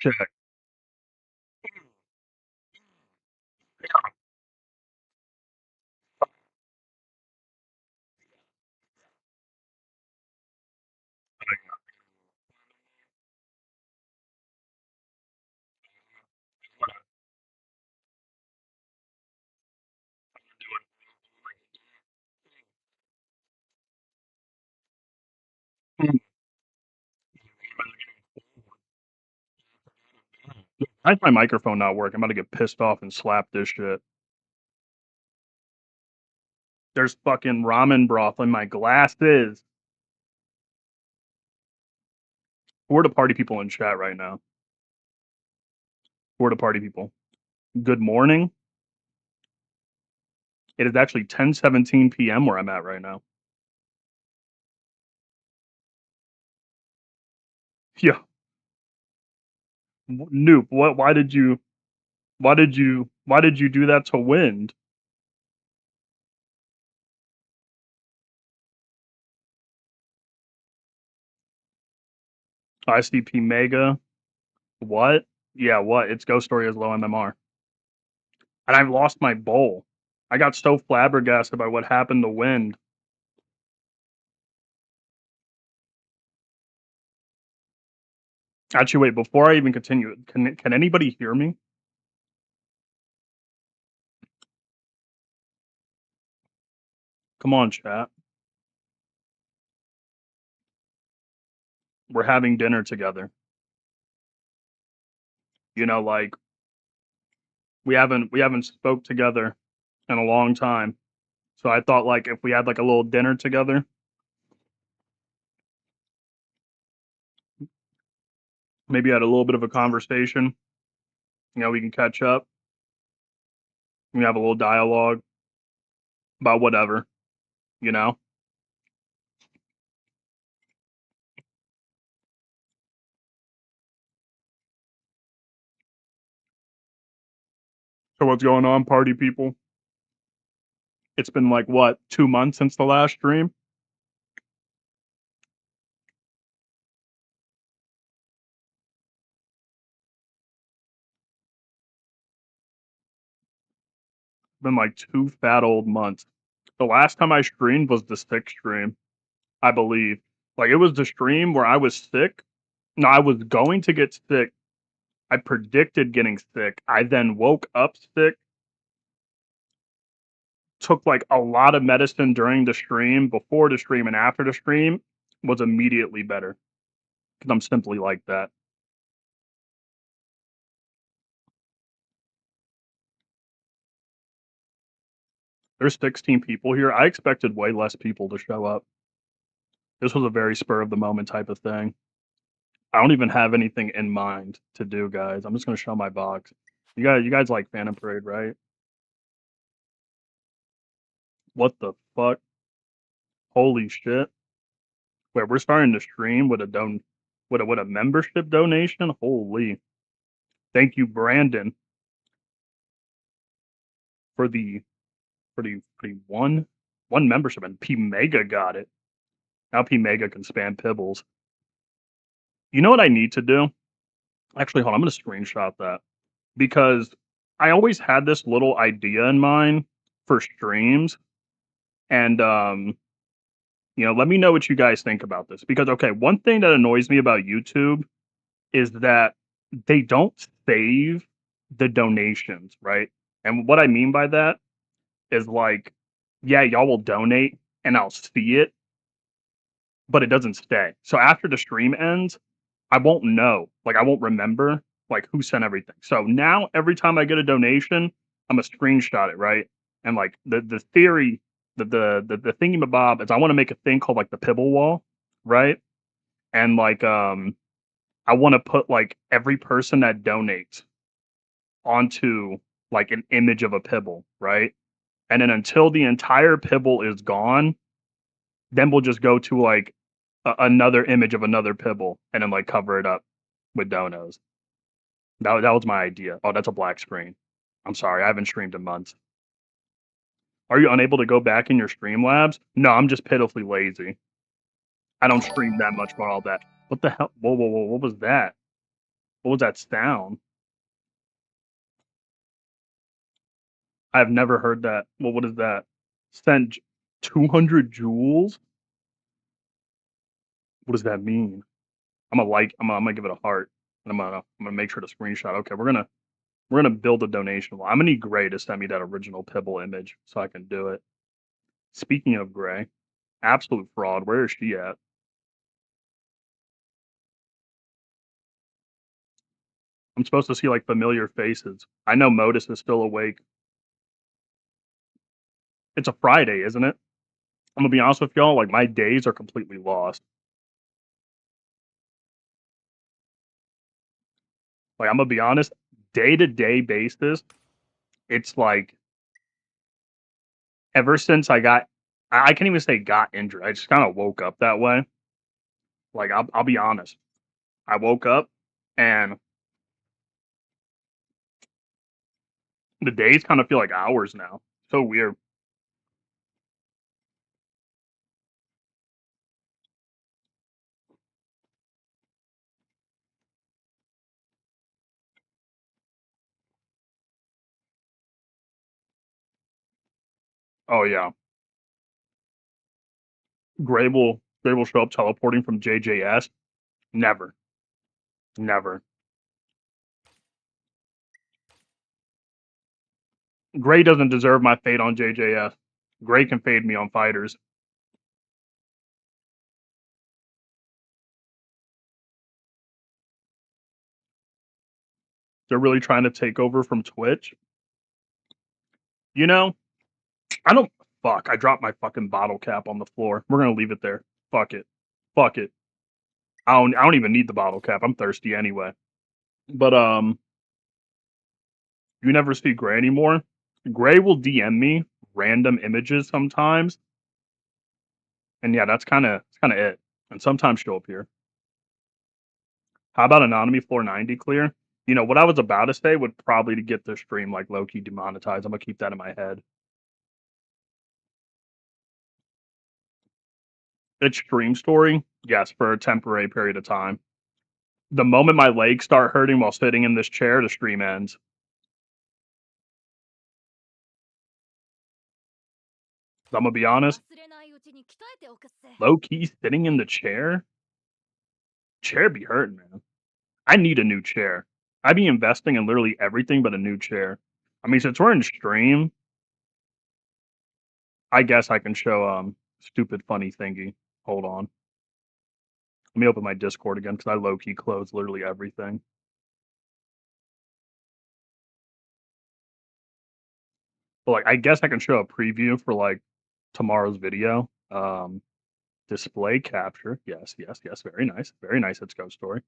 Check. Why's my microphone not working? I'm about to get pissed off and slap this shit. There's fucking ramen broth in my glasses. Who are the party people in chat right now? Who are the party people? Good morning. It is actually 10:17 p.m. where I'm at right now. Yeah, Noop. What? Why did you? Why did you? Why did you do that to Wind? ICP Mega. What? Yeah, what? It's Ghost Story Has Low MMR. And I've lost my bowl. I got so flabbergasted by what happened to Wind. Actually, wait, before I even continue, can anybody hear me? Come on, chat. We're having dinner together. You know, like we haven't spoke together in a long time. So I thought like if we had like a little dinner together, maybe had a little bit of a conversation, we can catch up. We can have a little dialogue about whatever, you know? So what's going on, party people? It's been like what, 2 months since the last stream? Been like 2 fat old months. The last time I streamed was the sixth stream, I believe. Like it was the stream where I was sick. No, I was going to get sick. I predicted getting sick. I then woke up sick, took like a lot of medicine during the stream, before the stream, and after the stream, was immediately better. Because I'm simply like that. There's 16 people here. I expected way less people to show up. This was a very spur of the moment type of thing. I don't even have anything in mind to do, guys. I'm just gonna show my box. You guys like Phantom Parade, right? What the fuck? Holy shit! Wait, we're starting to stream with a membership donation. Holy! Thank you, Brandon, for the for the one membership, and P Mega got it. Now P Mega can spam Pibbles. You know what I need to do? Actually, hold on. I'm gonna screenshot that because I always had this little idea in mind for streams, and let me know what you guys think about this. Because okay, one thing that annoys me about YouTube is that they don't save the donations, right? And what I mean by that is like, yeah, y'all will donate and I'll see it, but it doesn't stay. So after the stream ends, I won't know. Like I won't remember like who sent everything. So now every time I get a donation, I'm gonna screenshot it, right? And like the theory, the thingamabob is I want to make a thing called like the Pibble wall, right? And like I want to put like every person that donates onto like an image of a Pibble, right? And then until the entire Pibble is gone, then we'll just go to like another image of another Pibble and then like cover it up with donos. That was my idea. Oh, that's a black screen. I'm sorry, I haven't streamed in months. Are you unable to go back in your Streamlabs? No, I'm just pitifully lazy. I don't stream that much for all that. What the hell? Whoa, whoa, whoa! What was that? What was that sound? I've never heard that. Well, what is that? Sent 200 joules? What does that mean? I'm gonna give it a heart. And I'm gonna make sure to screenshot. Okay, we're gonna build a donation wall. I'm gonna need Gray to send me that original Pibble image so I can do it. Speaking of Gray, absolute fraud. Where is she at? I'm supposed to see like familiar faces. I know Modus is still awake. It's a Friday, isn't it? I'm gonna be honest with y'all, like my days are completely lost. Like I'm gonna be honest, day to day basis, it's like ever since I can't even say got injured. I just kind of woke up that way. Like I'll be honest, I woke up and the days kind of feel like hours now. So weird. Oh yeah, Gray will show up teleporting from JJS. Never, never. Gray doesn't deserve my fate on JJS. Gray can fade me on fighters. They're really trying to take over from Twitch. You know, I don't. Fuck, I dropped my fucking bottle cap on the floor. We're gonna leave it there. Fuck it. Fuck it. I don't even need the bottle cap. I'm thirsty anyway. But you never see Gray anymore. Gray will DM me random images sometimes, and yeah, that's kind of it. And sometimes she'll appear. How about Anonymous 490 clear? You know what I was about to say would probably to get the stream like low key demonetized. I'm gonna keep that in my head. It's stream story, yes, for a temporary period of time. The moment my legs start hurting while sitting in this chair, the stream ends. I'm gonna be honest, low key sitting in the chair be hurting, man. I need a new chair. I'd be investing in literally everything but a new chair. I mean, since we're in stream, I guess I can show stupid funny thingy. Hold on. Let me open my Discord again because I low key closed literally everything. But like, I guess I can show a preview for like tomorrow's video. Display capture. Yes, yes, yes. Very nice. Very nice. It's Ghost Story.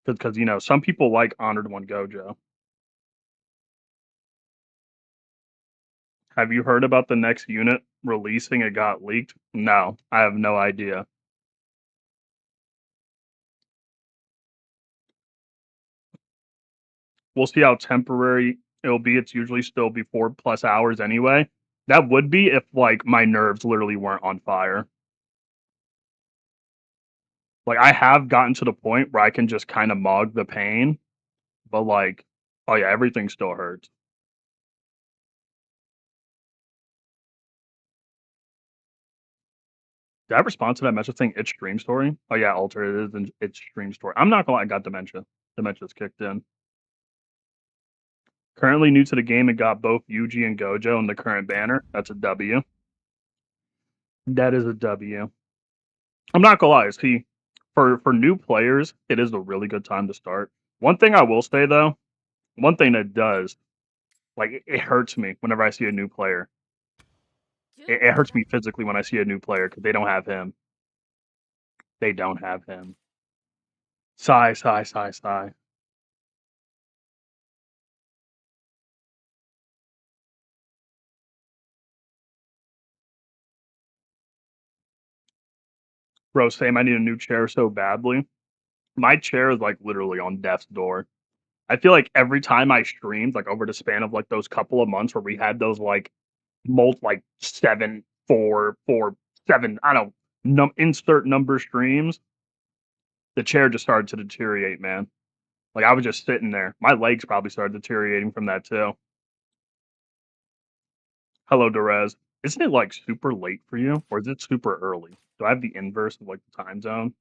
Because you know some people like Honored One Gojo. Have you heard about the next unit releasing? It got leaked. No, I have no idea. We'll see how temporary it'll be. It's usually still be 4+ hours anyway. That would be if like my nerves literally weren't on fire. Like I have gotten to the point where I can just kind of mog the pain, but like, oh yeah, everything still hurts. Did I respond to that message saying it's stream story? Oh yeah, Alter, it is it's stream story. I'm not gonna lie, I got dementia. Dementia's kicked in. Currently new to the game and got both Yuji and Gojo in the current banner. That's a W. That is a W. I'm not gonna lie, see, for new players, it is a really good time to start. One thing I will say though, one thing that does, like it hurts me whenever I see a new player. It hurts me physically when I see a new player because they don't have him. They don't have him. Sigh, sigh, sigh, sigh. Bro, same. I need a new chair so badly. My chair is like literally on death's door. I feel like every time I streamed, like over the span of like those couple of months where we had those like 7, 4, 4, 7, I don't know, insert number streams. The chair just started to deteriorate, man. Like I was just sitting there. My legs probably started deteriorating from that too. Hello, Derez. Isn't it like super late for you, or is it super early? Do I have the inverse of like the time zone?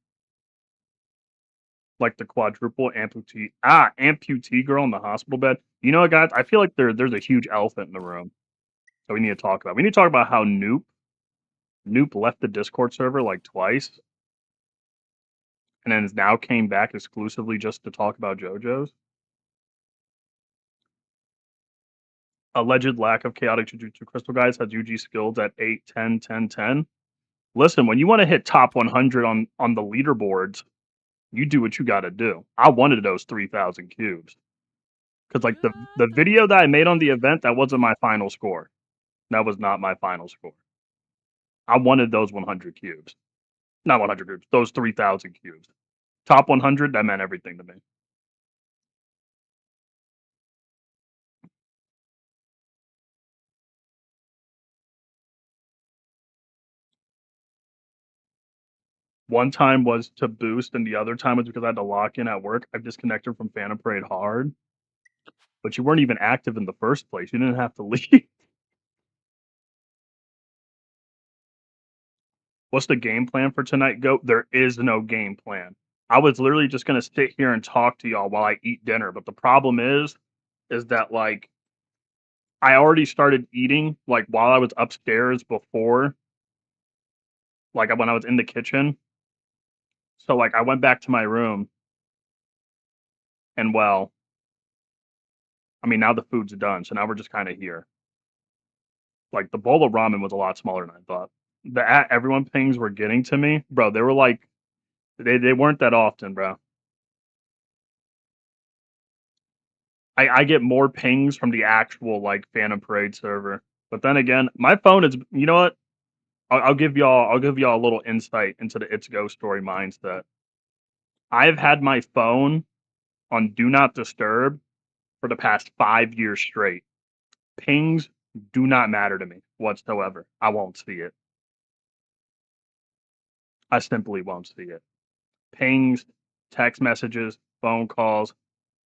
Like the quadruple amputee. Amputee girl in the hospital bed. You know what, guys? I feel like there's a huge elephant in the room that we need to talk about. We need to talk about how Noop left the Discord server like twice, and then now came back exclusively just to talk about JoJo's. Alleged lack of chaotic Jujutsu Crystal guys has UG skills at 8, 10, 10, 10. Listen, when you want to hit top 100 on the leaderboards, you do what you got to do. I wanted those 3,000 cubes because like the video that I made on the event, that wasn't my final score. That was not my final score. I wanted those 100 cubes, not 100 cubes. Those 3,000 cubes. Top 100, that meant everything to me. One time was to boost, and the other time was because I had to lock in at work. I've disconnected from Phantom Parade hard, but you weren't even active in the first place. You didn't have to leave. What's the game plan for tonight, Goat? There is no game plan. I was literally just gonna sit here and talk to y'all while I eat dinner, but the problem is that like I already started eating like while I was upstairs before, like when I was in the kitchen. So like I went back to my room, and well, I mean now the food's done, so now we're just kind of here. Like the bowl of ramen was a lot smaller than I thought. The at everyone pings were getting to me, bro. They were like they weren't that often, bro. I get more pings from the actual like Phantom Parade server. But then again, my phone is, you know what? I'll give y'all a little insight into the It's Ghost Story mindset. I've had my phone on Do Not Disturb for the past 5 years straight. Pings do not matter to me whatsoever. I won't see it. I simply won't see it. Pings, text messages, phone calls.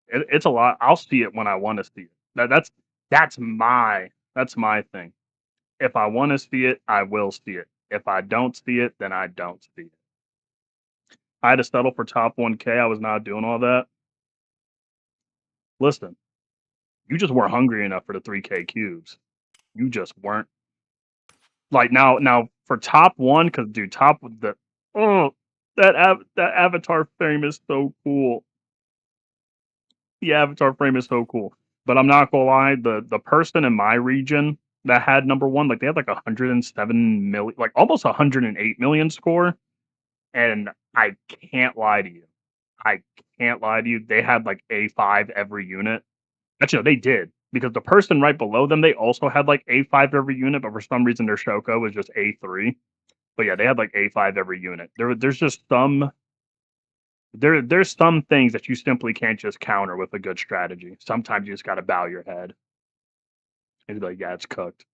It's a lot. I'll see it when I want to see it. That's my thing. If I want to see it, I will see it. If I don't see it, then I don't see it. I had to settle for top 1K. I was not doing all that. Listen, you just weren't hungry enough for the 3K cubes. You just weren't. Like now for top one, because dude, top the oh that avatar frame is so cool. The avatar frame is so cool. But I'm not gonna lie, the person in my region that had number one, like they had like 107 million, like almost 108 million score. And I can't lie to you. I can't lie to you. They had like A5 every unit. Actually, no, they did. Because the person right below them, they also had like A5 every unit, but for some reason their Shoko was just A3. But yeah, they had like A5 every unit. There's just there's some things that you simply can't just counter with a good strategy. Sometimes you just gotta bow your head and be like, yeah, it's cooked.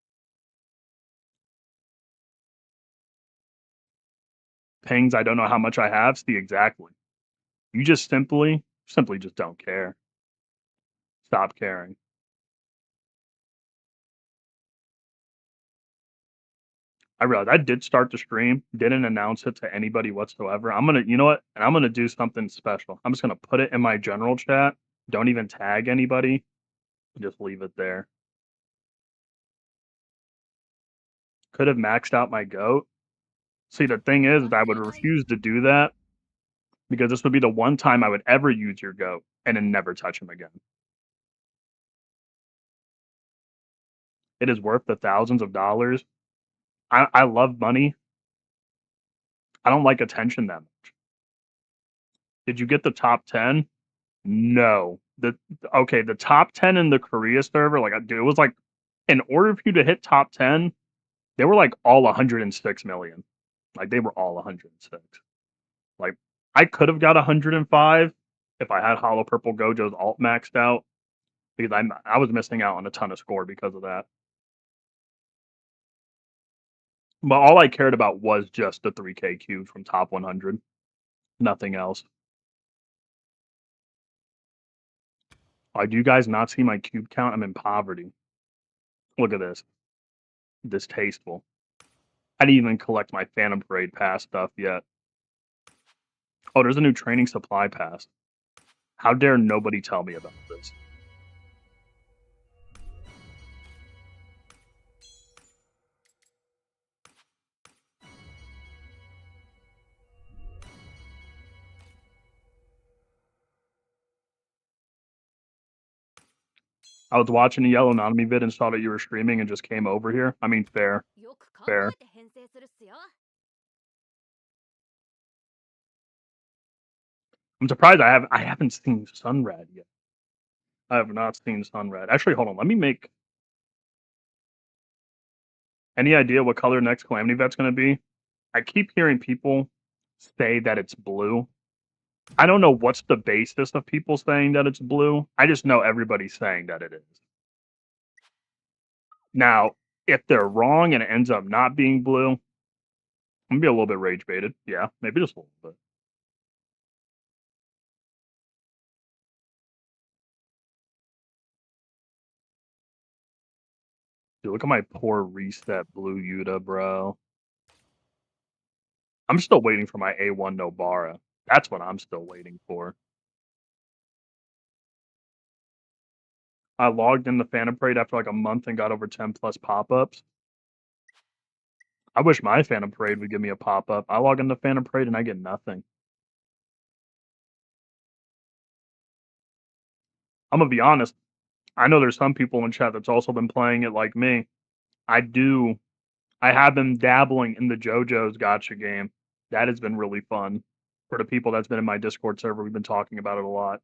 Pings, I don't know how much I have. See exactly. You just simply just don't care. Stop caring. I realized I did start the stream, didn't announce it to anybody whatsoever. I'm gonna, you know what? And I'm gonna do something special. I'm just gonna put it in my general chat. Don't even tag anybody. Just leave it there. Could have maxed out my goat. See, the thing is, I would refuse to do that because this would be the one time I would ever use your goat and then never touch him again. It is worth the thousands of dollars. I love money. I don't like attention that much. Did you get the top 10? No. The top 10 in the Korea server, like dude, it was like in order for you to hit top 10, they were like all 106 million. Like they were all 106. Like I could have got 105 if I had Hollow Purple Gojo's alt maxed out because I was missing out on a ton of score because of that. But all I cared about was just the 3K cube from top 100. Nothing else. Do you guys not see my cube count? I'm in poverty. Look at this. Distasteful. I didn't even collect my Phantom Parade pass stuff yet. Oh, there's a new training supply pass. How dare nobody tell me about this? I was watching a Yellow Anatomy vid and saw that you were streaming and just came over here. I mean, fair. Fair. I'm surprised I haven't seen Sunrad yet. I have not seen Sunrad. Actually, hold on. Let me make. Any idea what color next Calamity Vet's going to be? I keep hearing people say that it's blue. I don't know what's the basis of people saying that it's blue. I just know everybody's saying that it is. Now, if they're wrong and it ends up not being blue, I'm gonna be a little bit rage baited. Yeah, maybe just a little bit. Dude, look at my poor reset blue Yuta, bro. I'm still waiting for my A1 Nobara. That's what I'm still waiting for. I logged in the Phantom Parade after like a month and got over 10 plus pop-ups. I wish my Phantom Parade would give me a pop-up. I log in the Phantom Parade and I get nothing. I'm gonna be honest. I know there's some people in chat that's also been playing it like me. I have been dabbling in the JoJo's Gotcha game. That has been really fun. For the people that's been in my Discord server, we've been talking about it a lot.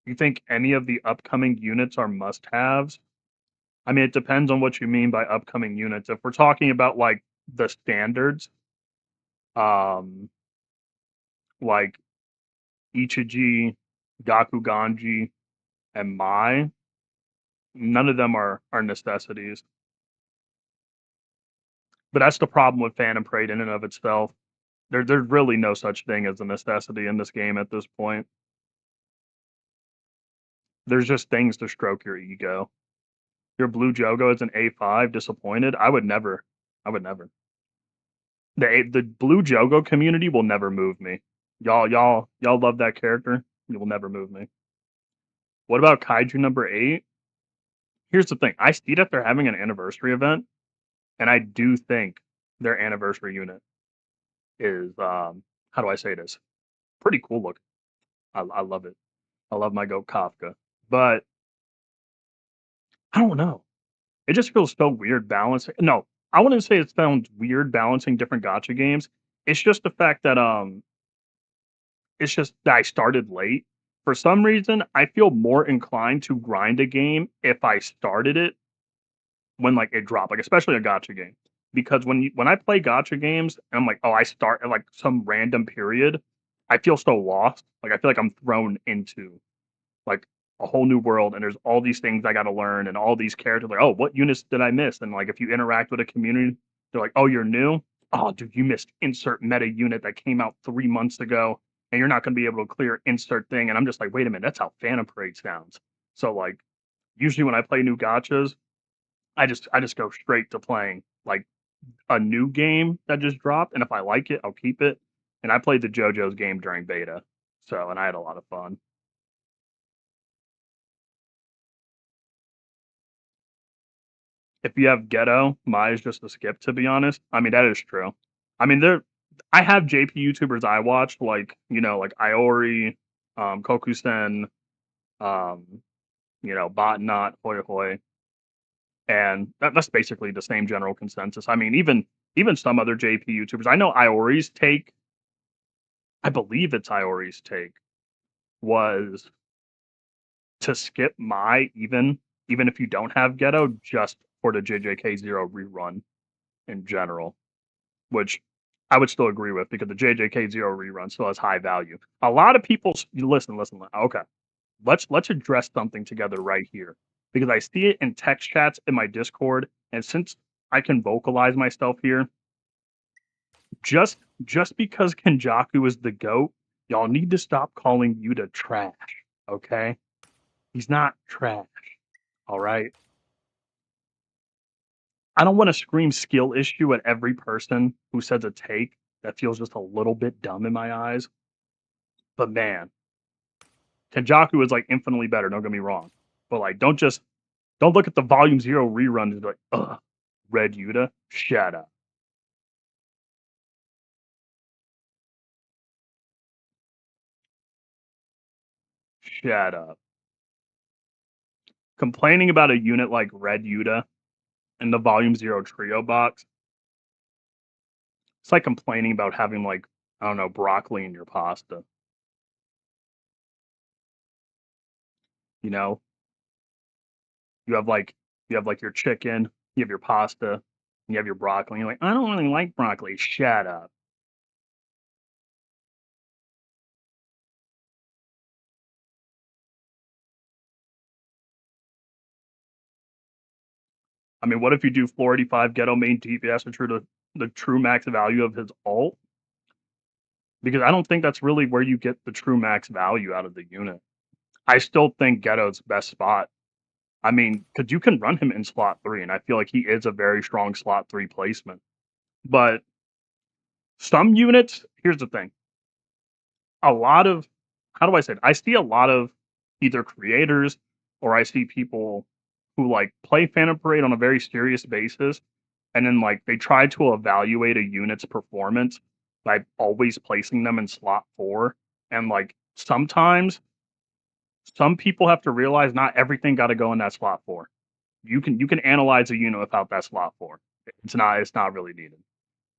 You think any of the upcoming units are must-haves? I mean, it depends on what you mean by upcoming units. If we're talking about like the standards, like Ichiji, Gakuganji, and Mai, none of them are necessities. But that's the problem with Phantom Parade in and of itself. There's really no such thing as a necessity in this game at this point. There's just things to stroke your ego. Your blue Jogo is an A5, disappointed? I would never. I would never. The blue Jogo community will never move me. Y'all love that character. It will never move me. What about Kaiju number 8? Here's the thing. I see that they're having an anniversary event, and I do think their anniversary unit is how do I say this? Pretty cool looking. I love it. I love my goat Kafka. But I don't know. It just feels so weird balancing. No, I wouldn't say it sounds weird balancing different gotcha games. It's just the fact that it's just that I started late. For some reason, I feel more inclined to grind a game if I started it when like it dropped, like especially a gotcha game. Because when I play gotcha games and I'm like, oh, I start at like some random period, I feel so lost. Like I feel like I'm thrown into like a whole new world and there's all these things I got to learn and all these characters like, oh, what units did I miss? And like if you interact with a community, they're like, oh, you're new. Oh, dude, you missed insert meta unit that came out 3 months ago, and you're not going to be able to clear insert thing. And I'm just like, wait a minute, that's how Phantom Parade sounds. So like, usually when I play new gotchas, I just go straight to playing like a new game that just dropped, and if I like it, I'll keep it. And I played the JoJo's game during beta, so and I had a lot of fun. If you have Ghetto, Mai is just a skip, to be honest. I mean, that is true. I mean, I have JP YouTubers I watch, like, like Iori, Kokusen, um, Botnot, Hoi Hoi, and that's basically the same general consensus. I mean, even some other JP YouTubers. I know Iori's take, I believe it's Iori's take, was to skip Mai even if you don't have Ghetto, just for the JJK0 rerun in general, which I would still agree with because the JJK0 rerun still has high value. A lot of people listen. Okay, let's address something together right here because I see it in text chats in my Discord, and since I can vocalize myself here, just because Kenjaku is the GOAT Y'all need to stop calling Yuta trash, okay? He's not trash, all right? I don't want to scream skill issue at every person who says a take that feels just a little bit dumb in my eyes. But man, Kenjaku is like infinitely better, don't get me wrong. But like don't look at the volume 0 rerun and be like, ugh, Red Yuta, shut up. Shut up. Complaining about a unit like Red Yuta in the volume 0 trio box, it's like complaining about having like, I don't know, broccoli in your pasta. You know? You have like your chicken, you have your pasta, you have your broccoli. You're like, I don't really like broccoli. Shut up. I mean, what if you do floor 85 ghetto main DPS to the true max value of his ult? Because I don't think that's really where you get the true max value out of the unit. I still think Ghetto's best spot. I mean, because you can run him in slot 3, and I feel like he is a very strong slot 3 placement. But some units, here's the thing. A lot of, how do I say it? I see a lot of either creators or I see people who like play Phantom Parade on a very serious basis, and then like they try to evaluate a unit's performance by always placing them in slot 4. And like sometimes some people have to realize not everything got to go in that slot 4. You can analyze a unit without that slot 4. It's not really needed.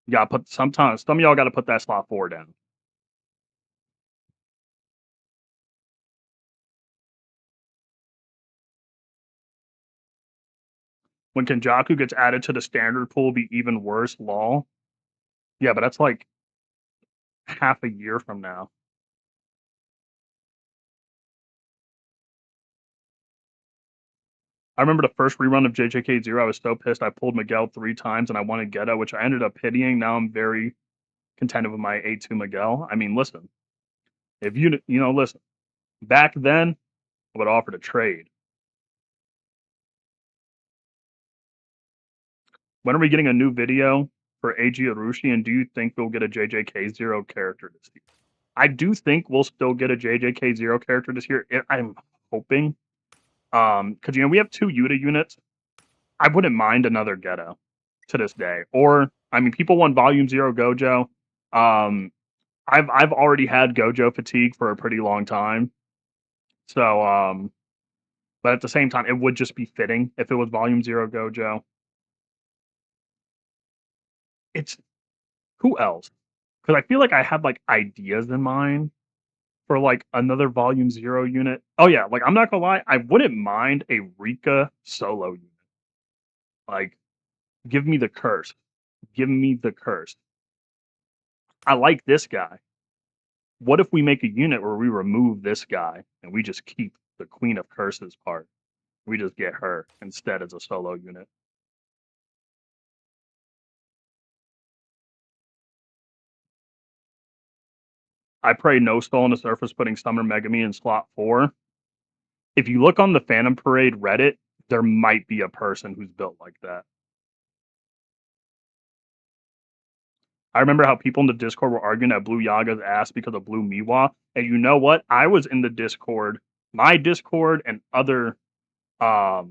You got to put sometimes some of y'all got to put that slot 4 down. When Kenjaku gets added to the standard pool, be even worse. Lol. Yeah, but that's like half a year from now. I remember the first rerun of JJK0. I was so pissed. I pulled Miguel 3 times and I wanted Ghetto, which I ended up pitying. Now I'm very contented with my A2 Miguel. I mean, listen, if listen, back then I would offer to trade. When are we getting a new video for AG Arushi? And do you think we'll get a JJK0 character this year? I do think we'll still get a JJK0 character this year. I'm hoping. Because we have 2 Yuta units. I wouldn't mind another Ghetto to this day. Or I mean, people want Volume 0 Gojo. I've already had Gojo fatigue for a pretty long time. So but at the same time, it would just be fitting if it was Volume 0 Gojo. It's who else? Because I feel like I had like ideas in mind for like another Volume 0 unit. Oh yeah, like I'm not gonna lie, I wouldn't mind a Rika solo unit. Like, give me the curse. Give me the curse. I like this guy. What if we make a unit where we remove this guy and we just keep the Queen of Curses part? We just get her instead as a solo unit. I pray no skull on the surface putting Summer Megami in slot 4. If you look on the Phantom Parade Reddit, there might be a person who's built like that. I remember how people in the Discord were arguing at Blue Yaga's ass because of Blue Miwa. And you know what? I was in the Discord, my Discord, and other I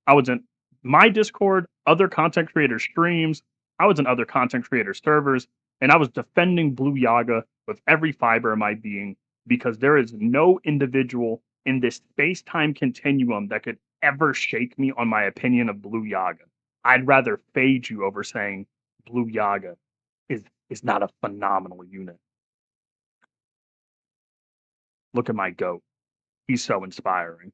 was in my Discord, other content creator streams. I was in other content creator servers, and I was defending Blue Yaga with every fiber of my being because there is no individual in this space time continuum that could ever shake me on my opinion of Blue Yaga. I'd rather fade you over saying Blue Yaga is not a phenomenal unit. Look at my goat. He's so inspiring.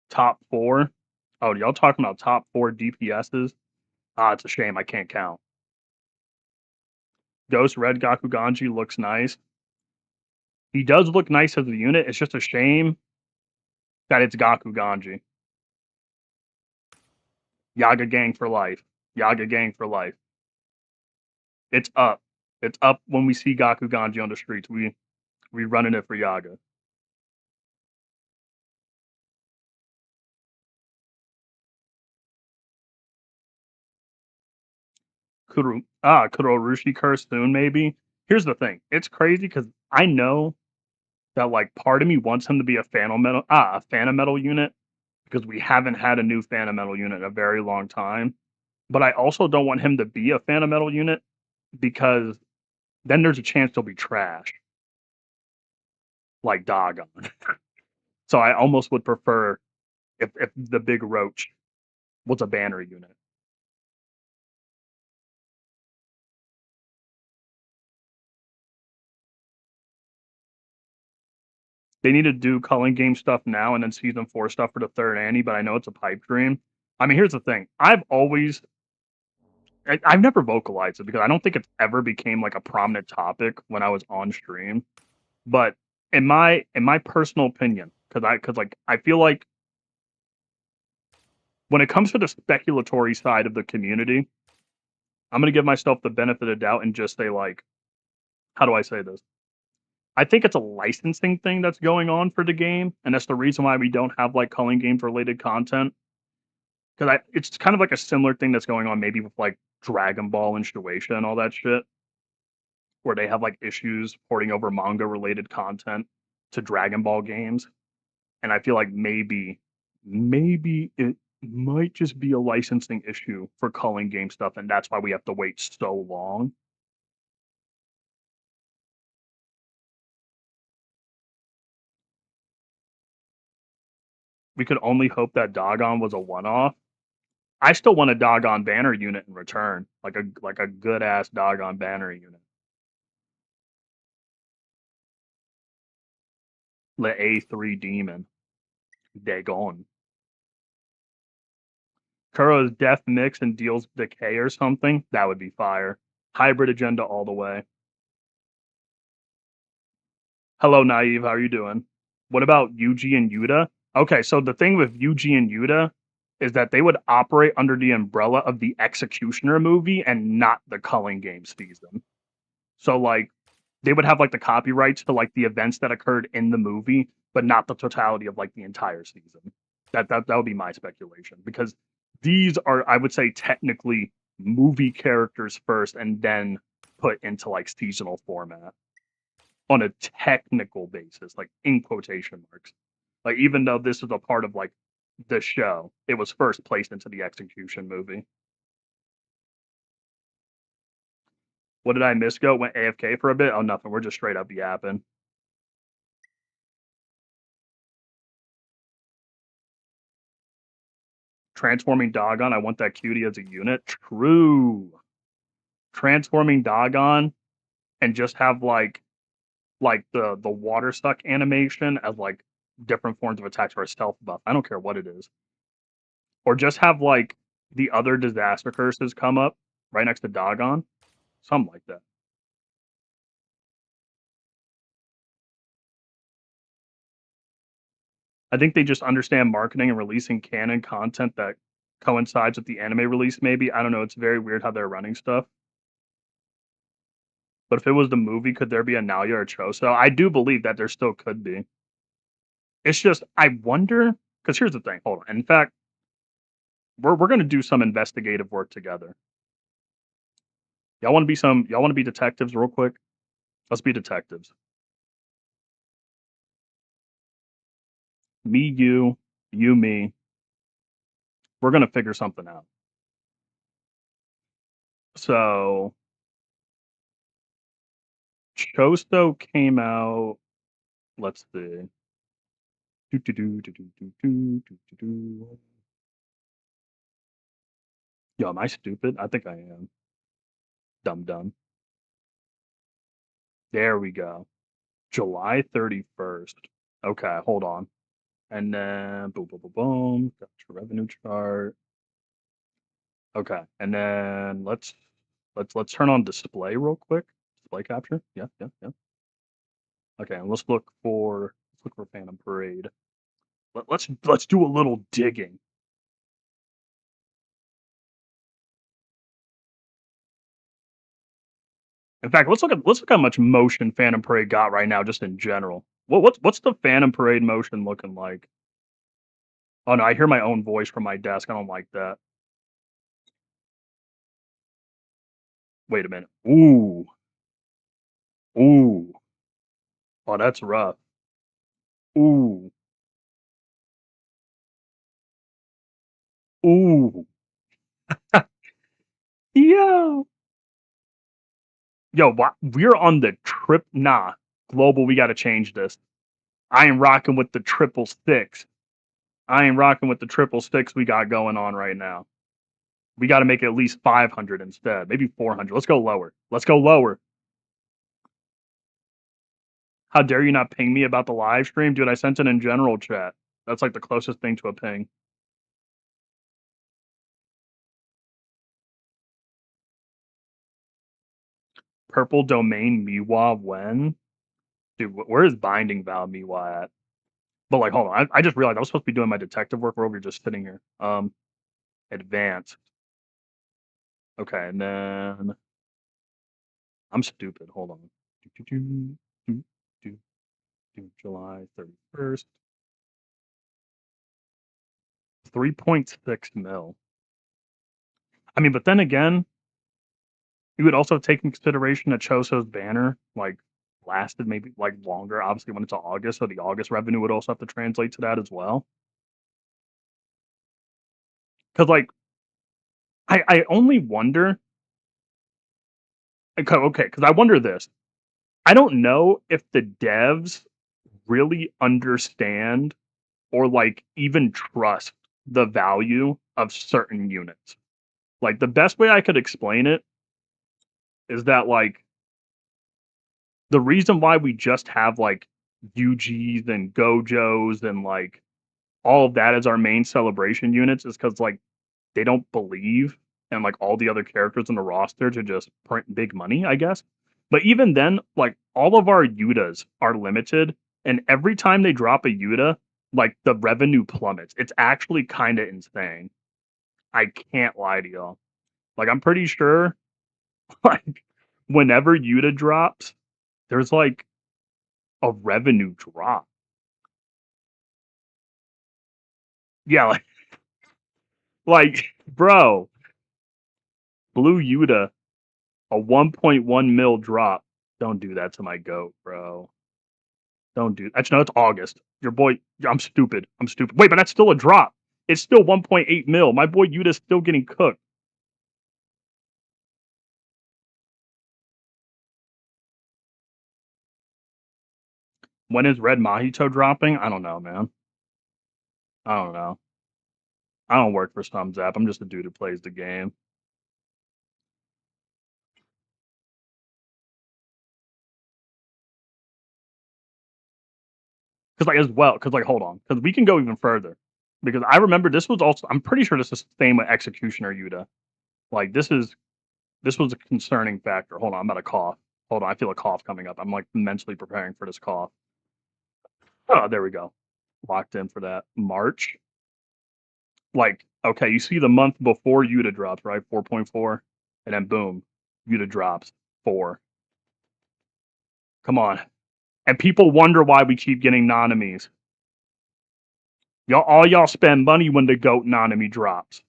Top 4. Oh, y'all talking about top 4 DPSs? Ah, it's a shame I can't count. Ghost Red Gakuganji looks nice. He does look nice as a unit. It's just a shame that it's Gakuganji. Yaga Gang for life. Yaga Gang for life. It's up. It's up when we see Gaku Ganji on the streets. We running it for Yaga. Kurorushi curse soon, maybe. Here's the thing. It's crazy because I know that like part of me wants him to be a Phantom Metal unit because we haven't had a new Phantom Metal unit in a very long time. But I also don't want him to be a Phantom Metal unit because then there's a chance he'll be trash, like Dogon. So I almost would prefer if the big roach was a banner unit. They need to do culling game stuff now and then season 4 stuff for the third Annie, but I know it's a pipe dream. I mean, here's the thing. I've never vocalized it because I don't think it's ever became like a prominent topic when I was on stream. But in my personal opinion, because like I feel like when it comes to the speculatory side of the community, I'm gonna give myself the benefit of doubt and just say like, how do I say this? I think it's a licensing thing that's going on for the game, and that's the reason why we don't have like culling games related content. Because it's kind of like a similar thing that's going on maybe with like Dragon Ball and Shueisha and all that shit, where they have like issues porting over manga related content to Dragon Ball games. And I feel like maybe it might just be a licensing issue for culling game stuff, and that's why we have to wait so long. We could only hope that Dogon was a one off. I still want a Dogon banner unit in return, like a good ass Dogon banner unit. The A3 demon. Dagon. Kuro's death mix and deals decay or something. That would be fire. Hybrid agenda all the way. Hello, naive. How are you doing? What about Yuji and Yuta? Okay, so the thing with Yuji and Yuta is that they would operate under the umbrella of the Executioner movie and not the Culling Games season. So like they would have like the copyrights to like the events that occurred in the movie, but not the totality of like the entire season. That would be my speculation because these are, I would say, technically movie characters first and then put into like seasonal format on a technical basis, like in quotation marks. Like even though this is a part of like the show, it was first placed into the execution movie. What did I miss? Go went AFK for a bit. Oh, nothing. We're just straight up yapping. Transforming Dogon. I want that cutie as a unit. True. Transforming Dogon and just have like the water suck animation as like different forms of attacks for a stealth buff. I don't care what it is. Or just have like the other disaster curses come up right next to Dogon. Something like that. I think they just understand marketing and releasing canon content that coincides with the anime release, maybe. I don't know. It's very weird how they're running stuff. But if it was the movie, could there be a Nalia or Choso? I do believe that there still could be. It's just I wonder because here's the thing. Hold on. In fact, we're gonna do some investigative work together. Y'all want to be detectives real quick? Let's be detectives. Me, you, me. We're gonna figure something out. So Chosto came out. Let's see. Do, do, do, do, do, do, do, do, do. Yo, am I stupid? I think I am. Dumb dumb. There we go. July 31st. Okay, hold on. And then boom, boom, boom, boom. Got your revenue chart. Okay, and then let's turn on display real quick. Display capture. Yeah, yeah, yeah. Okay, and let's look for Phantom Parade. Let's do a little digging. In fact, let's look how much motion Phantom Parade got right now, just in general. What's the Phantom Parade motion looking like? Oh no, I hear my own voice from my desk. I don't like that. Wait a minute. Ooh, ooh. Oh, that's rough. Ooh, ooh. Yo, yo. We're on the trip. Nah, global. We got to change this. I ain't rocking with the triple six. I ain't rocking with the triple six we got going on right now. We got to make it at least 500 instead, maybe 400. Let's go lower. Let's go lower. How dare you not ping me about the live stream, dude? I sent it in general chat. That's like the closest thing to a ping. Purple domain Miwa when? Dude, where is binding val Miwa at? But like, hold on. I just realized I was supposed to be doing my detective work. We're over here just sitting here. Advanced. Okay, and then I'm stupid. Hold on. July 31st. 3.6 mil. I mean, but then again, you would also take in consideration that Choso's banner like lasted maybe like longer. Obviously, went into August, so the August revenue would also have to translate to that as well. Because like, I only wonder. Okay, because I wonder this. I don't know if the devs really understand or like even trust the value of certain units. Like the best way I could explain it is that like the reason why we just have like UGs and Gojos and like all of that as our main celebration units is because like they don't believe and like all the other characters in the roster to just print big money, I guess. But even then, like all of our Yutas are limited, and every time they drop a Yuta, like the revenue plummets. It's actually kind of insane. I can't lie to y'all. Like I'm pretty sure, like whenever Yuta drops, there's like a revenue drop. Yeah, like bro, Blue Yuta, a 1.1 mil drop. Don't do that to my goat, bro. Don't do. Actually, no, it's August. Your boy. I'm stupid. I'm stupid. Wait, but that's still a drop. It's still 1.8 mil. My boy Yuta's still getting cooked. When is Red Mahito dropping? I don't know, man. I don't know. I don't work for Zap. I'm just a dude who plays the game. Because like as well. Because like hold on. Because we can go even further. Because I remember this was also. I'm pretty sure this is the same with Executioner Yuta. Like this was a concerning factor. Hold on. I'm about to cough. Hold on. I feel a cough coming up. I'm like mentally preparing for this cough. Oh, there we go. Locked in for that. March. Like, okay, you see the month before Yuta drops, right? 4.4. And then boom, Yuta drops 4. Come on. And people wonder why we keep getting Nanamis. Y'all spend money when the GOAT Nanami drops.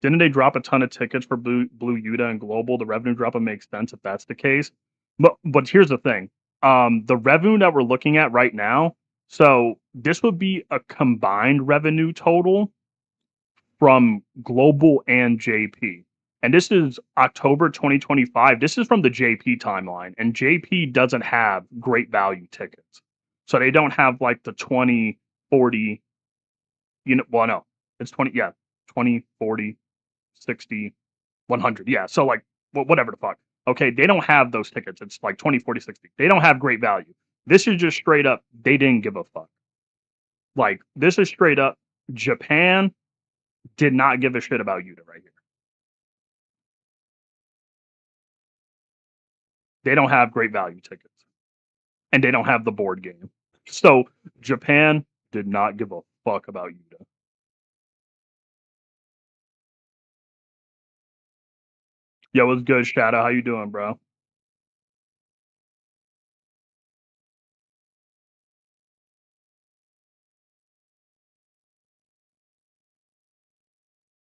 Didn't they drop a ton of tickets for Blue Yuta and Global? The revenue drop would make sense if that's the case. But here's the thing. The revenue that we're looking at right now, so this would be a combined revenue total from Global and JP. And this is October 2025. This is from the JP timeline. And JP doesn't have great value tickets. So they don't have like the 20, 40, well, no, it's 20, yeah, 20, 40, 60, 100. Yeah. So like, whatever the fuck. Okay. They don't have those tickets. It's like 20, 40, 60. They don't have great value. This is just straight up, they didn't give a fuck. Like, this is straight up, Japan did not give a shit about Yuta right here. They don't have great value tickets, and they don't have the board game. So Japan did not give a fuck about Yuta. Yo, what's good, Shadow? How you doing, bro?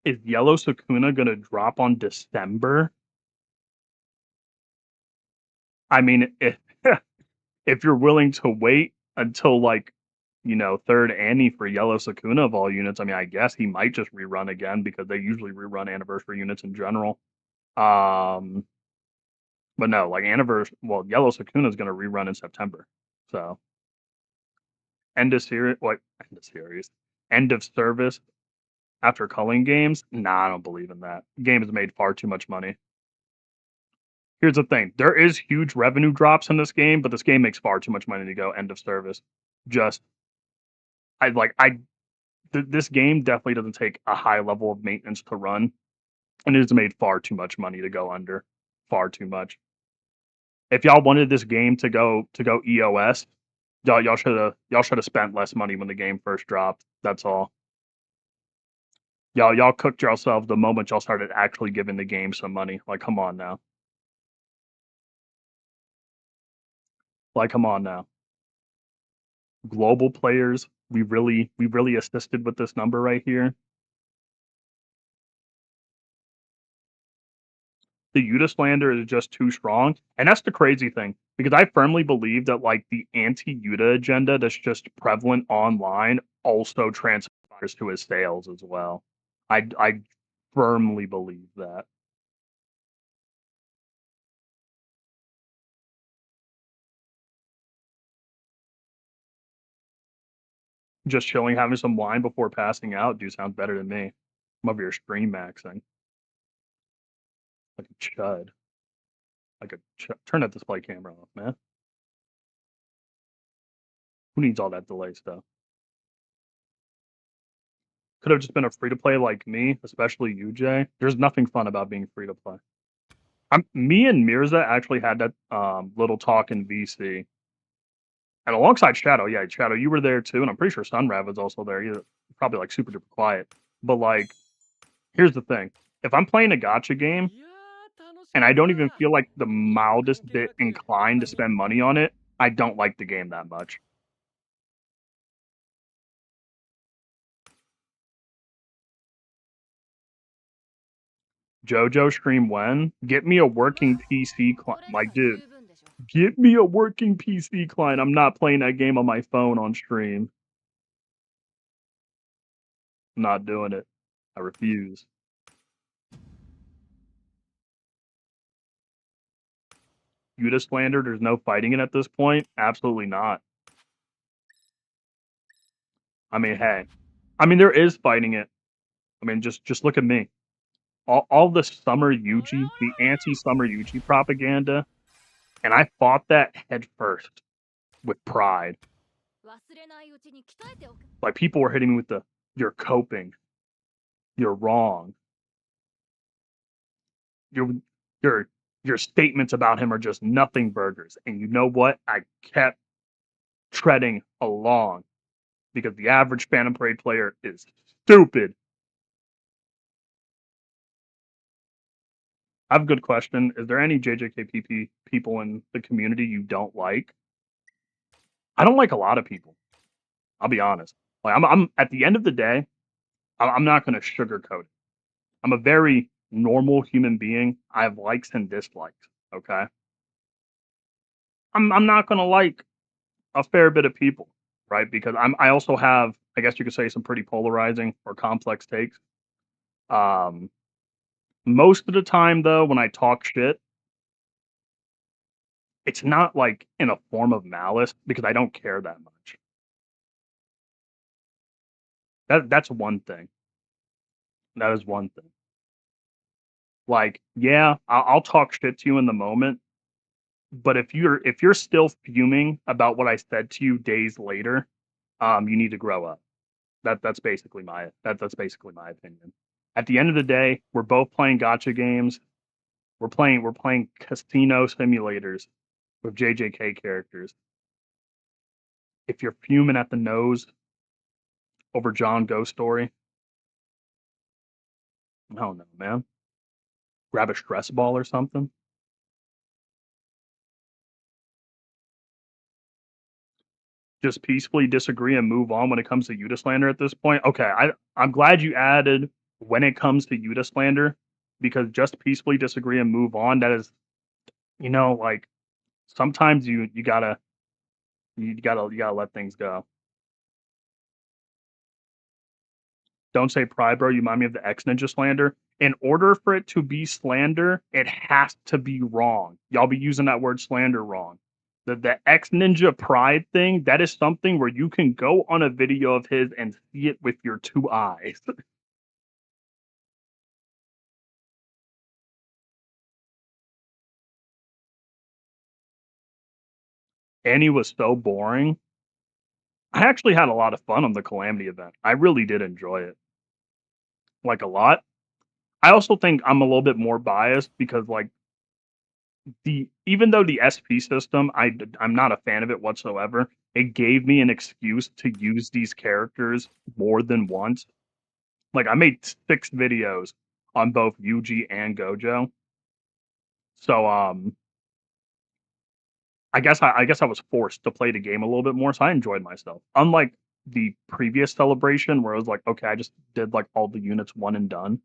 Is Yellow Sakuna gonna drop on December? I mean, if if you're willing to wait until like, third Annie for Yellow Sakuna of all units, I mean, I guess he might just rerun again because they usually rerun anniversary units in general. Um, but no, like anniversary. Well, Yellow Sakuna is gonna rerun in September, so end of series. What end of series? End of service after culling games? Nah, I don't believe in that. Game has made far too much money. Here's the thing: there is huge revenue drops in this game, but this game makes far too much money to go end of service. Just I like I this game definitely doesn't take a high level of maintenance to run, and it has made far too much money to go under. Far too much. If y'all wanted this game to go EOS, y'all should have spent less money when the game first dropped. That's all. Y'all cooked yourselves the moment y'all started actually giving the game some money. Like, come on now. Like, come on now. Global players, we really assisted with this number right here. The Yuta is just too strong, and that's the crazy thing because I firmly believe that like the anti-Yuta agenda that's just prevalent online also transpires to his sales as well. I firmly believe that. Just chilling, having some wine before passing out, dude, sounds better than me. I'm over here stream maxing like a chud, turn that display camera off, man. Who needs all that delay stuff? Could have just been a free to play like me, especially you, Jay. There's nothing fun about being free to play. Me and Mirza actually had that little talk in VC, and alongside Shadow. Yeah, Shadow, you were there too, and I'm pretty sure Sunrav was also there. You're probably like super duper quiet, but like, here's the thing: if I'm playing a gotcha game and I don't even feel like the mildest bit inclined to spend money on it, I don't like the game that much. JoJo stream when? Get me a working PC client, like dude. Get me a working PC client. I'm not playing that game on my phone on stream. I'm not doing it. I refuse. Yuta slander, there's no fighting it at this point? Absolutely not. I mean, hey. I mean, there is fighting it. I mean, just look at me. All the summer Yuji, the anti-summer Yuji propaganda, and I fought that head first with pride. Like people were hitting me with the "you're coping, you're wrong, your your your statements about him are just nothing burgers." And you know what? I kept treading along because the average Phantom Parade player is stupid. I have a good question. Is there any JJKPP people in the community you don't like? I don't like a lot of people. I'll be honest. Like I'm at the end of the day, I'm not going to sugarcoat it. I'm a very normal human being. I have likes and dislikes. Okay, I'm not going to like a fair bit of people, right? Because I also have, I guess you could say, some pretty polarizing or complex takes. Um, Most of the time, though, when I talk shit, it's not like in a form of malice because I don't care that much. That's one thing. That is one thing. Like, yeah, I'll talk shit to you in the moment, but if you're still fuming about what I said to you days later, you need to grow up. That's basically my opinion. At the end of the day, we're both playing gotcha games. We're playing casino simulators with JJK characters. If you're fuming at the nose over John Ghost Story, I don't know, man. grab a stress ball or something. Just peacefully disagree and move on when it comes to Yuta slander at this point. Okay, I'm glad you added when it comes to Yuta slander, because just peacefully disagree and move on, that is, like, sometimes you gotta let things go. Don't say pride, bro. You remind me of the X Ninja slander. In order for it to be slander, it has to be wrong. Y'all be using that word slander wrong. The X Ninja pride thing, that is something where you can go on a video of his and see it with your two eyes. And he was so boring. I actually had a lot of fun on the Calamity event. I really did enjoy it. Like, a lot. I also think I'm a little bit more biased because, like, even though the SP system, I'm not a fan of it whatsoever. It gave me an excuse to use these characters more than once. Like, I made 6 videos on both Yuji and Gojo. So I guess I was forced to play the game a little bit more, so I enjoyed myself. Unlike the previous celebration where it was like, okay, I just did like all the units one and done.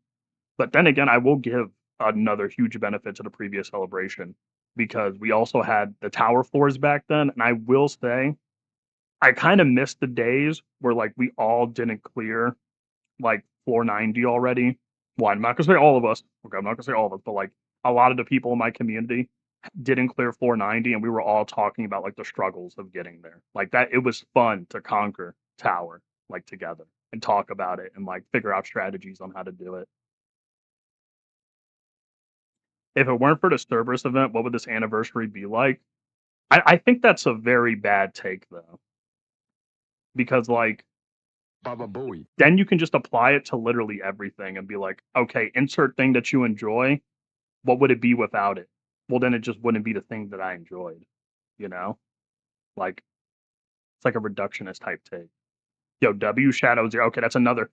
But then again, I will give another huge benefit to the previous celebration because we also had the tower floors back then, and I will say I kind of missed the days where like we all didn't clear like floor 90 already. Well, I'm not gonna say all of us. Okay, I'm not gonna say all of us, but like a lot of the people in my community didn't clear floor 90, and we were all talking about like the struggles of getting there. Like that, it was fun to conquer tower like together and talk about it and like figure out strategies on how to do it. If it weren't for the Cerberus event, what would this anniversary be like? I think that's a very bad take though, because like Baba Booey. then you can just apply it to literally everything and be like, okay, insert thing that you enjoy. What would it be without it? Well, then it just wouldn't be the thing that I enjoyed. You know, like it's like a reductionist type take. Yo, W Shadow Zero. Okay, that's another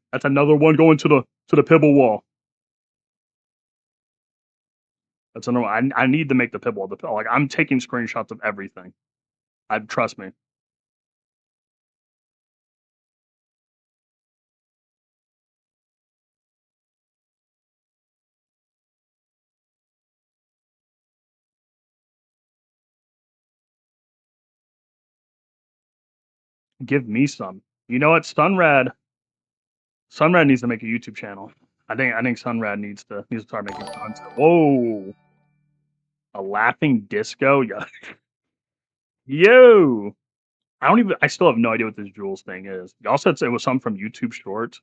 one going to the Pibble wall. That's another one. I need to make the Pibble wall. Like I'm taking screenshots of everything. I trust me. Give me some. You know what, Sunrad needs to make a YouTube channel. I think Sunrad needs to start making content. Whoa, a laughing disco. Yeah. Yo, I still have no idea what this Jules thing is. Y'all said it was something from YouTube Shorts.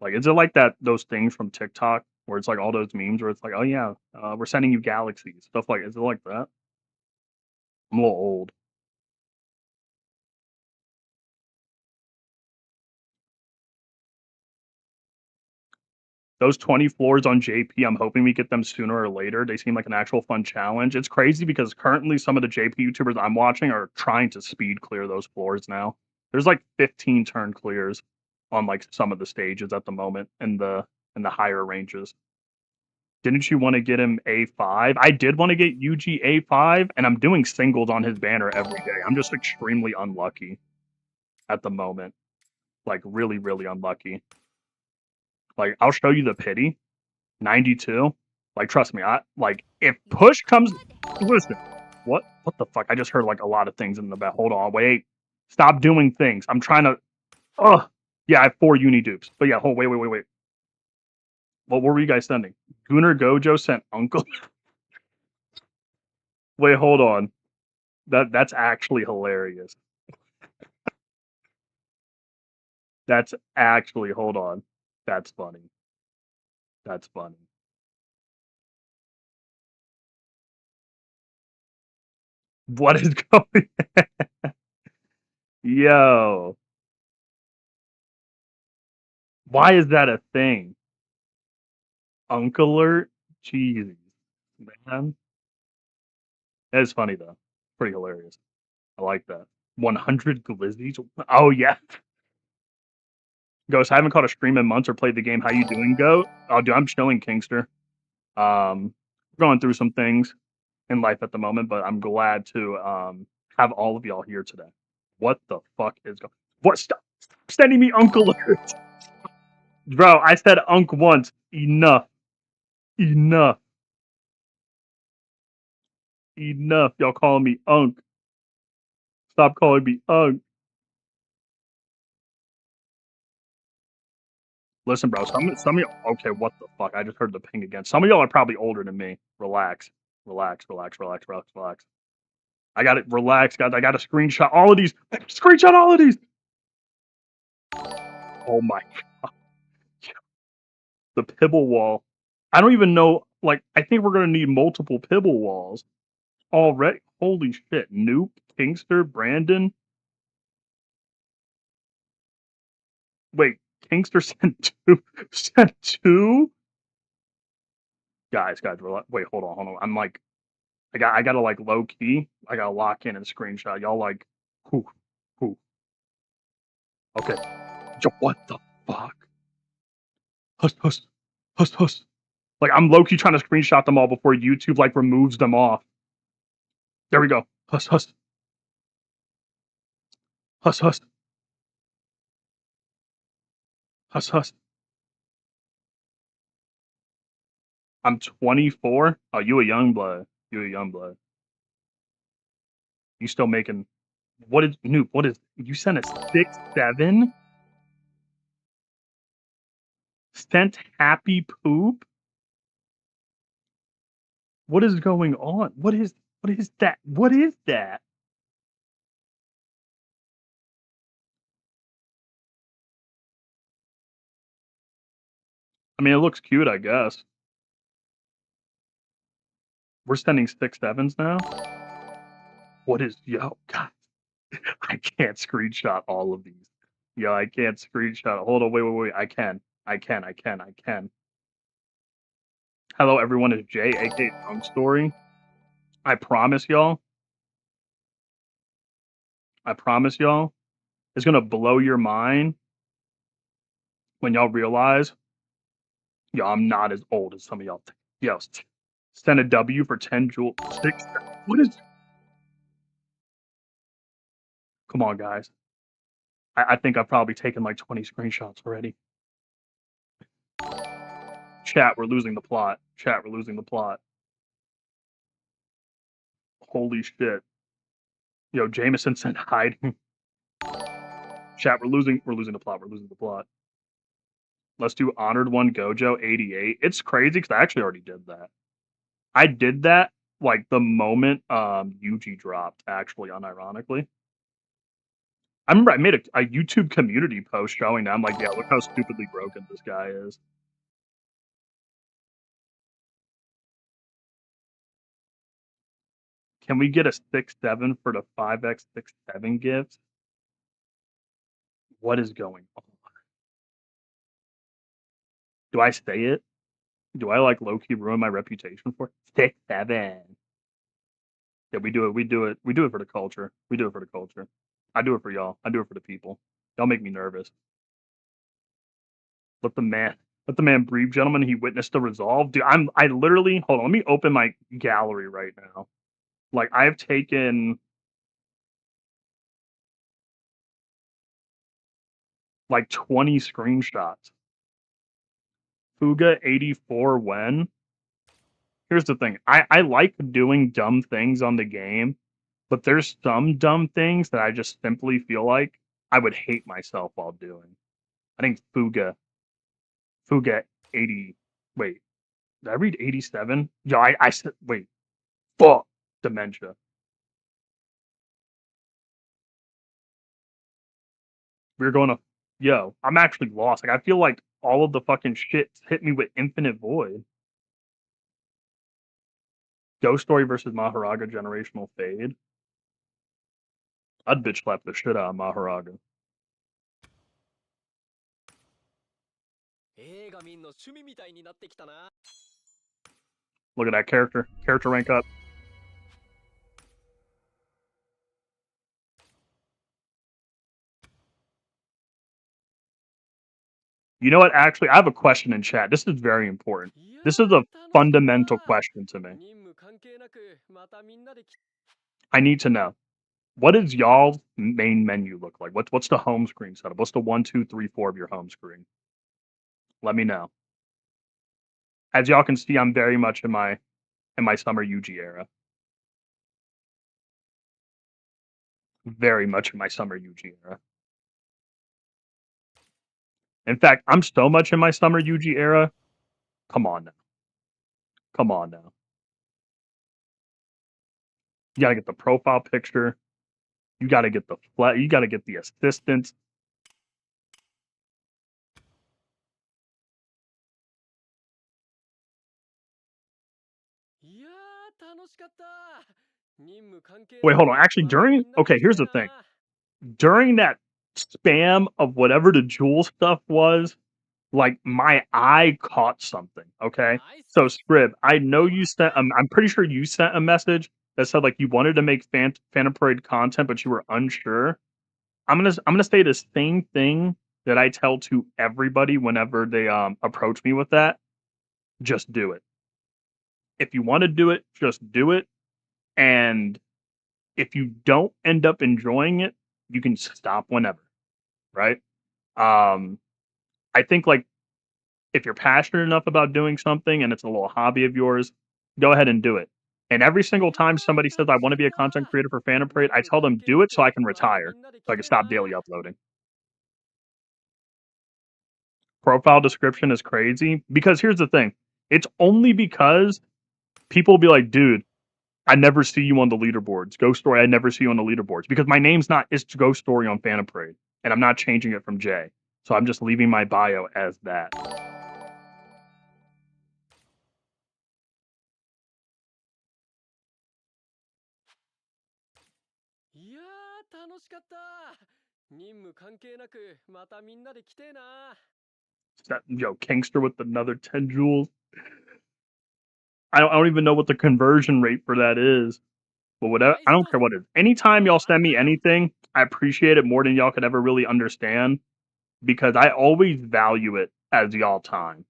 Like, is it like those things from TikTok where it's like all those memes where it's like, oh yeah, we're sending you galaxies, stuff like, is it like that? I'm a little old. Those 20 floors on JP, I'm hoping we get them sooner or later. They seem like an actual fun challenge. It's crazy because currently some of the JP YouTubers I'm watching are trying to speed clear those floors now. There's like 15 turn clears on like some of the stages at the moment in the higher ranges. Didn't you want to get him A5? I did want to get UG A5, and I'm doing singles on his banner every day. I'm just extremely unlucky at the moment. Like really, really unlucky. Like I'll show you the pity. 92. Like, trust me, I like if push comes. Listen, what the fuck? I just heard like a lot of things in the back. Hold on, wait. Stop doing things. I'm trying to. Oh, yeah, I have 4 uni dupes. But yeah, hold, wait. What were you guys sending? Gunnar Gojo sent Uncle. Wait, hold on. That's actually hilarious. That's actually, hold on. That's funny. That's funny. What is going? Yo, why is that a thing? Uncle alert? Jeez, man. That is funny though. Pretty hilarious. I like that. 100 glizzies? Oh yeah. Ghost, I haven't caught a stream in months or played the game. How you doing, Goat? Oh, dude, I'm chilling, Kingster. going through some things in life at the moment, but I'm glad to have all of y'all here today. What the fuck is going? What? Stop sending me uncle alerts, bro. I said unk once. Enough. Enough. Enough. Y'all calling me unk. Stop calling me unk. Listen, bro. Some of y'all. Okay, what the fuck? I just heard the ping again. Some of y'all are probably older than me. Relax. Relax. Relax. Relax. Relax. Relax. I got it. Relax, guys. I got to screenshot all of these. Screenshot all of these. Oh my god. The Pibble wall. I don't even know. Like, I think we're gonna need multiple Pibble walls already. Holy shit. Noop, Kingster, Brandon. Wait, Kingster sent two. Sent two? Guys, wait, hold on. I'm like, I gotta like low key. I gotta lock in and screenshot. Y'all like, who, who? Okay. What the fuck? Hush, hush, hush, hush. Like, I'm low key trying to screenshot them all before YouTube like removes them off. There we go. Hush, hush, hush, hush, hush, hush. I'm 24. Oh, you a young blood. You a young blood. You still making? What is Noop? What is? You sent a 6-7? Sent happy poop? What is going on? What is that? What is that? I mean, it looks cute, I guess. We're sending 6-7s now. What is? Yo, God, I can't screenshot all of these. Yo, I can't screenshot. Hold on, wait. I can. Hello, everyone. It's Jay, aka Tongue Story. I promise y'all. It's gonna blow your mind when y'all realize, yo, I'm not as old as some of y'all think. Yo, send a W for 10 jewel 6. What is? Come on, guys. I think I've probably taken like 20 screenshots already. Chat, we're losing the plot. Chat, we're losing the plot. Holy shit. Yo, Jameson sent hiding. Chat, we're losing the plot. We're losing the plot. Let's do honored one Gojo 88. It's crazy because I actually already did that. I did that like the moment Yuji dropped, actually, unironically. I remember I made a YouTube community post showing that. I'm like, yeah, look how stupidly broken this guy is. Can we get a 6-7 for the 5x67 gifts? What is going on? Do I say it? Do I like low key ruin my reputation for it? 6-7? Yeah, we do it. We do it for the culture. We do it for the culture. I do it for y'all. I do it for the people. Y'all make me nervous. Let the man breathe, gentlemen. He witnessed the resolve. Dude, I literally hold on. Let me open my gallery right now. Like, I've taken like 20 screenshots. Fuga 84 when? Here's the thing. I like doing dumb things on the game, but there's some dumb things that I just simply feel like I would hate myself while doing. I think Fuga 80. Wait, did I read 87? Yeah, I said, wait, fuck, dementia. We're going to, yo, I'm actually lost. Like, I feel like all of the fucking shit hit me with infinite void. Ghost Story versus Maharaga generational fade. I'd bitch slap the shit out of Maharaga. Look at that character. Character rank up. You know what? Actually, I have a question in chat. This is very important. いや This is a ー、楽しかった。 fundamental question to me. 任務関係なく、またみんなで来 I need to know. What does y'all's main menu look like? What's the home screen setup? What's the 1, 2, 3, 4 of your home screen? Let me know. As y'all can see, I'm very much in my summer UG era. Very much in my summer UG era. In fact, I'm so much in my summer UG era. Come on now. Come on now. You gotta get the profile picture. You gotta get the you gotta get the assistants. いやー、楽しかった。任務関係 Wait, な hold on. く、 Actually, またみ during んなで okay, 来 here's て the thing. な。 During that spam of whatever the jewel stuff was, like my eye caught something. Okay, ナイス so Scrib, I know 終わ you っ sent. た。 I'm pretty sure you sent a message that said like you wanted to make Phantom Parade content, but you were unsure. I'm gonna say the same thing that I tell to everybody whenever they approach me with that. Just do it. If you want to do it, just do it. And if you don't end up enjoying it, you can stop whenever, right? Um, I think like if you're passionate enough about doing something and it's a little hobby of yours, go ahead and do it. And every い single や time somebody ー、says I 楽し want か to っ be a た。 content creator for Phantom Parade, 任 I 務 tell 関 them 係 do な it so I く、 can またみ retire, んなで so 来 I can て stop daily な。 uploading. Profile description is crazy because here's the thing. It's only because people will be like, dude, I never see you on the leaderboards. Ghost Story, I never see you on the leaderboards because my name's not It's Ghost Story on Phantom Parade, and I'm not changing it from J. So I'm just leaving my bio as that. いやー、楽しかった。任務関係なく、またみんなで来てな。 Yo, Kingster with another 10 jewels. I don't even know what the conversion rate for that is. But whatever, ナイ I ス don't ト care ス。 what it is. Anytime 終 y'all わっ send me た。 anything, I appreciate it more than y'all could ever really understand because I always value it as y'all time.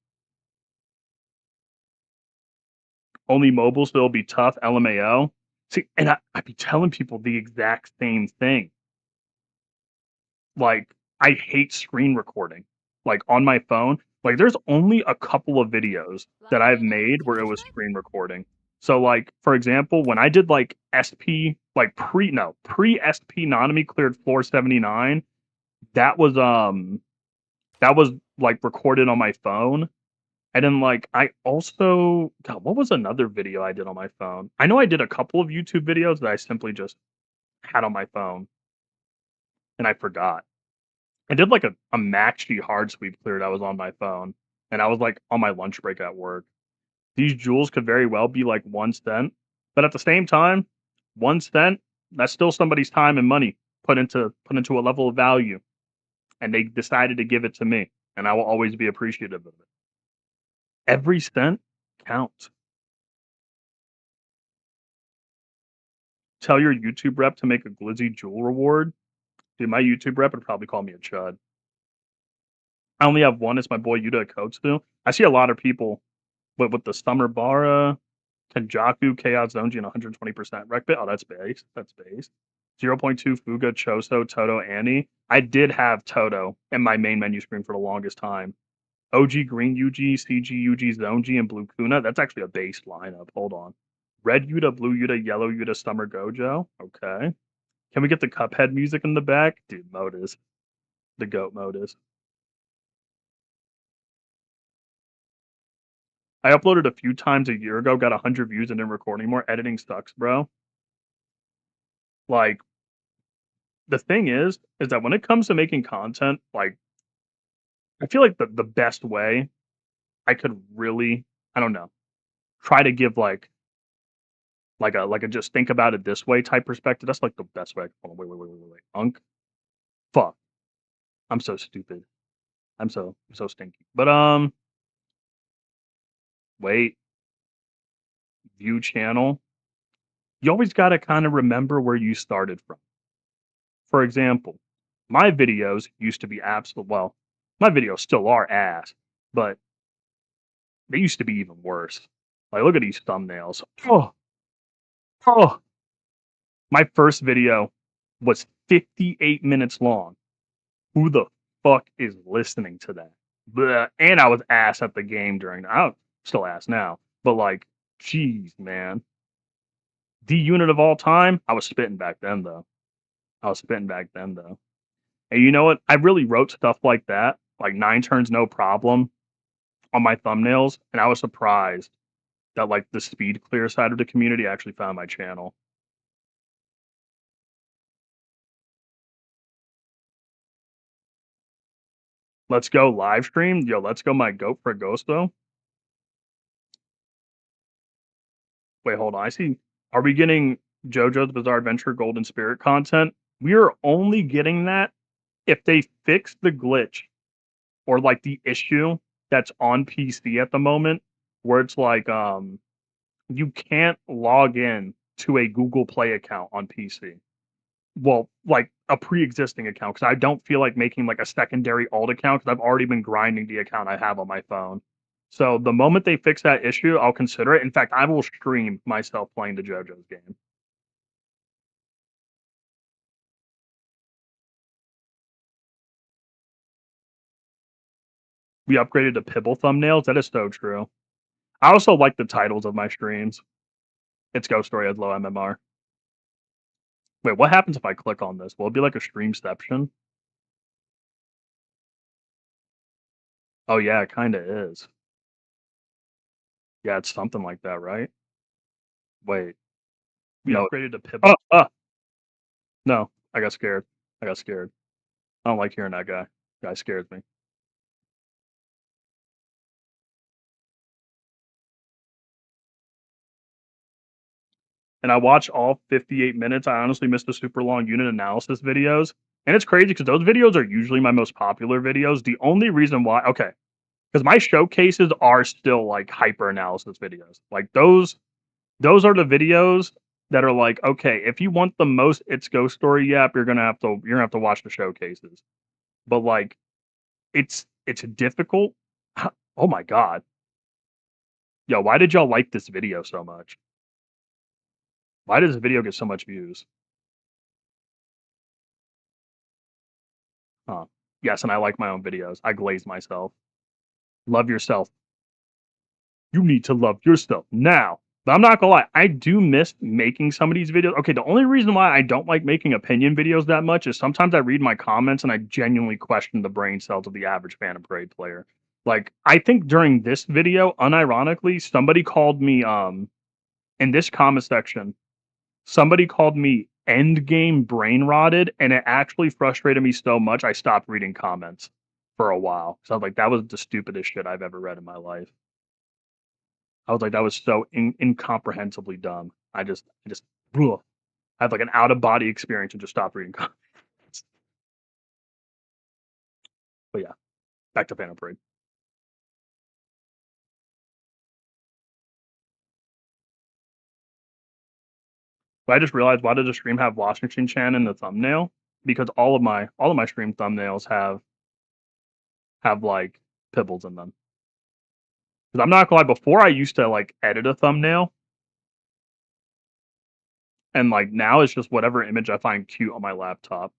Only mobile, so it'll be tough, LMAO. See, and I be telling people the exact same thing. Like, I hate screen recording. Like, on my phone, like, there's only a couple of videos that I've made where it was screen recording. So, like, for example, when I did, like, SP, like, pre-SP Nonomy cleared floor 79, that was, like, recorded on my phone. And then, like, I also God, what was another video I did on my phone? I know I did a couple of YouTube videos that I simply just had on my phone, and I forgot. I did, like, a Max G hard sweep clear that was on my phone, and I was, like, on my lunch break at work. These jewels could very well be, like, 1 cent, but at the same time, 1 cent, that's still somebody's time and money put into a level of value, and they decided to give it to me, and I will always be appreciative of it. Every cent counts. Tell your YouTube rep to make a Glizzy jewel reward. Dude, my YouTube rep would probably call me a chud. I only have one. It's my boy Yuta Kotsu. I see a lot of people with the Summer Bara, Kenjaku, Chaos Zonji, and 120% rec bit. Oh, that's base. That's base. 0.2 Fuga, Choso, Toto, Annie. I did have Toto in my main menu screen for the longest time. OG Green UG, CG UG, Zonji, and Blue Kuna. That's actually a base lineup. Hold on. Red Yuta, Blue Yuta, Yellow Yuta, Summer Gojo. Okay. Can we get the Cuphead music in the back? Dude, Modus. The GOAT Modus. I uploaded a few times a year ago, got 100 views and didn't record anymore. Editing sucks, bro. Like, the thing is that when it comes to making content, like, I feel like the best way I could really, I don't know, try to give like a just think about it this way type perspective. That's like the best way. Hold on, wait. Unk. Fuck. I'm so stupid. I'm so stinky. But wait. View channel. You always gotta kind of remember where you started from. For example, my videos used to be absolute well, My videos still are ass, but they used to be even worse. Like, look at these thumbnails. Oh, my first video was 58 minutes long. Who the fuck is listening to that? Bleh. And I was ass at the game during. I'm still ass now, but like, jeez, man. The unit of all time. I was spitting back then though. And you know what? I really wrote stuff like that, like 9 turns no problem, on my thumbnails, and I was surprised that like the speed clear side of the community actually found my channel. Let's go live stream. Yo, let's go my goat for a ghost though. Wait, hold on. I see. Are we getting JoJo's Bizarre Adventure Golden Spirit content? We are only getting that if they fix the glitch or like the issue that's on PC at the moment, where it's like you can't log in to a Google Play account on PC. Well, like a pre-existing account, because I don't feel like making like a secondary alt account because I've already been grinding the account I have on my phone. So the moment they fix that issue, I'll consider it. In fact, I will stream myself playing the JoJo's game. We upgraded to Pibble thumbnails. That is so true. I also like the titles of my streams. It's Ghost Story Has Low MMR. Wait, what happens if I click on this? Will it be like a streamception? Oh yeah, it kind of is. Yeah, it's something like that, right? Wait, we no. Upgraded to Pibble. No, I got scared. I got scared. I don't like hearing that guy. Guy scares me. And I watched all 58 minutes. I honestly missed the super long unit analysis videos. And it's crazy because those videos are usually my most popular videos. The only reason why, okay, because my showcases are still like hyper analysis videos. Like those are the videos that are like, okay, if you want the most It's Ghost Story yap, you're gonna have to watch the showcases. But like it's difficult. Oh my god. Yo, why did y'all like this video so much? Why does this video get so much views? Huh. Yes, and I like my own videos. I glaze myself. Love yourself. You need to love yourself now. But I'm not gonna lie, I do miss making some of these videos. Okay, the only reason why I don't like making opinion videos that much is sometimes I read my comments and I genuinely question the brain cells of the average Phantom Parade player. Like, I think during this video, unironically, somebody called me in this comment section, somebody called me endgame brain rotted, and it actually frustrated me so much I stopped reading comments for a while. So I was like, that was the stupidest shit I've ever read in my life. I was like, that was so incomprehensibly dumb. I just ugh, I had like an out of body experience and just stopped reading comments. But yeah, back to Phantom Parade. But I just realized, why does the stream have Washington Chan in the thumbnail? Because all of my stream thumbnails have like pibbles in them. Because I'm not gonna lie, before I used to like edit a thumbnail, and like now it's just whatever image I find cute on my laptop.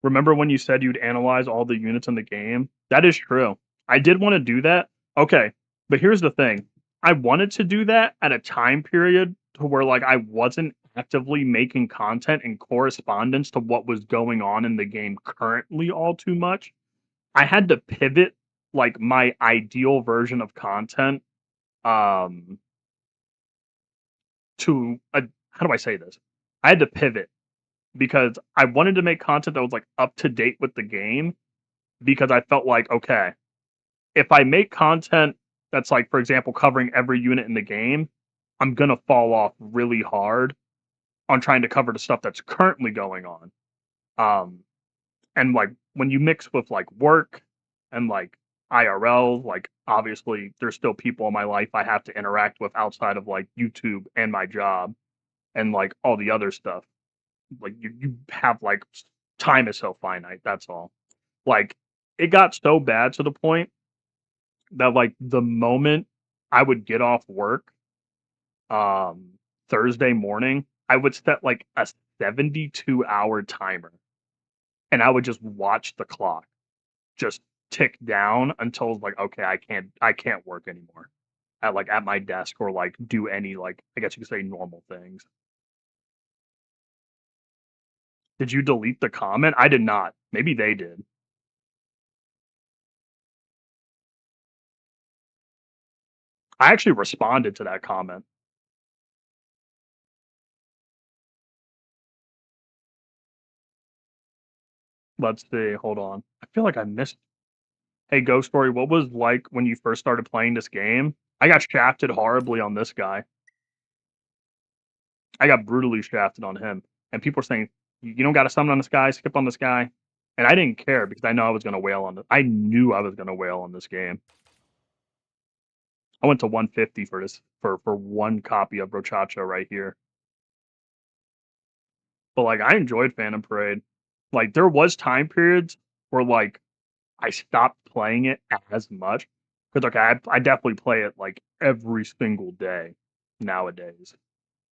Remember when you said you'd analyze all the units in the game? That is true. I did want to do that. Okay, but here's the thing. I wanted to do that at a time period to where like I wasn't actively making content in correspondence to what was going on in the game currently all too much. I had to pivot like my ideal version of content um to a, how do I say this? I had to pivot because I wanted to make content that was like up to date with the game, because I felt like, okay, if I make content that's like, for example, covering every unit in the game, I'm gonna fall off really hard on trying to cover the stuff that's currently going on. Um, and like when you mix with like work and like IRL. Like, obviously, there's still people in my life I have to interact with outside of like YouTube and my job and like all the other stuff. Like, you have like time is so finite. That's all. Like, it got so bad to the point that like the moment I would get off work, um, Thursday morning, I would set like a 72-hour timer and I would just watch the clock just tick down until it's like, okay, I can't work anymore at my desk or like do any like I guess you could say normal things. Did you delete the comment? I did not. Maybe they did. I actually responded to that comment. Let's see. Hold on. I feel like I missed. Hey, Ghost Story, what was like when you first started playing this game? I got shafted horribly on this guy. I got brutally shafted on him. And people are saying, you don't got to summon on this guy, skip on this guy. And I didn't care because I know I was going to wail on this. I knew I was going to wail on this game. I went to 150 for this for one copy of Brochacha right here. But like I enjoyed Phantom Parade. Like there was time periods where like I stopped playing it as much because okay, I definitely play it like every single day nowadays.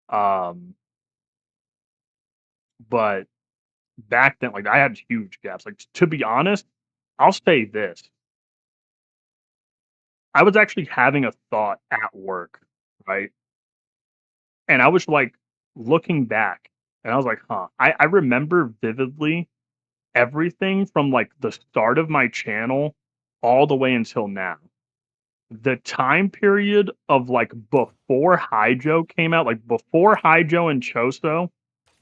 Um, but back then, like I had huge gaps. Like to be honest, I'll say this: I was actually having a thought at work, right? And I was like looking back, and I was like, huh. I remember vividly everything from like the start of my channel all the way until now. The time period of like before Haijo came out, like before Haijo and Choso,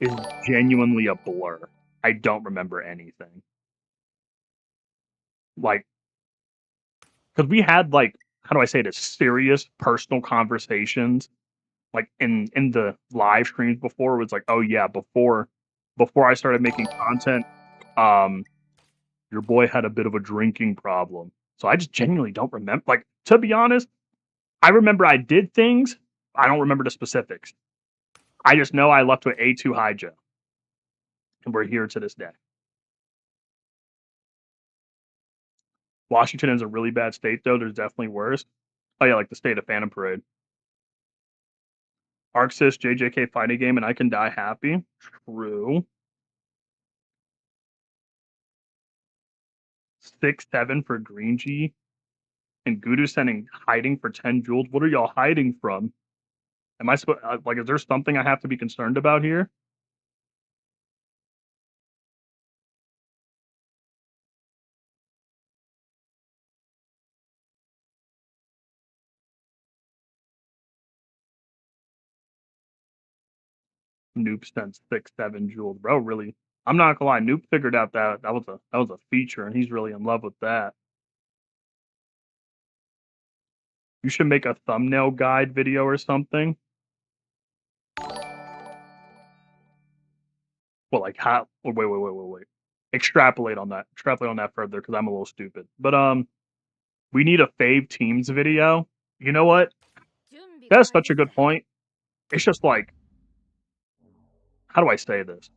is genuinely a blur. I don't remember anything. Like, because we had like, how do I say this, serious personal conversations, like in the live streams before. It was like, oh yeah, before I started making content, um, your boy had a bit of a drinking problem. So I just genuinely don't remember. Like, to be honest, I remember I did things. I don't remember the specifics. I just know I left with A2 Haijo, and we're here to this day. Washington is a really bad state, though. There's definitely worse. Oh yeah, like the state of Phantom Parade. Arxis, JJK fighting game, and I can die happy. True. 6-7 for Green G. And Gudu sending hiding for 10 jewels. What are y'all hiding from? Am I supposed like? Is there something I have to be concerned about here? Noop sent 6-7 jewels, bro. Really, I'm not gonna lie. Noop figured out that was a feature, and he's really in love with that. You should make a thumbnail guide video or something. Well, like how? Wait. Extrapolate on that. Extrapolate on that further because I'm a little stupid. But we need a fave teams video. You know what? That's such a good point. It's just like, how do I say this?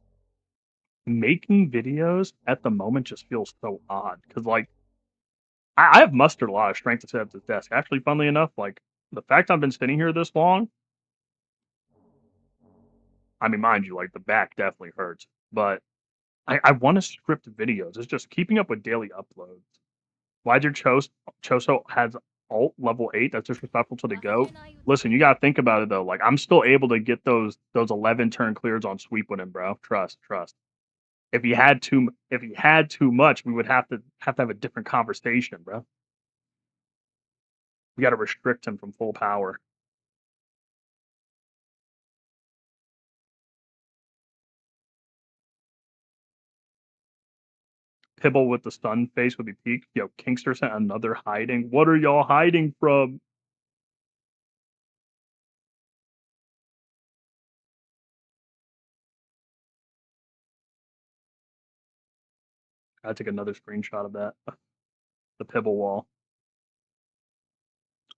Making videos at the moment just feels so odd because like I have mustered a lot of strength to sit at this desk. Actually, funnily enough, like the fact I've been sitting here this long, I mean, mind you, like the back definitely hurts, but I want to script videos. It's just keeping up with daily uploads. Why'd your Choso has alt level 8? That's disrespectful to the goat. Listen, you gotta think about it though. Like I'm still able to get those 11 turn clears on sweep with him, bro. Trust. If he had too much, we would have a different conversation, bro. We got to restrict him from full power. Pibble with the stun face would be peak. Yo, Kingster sent another hiding. What are y'all hiding from? I take another screenshot of that. The Pibble wall.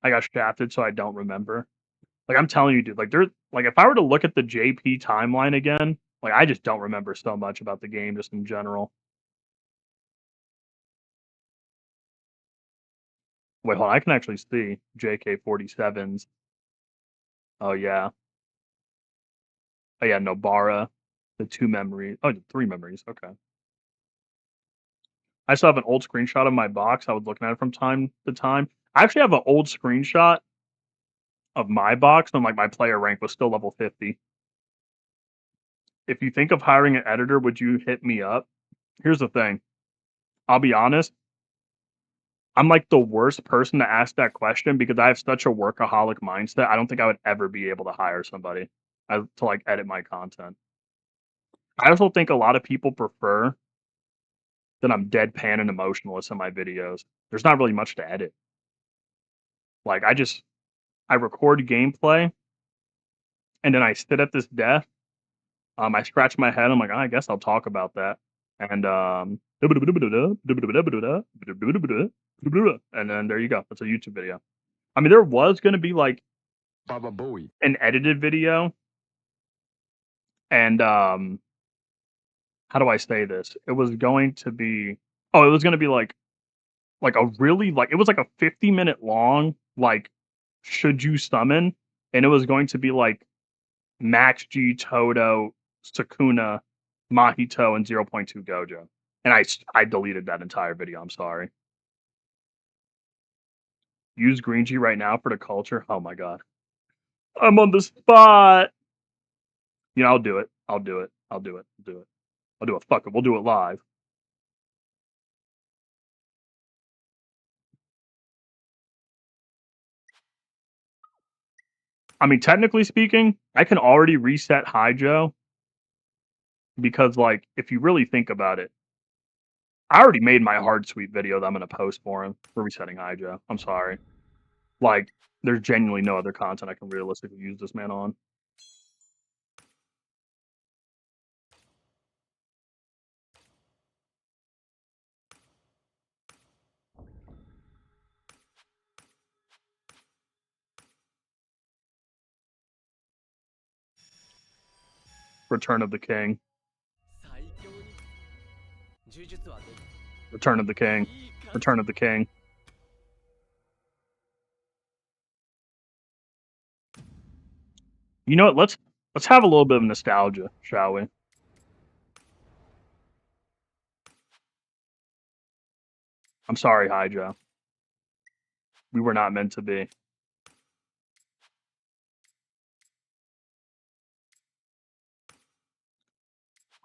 I got shafted, so I don't remember. Like I'm telling you, dude. Like there's like if I were to look at the JP timeline again, like I just don't remember so much about the game just in general. Wait, hold on. I can actually see JK-47s. Oh yeah. Oh yeah, Nobara. The 2 memories. Oh, the 3 memories. Okay. I still have an old screenshot of my box. I was looking at it from time to time. I actually have an old screenshot of my box when like my player rank was still level 50. If you think of hiring an editor, would you hit me up? Here's the thing. I'll be honest. I'm like the worst person to ask that question because I have such a workaholic mindset. I don't think I would ever be able to hire somebody to like edit my content. I also think a lot of people prefer that I'm deadpan and emotionless in my videos. There's not really much to edit. Like I record gameplay and then I sit at this desk. I scratch my head. I'm like, oh, I guess I'll talk about that. And and then there you go. That's a YouTube video. I mean, there was going to be like Baba Bowie. an edited video, and how do I say this? It was going to be it was going to be like a really like it was like a 50-minute long like should you summon, and it was going to be like Max G, Toto, Sukuna, Mahito, and 0.2 Gojo. And I deleted that entire video. I'm sorry. Use Green G right now for the culture. Oh my god. I'm on the spot. You know, I'll do it. I'll do it. I'll do it. I'll do it. I'll do it. Fuck it. We'll do it live. I mean, technically speaking, I can already reset Haijo because, like, if you really think about it, I already made my hard sweep video that I'm gonna post for him for resetting Haijo. I'm sorry. Like, there's genuinely no other content I can realistically use this man on. Return of the King. 最強に呪術は出る Return of the King. いい感じ Return of the King. You know what? Let's have a little bit of nostalgia, shall we? I'm sorry, Haijo. We were not meant to be.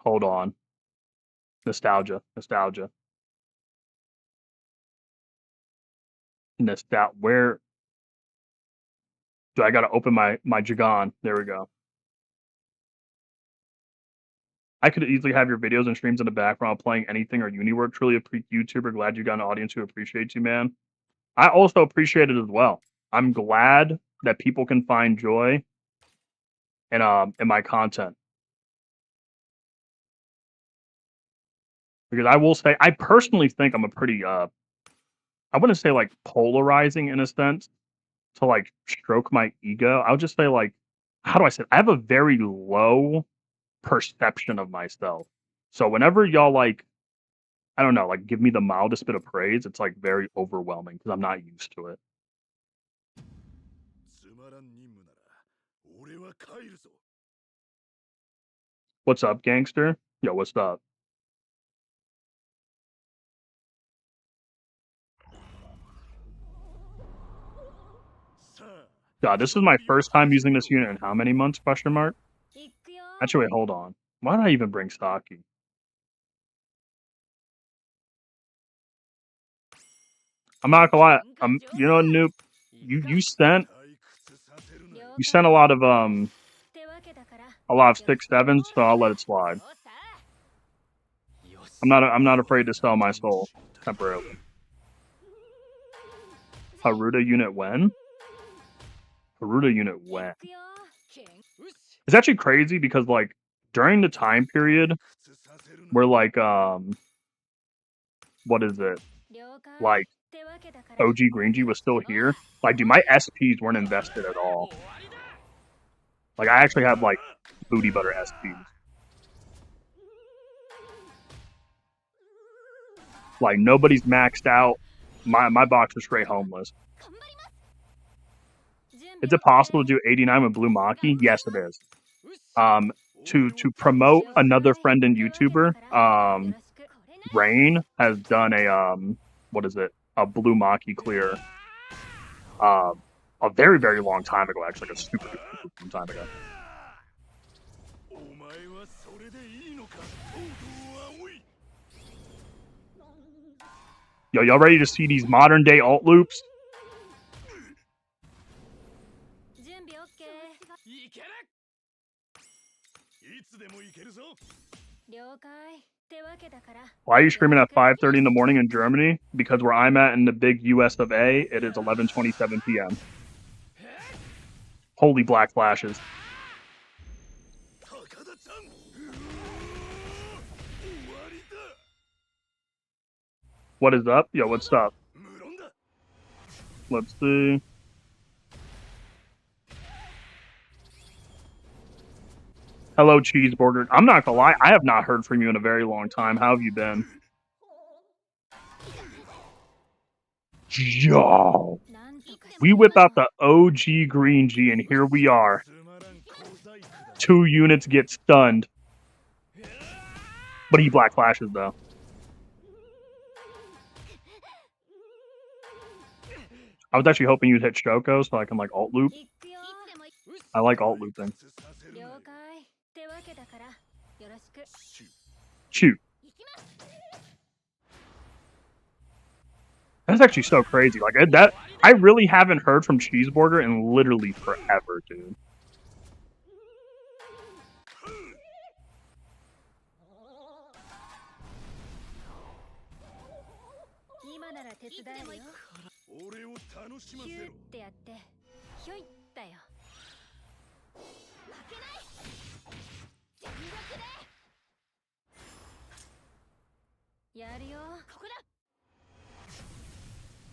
Hold on. Nostalgia. Nostalgia. Where do I gotta open my Jagon? There we go. I could easily have your videos and streams in the background playing anything or uni work. Truly a freak YouTuber. Glad you got an audience who appreciates you, man. I also appreciate it as well. I'm glad that people can find joy in my content. Because I will say, I personally think I'm a pretty I wouldn't say like polarizing in a sense to like stroke my ego. I would just say like, how do I say it? I have a very low perception of myself. So whenever y'all like, I don't know, like give me the mildest bit of praise, it's like very overwhelming because I'm not used to it. What's up, gangster? Yo, what's up? God, this is my first time using this unit in how many months? Question mark. Actually, wait, hold on. Why did I even bring Saki? I'm not gonna lie. You know, Noob, you sent a lot of 6-7s, so I'll let it slide. I'm not afraid to sell my soul temporarily. Haruta unit when? Haruta unit when? It's actually crazy because like during the time period where like what is it? Like OG Green G was still here. Like, dude, my SPs weren't invested at all. Like, I actually have, like, booty butter SPs. Like, nobody's maxed out. My box is straight homeless. Is it possible to do 89 with Blue Maki? Yes, it is. To promote another friend and YouTuber, Rain has done a what is it? A Blue Maki clear. A very, very long time ago, actually, like a super long time ago. Yo, y'all ready to see these modern day alt loops? Why are you screaming at 5:30 in the morning in Germany? Because where I'm at in the big US of A, it is 11:27 p.m. Holy black flashes. What is up? Yo, what's up? Let's see. Hello, Cheeseburger. I'm not gonna lie, I have not heard from you in a very long time. How have you been? Yo! We whip out the OG Green G, and here we are. 2 units get stunned. But he black flashes, though. I was actually hoping you'd hit Shoko so I can, like, alt loop. I like alt looping. Shoot. That's actually so crazy. Like, that, I really haven't heard from Cheeseburger in literally forever, dude.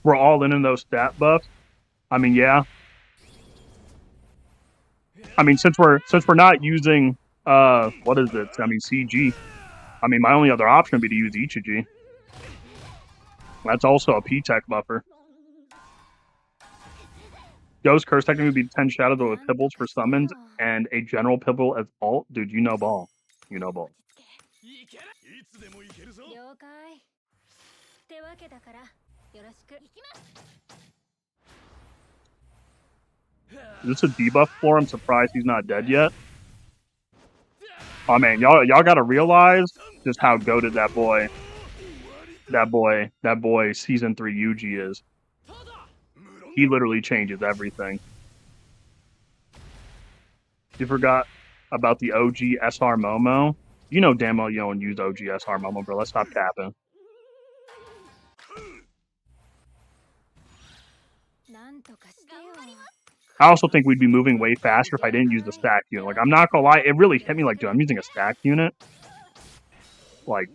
We're all in those stat buffs. I mean, yeah. I mean, since we're not using what is it? I mean, CG. I mean, my only other option would be to use Ichiji. That's also a P-Tech buffer. Ghost Curse technically would be 10 Shadows with Pibbles for summons and a general Pibble as alt. Dude, you know ball. You know ball. Is this a debuff floor? I'm surprised he's not dead yet. Oh man, y'all gotta realize just how goated that boy season 3 Yuji is. He literally changes everything. You forgot about the OG SR Momo? You know damn well you don't use OG SR Momo, bro. Let's stop capping. I also think we'd be moving way faster if I didn't use the stack unit. Like, I'm not gonna lie, it really hit me like, dude, I'm using a stack unit. Like,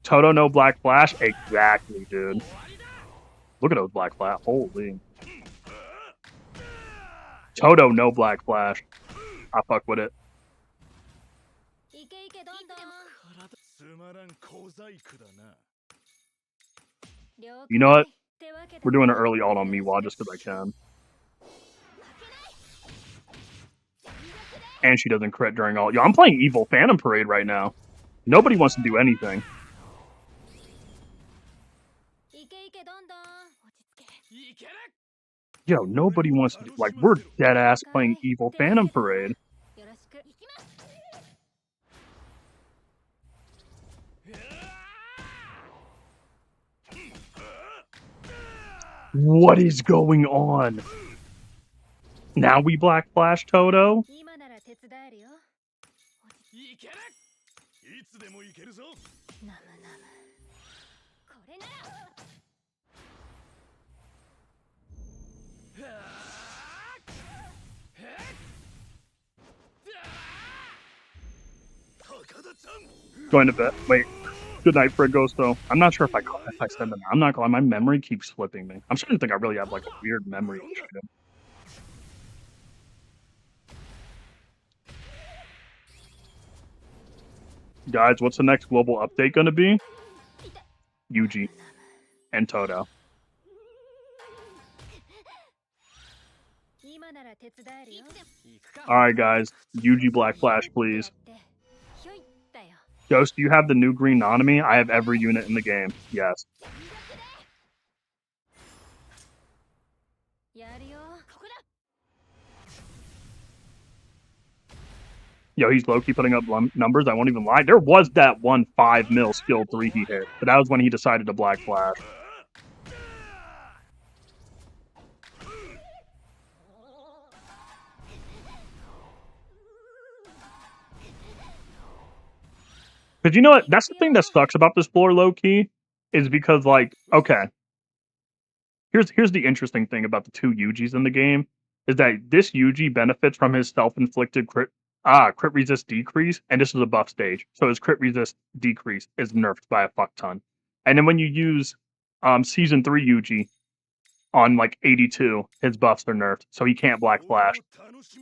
Toto no black flash? Exactly, dude. Look at those black flash. Holy. Toto no black flash. I fuck with it. You know what? We're doing an early alt on Miwa just because I can. And she doesn't crit during alt. Yo, I'm playing Evil Phantom Parade right now. Nobody wants to do anything. Yo, nobody wants to do, like, we're dead ass playing Evil Phantom Parade. What is going on? Now we black flash Toto? Going to bed. Wait. Good night, Fred Ghosto. I'm not sure if I said that. I'm not gonna lie, my memory keeps slipping me. I'm starting to think I really have like a weird memory issue. Guys, what's the next global update gonna be? Yuji and Toto. Alright, guys. Yuji Black Flash, please. Ghost, do you have the new green Nanami? I have every unit in the game. Yes. Yo, he's low-key putting up numbers. I won't even lie. There was that one 5 mil skill 3 he hit, but that was when he decided to Black Flash. Because you know what? That's the thing that sucks about this floor, low-key, is because, like, okay. Here's the interesting thing about the two Yujis in the game, is that this Yuji benefits from his self-inflicted crit resist decrease, and this is a buff stage. So his crit resist decrease is nerfed by a fuck ton. And then when you use Season 3 Yuji on, like, 82, his buffs are nerfed, so he can't Black Flash.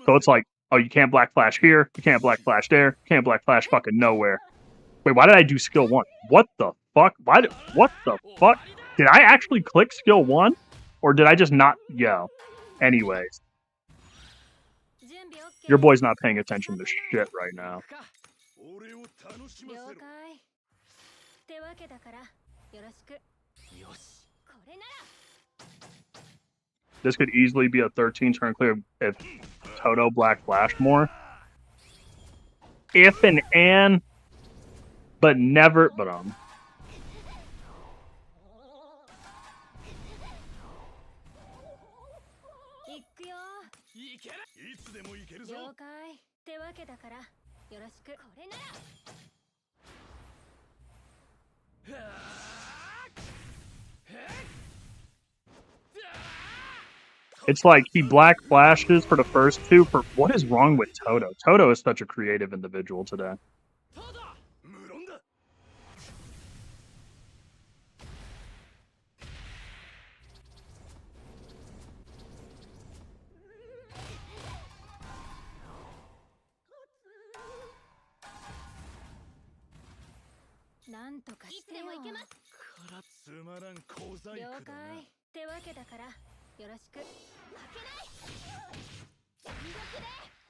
So it's like, oh, you can't Black Flash here, you can't Black Flash there, you can't Black Flash fucking nowhere. Wait, why did I do skill 1? What the fuck? What the fuck? Did I actually click skill 1? Or did I just not? Yo. Anyways. Your boy's not paying attention to shit right now. This could easily be a 13 turn clear if Toto Black Flash more. If and but never, but it's like he Black Flashes for the first two. For what is wrong with Toto? Toto is such a creative individual today.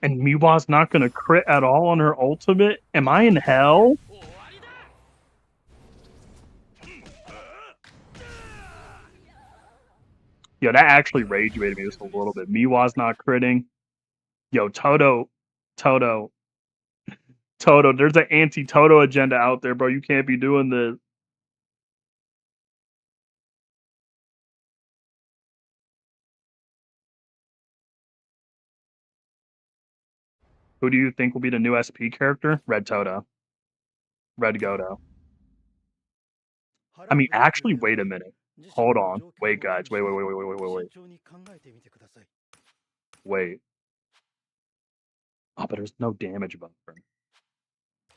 And Miwa's not gonna crit at all on her ultimate? Am I in hell? Yo, that actually rage baited me just a little bit. Miwa's not critting. Yo, Toto, there's an anti-Toto agenda out there, bro. You can't be doing this. Who do you think will be the new SP character? Red Toto. Red Goto. I mean, actually, wait a minute. Hold on. Wait, guys. Wait. Wait. Oh, but there's no damage buffer.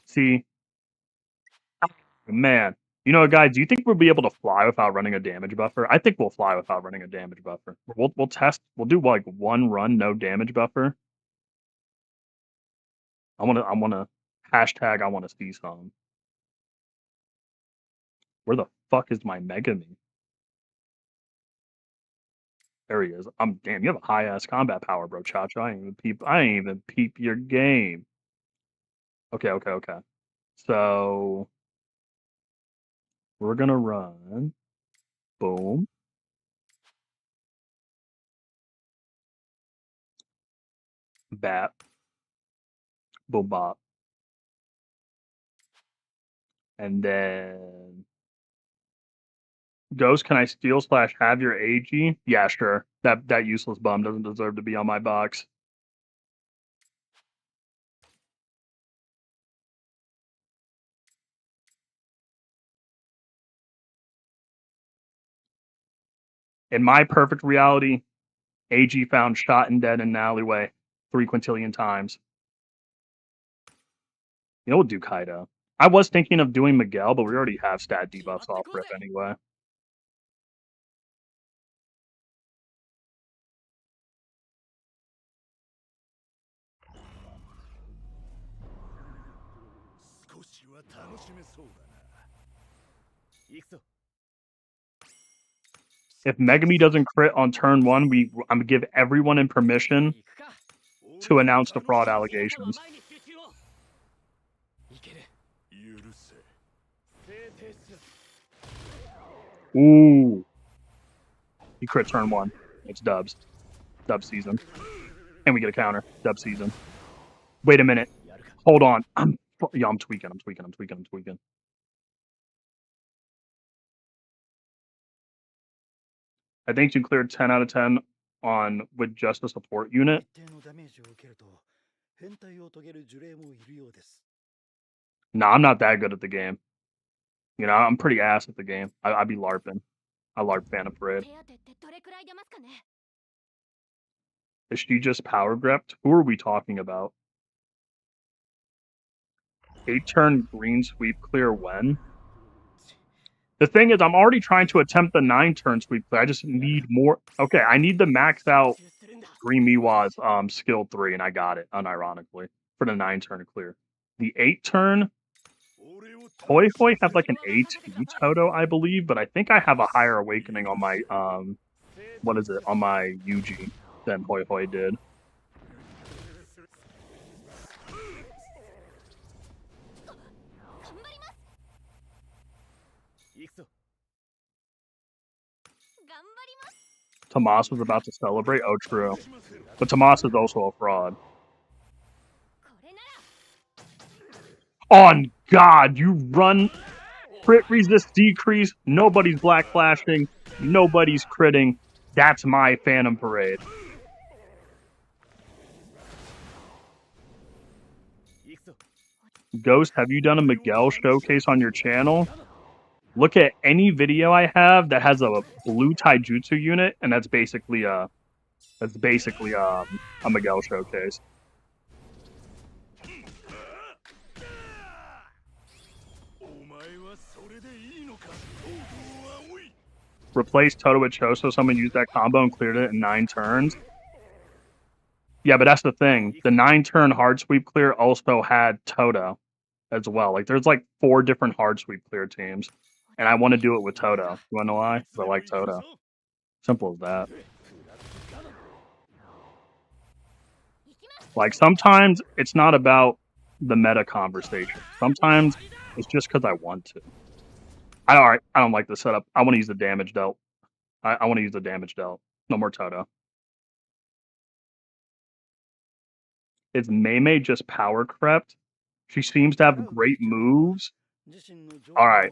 See? Man. You know what, guys? Do you think we'll be able to fly without running a damage buffer? I think we'll fly without running a damage buffer. We'll test. We'll do, like, one run, no damage buffer. I wanna hashtag I wanna see some. Where the fuck is my Megami? There he is. Damn, you have a high ass combat power, bro, Chacho. I ain't even peep your game. Okay. So we're gonna run. Boom. Bat. Boom bop. And then Ghost, can I steal / have your AG? Yeah, sure. That useless bum doesn't deserve to be on my box. In my perfect reality, AG found shot and dead in an alleyway 3 quintillion times. You know, we'll do Kaido. I was thinking of doing Miguel, but we already have stat debuffs off rip anyway. If Megami doesn't crit on turn 1, I'm gonna give everyone in permission to announce the fraud allegations. Ooh. He crit turn 1. It's dubs. Dub season. And we get a counter. Dub season. Wait a minute. Hold on. I'm tweaking. I think you cleared 10 out of 10 on with just a support unit. Nah, I'm not that good at the game. You know, I'm pretty ass at the game. I be LARPing. I LARP Phantom Parade. Is she just power gripped? Who are we talking about? 8-turn green sweep clear when? The thing is, I'm already trying to attempt the 9-turn sweep clear. I just need more. Okay, I need to max out Green Miwa's skill 3, and I got it, unironically, for the 9-turn clear. The 8-turn, Hoi Hoi have like an A2 Toto, I believe, but I think I have a higher awakening on my on my Yuji than Hoi Hoi did. Tomas was about to celebrate. Oh, true. But Tomas is also a fraud. On God, you run crit resist decrease. Nobody's black flashing. Nobody's critting. That's my Phantom Parade. Ghost, have you done a Miguel showcase on your channel? Look at any video I have that has a blue taijutsu unit, and that's basically a Miguel showcase. Replace Toto with Choso. Someone used that combo and cleared it in 9 turns. Yeah, but that's the thing. The 9-turn hard sweep clear also had Toto as well. Like, there's like 4 different hard sweep clear teams, and I want to do it with Toto. You want to know why? Because I like Toto. Simple as that. Like, sometimes it's not about the meta conversation. Sometimes it's just because I want to. I don't like the setup. I want to use the damage dealt. I want to use the damage dealt. No more Toto. Is Mei just power crept? She seems to have great moves. Alright.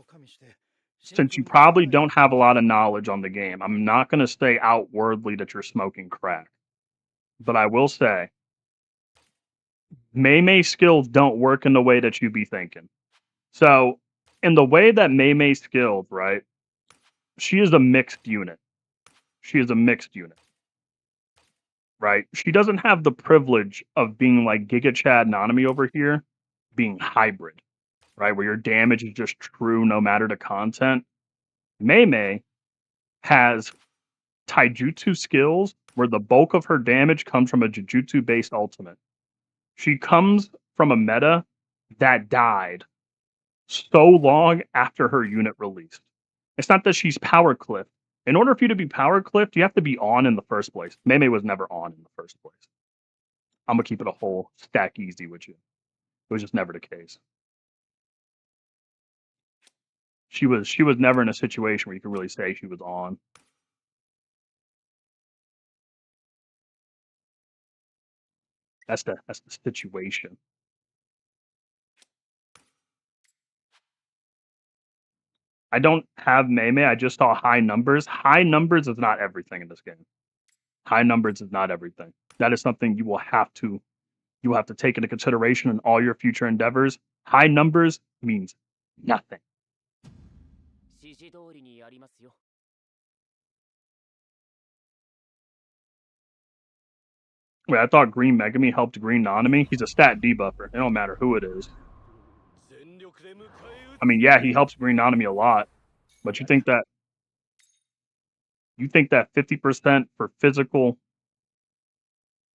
Since you probably don't have a lot of knowledge on the game, I'm not going to say outwardly that you're smoking crack. But I will say, Mei skills don't work in the way that you be thinking. So, in the way that Mei skills, right, she is a mixed unit. She is a mixed unit. Right? She doesn't have the privilege of being like Giga Chad Nanami over here, being hybrid, right? Where your damage is just true no matter the content. Mei has taijutsu skills where the bulk of her damage comes from a jujutsu based ultimate. She comes from a meta that died so long after her unit released. It's not that she's power clipped. In order for you to be power clipped, you have to be on in the first place. Mei was never on in the first place. I'm gonna keep it a whole stack easy with you. It was just never the case. She was never in a situation where you could really say she was on. That's the situation. I don't have Mei. I just saw high numbers. High numbers is not everything in this game. High numbers is not everything. That is something you will have to take into consideration in all your future endeavors. High numbers means nothing. Wait, I thought Green Megami helped Green Nanami. He's a stat debuffer. It don't matter who it is. I mean, yeah, he helps Green Nanami a lot, but you think that 50% for physical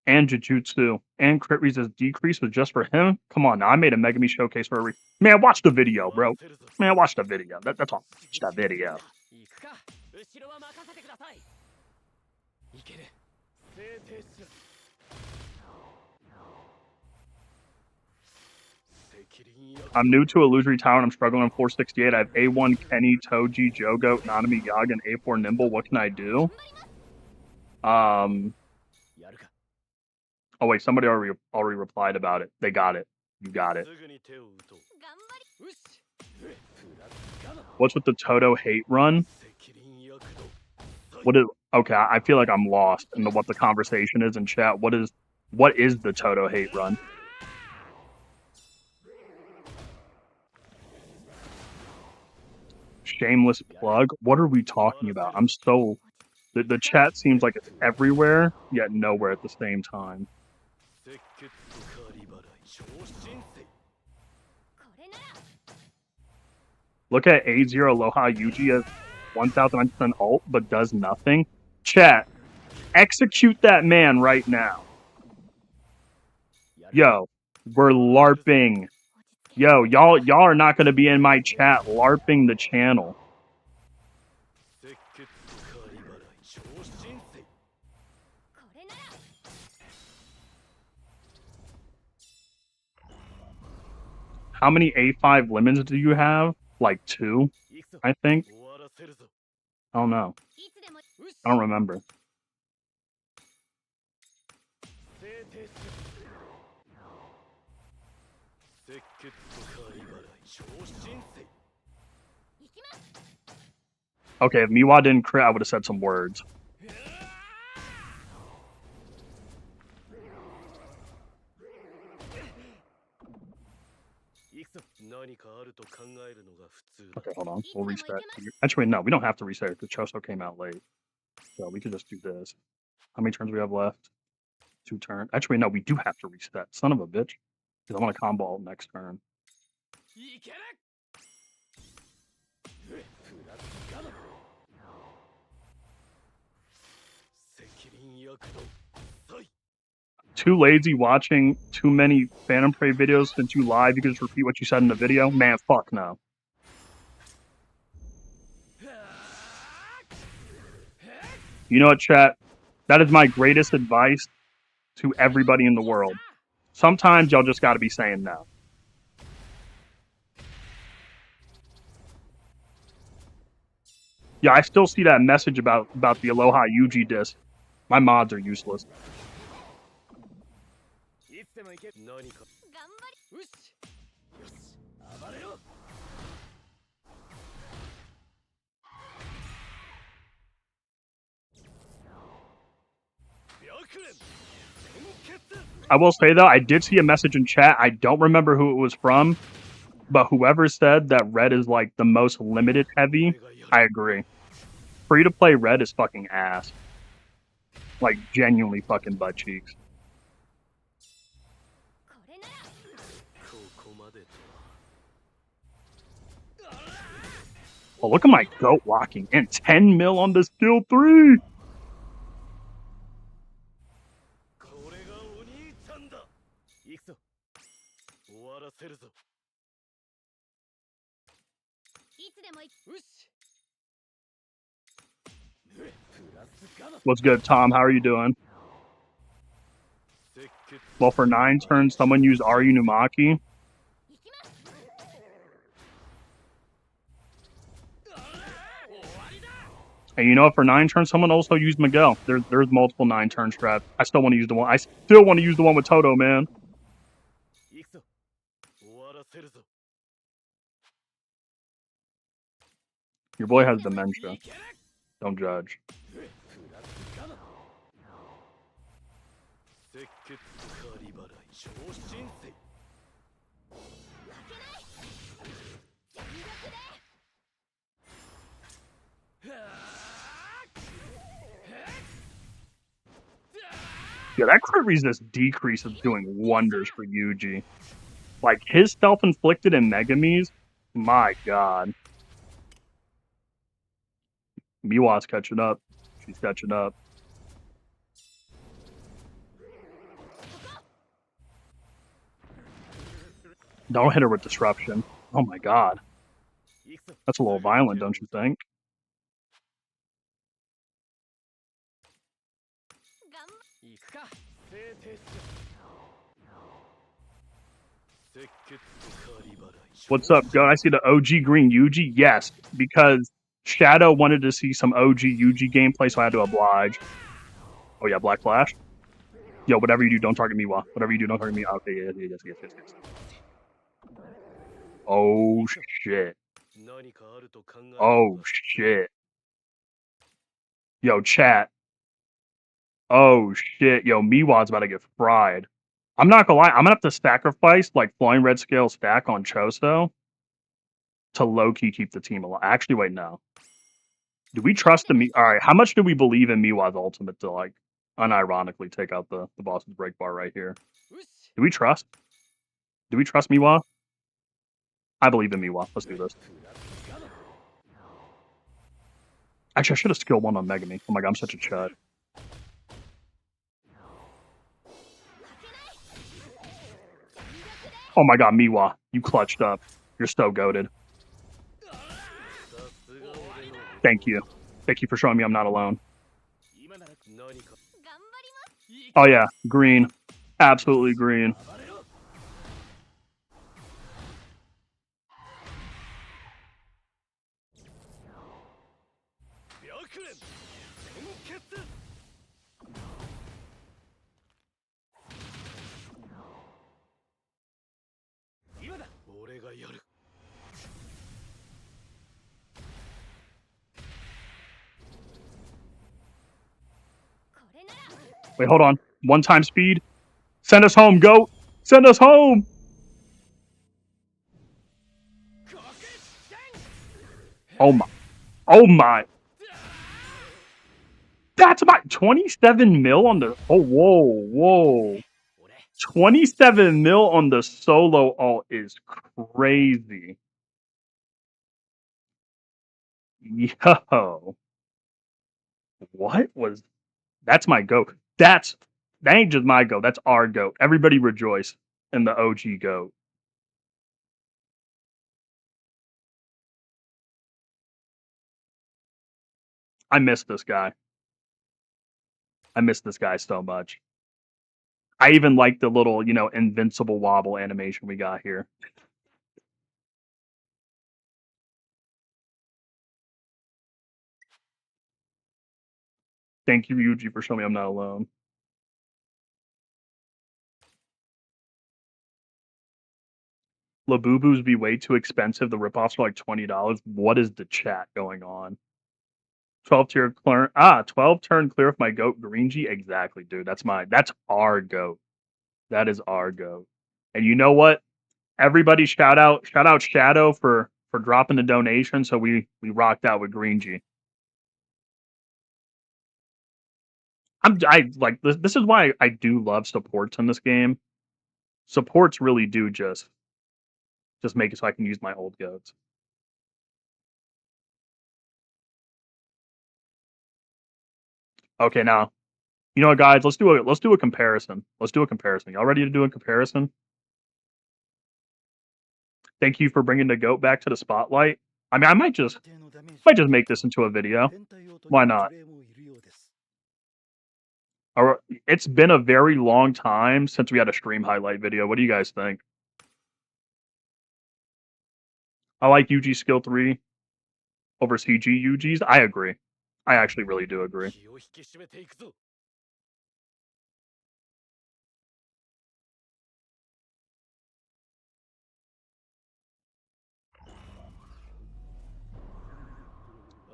and Jujutsu and crit resist decrease was just for him? Come on now, I made a Megami showcase for every man. Watch the video, bro. Man, watch the video. That's all. Watch the video. I'm new to Illusory Tower and I'm struggling on 468. I have A1 Kenny, Toji, Jogo, Nanami, Yaga, and A4 Nimble. What can I do? Oh wait, somebody already replied about it. They got it. You got it. What's with the Toto hate run? Okay, I feel like I'm lost in what the conversation is in chat. What is the Toto hate run? Shameless plug? What are we talking about? I'm so... The chat seems like it's everywhere, yet nowhere at the same time. Look at A0 Aloha Yuji as 1000% ult, but does nothing. Chat, execute that man right now. Yo, we're LARPing. Yo, y'all are not going to be in my chat LARPing the channel. How many A5 lemons do you have? Like 2, I think. I don't know. I don't remember. Okay, if Miwa didn't crit, I would have said some words. Okay, hold on. We'll reset. Actually, no, we don't have to reset it because Choso came out late. So we could just do this. How many turns we have left? 2 turns. Actually, no, we do have to reset. Son of a bitch. Because I want to combo next turn. Too lazy watching too many Phantom Prey videos since you live. You can just repeat what you said in the video. Man, fuck no. You know what, chat? That is my greatest advice to everybody in the world. Sometimes y'all just gotta be saying no. Yeah, I still see that message about the Aloha Yuji disc. My mods are useless. I will say though, I did see a message in chat. I don't remember who it was from, but whoever said that red is like the most limited heavy, I agree. Free to play red is fucking ass. Like genuinely fucking butt cheeks. Oh, look at my goat walking and 10 mil on the skill 3. What's good, Tom? How are you doing? Well, for 9 turns, someone used Aru Numaki. And you know what? For 9 turns, someone also used Miguel. There's multiple 9 turn strats. I still want to use the one. I still want to use the one with Toto, man. Your boy has dementia. Don't judge. Yeah, that crit resist decrease is doing wonders for Yuji. Like, his self-inflicted and Megamis My God. Miwa's catching up. She's catching up. Don't hit her with disruption. Oh my God. That's a little violent, don't you think? What's up, Go? I see the OG green Yuji. Yes, because Shadow wanted to see some OG Yuji gameplay, so I had to oblige. Oh yeah, Black Flash. Yo, whatever you do, don't target me, Wa. Whatever you do, don't target me. Okay, yes. Oh shit. Oh shit. Yo, chat. Oh shit. Yo, Miwa's about to get fried. I'm not gonna lie, I'm gonna have to sacrifice like Flying Red Scale stack on Choso to low-key keep the team alive. Actually, wait, no. Do we trust the Alright, how much do we believe in Miwa's ultimate to like unironically take out the boss's break bar right here? Do we trust? Do we trust Miwa? I believe in Miwa. Let's do this. Actually, I should have skill 1 on Megami. Oh my god, I'm such a chud. Oh my god, Miwa. You clutched up. You're so goated. Thank you. Thank you for showing me I'm not alone. Oh yeah, green. Absolutely green. Wait, hold on. 1-time speed. Send us home, goat. Send us home. Oh my. Oh my. That's my 27 mil on the. Oh, whoa. 27 mil on the solo ult is crazy. Yo. What was. That's my goat. That ain't just my goat. That's our goat. Everybody rejoice in the OG goat. I miss this guy. I miss this guy so much. I even like the little, invincible wobble animation we got here. Thank you, Yuji, for showing me I'm not alone. Labubu's be way too expensive. The ripoffs are like $20. What is the chat going on? 12 tier clear. 12 turn clear of my goat Greenji. Exactly, dude. That's our goat. That is our goat. And you know what? Everybody shout out Shadow for dropping the donation. So we rocked out with Greenji. I like this. This is why I do love supports in this game. Supports really do just make it so I can use my old goats. Okay, now you know what, guys? Let's do a comparison. Let's do a comparison. Y'all ready to do a comparison? Thank you for bringing the goat back to the spotlight. I mean, I might just make this into a video. Why not? It's been a very long time since we had a stream highlight video. What do you guys think? I like UG skill 3 over CG UGs. I agree. I actually really do agree.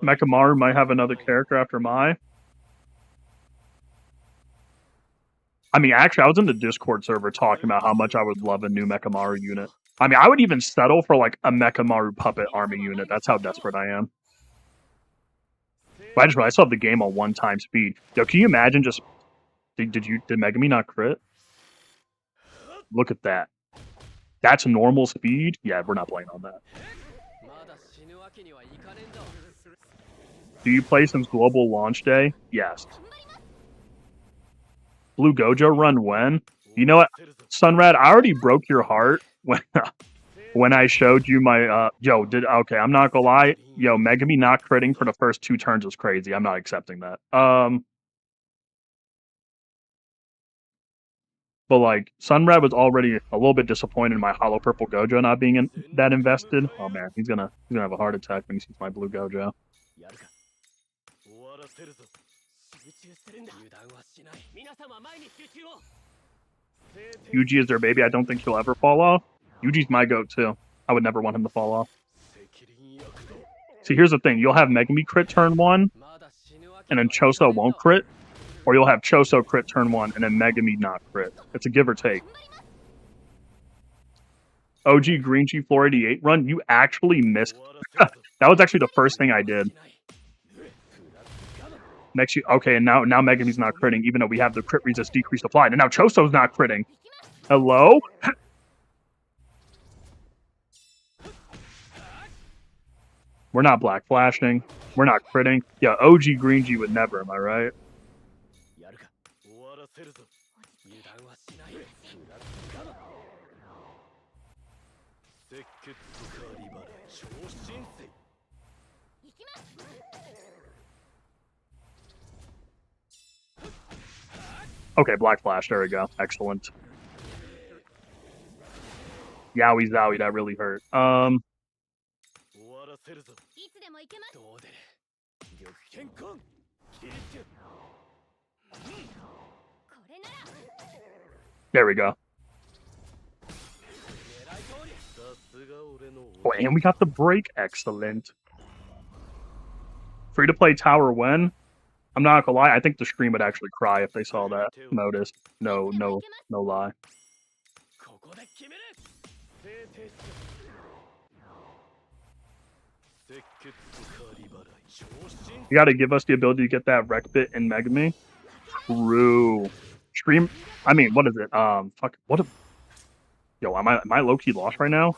Mechamaru might have another character after Mai. I mean, actually, I was in the Discord server talking about how much I would love a new Mechamaru unit. I mean, I would even settle for like a Mechamaru puppet army unit. That's how desperate I am. But I still have the game on 1-time speed. Yo, can you imagine just did Megami not crit? Look at that. That's normal speed? Yeah, we're not playing on that. Do you play since global launch day? Yes. Blue Gojo run when? You know what, Sunrad, I already broke your heart when I showed you my okay, I'm not gonna lie. Yo, Megami not critting for the first 2 turns was crazy. I'm not accepting that. But like Sunrad was already a little bit disappointed in my hollow purple Gojo not being that invested. Oh man, he's gonna have a heart attack when he sees my blue Gojo. Yuji is their baby. I don't think he'll ever fall off. Yuji's my goat too. I would never want him to fall off. See, here's the thing. You'll have Megami crit turn 1, and then Choso won't crit. Or you'll have Choso crit turn 1, and then Megami not crit. It's a give or take. OG Green G Floor 88 run, you actually missed. That was actually the first thing I did. Next you okay, and now Megami's not critting, even though we have the crit resist decrease applied. And now Choso's not critting. Hello? We're not black flashing. We're not critting. Yeah, OG Green G would never, am I right? Okay, black flash, there we go. Excellent. Yowie Zowie, that really hurt. There we go. Oh, and we got the break. Excellent. Free to play tower when? I'm not gonna lie, I think the stream would actually cry if they saw that notice. No lie. You gotta give us the ability to get that wreck bit in Megami. True. Stream. I mean, what is it? Fuck. What? Yo, am I low key lost right now?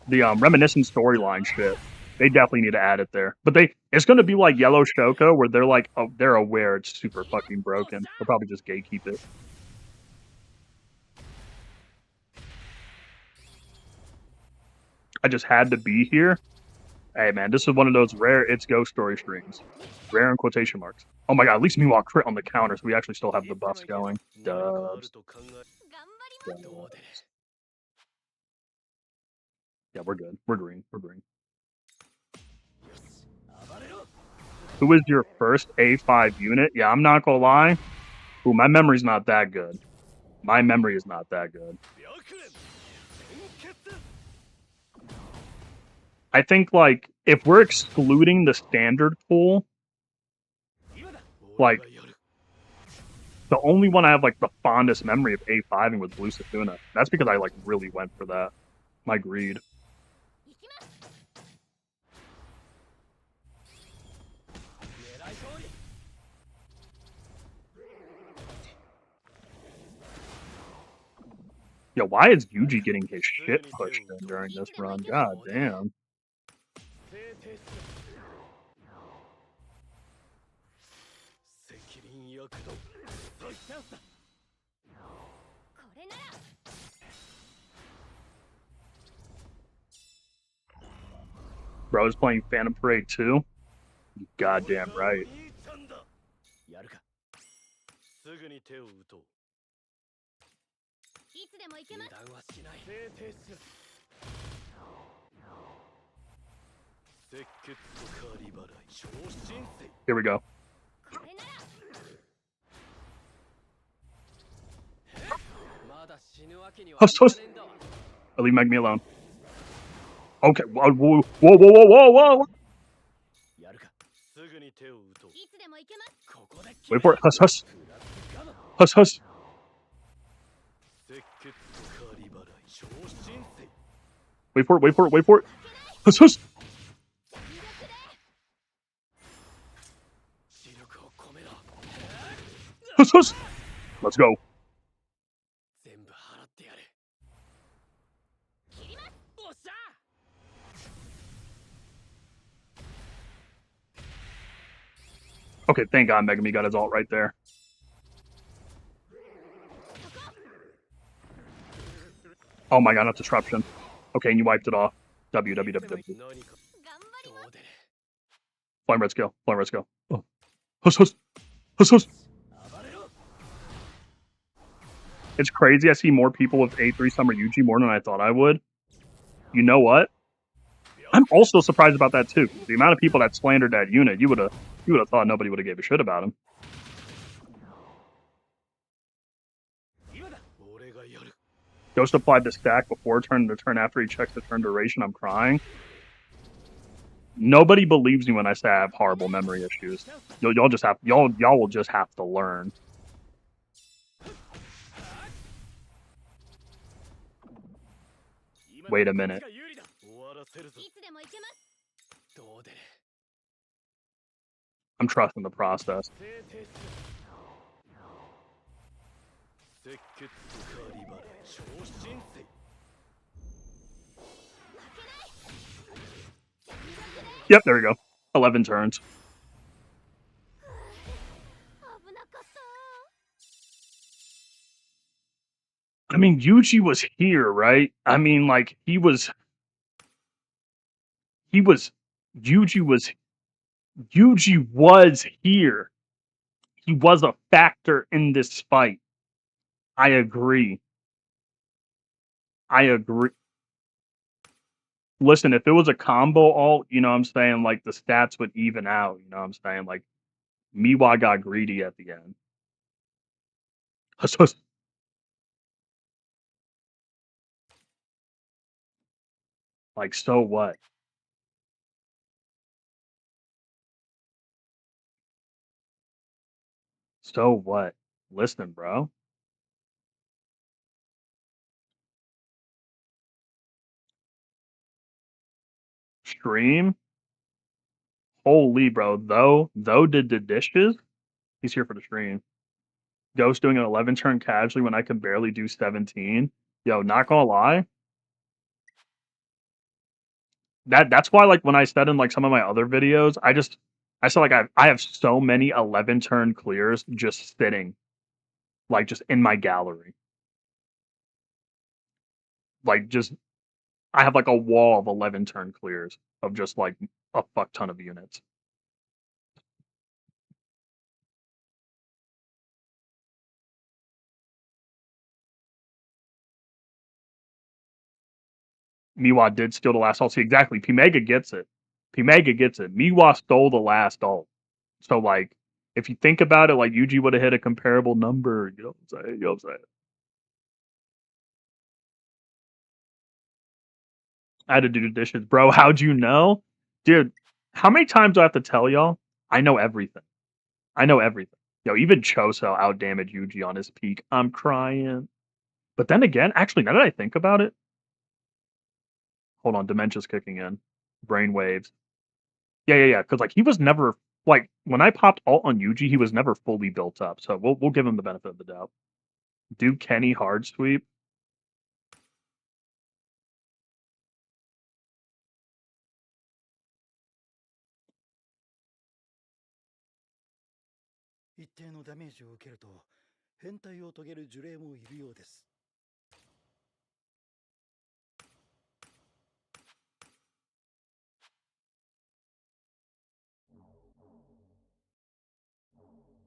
The reminiscent storyline shit. They definitely need to add it there. But it's gonna be like Yellow Shoko, where they're like, oh, they're aware it's super fucking broken. They'll probably just gatekeep it. I just had to be here. Hey man, this is one of those rare It's Ghost Story streams. Rare in quotation marks. Oh my god, at least meanwhile crit on the counter, so we actually still have the buffs going. Dubs. Yeah, we're good. We're green. We're green. Who is your first A5 unit? Yeah, I'm not gonna lie. Ooh, my memory's not that good. My memory is not that good. I think, like, if we're excluding the standard pool, like, the only one I have, like, the fondest memory of A5ing was Blue Sasuna. That's because I, like, really went for that. My greed. Yo, why is Yuji getting his shit pushed in during this run? God damn. Bro is playing Phantom Parade too? You goddamn right. Here we go. Hush, hush. Leave me alone. Okay. Whoa, whoa, whoa, whoa, whoa, whoa. Wait for it. Hush, hush. Hush, hush. Wait for it, wait for it, wait for it. Hush, hush. Hush, hush. Let's go. Okay, thank God Megami got his ult right there. Oh my God, not disruption. Okay, and you wiped it off. W, W, W, W. Flame red skill. Flame red skill. Oh. Huss, huss. Huss, huss. It's crazy. I see more people with A3 Summer Yuji more than I thought I would. You know what? I'm also surprised about that too. The amount of people that slandered that unit, you would have thought nobody would have gave a shit about him. Ghost applied the stack before turn, the turn after he checks the turn duration. I'm crying. Nobody believes me when I say I have horrible memory issues. Y'all will just have to learn. Wait a minute. I'm trusting the process. Yep, there we go. 11 turns. I mean, Yuji was here, right? I mean, like, Yuji was here. He was a factor in this fight. I agree. Listen, if it was a combo ult, you know what I'm saying, like, the stats would even out, you know what I'm saying? Like, Miwa got greedy at the end. Like, so what? So what? Listen, bro. Stream? Holy, bro. Though did the dishes? He's here for the stream. Ghost doing an 11 turn casually when I can barely do 17. Yo, not gonna lie. That's why, like, when I said in like some of my other videos, I said like I have so many 11 turn clears just sitting, like, just in my gallery. Like, just I have like a wall of 11 turn clears of just like a fuck ton of units. Miwa did steal the last ult. See, exactly. P Mega gets it. P Mega gets it. Miwa stole the last ult. So, like, if you think about it, like, Yuji would have hit a comparable number. You know what I'm saying? You know what I'm saying? I had to do the dishes, bro. How'd you know, dude? How many times do I have to tell y'all? I know everything. I know everything. Yo, even Choso outdamaged Yuji on his peak. I'm crying. But then again, actually, now that I think about it, hold on, dementia's kicking in. Brain waves. Yeah. Because like he was never like when I popped alt on Yuji, he was never fully built up. So we'll give him the benefit of the doubt. Do Kenny hard sweep?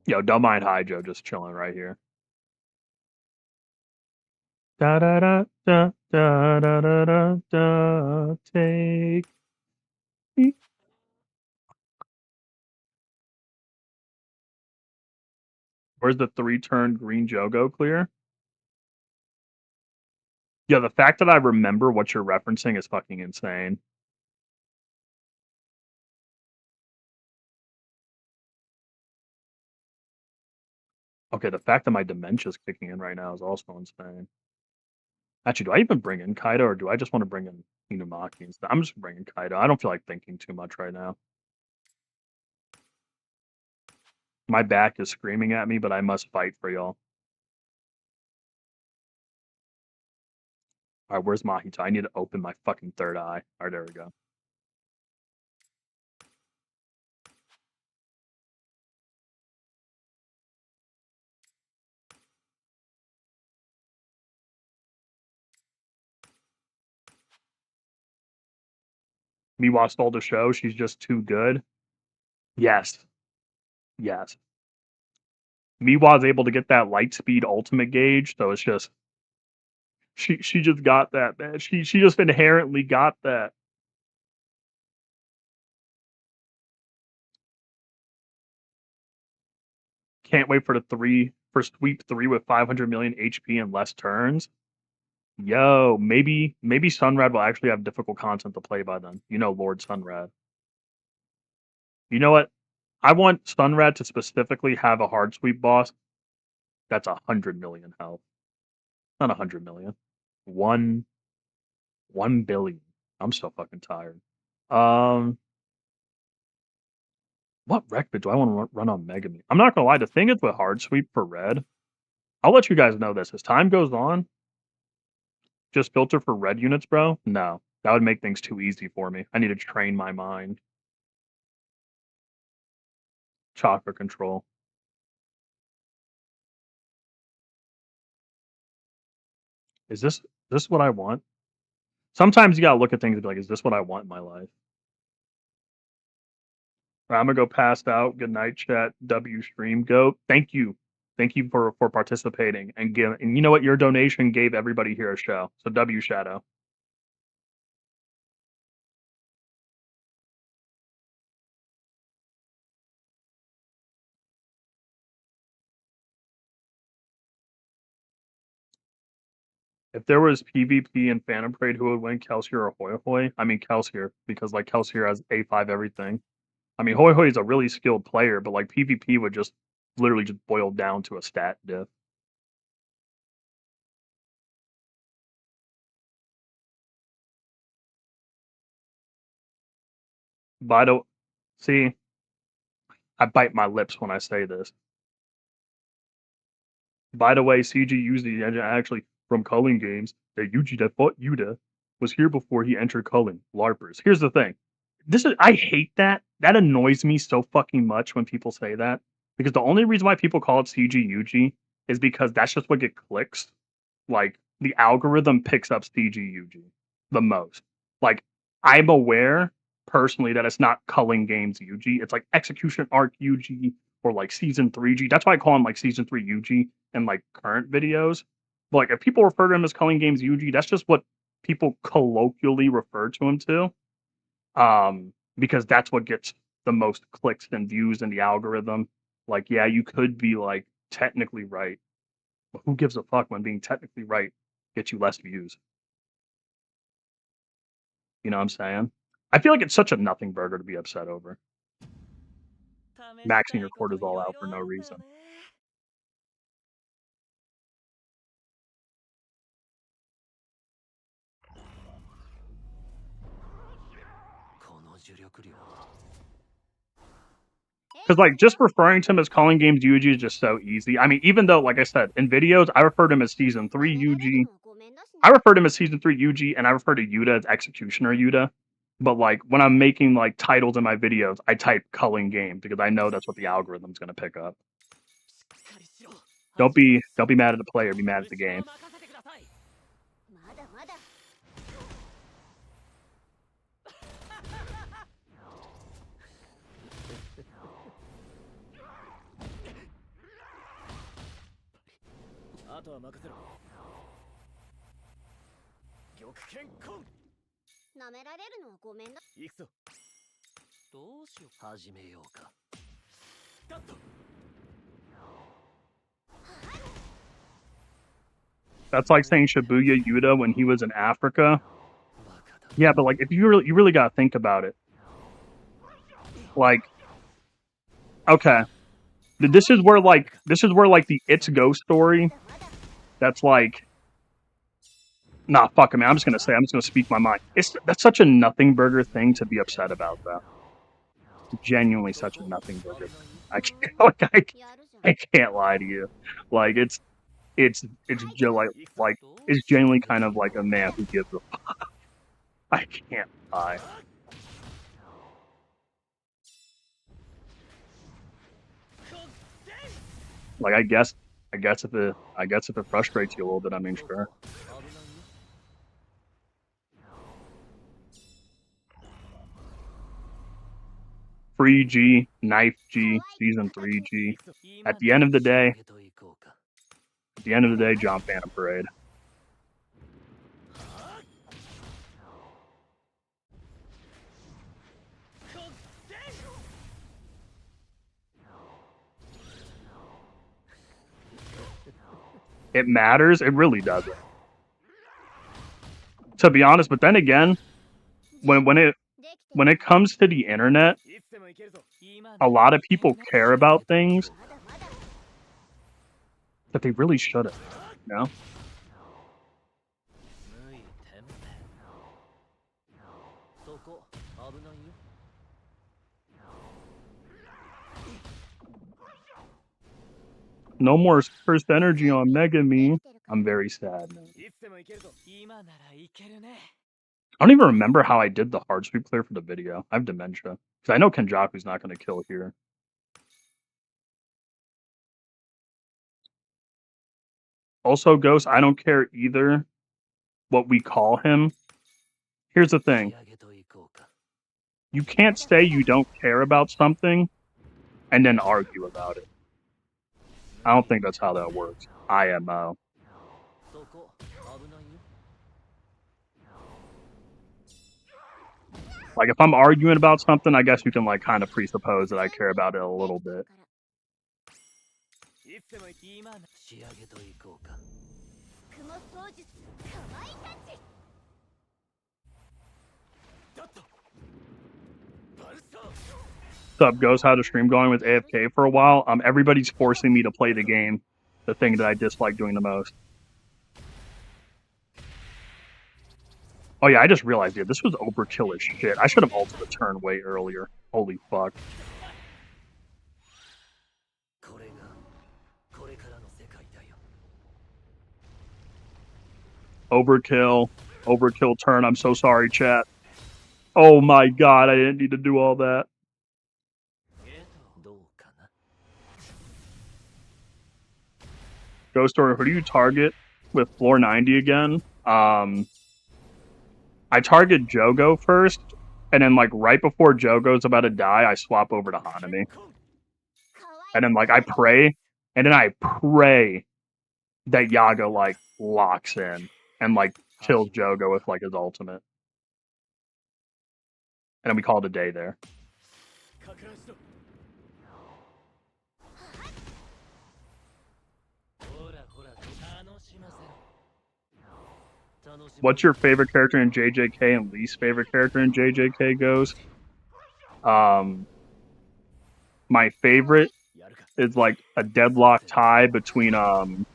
Yo, don't mind Hydro just chilling right here. Da da da da da da da da da. Take me. Where's the 3-turn green Jogo clear? Yeah, the fact that I remember what you're referencing is fucking insane. Okay, the fact that my dementia's kicking in right now is also insane. Actually, do I even bring in Kaido or do I just want to bring in Inumaki instead? I'm just bringing Kaido. I don't feel like thinking too much right now. My back is screaming at me, but I must fight for y'all. All right, where's Mahito? I need to open my fucking third eye. All right, there we go. Miwa stole the show. She's just too good. Yes. Yes. Miwa's able to get that light speed ultimate gauge, so it's just she just got that, man. She just inherently got that. Can't wait for sweep 3 with 500 million HP and less turns. Yo, maybe Sunrad will actually have difficult content to play by then. You know, Lord Sunrad. You know what? I want Sunrad to specifically have a hard sweep boss that's 100 million health. Not 100 million. 1 billion. I'm so fucking tired. Um, what rec bid do I want to run on Megami? I'm not gonna lie. The thing is with hard sweep for red, I'll let you guys know this as time goes on. Just filter for red units, bro. No, that would make things too easy for me. I need to train my mind. Chakra control. Is this what I want? Sometimes you gotta look at things and be like, is this what I want in my life? Right, I'm gonna go passed out. Good night, chat. W stream go. Thank you. Thank you for participating and give. And you know what? Your donation gave everybody here a show. So W Shadow. If there was PvP and Phantom Parade, who would win, Kelsier or Hoy Hoy? I mean Kelsier, because like Kelsier has A5 everything. I mean Hoy Hoy is a really skilled player, but like PvP would just literally just boil down to a stat diff. By the see, I bite my lips when I say this. By the way, CG used the engine actually from Culling Games. The Yuji that fought Yuta was here before he entered Culling. LARPers. Here's the thing. I hate that. That annoys me so fucking much when people say that. Because the only reason why people call it CG Yuji is because that's just what get clicks. Like the algorithm picks up CG Yuji the most. Like I'm aware personally that it's not Culling Games Yuji. It's like Execution Arc Yuji or like Season 3G. That's why I call him like Season 3 Yuji in like current videos. But like if people refer to him as Culling Games Yuji, that's just what people colloquially refer to him to. Because that's what gets the most clicks and views in the algorithm. Like, yeah, you could be like technically right, but who gives a fuck when being technically right gets you less views? You know what I'm saying? I feel like it's such a nothing burger to be upset over. Maxing your cortisol out for no reason. Because like just referring to him as Calling Games Yuji is just so easy. I mean, even though, like I said, in videos I refer to him as Season 3 Yuji. I refer to him as Season 3 Yuji, and I refer to Yuta as Executioner Yuta. But like when I'm making like titles in my videos, I type Culling Game because I know that's what the algorithm's gonna pick up. Don't be mad at the player, be mad at the game. That's like saying Shibuya Yuta when he was in Africa. Yeah, but like if you really gotta think about it. Like, okay, this is where like the It's Ghost story. That's like, nah, fuck it, man. I'm just gonna speak my mind. That's such a nothing burger thing to be upset about, though. Genuinely, such a nothing burger. I can't lie to you. Like it's just like it's genuinely kind of like a man who gives a fuck. I can't lie. Like I guess if it frustrates you a little bit, I mean, sure. Free G, Knife G, Season 3 G. At the end of the day, John Phantom Parade. It matters? It really doesn't. To be honest, but then again, when it comes to the internet, a lot of people care about things that they really shouldn't, you know? No more first energy on Megami. I'm very sad, man. I don't even remember how I did the hard sweep clear for the video. I have dementia. Because I know Kenjaku's not going to kill here. Also, Ghost, I don't care either what we call him. Here's the thing. You can't say you don't care about something and then argue about it. I don't think that's how that works. IMO. Like, if I'm arguing about something, I guess you can, like, kind of presuppose that I care about it a little bit. What's up, Ghost? How's the stream going with AFK for a while? Everybody's forcing me to play the game, the thing that I dislike doing the most. Oh yeah, I just realized, dude, this was overkill as shit. I should have ulted the turn way earlier. Holy fuck. Overkill. Overkill turn. I'm so sorry, chat. Oh my god, I didn't need to do all that. Ghost Story, who do you target with floor 90 again? I target Jogo first, and then, like, right before Jogo's about to die, I swap over to Hanami. And then, like, I pray that Yaga, like, locks in and, like, kills Jogo with, like, his ultimate. And then we call it a day there. What's your favorite character in JJK and least favorite character in JJK goes? My favorite is, like, a deadlock tie between Yuji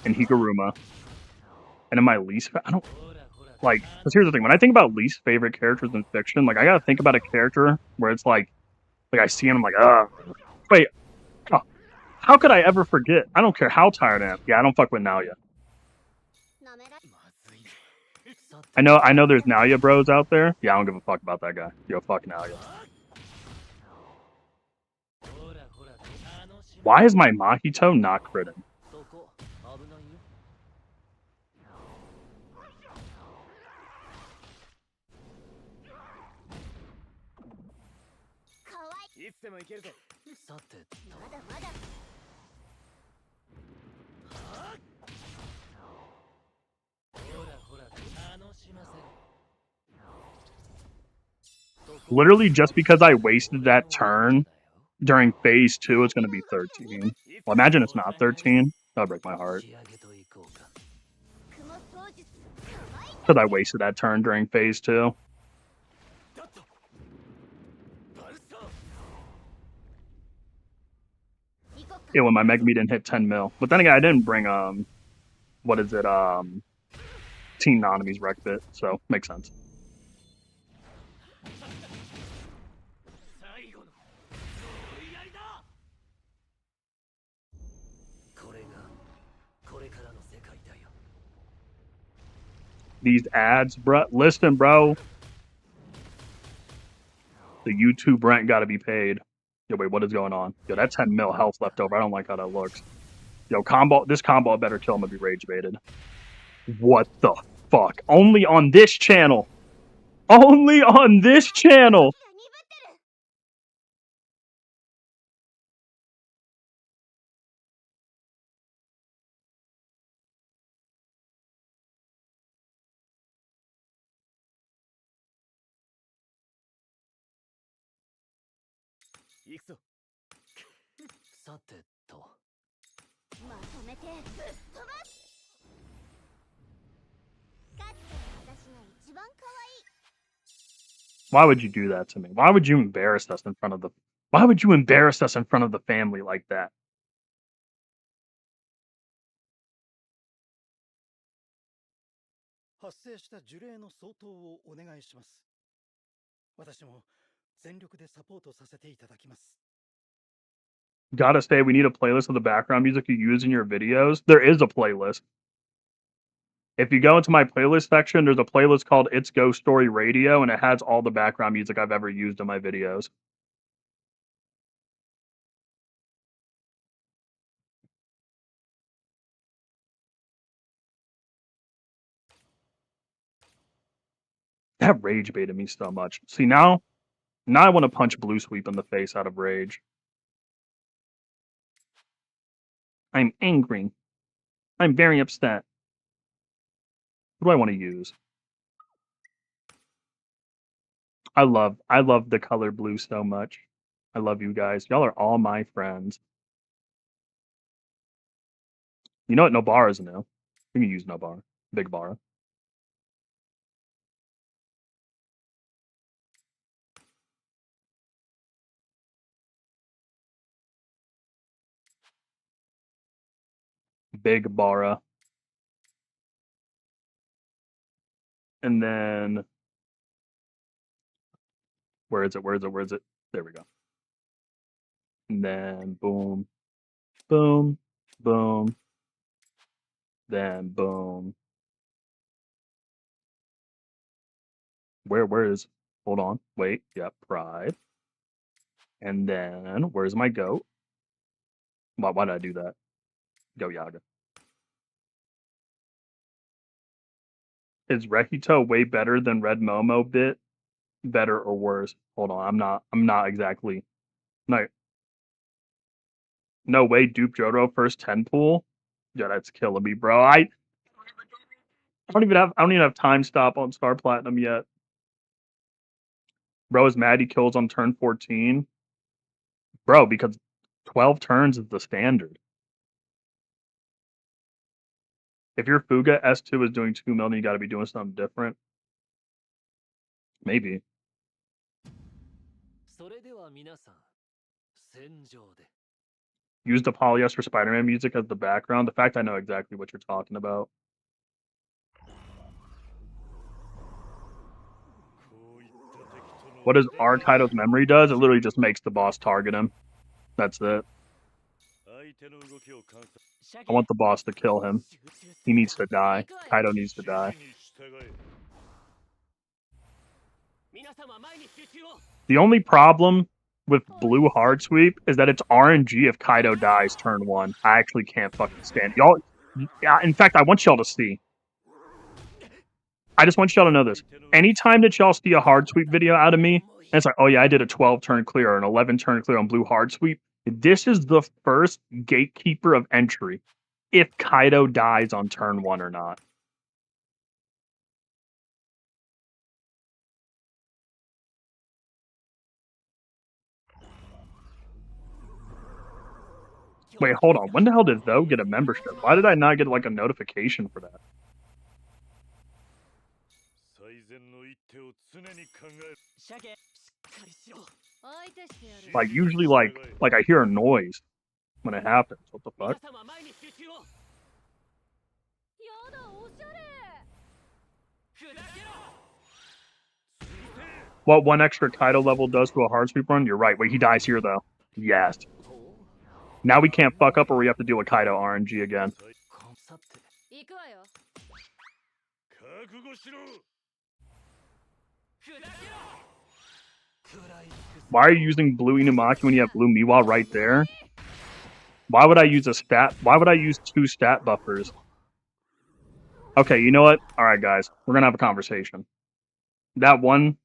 and Higuruma. And then my least, I don't, like, because here's the thing, when I think about least favorite characters in fiction, like, I gotta think about a character where it's like I see him, I'm like, wait, oh, how could I ever forget? I don't care how tired I am. Yeah, I don't fuck with Naoya. I know there's Naoya bros out there. Yeah, I don't give a fuck about that guy. Yo, fuck Naoya. Why is my Mahito not critting? Literally, just because I wasted that turn during phase 2, it's going to be 13. Well, imagine it's not 13. That'll break my heart. Because I wasted that turn during phase 2. Yeah, when my Megami didn't hit 10 mil. But then again, I didn't bring, what is it, Team Nanami's Wreck Bit, so makes sense. These ads, bro. Listen, bro. The YouTube rent got to be paid. Yo, wait, what is going on? Yo, that 10 mil health left over. I don't like how that looks. Yo, this combo better kill him and be rage baited. What the fuck? Only on this channel. Only on this channel. 行くぞ。さてと。まとめてぶっ飛ばす。かつて私が一番可愛い。 Why would you do that to me? Why would you embarrass us in front of the Why would you embarrass us in front of the family like that? 発生した呪霊の相当をお願いします。私も全力でサポートさせていただきます。 Gotta say, we need a playlist of the background music you use in your videos. There is a playlist. If you go into my playlist section, there's a playlist called It's Ghost Story Radio, and it has all the background music I've ever used in my videos. That rage baited me so much. See, now I want to punch Blue Sweep in the face out of rage. I'm angry. I'm very upset. What do I want to use? I love the color blue so much. I love you guys. Y'all are all my friends. You know what? Nobar is new. You can use Nobar. Big Bar. Big Bara. And then where is it? Where is it? Where is it? There we go. And then boom, boom, boom, then boom. Where is? Hold on. Wait. Yep. Pride. And then where's my goat? Why did I do that? Go Yaga. Is Rekito way better than Red Momo bit? Better or worse? Hold on. I'm not exactly. No way, dupe Jodo first 10 pool. Yeah, that's killing me, bro. I don't even have time stop on Star Platinum yet. Bro is mad he kills on turn 14. Bro, because 12 turns is the standard. If your Fuga S2 is doing 2 million, you gotta be doing something different. Maybe. それでは皆さん、戦場で。 Use the polyester Spider-Man music as the background. The fact I know exactly what you're talking about. What does R Kaido's memory does? It literally just makes the boss target him. That's it. I want the boss to kill him. He needs to die. Kaido needs to die. The only problem with Blue Hard Sweep is that it's RNG if Kaido dies turn 1. I actually can't fucking stand it. Y'all. In fact, I want y'all to see. I just want y'all to know this. Anytime that y'all see a hard sweep video out of me, and it's like, oh yeah, I did a 12 turn clear or an 11 turn clear on Blue Hard Sweep. This is the first gatekeeper of entry. If Kaido dies on turn 1 or not. Wait, hold on. When the hell did Though get a membership? Why did I not get like a notification for that? Like usually like I hear a noise when it happens. What the fuck? What one extra Kaido level does to a hard sweep run? You're right. Wait, he dies here though. Yes. Now we can't fuck up or we have to deal with Kaido RNG again. Why are you using blue Inumaki when you have blue Miwa right there? Why would I use why would I use 2 stat buffers? Okay, you know what? Alright guys, we're gonna have a conversation. That one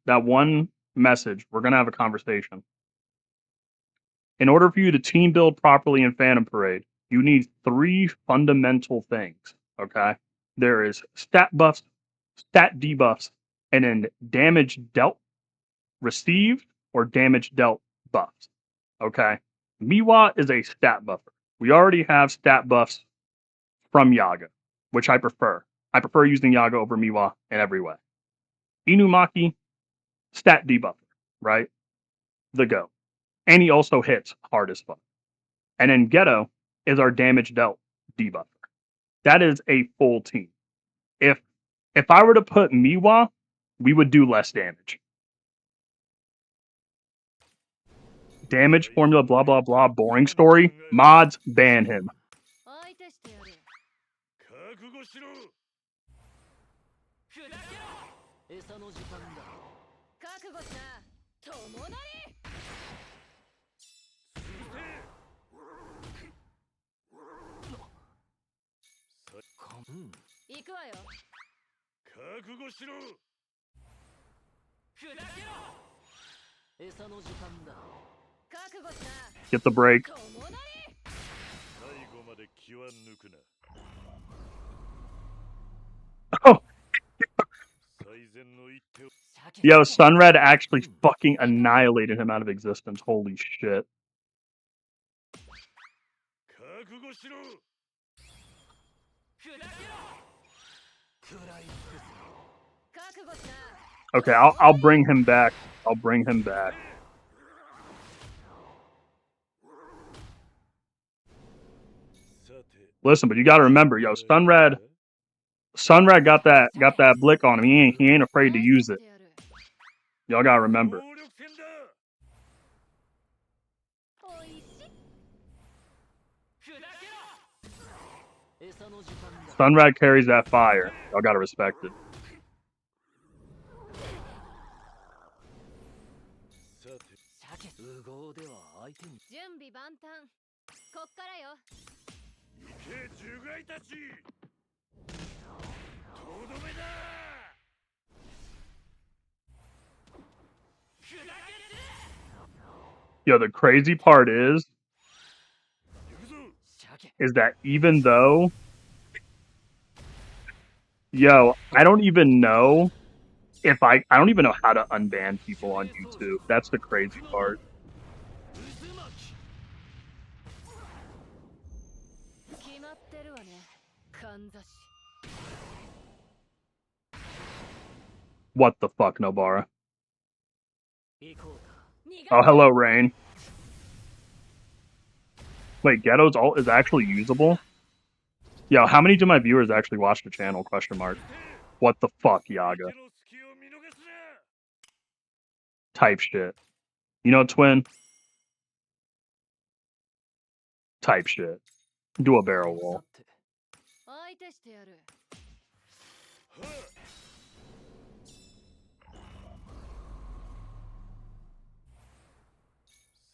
message, we're gonna have a conversation. In order for you to team build properly in Phantom Parade, you need 3 fundamental things, okay? There is stat buffs, stat debuffs, and then damage dealt received or damage dealt buffs. Okay. Miwa is a stat buffer. We already have stat buffs from Yaga, which I prefer. I prefer using Yaga over Miwa in every way. Inumaki, stat debuffer, right? The go. And he also hits hard as fuck. And then Ghetto is our damage dealt debuffer. That is a full team. If I were to put Miwa, we would do less damage. Damage formula, blah blah blah, boring story. Mods, ban him. 相手してやる。覚悟しろ。砕けろ。餌の時間だ。覚悟しな。友なり。行くわよ。覚悟しろ。砕けろ。餌の時間だ。覚悟しな。 Get the break. 友なり。最後まで気は抜くな。 Oh, 最善の一手を。 yo, Sunred actually fucking annihilated him out of existence. Holy shit. 覚悟しろ。砕けろ。食らい尽くす。覚悟しな。 Okay, I'll bring him back. I'll bring him back. Listen, but you gotta remember, yo, Sunred got that blick on him. He ain't afraid to use it. Y'all gotta remember. 暴力戦だ。おいしい。砕けろ。餌の時間だ。 Sunred carries that fire. Y'all gotta respect it. さて、鮭無謀では相手に。準備万端。こっからよ。行け獣害たち。とどめだ。 砕けて。 Yo, the crazy part is 行くぞ。鮭。 that even though, yo, I don't even know if I don't even know how to unban people on YouTube. That's the crazy part. 渦巻き。決まってるわね。かんざし。 What the fuck, Nobara? 行こうか。 Oh, hello, Rain. Wait, Ghetto's ult is actually usable? Yo, how many do my viewers actually watch the channel? Question mark. What the fuck, Yaga? 手の隙を見逃すな。 Type shit. You know, Twin? Type shit. Do a barrel roll. さて。相手してやる。はあ。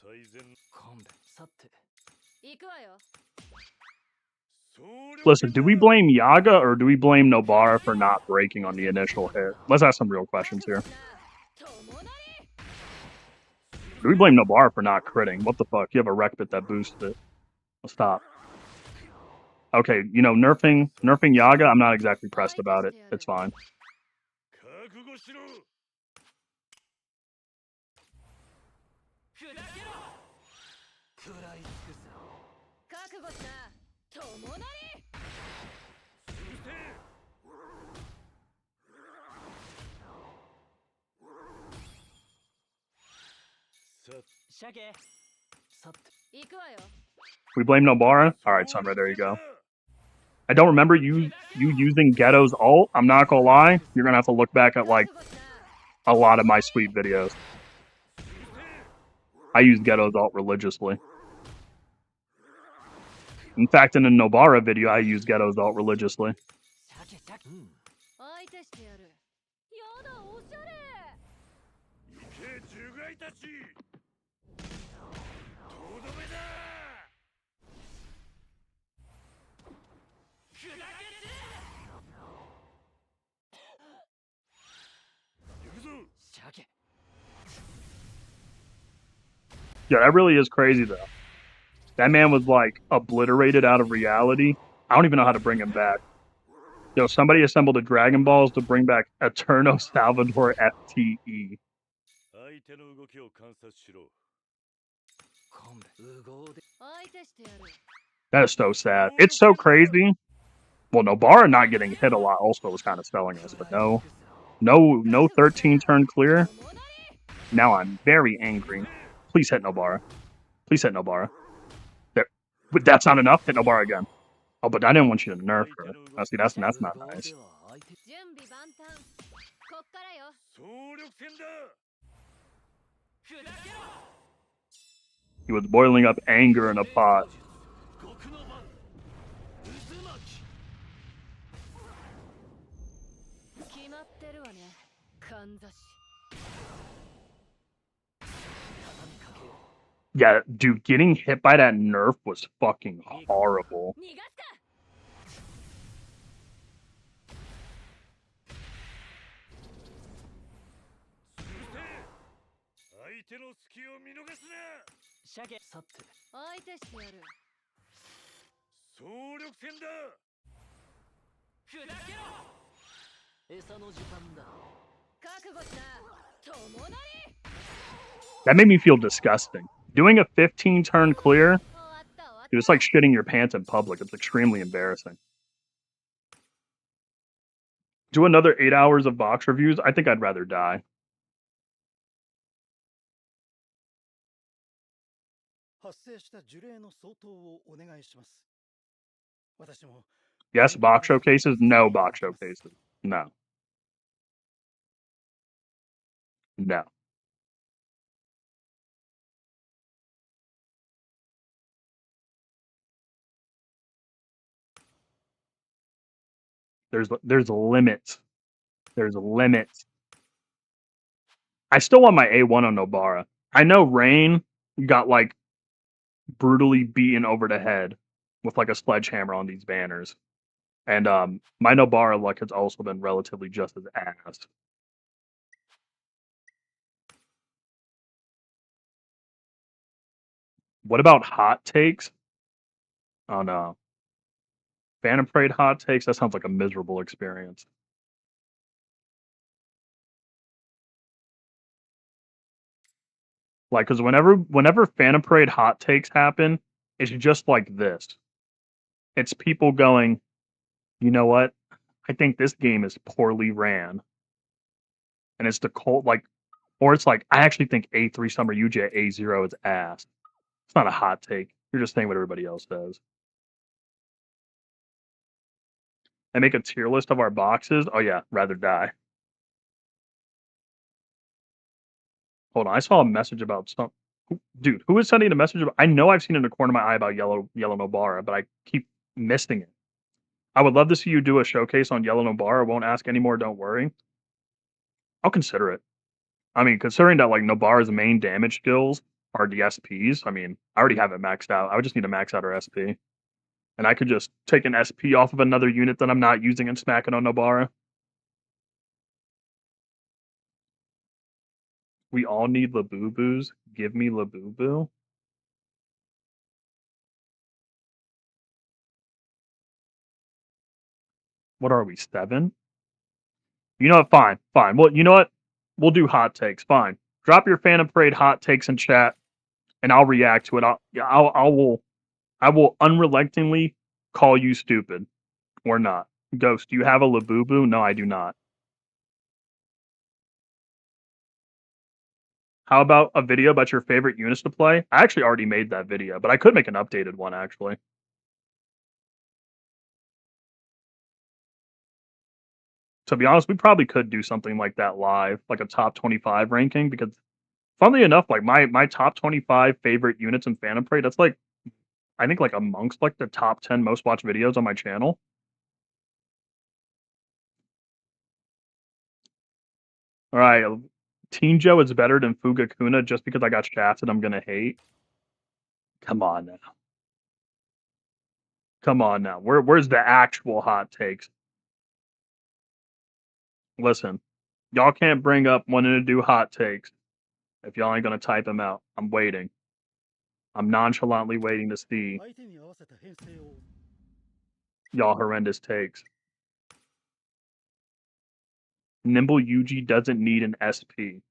最善。勘弁。さて。行くわよ。 Listen, do we blame Yaga or do we blame Nobara for not breaking on the initial hit? Let's ask some real questions here. 友なり。 Do we blame Nobara for not critting? What the fuck? You have a rec bit that boosts it. Stop. Okay, you know, nerfing Yaga, I'm not exactly pressed about it. It's fine. 覚悟しろ。 砕けろ。食らい尽くす。覚悟しな。友なり。 潰せ。 さて、 鮭。さて。 行くわよ。 We blame Nobara? Alright, Sunray, there you go. I don't remember you using Ghetto's ult. I'm not gonna lie. You're gonna have to look back at, like, 覚悟しな。 a lot of my sweet videos. I use Ghetto's ult religiously. In fact, in a Nobara video, I use Ghetto's ult religiously. 鮭鮭。うん。相手してやる。やだ、おしゃれ。行け獣害たち。とどめだ。 砕けて。 行くぞ。鮭。 Yeah, that really is crazy, though. That man was, like, obliterated out of reality. I don't even know how to bring him back. Yo, somebody assembled a Dragon Balls to bring back Eterno Salvador FTE. 相手の動きを観察しろ。That is so sad. It's so crazy. Well, Nobara not getting hit a lot also was kind of selling us, but no 13 turn clear. Now I'm very angry. Please hit Nobara. Please hit Nobara. There. But that's not enough. Hit Nobara again. Oh, but I didn't want you to nerf her. Oh, see, that's not nice. He was boiling up anger in a pot. Yeah, dude, getting hit by that nerf was fucking horrible. That made me feel disgusting. Doing a 15 turn clear, it was like shitting your pants in public. It's extremely embarrassing. Do another 8 hours of box reviews? I think I'd rather die. Yes, box showcases? No box showcases. No. No. There's limits. There's limits. I still want my A1 on Nobara. I know Rain got like brutally beaten over the head with like a sledgehammer on these banners. And my Nobara luck has also been relatively just as ass. What about hot takes? Oh no. Phantom Parade hot takes? That sounds like a miserable experience. Like, because whenever Phantom Parade hot takes happen, it's just like this. It's people going, you know what? I think this game is poorly ran. And it's the cold, like, or it's like, I actually think A3 Summer UJ at A0 is ass. It's not a hot take. You're just saying what everybody else says. And make a tier list of our boxes. Oh yeah, rather die. Hold on, I saw a message about some dude. Who is sending a message about? I know I've seen in the corner of my eye about yellow Nobara, but I keep missing it. I would love to see you do a showcase on yellow Nobara. Won't ask anymore. Don't worry. I'll consider it. I mean, considering that like Nobara's main damage skills are the SPs. I mean, I already have it maxed out. I would just need to max out our SP, and I could just take an SP off of another unit that I'm not using and smack it on Nobara. We all need Labubu's. Give me Labubu. What are we, 7? You know what? Fine, fine. Well, you know what? We'll do hot takes. Fine. Drop your Phantom Parade hot takes in chat, and I'll react to it. I will unrelentingly call you stupid or not. Ghost, do you have a Labubu? No, I do not. How about a video about your favorite units to play? I actually already made that video, but I could make an updated one actually. To be honest, we probably could do something like that live, like a top 25 ranking, because funnily enough, like my top 25 favorite units in Phantom Parade, that's like I think like amongst like the top 10 most watched videos on my channel. All right, Teen Joe is better than Fugakuna just because I got shafted. I'm gonna hate. Come on now. Come on now. Where's the actual hot takes? Listen, y'all can't bring up wanting to do hot takes if y'all ain't gonna type them out. I'm waiting. I'm nonchalantly waiting to see y'all horrendous takes. Nimble Yuji doesn't need an SP.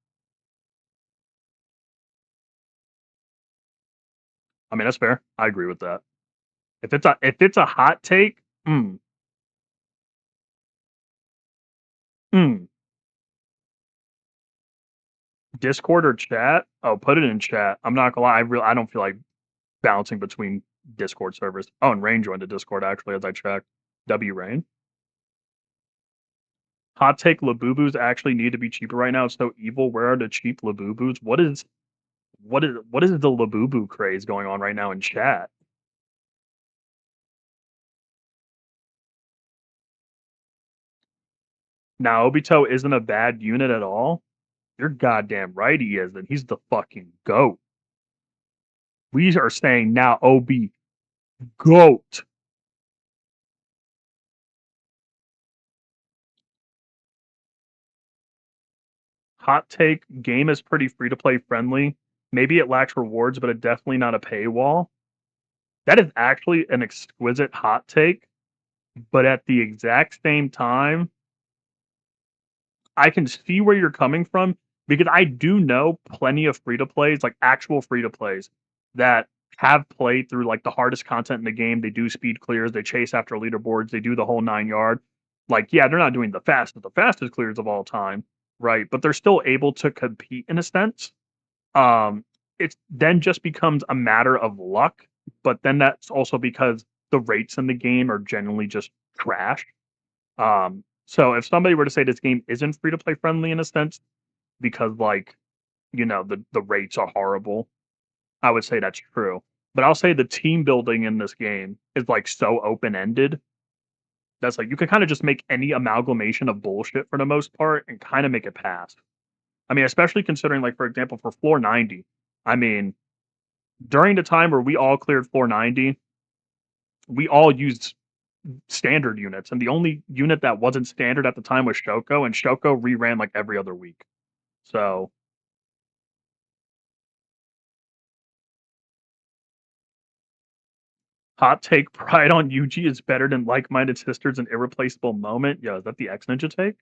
I mean, that's fair. I agree with that. If it's a hot take, mm, Discord or chat? Oh, put it in chat. I'm not gonna lie. I don't feel like bouncing between Discord servers. Oh, and Rain joined the Discord actually as I checked. W Rain. Hot take: Labubus actually need to be cheaper right now. It's so evil. Where are the cheap Labubus? What is the Labubu craze going on right now in chat? Now Obito isn't a bad unit at all. You're goddamn right he isn't. He's the fucking goat. We are saying now OB goat. Hot take: game is pretty free to play friendly. Maybe it lacks rewards, but it's definitely not a paywall. That is actually an exquisite hot take, but at the exact same time, I can see where you're coming from because I do know plenty of free to plays, like actual free to plays, that have played through like the hardest content in the game. They do speed clears, they chase after leaderboards, they do the whole 9 yard. Like, yeah, they're not doing the fastest clears of all time, right? But they're still able to compete in a sense. Um, it then just becomes a matter of luck, but then that's also because the rates in the game are generally just trash. So if somebody were to say this game isn't free to play friendly in a sense because like, the rates are horrible, I would say that's true. But I'll say the team building in this game is like so open ended. That's like you can kind of just make any amalgamation of bullshit for the most part and kind of make it pass. I mean, especially considering like for example for floor 90, I mean, during the time where we all cleared floor 90, we all used standard units, and the only unit that wasn't standard at the time was Shoko, and Shoko reran like every other week. So, hot take: Pride on Yuji is better than like-minded sisters and irreplaceable moment. Yo, is that the X Ninja take?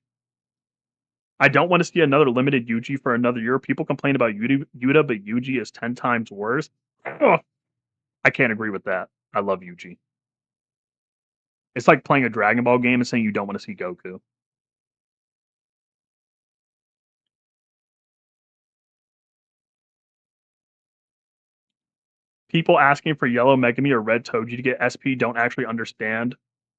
I don't want to see another limited Yuji for another year. People complain about Yuta, but Yuji is 10 times worse. Ugh, I can't agree with that. I love Yuji. It's like playing a Dragon Ball game and saying you don't want to see Goku. People asking for yellow Megami or red Toji to get SP don't actually understand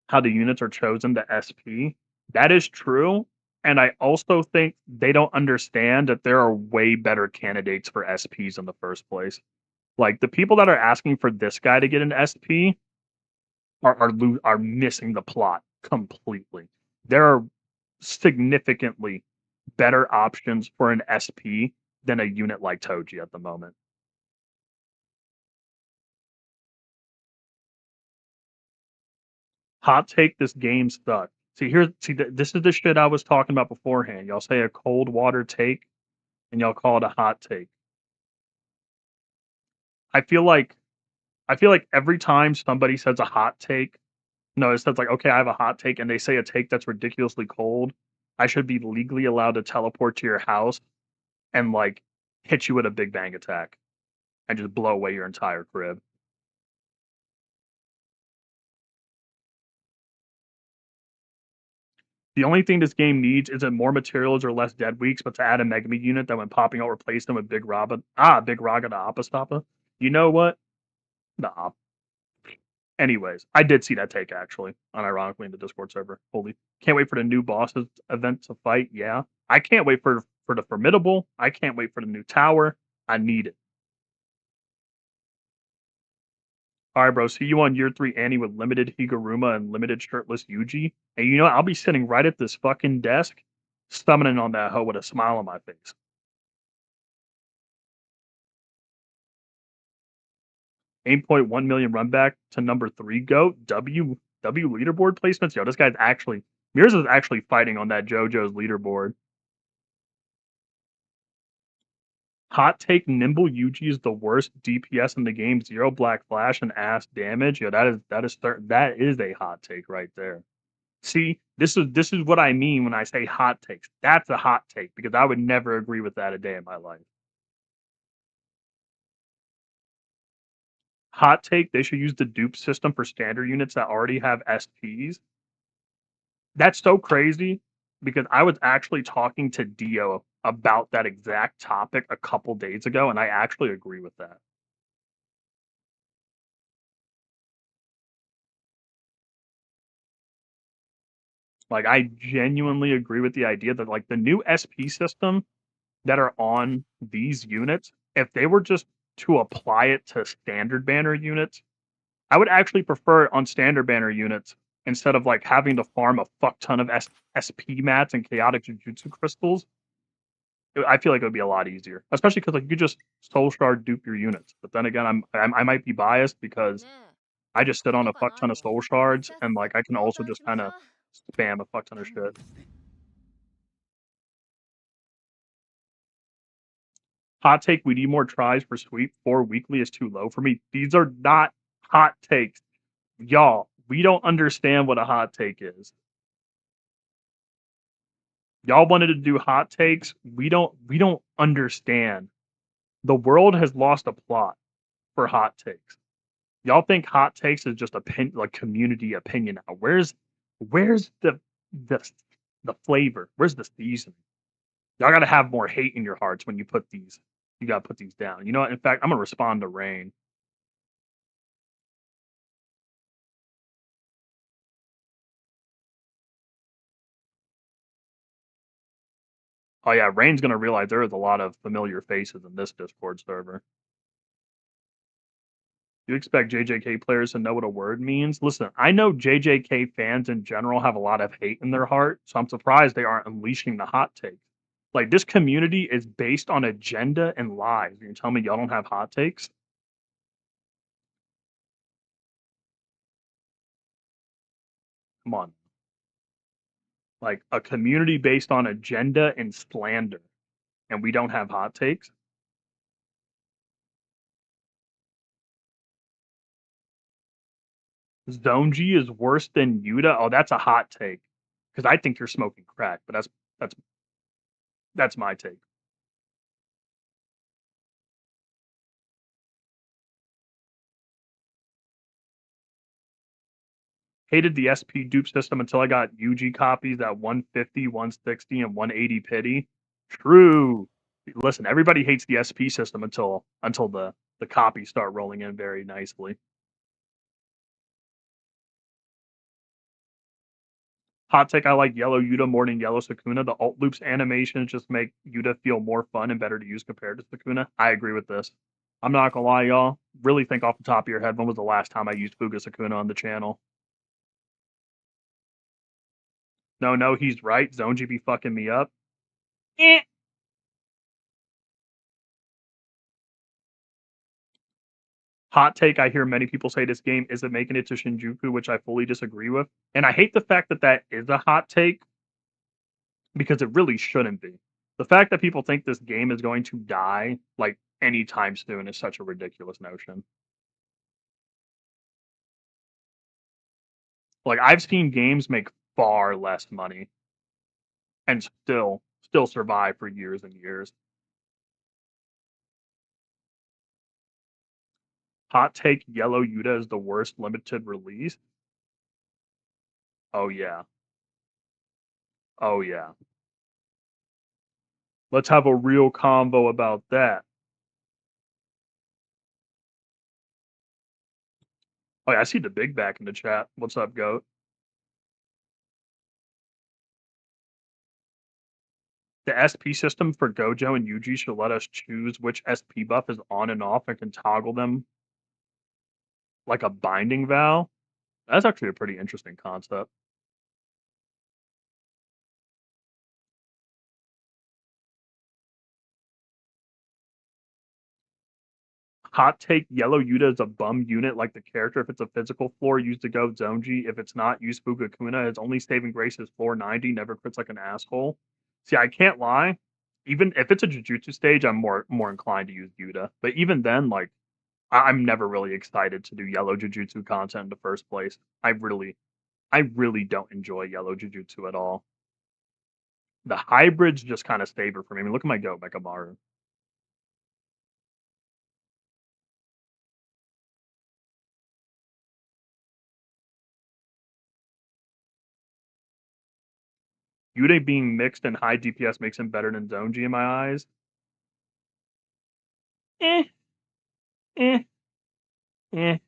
how the units are chosen to SP. That is true. And I also think they don't understand that there are way better candidates for SPs in the first place. Like the people that are asking for this guy to get an SP are missing the plot completely. There are significantly better options for an SP than a unit like Toji at the moment. Hot take: this game sucks. This is the shit I was talking about beforehand. Y'all say a cold water take, and y'all call it a hot take. I feel like I feel like every time somebody says a hot take, no, it says like, okay, I have a hot take, and they say a take that's ridiculously cold. I should be legally allowed to teleport to your house and like hit you with a big bang attack and just blow away your entire crib. The only thing this game needs isn't more materials or less dead weeks, but to add a Megami unit that when popping out replace them with Big Raga. Big Raga the Apostapa. You know what? The op. Anyways, I did see that take actually, unironically in the Discord server. Holy, can't wait for the new bosses event to fight. Yeah, I can't wait for the formidable. I can't wait for the new tower. I need it. All right, bro. See you on year 3, Annie, with limited Higuruma and limited shirtless Yuji. And you know what? I'll be sitting right at this fucking desk, summoning on that hoe with a smile on my face. 8.1 million run back to number 3 goat. W leaderboard placements. Yo, this guy's actually Mears is actually fighting on that JoJo's leaderboard. Hot take: Nimble Yuji is the worst DPS in the game. 0 Black Flash and ass damage. Yo, that is a hot take right there. See, this is what I mean when I say hot takes. That's a hot take because I would never agree with that a day in my life. Hot take, they should use the dupe system for standard units that already have SPs. That's so crazy because I was actually talking to Dio about that exact topic a couple days ago, and I actually agree with that. Like, I genuinely agree with the idea that, like, the new SP system that are on these units, if they were just to apply it to standard banner units, I would actually prefer it on standard banner units instead of, like, having to farm a fuck ton of SP mats and chaotic Jujutsu crystals. I feel like it would be a lot easier, especially because, like, you could just soul shard dupe your units. But then again, I might be biased because ねえ I just sit 聞く on a とか fuck ない ton の of soul shards, さっ and さ like I と can 交 also 換 just しま kind しょ of う spam a fuck ton of 頼む shit. んですね Hot take: we need more tries for sweep. 4 weekly is too low for me. These are not hot takes, y'all. We don't understand what a hot take is. Y'all wanted to do hot takes. We don't understand. The world has lost a plot for hot takes. Y'all think hot takes is just like community opinion now. Where's the the flavor? Where's the seasoning? Y'all gotta have more hate in your hearts when you put these. You gotta put these down. You know what? In fact, I'm gonna respond to Rain. Oh yeah, Rain's gonna realize there is a lot of familiar faces in this Discord server. You expect JJK players to know what a word means? Listen, I know JJK fans in general have a lot of hate in their heart, so I'm surprised they aren't unleashing the hot takes. Like, this community is based on agenda and lies. You're telling me y'all don't have hot takes? Come on. Like, a community based on agenda and slander, and we don't have hot takes? Zonji is worse than Yuta? Oh, that's a hot take. Because I think you're smoking crack, but that's that's my take. Hated the SP dupe system until I got UG copies at 150, 160, and 180 pity. True. Listen, everybody hates the SP system until the copies start rolling in very nicely. Hot take: I like Yellow Yuta more than Yellow Sukuna. The alt loops animations just make Yuta feel more fun and better to use compared to Sukuna. I agree with this. I'm not gonna lie, y'all. Really think off the top of your head, when was the last time I used Fuga Sukuna on the channel? No, he's right. Zonji be fucking me up. Eh. Hot take: I hear many people say this game isn't making it to Shinjuku, which I fully disagree with. And I hate the fact that that is a hot take because it really shouldn't be. The fact that people think this game is going to die like anytime soon is such a ridiculous notion. Like, I've seen games make far less money and still survive for years and years. Hot take: Yellow Yuta is the worst limited release. Oh yeah. Oh yeah. Let's have a real convo about that. Oh yeah, I see the big back in the chat. What's up, goat? The SP system for Gojo and Yuji should let us choose which SP buff is on and off and can toggle them like a binding vow. That's actually a pretty interesting concept. Hot take: Yellow Yuta is a bum unit like the character. If it's a physical floor, use the Go Zonji. If it's not, use Fugakuna. His only saving grace is floor 90, never crits like an asshole. See, I can't lie. Even if it's a Jujutsu stage, I'm more inclined to use Yuta. But even then, like, I'm never really excited to do yellow Jujutsu content in the first place. I really don't enjoy yellow Jujutsu at all. The hybrids just kind of savor for me. I mean, look at my goat, Mekamaru. Yude being mixed and high DPS makes him better than Zonji in my eyes. Eh, eh, eh,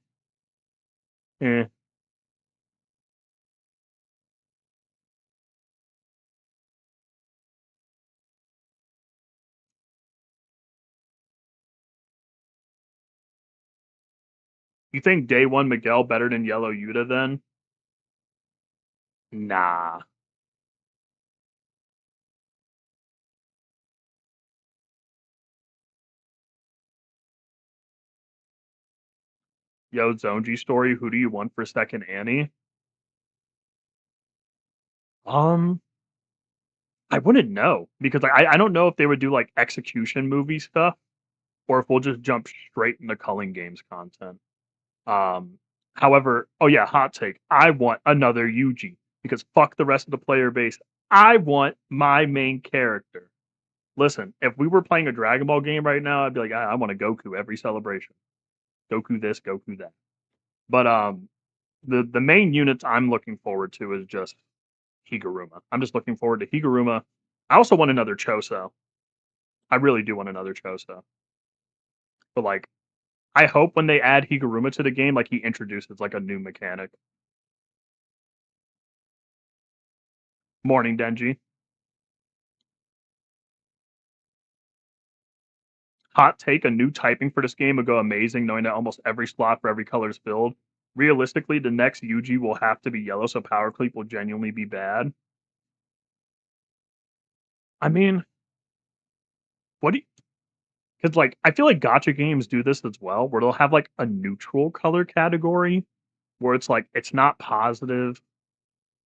eh. You think Day 1 Miguel better than Yellow Yuta then? Nah. Yo, Zonji story, who do you want for second Annie? I wouldn't know because I don't know if they would do like execution movie stuff or if we'll just jump straight into Culling Games content. Um, however, oh yeah, hot take. I want another Yuji because fuck the rest of the player base. I want my main character. Listen, if we were playing a Dragon Ball game right now, I'd be like, I want a Goku every celebration. Goku this, Goku that. But the main units I'm looking forward to is just Higuruma. I'm just looking forward to Higuruma. I also want another Choso. I really do want another Choso. But like, I hope when they add Higuruma to the game, like he introduces like a new mechanic. Morning, Denji. Hot take: a new typing for this game would go amazing, knowing that almost every slot for every color is filled. Realistically, the next Yuji will have to be yellow, so power creep will genuinely be bad. I mean, what do you? Because like I feel like gotcha games do this as well, where they'll have like a neutral color category, where it's like it's not positive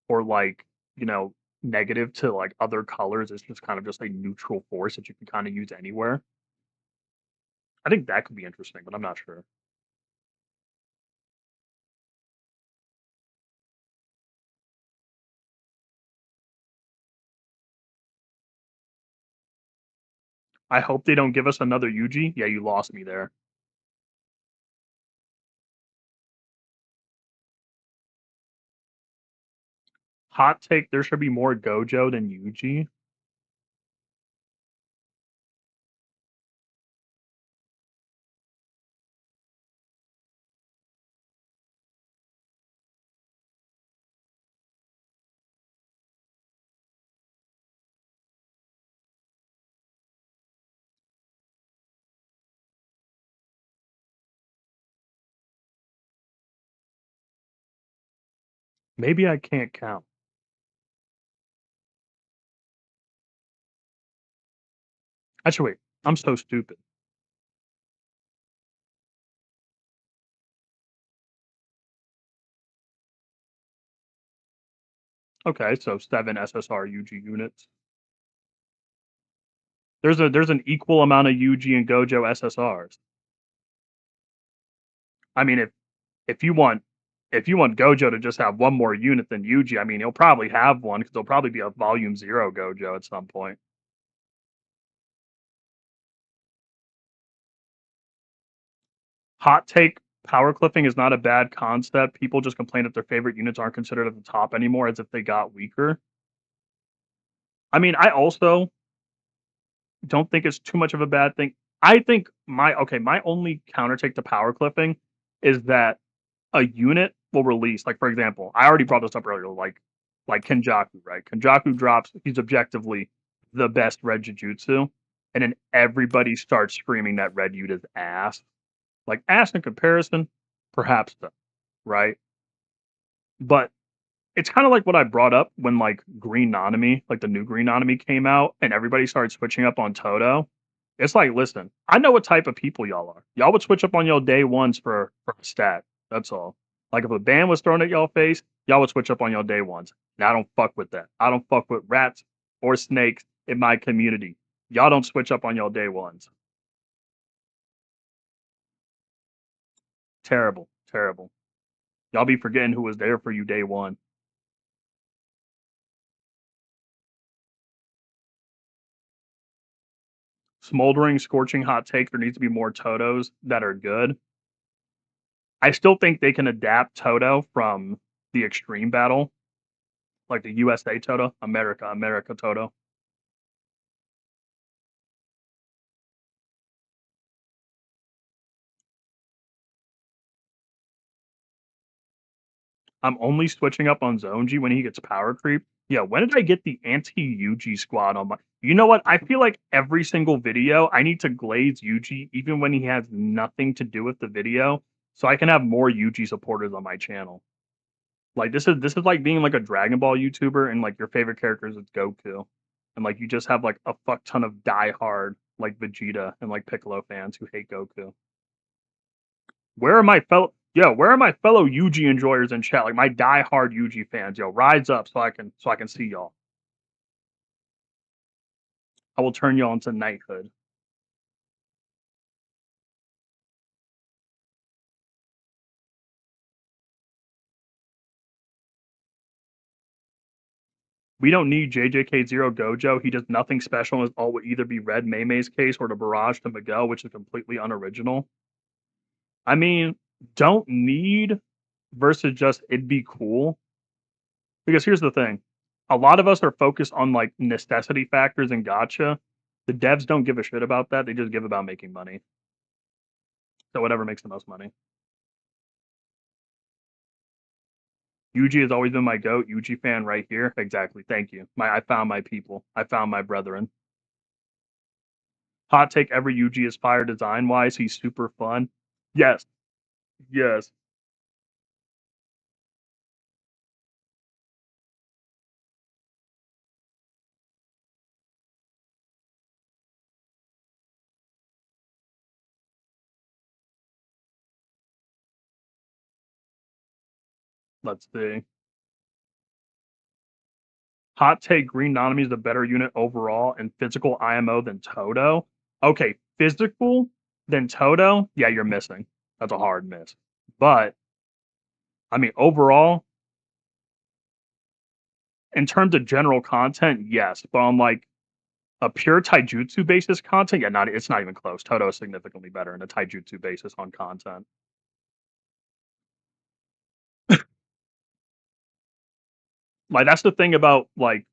or like you know negative to like other colors. It's just kind of just a neutral force that you can kind of use anywhere. I think that could be interesting, but I'm not sure. I hope they don't give us another Yuji. Yeah, you lost me there. Hot take: there should be more Gojo than Yuji. Maybe I can't count. Actually, wait. I'm so stupid. Okay, so 7 SSR UG units. There's an equal amount of UG and Gojo SSRs. I mean, if you want Gojo to just have one more unit than Yuji, I mean he'll probably have one because there'll probably be a Volume 0 Gojo at some point. Hot take: power clipping is not a bad concept. People just complain that their favorite units aren't considered at the top anymore, as if they got weaker. I mean, I also don't think it's too much of a bad thing. I think my only counter take to power clipping is that a unit will release. Like for example, I already brought this up earlier. Like Kenjaku, right? Kenjaku drops. He's objectively the best red Jujutsu, and then everybody starts screaming that red Yuta's ass. Like ass in comparison, perhaps so, right? But it's kind of like what I brought up when like Green Nanami, like the new Green Nanami came out, and everybody started switching up on Toto. It's like, listen, I know what type of people y'all are. Y'all would switch up on your day ones for a stat. That's all. Like if a ban was thrown at y'all face, y'all would switch up on your day ones. And I don't fuck with that. I don't fuck with rats or snakes in my community. Y'all don't switch up on your day ones. Terrible, terrible. Y'all be forgetting who was there for you day one. Smoldering, scorching hot take. There needs to be more Totos that are good. I still think they can adapt Toto from the extreme battle. Like the USA Toto? America Toto. I'm only switching up on Zonji when he gets power creep. Yeah, when did I get the anti-Yuji squad on my... You know what? I feel like every single video, I need to glaze Yuji, even when he has nothing to do with the video, so I can have more Yuji supporters on my channel. Like, this is like being like a Dragon Ball YouTuber, and like your favorite character is Goku. And like you just have like a fuck ton of diehard like Vegeta and like Piccolo fans who hate Goku. Where are my fellow Yuji enjoyers in chat? Like my diehard Yuji fans, yo, rise up so I can see y'all. I will turn y'all into knighthood. We don't need JJK0 Gojo. He does nothing special. His all would either be Red Maymay's case or the Barrage to Miguel, which is completely unoriginal. I mean, don't need versus just it'd be cool. Because here's the thing. A lot of us are focused on like necessity factors and gotcha. The devs don't give a shit about that. They just give about making money. So whatever makes the most money. Yuji has always been my goat. Yuji fan right here. Exactly. Thank you. I found my people. I found my brethren. Hot take: every Yuji is fire design wise. He's super fun. Yes. Yes. Let's see. Hot take: Green Nanami is the better unit overall and physical IMO than Todo. Okay, physical than Todo. Yeah, you're missing. That's a hard miss. But I mean, overall, in terms of general content, yes. But on like a pure taijutsu basis content, yeah, it's not even close. Todo is significantly better in a taijutsu basis on content. Like that's the thing about like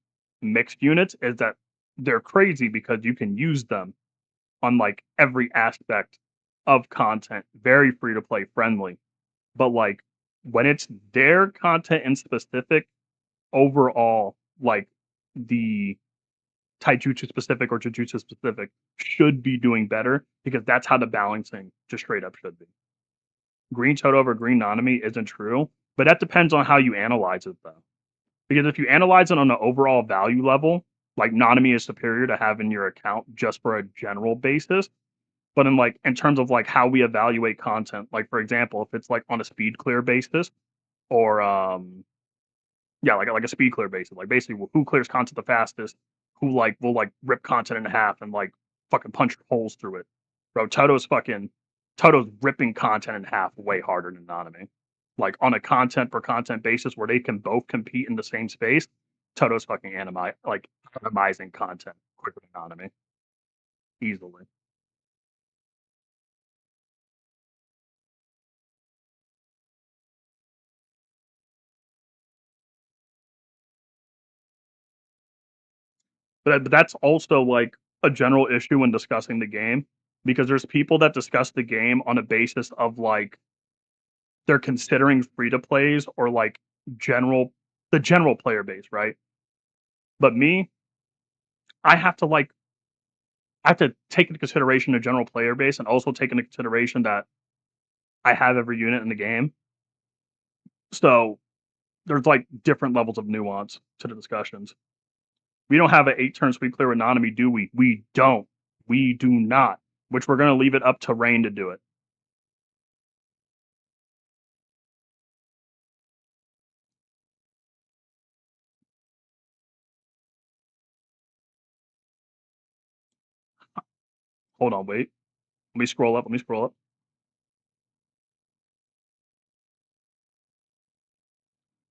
mixed units is that they're crazy because you can use them on like every aspect of content, very free to play friendly. But like when it's their content in specific, overall, like the taijutsu specific or jujutsu specific should be doing better because that's how the balancing just straight up should be. Green Toto over Green Nanami isn't true, but that depends on how you analyze it though. Because if you analyze it on an overall value level, like Nanami is superior to having your account just for a general basis. But in terms of like how we evaluate content, like for example, if it's like on a speed clear basis or yeah, like a speed clear basis, like basically who clears content the fastest, who like will like rip content in half and like fucking punch holes through it. Bro, Toto's ripping content in half way harder than Nanami. Like on a content per content basis where they can both compete in the same space, Toto's fucking animizing content quicker than Nanami. Easily. But that's also like a general issue when discussing the game because there's people that discuss the game on a basis of like they're considering free to plays or like the general player base, right? But me, I have to like I have to take into consideration the general player base and also take into consideration that I have every unit in the game. So there's like different levels of nuance to the discussions. We don't have an 8-turn sweep clear anonymy, do we? We don't. We do not. Which we're going to leave it up to Rain to do it. Hold on, wait. Let me scroll up.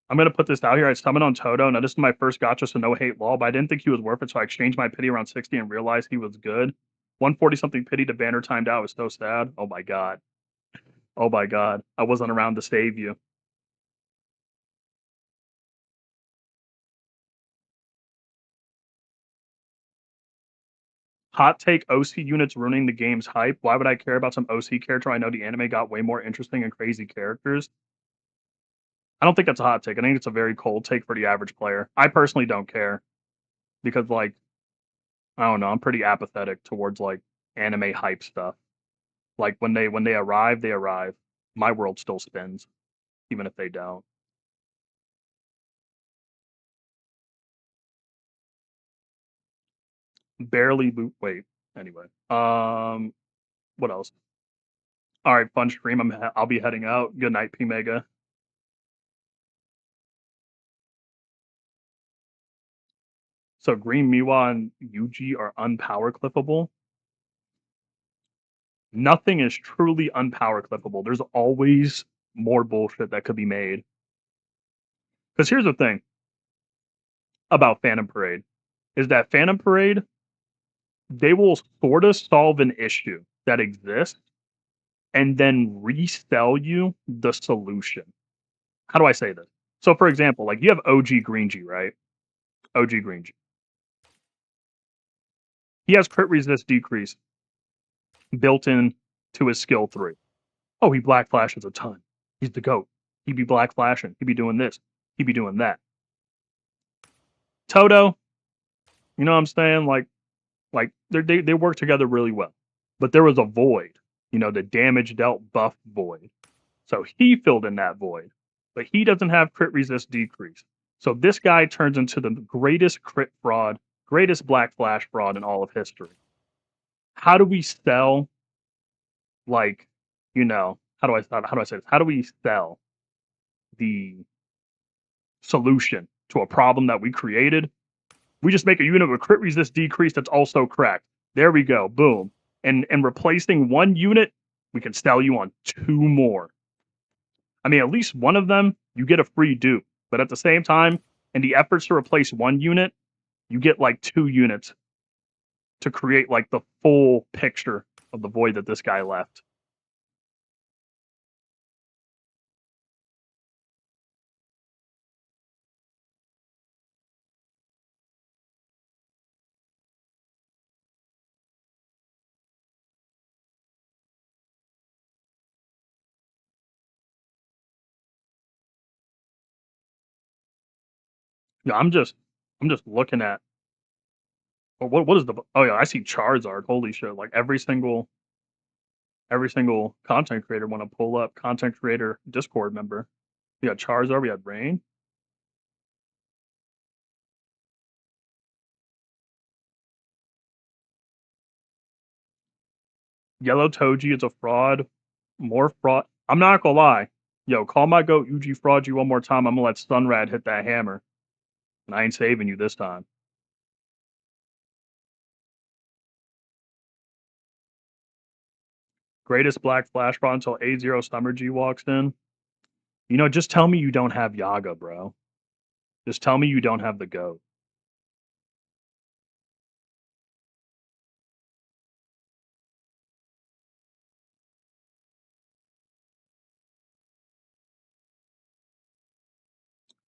I'm going to put this out here. I summoned on Toto. Now, this is my first gotcha, so no hate law, but I didn't think he was worth it, so I exchanged my pity around 60 and realized he was good. 140 something pity to banner timed out. It was so sad. Oh my god. Oh my god. I wasn't around to save you. Hot take: OC units ruining the game's hype. Why would I care about some OC character? I know the anime got way more interesting and crazy characters. I don't think that's a hot take. I think it's a very cold take for the average player. I personally don't care because, like, I don't know. I'm pretty apathetic towards like anime hype stuff. Like when they arrive, they arrive. My world still spins, even if they don't. Barely loot. Wait. Anyway. What else? All right, fun stream. I'll be heading out. Good night, P Mega. So Green Miwa and Yuji are unpower clippable. Nothing is truly unpower clippable. There's always more bullshit that could be made. Because here's the thing about Phantom Parade is that Phantom Parade, they will sort of solve an issue that exists and then resell you the solution. How do I say this? So, for example, like you have OG Green G, right? OG Green G. He has crit resist decrease built in to his skill 3. Oh, he black flashes a ton. He's the GOAT. He be black flashing. He be doing this. He be doing that. Toto, you know what I'm saying? Like they work together really well. But there was a void, the damage dealt buff void. So he filled in that void. But he doesn't have crit resist decrease. So this guy turns into the greatest crit fraud, greatest black flash fraud in all of history. How do we sell like, how do I say this? How do we sell the solution to a problem that we created? We just make a unit with crit resist decrease that's also cracked. There we go. Boom. And replacing one unit, we can sell you on 2 more. I mean, at least one of them, you get a free dupe. But at the same time, in the efforts to replace one unit, you get like 2 units to create like the full picture of the void that this guy left. Yeah, I'm just looking at what is the oh yeah, I see Charizard. Holy shit. Like every single content creator want to pull up content creator Discord member. We had Charizard, we had Rain. Yellow Toji is a fraud. More fraud. I'm not gonna lie. Yo, call my goat UG fraud you one more time. I'm gonna let Sunrad hit that hammer. And I ain't saving you this time. Greatest Black Flash fraud until A0 Summer G walks in. Just tell me you don't have Yaga, bro. Just tell me you don't have the goat.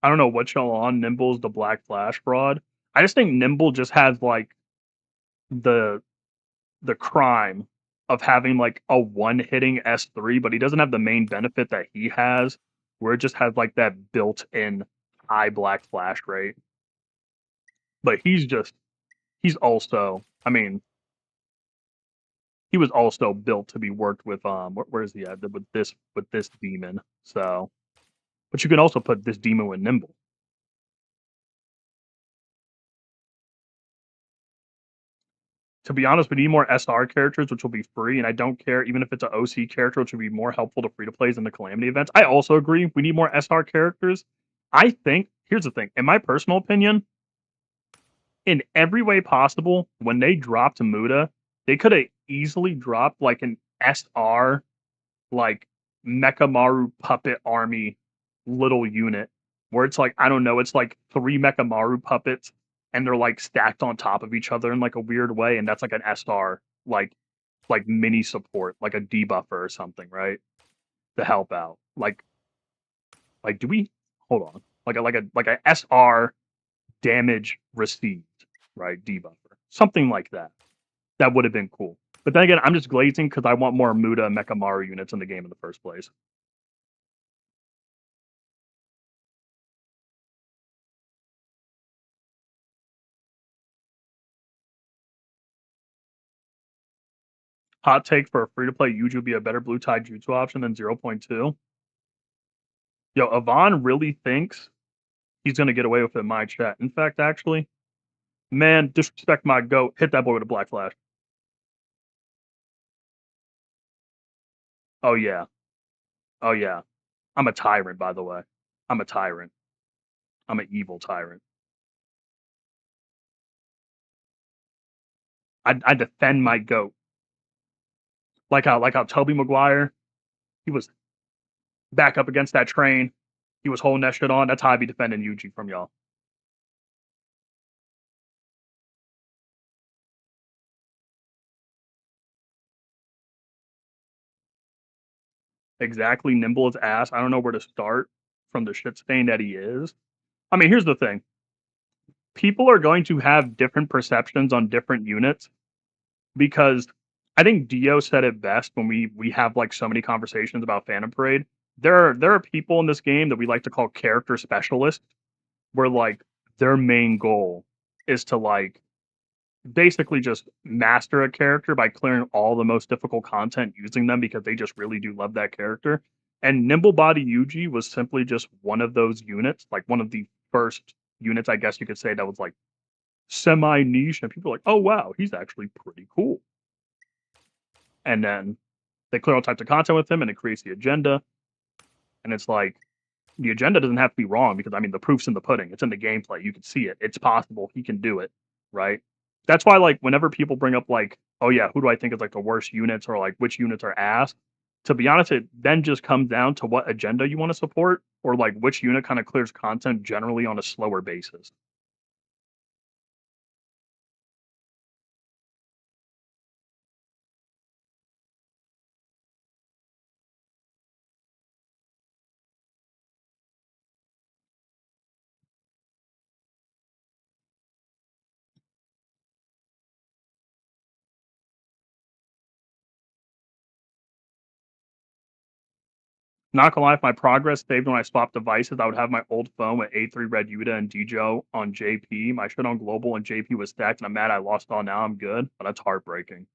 I don't know what y'all on. Nimble's the Black Flash fraud. I just think Nimble just has like the crime of having like a one hitting S3, but he doesn't have the main benefit that he has, where it just has like that built in high black flash rate. But he's also, I mean, he was also built to be worked with where is he at with this demon. So, but you can also put this demon with Nimble. To be honest, we need more SR characters, which will be free, and I don't care even if it's an OC character, which would be more helpful to free to plays in the Calamity events. I also agree we need more SR characters. I think here's the thing, in my personal opinion, in every way possible, when they dropped Muda, they could have easily dropped like an SR, like Mechamaru puppet army little unit, where it's like, I don't know, it's like 3 Mechamaru puppets and they're like stacked on top of each other in like a weird way, and that's like an SR, like mini support, like a debuffer or something, right? To help out. Like do we hold on. Like a SR damage received, right? Debuffer. Something like that. That would have been cool. But then again, I'm just glazing because I want more Muda and Mechamaru units in the game in the first place. Hot take for a free-to-play Yuju would be a better blue tie jutsu option than 0.2. Yo, Avon really thinks he's going to get away with it in my chat. In fact, actually, man, disrespect my goat. Hit that boy with a black flash. Oh, yeah. Oh, yeah. I'm a tyrant, by the way. I'm a tyrant. I'm an evil tyrant. I defend my goat. Like how Toby Maguire, he was back up against that train. He was holding that shit on. That's how I be defending Yuji from y'all. Exactly. Nimble as ass. I don't know where to start from the shit stain that he is. I mean, here's the thing. People are going to have different perceptions on different units because I think Dio said it best when we have like so many conversations about Phantom Parade. There are people in this game that we like to call character specialists, where like their main goal is to like basically just master a character by clearing all the most difficult content using them because they just really do love that character. And Nimble Body Yuji was simply just one of those units, like one of the first units, I guess you could say, that was like semi niche, and people are like, oh wow, he's actually pretty cool. And then they clear all types of content with him, and it creates the agenda. And it's like the agenda doesn't have to be wrong because I mean the proof's in the pudding. It's in the gameplay. You can see it. It's possible. He can do it, right? That's why like whenever people bring up like, oh yeah, who do I think is like the worst units or like which units are ass? To be honest, it then just comes down to what agenda you want to support or like which unit kind of clears content generally on a slower basis. Not gonna lie, if my progress saved when I swapped devices, I would have my old phone with A3 Red Yuta and Dijo on JP. My shit on global and JP was stacked, and I'm mad I lost all. Now I'm good, but that's heartbreaking.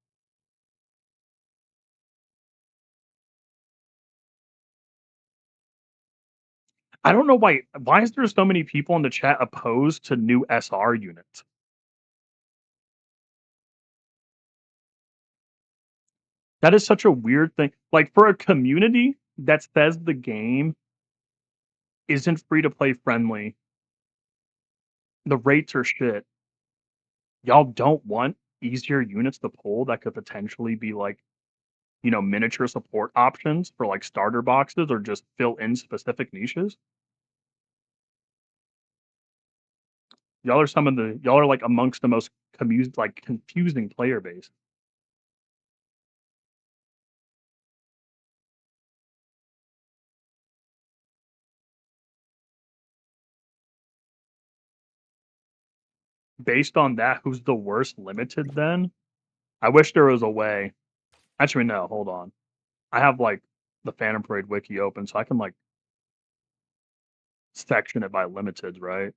I don't know why. Why is there so many people in the chat opposed to new SR units? That is such a weird thing. Like for a community that says the game isn't free to play friendly, the rates are shit. Y'all don't want easier units to pull that could potentially be like, you know, miniature support options for like starter boxes or just fill in specific niches. Y'all are like amongst the most confusing player base. Based on that, who's the worst limited then? I wish there was a way. Actually, no, hold on. I have like the Phantom Parade wiki open, so I can like section it by limiteds, right?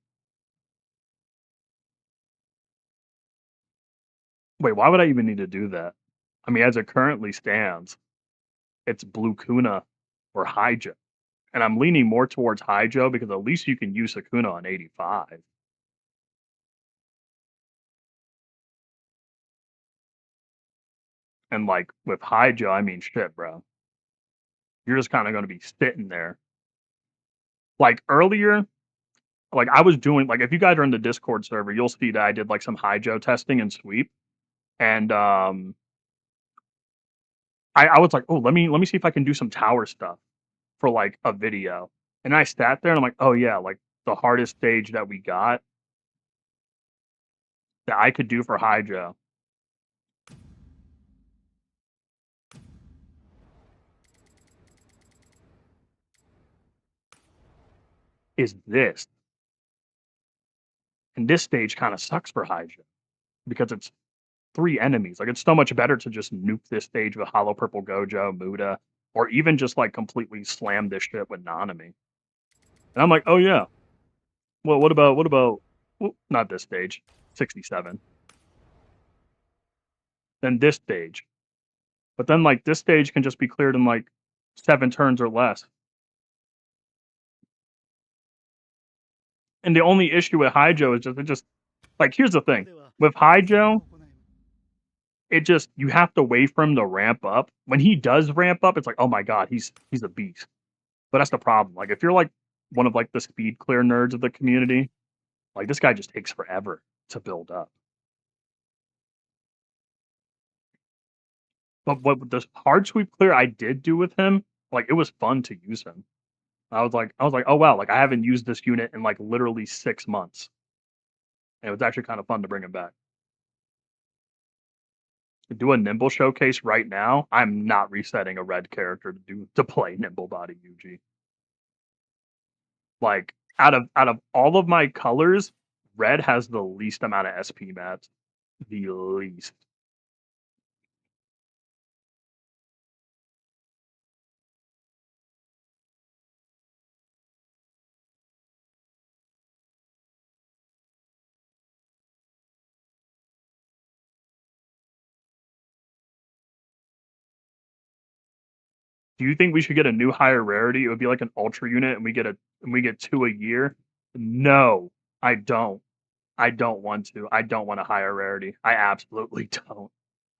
Wait, why would I even need to do that? I mean, as it currently stands, it's Blue Kuna or Hydra. And I'm leaning more towards Hydro because at least you can use Sakuna on 85. And like with Hydro, I mean shit, bro. You're just kind of going to be sitting there. Like earlier, like I was doing like if you guys are in the Discord server, you'll see that I did like some Hydro testing and sweep. And I was like, oh, let me see if I can do some tower stuff for like a video. And I sat there and I'm like, oh yeah, like the hardest stage that we got that I could do for Hydro is this. And this stage kind of sucks for Hydro because it's 3 enemies. Like, it's so much better to just nuke this stage with Hollow Purple Gojo, Muda, or even just, like, completely slam this shit with Nanami. And I'm like, "Oh, yeah. Well, what about well, not this stage, 67. Then this stage. But then, like, this stage can just be cleared in, like, 7 turns or less." And the only issue with Haijo is just like, here's the thing. With Haijo, it just you have to wait for him to ramp up. When he does ramp up, it's like, oh my god, he's a beast. But that's the problem. Like, if you're like one of like the speed clear nerds of the community, like this guy just takes forever to build up. But what the hard sweep clear I did do with him, like it was fun to use him. I was like, oh wow, like I haven't used this unit in like literally 6 months. And it was actually kind of fun to bring him back. To do a nimble showcase right now, I'm not resetting a red character to play nimble body Yuji. Like out of all of my colors, red has the least amount of SP mats. The least. Do you think we should get a new higher rarity? It would be like an ultra unit and we get 2 a year? No, I don't. I don't want to. I don't want a higher rarity. I absolutely don't.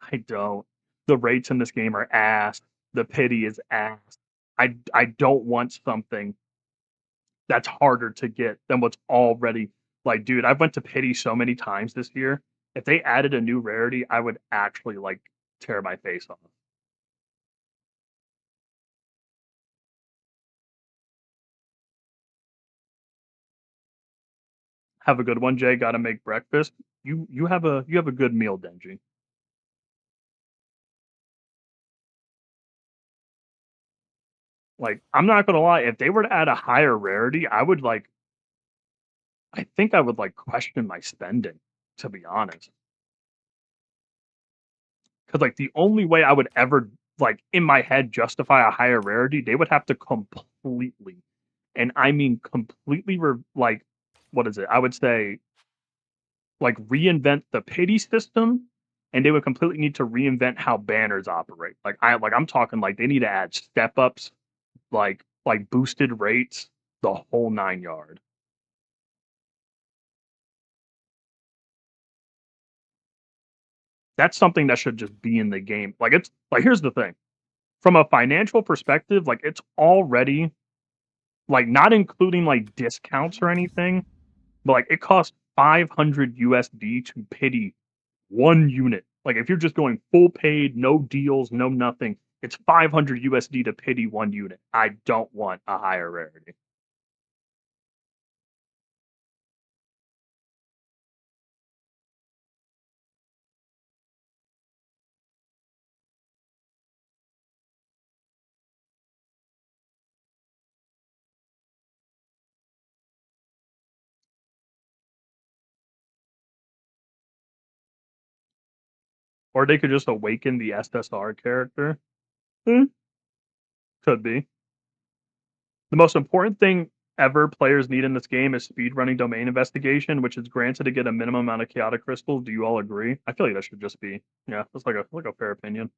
I don't. The rates in this game are ass. The pity is ass. I don't want something that's harder to get than what's already like, dude, I've went to pity so many times this year. If they added a new rarity, I would actually like tear my face off. Have a good one, Jay. Gotta make breakfast. You have a good meal, Denji. Like, I'm not gonna lie, if they were to add a higher rarity, I think I would like question my spending, to be honest. Because like the only way I would ever like in my head justify a higher rarity, they would have to completely, and I mean completely, like what is it? I would say like reinvent the pity system, and they would completely need to reinvent how banners operate. I'm talking like they need to add step ups, like boosted rates, the whole 9 yard. That's something that should just be in the game. Like it's like here's the thing. From a financial perspective, like it's already like not including like discounts or anything, but like it costs 500 USD to pity one unit. Like if you're just going full paid, no deals, no nothing, it's 500 USD to pity one unit. I don't want a higher rarity. Or they could just awaken the SSR character. Hmm, could be. The most important thing ever players need in this game is speedrunning domain investigation, which is granted to get a minimum amount of chaotic crystals. Do you all agree? I feel like that should just be yeah, that's like a fair opinion.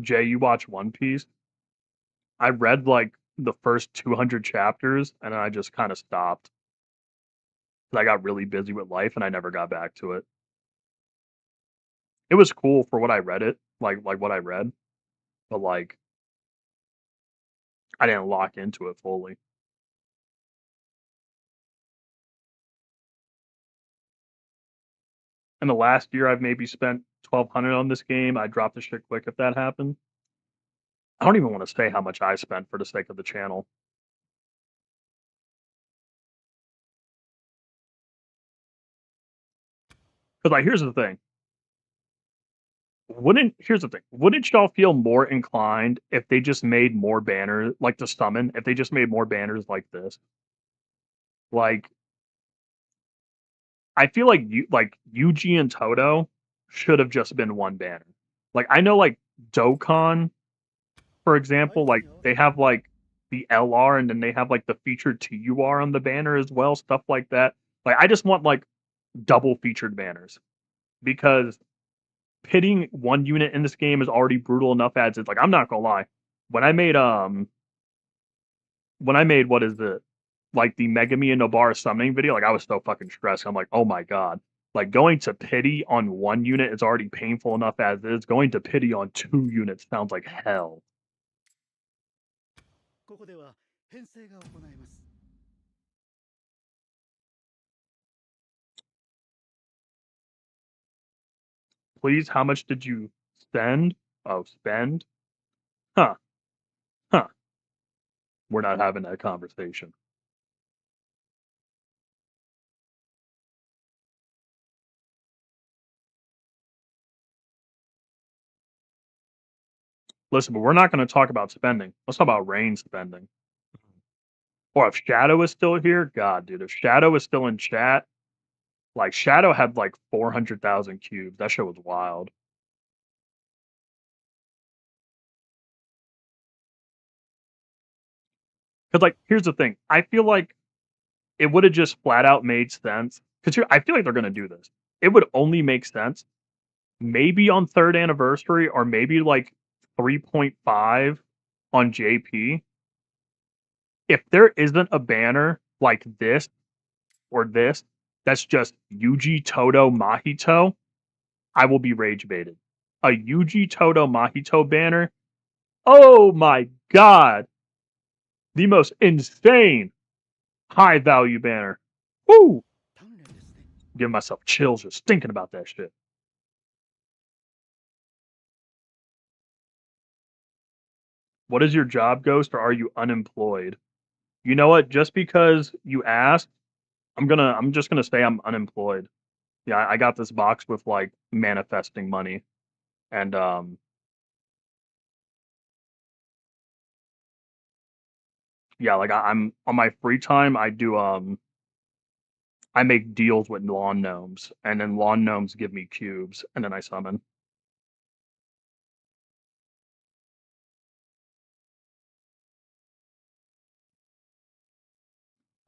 Jay, you watch One Piece? I read like the first 200 chapters and then I just kind of stopped. I got really busy with life and I never got back to it. It was cool for what I read it, like what I read, but like I didn't lock into it fully. In the last year, I've maybe spent 1,200 on this game. I dropped the shit quick if that happened. I don't even want to say how much I spent for the sake of the channel. Because like, here's the thing. Wouldn't y'all feel more inclined if they just made more banners like to summon? If they just made more banners like this, like I feel like Yuji and Toto should have just been one banner. Like I know like Dokkan, for example, like they have like the LR and then they have like the featured TUR on the banner as well, stuff like that. Like I just want like double featured banners because pitting one unit in this game is already brutal enough as it's like I'm not gonna lie. When I made what is it? Like the Megami and Nobara summoning video, like I was so fucking stressed. I'm like, oh my god. Like going to pity on one unit is already painful enough as is. Going to pity on two units sounds like hell. ここでは編成が行えます。 Please, how much did you spend? Oh, spend? Huh. Huh. We're not having that conversation. Listen, but we're not going to talk about spending. Let's talk about Rain spending. Or if Shadow is still here, God, dude, if Shadow is still in chat, like Shadow had like 400,000 cubes. That shit was wild. Because like, here's the thing. I feel like it would have just flat out made sense. Because I feel like they're going to do this. It would only make sense maybe on third anniversary or maybe like 3.5 on JP. If there isn't a banner like this or this that's just Yuji Toto Mahito, I will be rage baited. A Yuji Toto Mahito banner. Oh my god. The most insane high value banner. Woo! 鍛錬ですね。 Giving myself chills just thinking about that shit. What is your job, Ghost, or are you unemployed? You know what? Just because you asked, I'm just gonna say I'm unemployed. Yeah, I got this box with like manifesting money. And yeah, like I'm on my free time I do I make deals with lawn gnomes and then lawn gnomes give me cubes and then I summon.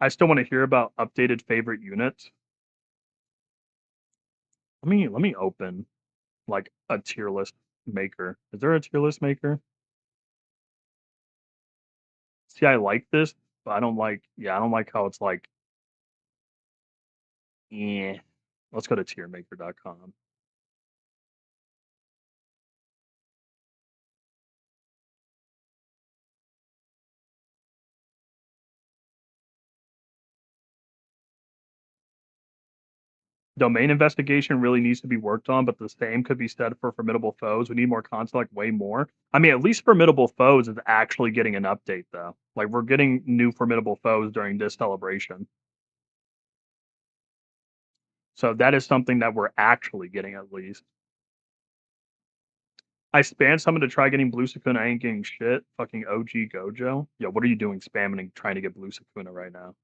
I still want to hear about updated favorite units. Let me open like a tier list maker. Is there a tier list maker? See, I like this, but I don't like I don't like how it's like yeah. Let's go to tiermaker.com. Domain investigation really needs to be worked on, but the same could be said for formidable foes. We need more content, like way more. I mean, at least formidable foes is actually getting an update though. Like we're getting new formidable foes during this celebration. So that is something that we're actually getting at least. I spammed someone to try getting Blue Sakuna. I ain't getting shit. Fucking OG Gojo. Yo, what are you doing spamming and trying to get Blue Sakuna right now?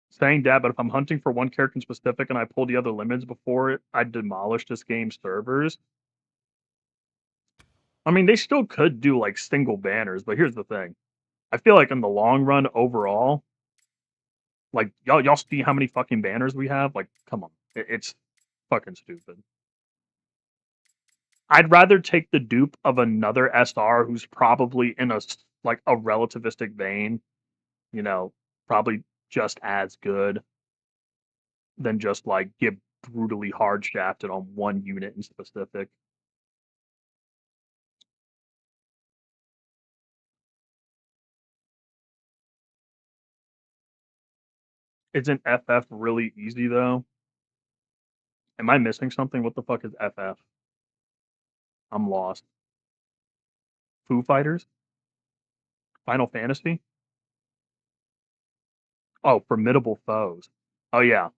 Saying that, but if I'm hunting for one character in specific and I pull the other limits before it, I demolish this game's servers. I mean, they still could do like single banners, but here's the thing. I feel like in the long run, overall, like y'all see how many fucking banners we have? Like, come on, it's fucking stupid. I'd rather take the dupe of another SR who's probably in like a relativistic vein, you know, probably just as good than just like get brutally hard shafted on one unit in specific. Isn't FF really easy though? Am I missing something? What the fuck is FF? I'm lost. Foo Fighters? Final Fantasy? Oh, Formidable Foes. Oh yeah.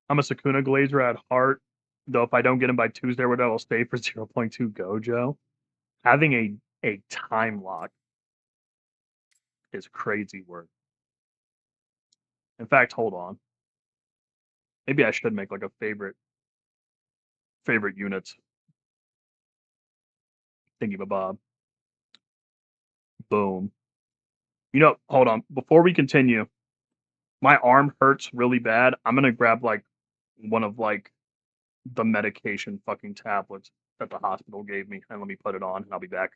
I'm a Sakuna Glazer at heart, though if I don't get him by Tuesday or whatever, I'll stay for 0.2 Gojo. Having a time lock is crazy work. In fact, hold on. Maybe I should make like a favorite units. Thingy Bob. Boom. You know, hold on. Before we continue, my arm hurts really bad. I'm gonna grab like one of like the medication fucking tablets that the hospital gave me, and let me put it on, and I'll be back.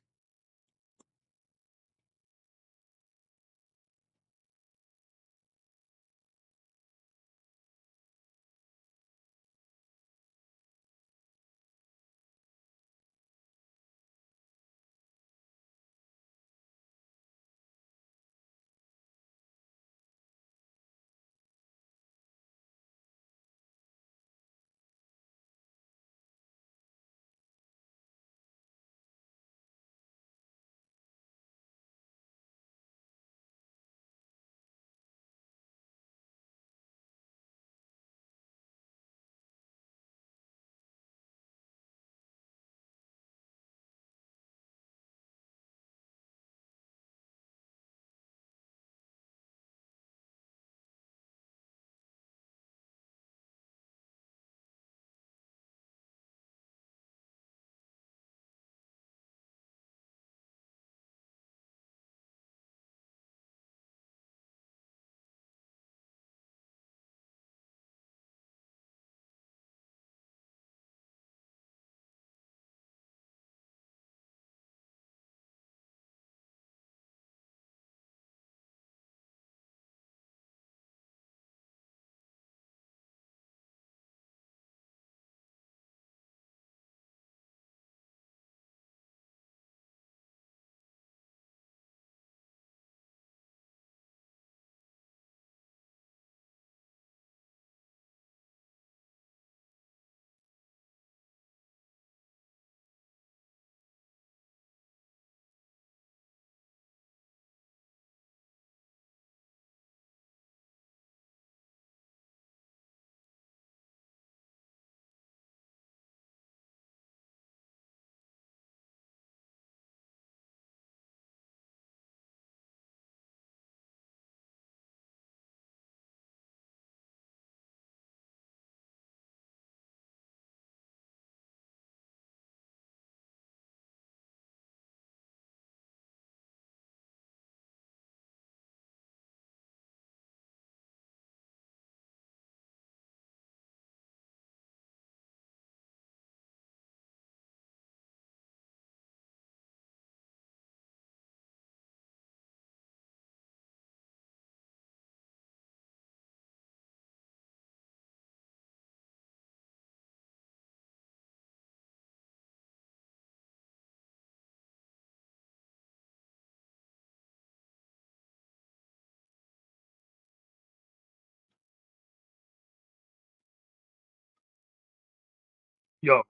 Yo,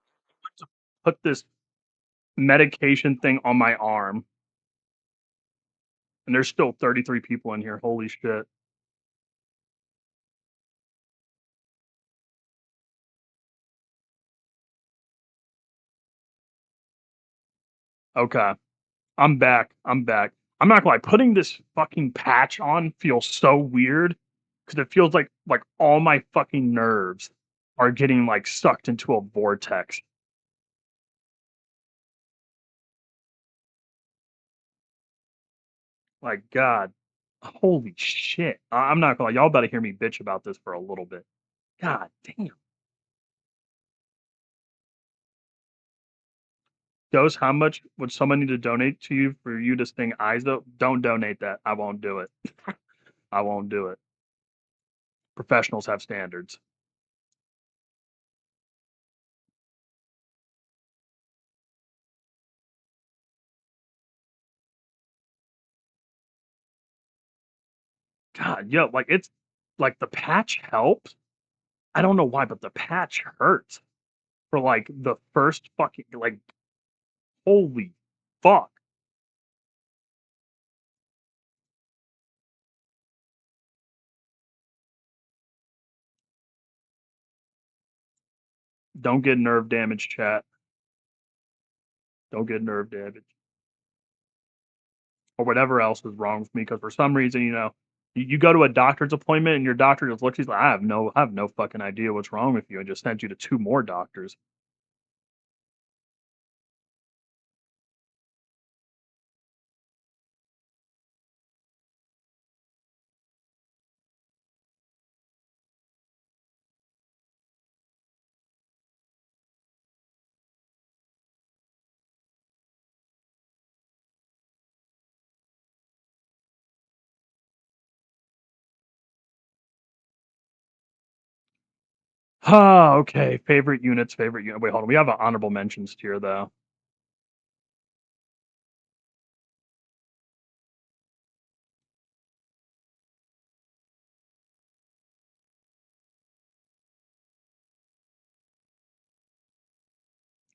put this medication thing on my arm, and there's still 33 people in here. Holy shit. Okay. I'm back. I'm back. I'm not gonna lie, putting this fucking patch on feels so weird because it feels like all my fucking nerves are getting like sucked into a vortex. Like God, holy shit! I'm not gonna lie, y'all better hear me bitch about this for a little bit. God damn. Dose, how much would someone need to donate to you for you to sing Izo? Don't donate that. I won't do it. I won't do it. Professionals have standards. God, yo, like it's like the patch helps. I don't know why, but the patch hurts for like the first fucking like holy fuck. Don't get nerve damage, chat. Don't get nerve damage. Or whatever else is wrong with me, because for some reason, you go to a doctor's appointment and your doctor just looks, he's like, I have no fucking idea what's wrong with you. I just sent you to 2 more doctors. Ah, okay. Favorite units, favorite unit. Wait, hold on. We have an honorable mentions tier, though.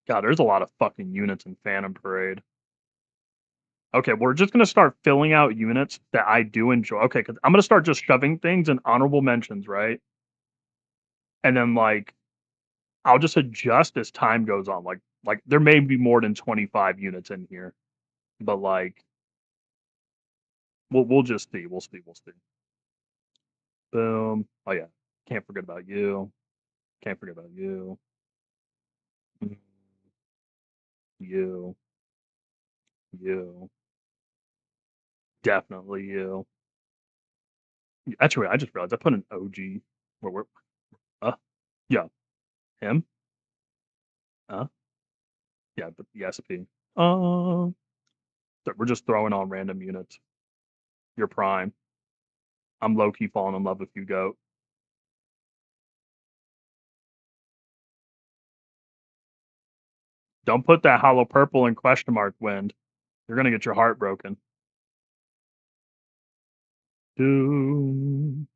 God, there's a lot of fucking units in Phantom Parade. Okay, we're just gonna start filling out units that I do enjoy. Okay, because I'm gonna start just shoving things in honorable mentions, right? And then like I'll just adjust as time goes on. Like there may be more than 25 units in here, but like we'll just see. We'll see. Boom. Oh yeah, can't forget about you. Can't forget about you. Mm, You. You. Definitely you. Actually, I just realized I put an OG. Where we're yeah, him. Yeah, but the SP. Um, we're just throwing on random units. You're prime. I'm low key falling in love with you, goat. Don't put that hollow purple in question mark wind. You're gonna get your heart broken. Doom.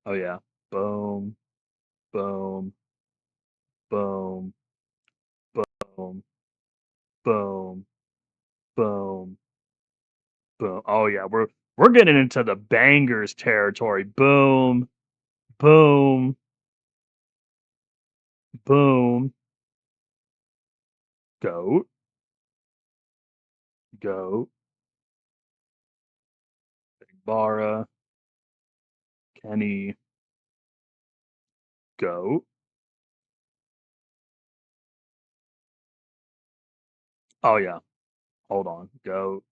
Oh yeah. Boom. Boom. Boom. Boom. Boom. Boom. Boom. Oh yeah, we're getting into the bangers territory. Boom. Boom. Boom. Goat. Goat. Bara. Kenny. Goat. Oh yeah. Hold on. Goat.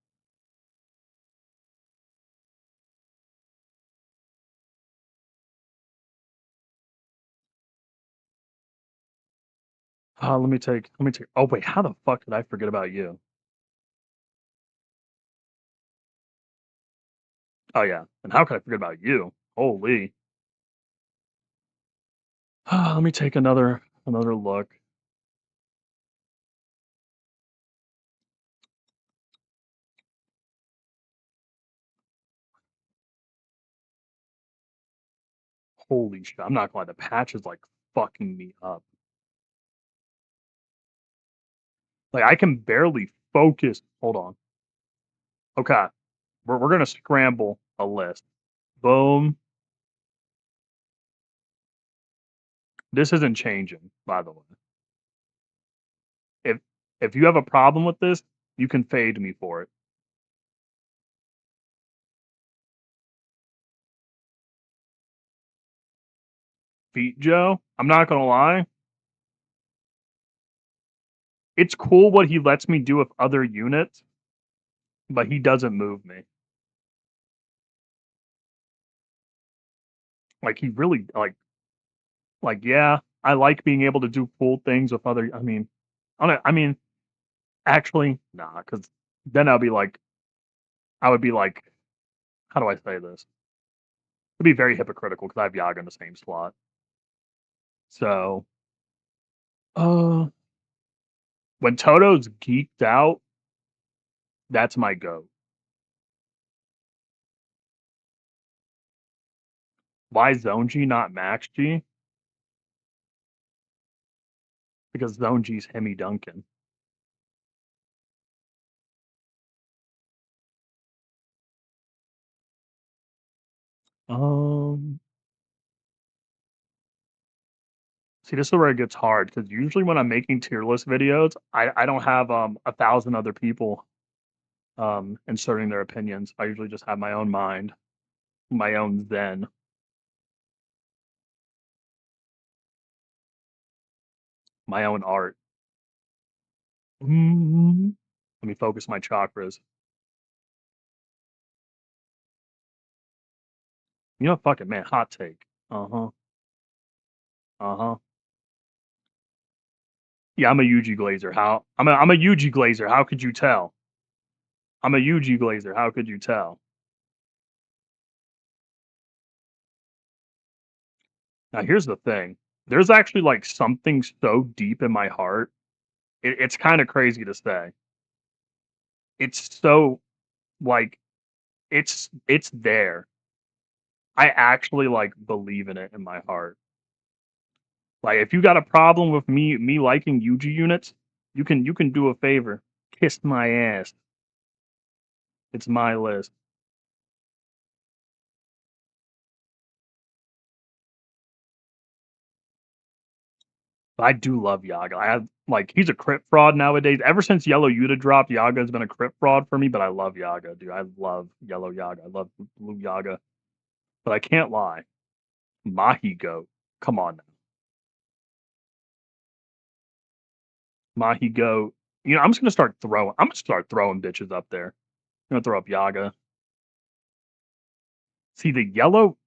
Let me take. Oh wait, how the fuck did I forget about you? Oh yeah, and how could I forget about you? Holy. Let me take another look. Holy shit! I'm not gonna lie, the patch is like fucking me up. Like I can barely focus. Hold on. Okay, we're gonna scramble a list. Boom. This isn't changing, by the way. If if you have a problem with this, you can fade me for it. Feet Joe. I'm not gonna lie. It's cool what he lets me do with other units, but he doesn't move me. Like he really like yeah, I like being able to do cool things with other. I mean, actually, nah, because then I would be like, how do I say this? It'd be very hypocritical because I have Yaga in the same slot. So, uh, when Toto's geeked out, that's my go. Why Zone G not Max G? Because Zone G's Hemi Duncan. Um, See, this is where it gets hard because usually when I'm making tier list videos, I don't have 1,000 other people inserting their opinions. I usually just have my own mind, my own zen, my own art. Let me focus my chakras. You know, fuck it, man. Hot take. Uh huh. Uh huh. Yeah, I'm a Yuji Glazer. How? I'm a Yuji Glazer. How could you tell? I'm a Yuji Glazer. How could you tell? Now here's the thing. There's actually like something so deep in my heart. It's kind of crazy to say. It's so like it's there. I actually like believe in it in my heart. Like if you got a problem with me liking Yuji units, you can do a favor. Kiss my ass. It's my list. I do love Yaga. I have like he's a crit fraud nowadays. Ever since Yellow Yuta dropped, Yaga's been a crit fraud for me, but I love Yaga, dude. I love Yellow Yaga. I love Blue Yaga. But I can't lie. Mahi Goat. Come on now. Mahi Goat. You know, I'm gonna start throwing bitches up there. I'm gonna throw up Yaga. See the yellow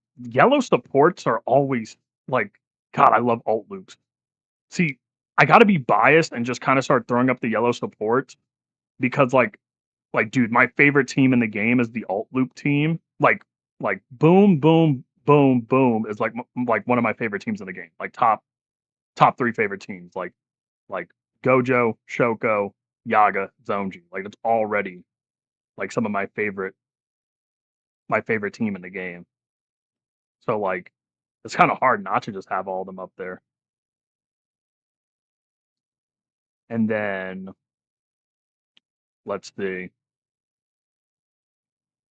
supports are always like God, I love alt loops. See, I gotta be biased and just kind of start throwing up the yellow supports because dude, my favorite team in the game is the alt loop team. Like boom boom boom boom is like one of my favorite teams in the game. Like top three favorite teams. Like Gojo, Shoko, Yaga, Zonji. Like it's already like some of my favorite team in the game. So like it's kind of hard not to just have all of them up there. And then let's see.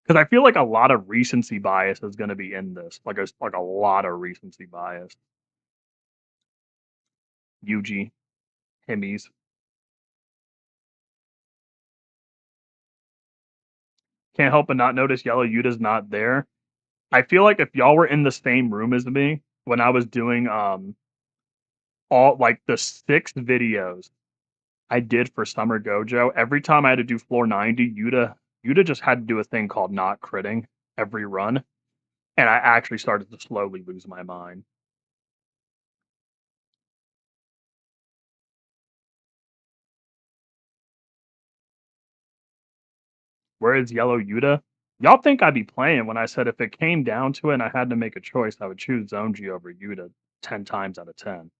Because I feel like a lot of recency bias is going to be in this. Like a lot of recency bias. Yuji, Himis. Can't help but not notice Yellow Yuta's not there. I feel like if y'all were in the same room as me when I was doing all like the 6 videos I did for Summer Gojo, every time I had to do floor 90, Yuta just had to do a thing called not critting every run, and I actually started to slowly lose my mind. Where is Yellow Yuta? Y'all think I'd be playing when I said if it came down to it and I had to make a choice, I would choose Zonji over Yuta 10 times out of 10.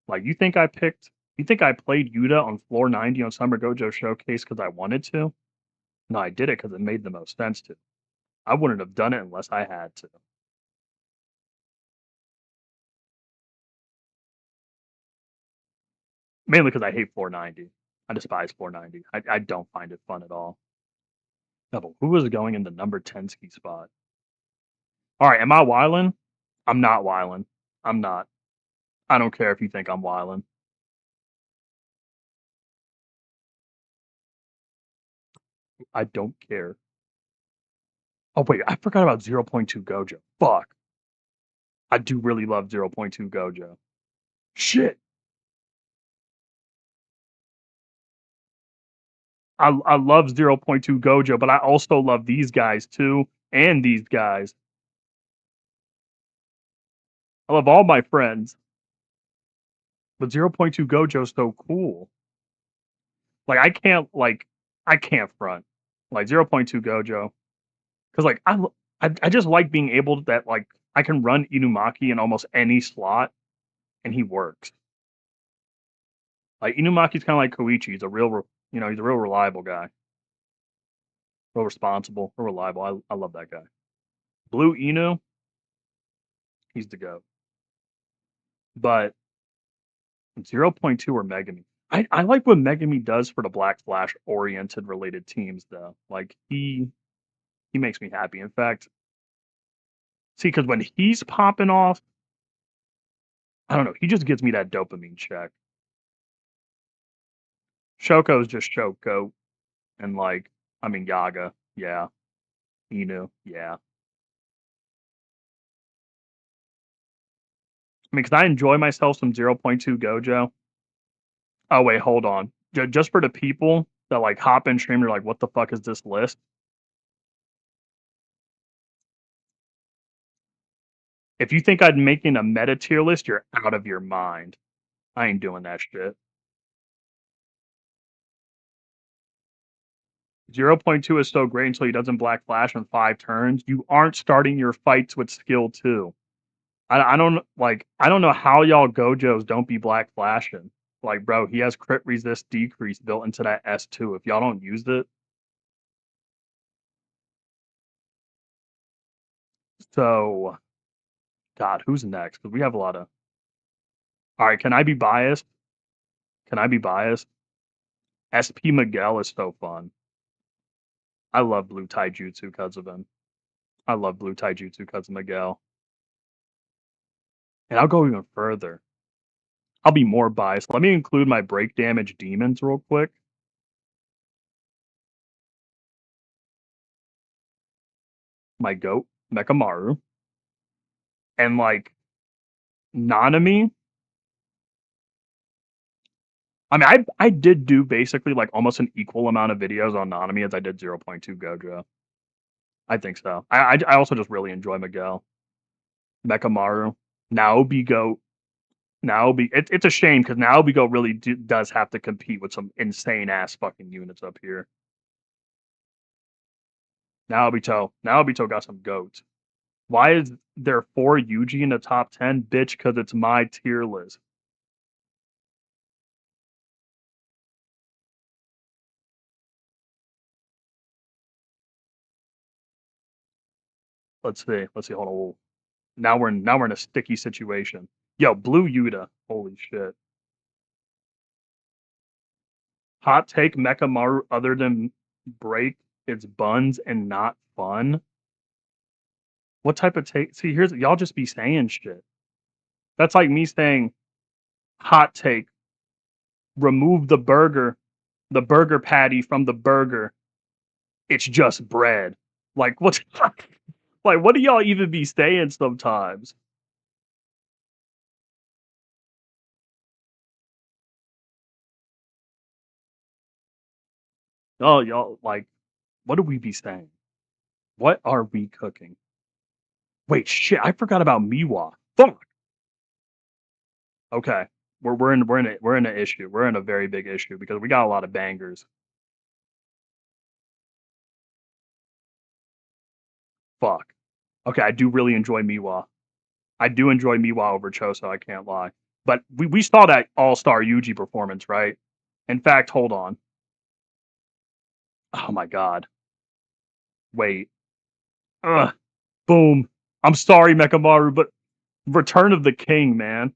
Like, you think I played Yuta on floor 90 on Summer Gojo Showcase because I wanted to? No, I did it because it made the most sense to. I wouldn't have done it unless I had to. Mainly because I hate floor 90. I despise floor 90. I don't find it fun at all. No, but who was going in the number 10 ski spot? All right, am I wildin'? I'm not wildin'. I'm not. I don't care if you think I'm wildin'. I don't care. Oh wait, I forgot about 0.2 Gojo. Fuck. I do really love 0.2 Gojo. Shit. I love 0.2 Gojo, but I also love these guys too, and these guys. I love all my friends, but 0.2 Gojo's so cool. Like I can't front like 0.2 Gojo because I just like being able to that like I can run Inumaki in almost any slot and he works. Like Inumaki's kind of like Koichi. He's a real reliable guy, real responsible, real reliable. I love that guy. Blue Inu, he's the goat. But 0.2 or Megami. I like what Megami does for the Black Flash oriented related teams though. Like he makes me happy. In fact, see, because when he's popping off, I don't know. He just gives me that dopamine check. Shoko's just Shoko, and like, I mean, Yaga, yeah. Inu, yeah. I mean, because I enjoy myself some 0.2 Gojo. Oh wait, hold on. Just for the people that like hop in stream, they're like, "What the fuck is this list?" If you think I'm making a meta tier list, you're out of your mind. I ain't doing that shit. 0.2 is so great until he doesn't Black Flash in 5 turns. You aren't starting your fights with skill 2. I don't like. I don't know how y'all Gojos don't be Black Flashing. Like, bro, he has crit resist decrease built into that S2. If y'all don't use it, so God, who's next? Because we have a lot of. All right, can I be biased? Can I be biased? SP Miguel is so fun. I love Blue Taijutsu because of him. I love Blue Taijutsu because of Miguel. And I'll go even further. I'll be more biased. Let me include my break damage demons real quick. My goat, Mekamaru. And like Nanami. I mean, I did do basically like almost an equal amount of videos on Nanami as I did 0.2 Gojo. I think so. I also just really enjoy Miguel. Mekamaru. Naobi goat. Naobi. It's a shame because Naobi goat really does have to compete with some insane ass fucking units up here. Naobito got some goats. Why is there 4 Yuji in the top 10? Bitch, because it's my tier list. Let's see. Hold on. Now we're in a sticky situation. Yo, Blue Yuta. Holy shit. Hot take: Mechamaru other than break, it's buns and not fun. What type of take? See, here's y'all just be saying shit. That's like me saying, hot take: remove the burger patty from the burger. It's just bread. Like what? Like what do y'all even be saying sometimes? Oh, y'all like what do we be saying? What are we cooking? Wait, shit! I forgot about Miwa. Fuck. Okay, we're in an issue. We're in a very big issue because we got a lot of bangers. Fuck. Okay, I do really enjoy Miwa. I do enjoy Miwa over Choso. I can't lie. But we saw that All Star Yuji performance, right? In fact, hold on. Oh my god. Wait. Ugh. Boom. I'm sorry, Mekamaru, but Return of the King, man.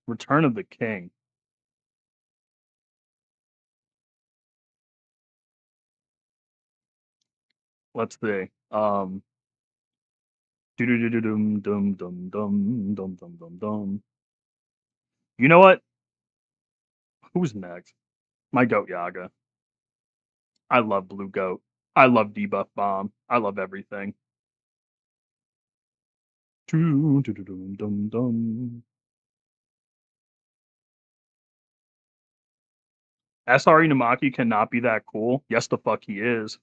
Return of the King. Let's see. Dum dum dum dum dum dum dum dum. You know what? Who's next? My goat Yaga. I love Blue Goat. I love Debuff Bomb. I love everything. Dum dum dum dum. SR Inumaki cannot be that cool. Yes, the fuck he is.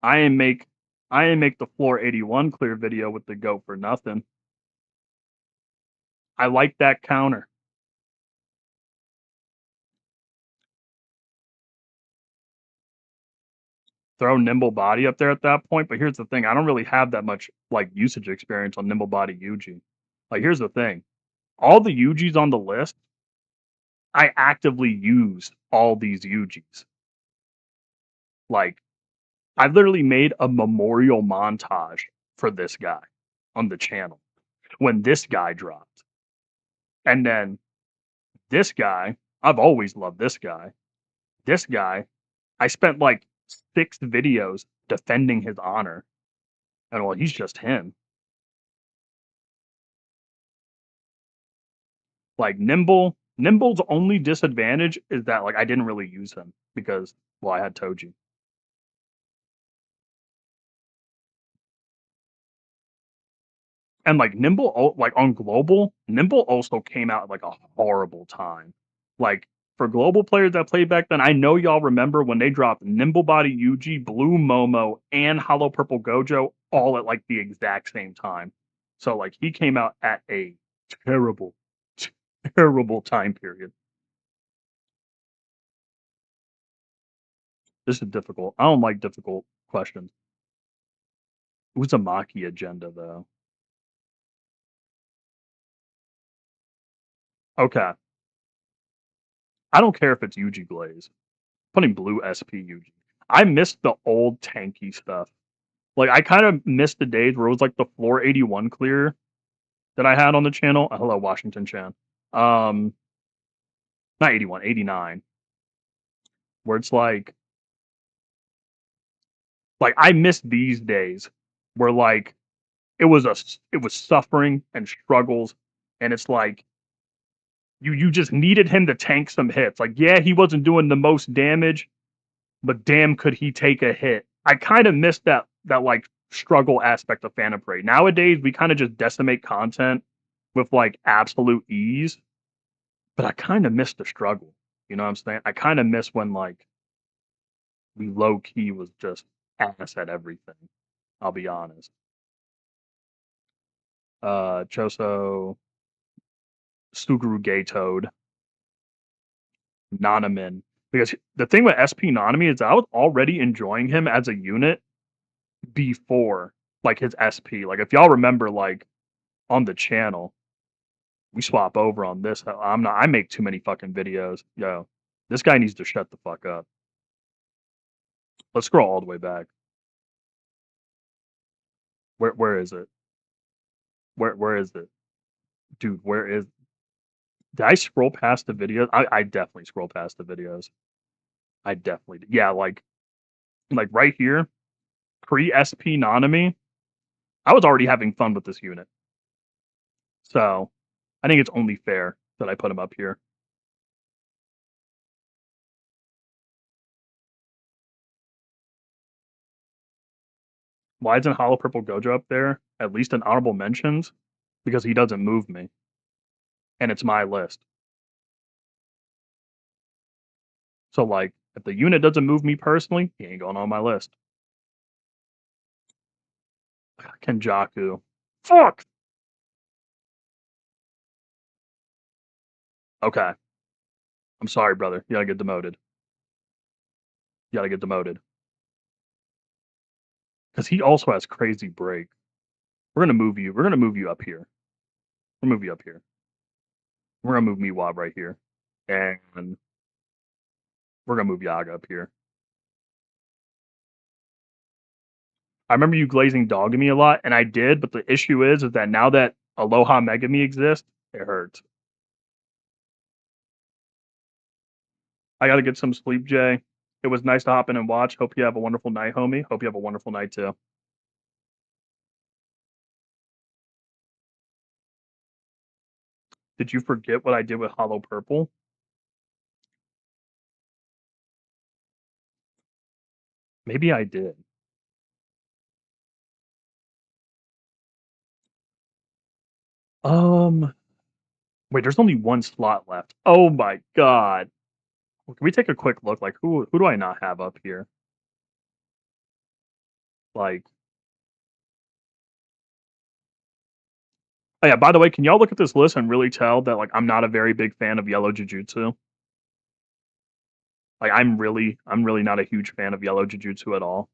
I ain't make the floor 81 clear video with the goat for nothing. I like that counter. Throw Nimble Body up there at that point, but here's the thing: I don't really have that much like usage experience on Nimble Body Yuji. Like, here's the thing: all the Yujis on the list, I actively use all these Yujis. Like, I literally made a memorial montage for this guy on the channel when this guy dropped. And then this guy I've always loved this guy. This guy, I spent like 6 videos defending his honor. And well, he's just him. Like Nimble's only disadvantage is that like I didn't really use him because well I had Toji. And like like on global, Nimble also came out at like a horrible time. Like for global players that played back then, I know y'all remember when they dropped Nimble Body Yuji, Blue Momo, and Hollow Purple Gojo all at like the exact same time. So like he came out at a terrible, terrible time period. This is difficult. I don't like difficult questions. Uzumaki agenda though. Okay. I don't care if it's Yuji Glaze. Putting blue SP Yuji. I missed the old tanky stuff. Like I kind of missed the days where it was like the floor 81 clear that I had on the channel. Hello, Washington Chan. Um, not 81, 89. Where it's like I miss these days where like it was suffering and struggles, and it's like you just needed him to tank some hits. Like yeah, he wasn't doing the most damage, but damn, could he take a hit? I kind of miss that like struggle aspect of Phantom Prey. Nowadays, we kind of just decimate content with like absolute ease, but I kind of miss the struggle. You know what I'm saying? I kind of miss when like we low key was just ass at everything. I'll be honest. Choso, Suguru Gay Toad, Nanamin. Because the thing with SP Nanami is I was already enjoying him as a unit before like his SP. Like if y'all remember, like on the channel, we swap over on this. I make too many fucking videos. Yo, this guy needs to shut the fuck up. Let's scroll all the way back. Where is it? Where is it? Dude, where is did I scroll past the videos? I definitely scroll past the videos. I definitely yeah, like right here, pre SP Nanami, I was already having fun with this unit. So I think it's only fair that I put him up here. Why isn't Hollow Purple Gojo up there? At least in honorable mentions? Because he doesn't move me. And it's my list. So like if the unit doesn't move me personally, he ain't going on my list. Kenjaku. Fuck! Okay. I'm sorry, brother. You gotta get demoted. You gotta get demoted. Because he also has crazy break. We're gonna move you. We're gonna move you up here. We'll move you up here. We're gonna move Miwab right here. And we're gonna move Yaga up here. I remember you glazing Dogami a lot, and I did, but the issue is that now that Aloha Megami exists, it hurts. I gotta get some sleep, Jay. It was nice to hop in and watch. Hope you have a wonderful night, homie. Hope you have a wonderful night too. Did you forget what I did with Hollow Purple? Maybe I did. Wait, there's only one slot left. Oh my god. Well, can we take a quick look? Like, who do I not have up here? Like, oh yeah. By the way, can y'all look at this list and really tell that like I'm not a very big fan of Yellow Jujutsu? Like, I'm really not a huge fan of Yellow Jujutsu at all.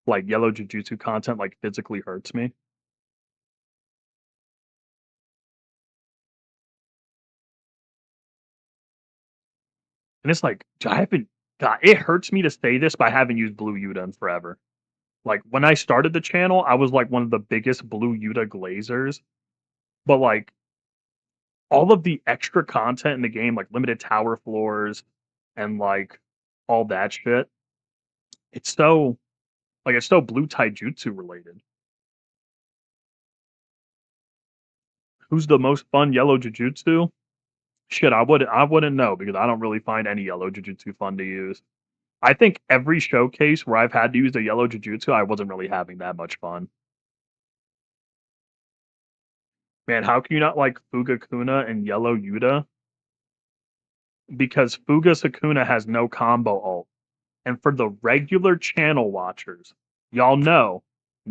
Like, Yellow Jujutsu content like physically hurts me. And it's like, I haven't. God, it hurts me to say this, but I haven't used Blue Yuta in forever. Like when I started the channel, I was like one of the biggest Blue Yuta glazers. But like all of the extra content in the game, like limited tower floors and like all that shit, it's so blue taijutsu related. Who's the most fun yellow jujutsu? Shit, I wouldn't know because I don't really find any yellow jujutsu fun to use. I think every showcase where I've had to use the yellow jujutsu, I wasn't really having that much fun. Man, how can you not like Fugakuna and Yellow Yuta? Because Fuga Sakuna has no combo ult. And for the regular channel watchers, y'all know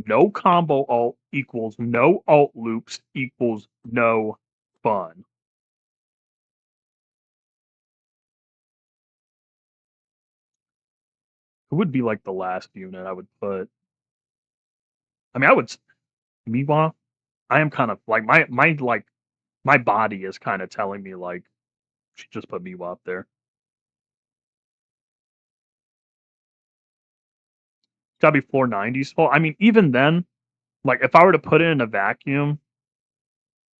no combo ult equals no ult loops equals no fun. Who would be like the last unit I would put? I mean, I would Miwa. I am kind of like my body is kind of telling me like should just put Miwa up there. It's gotta be floor 90's full. I mean, even then, like if I were to put it in a vacuum,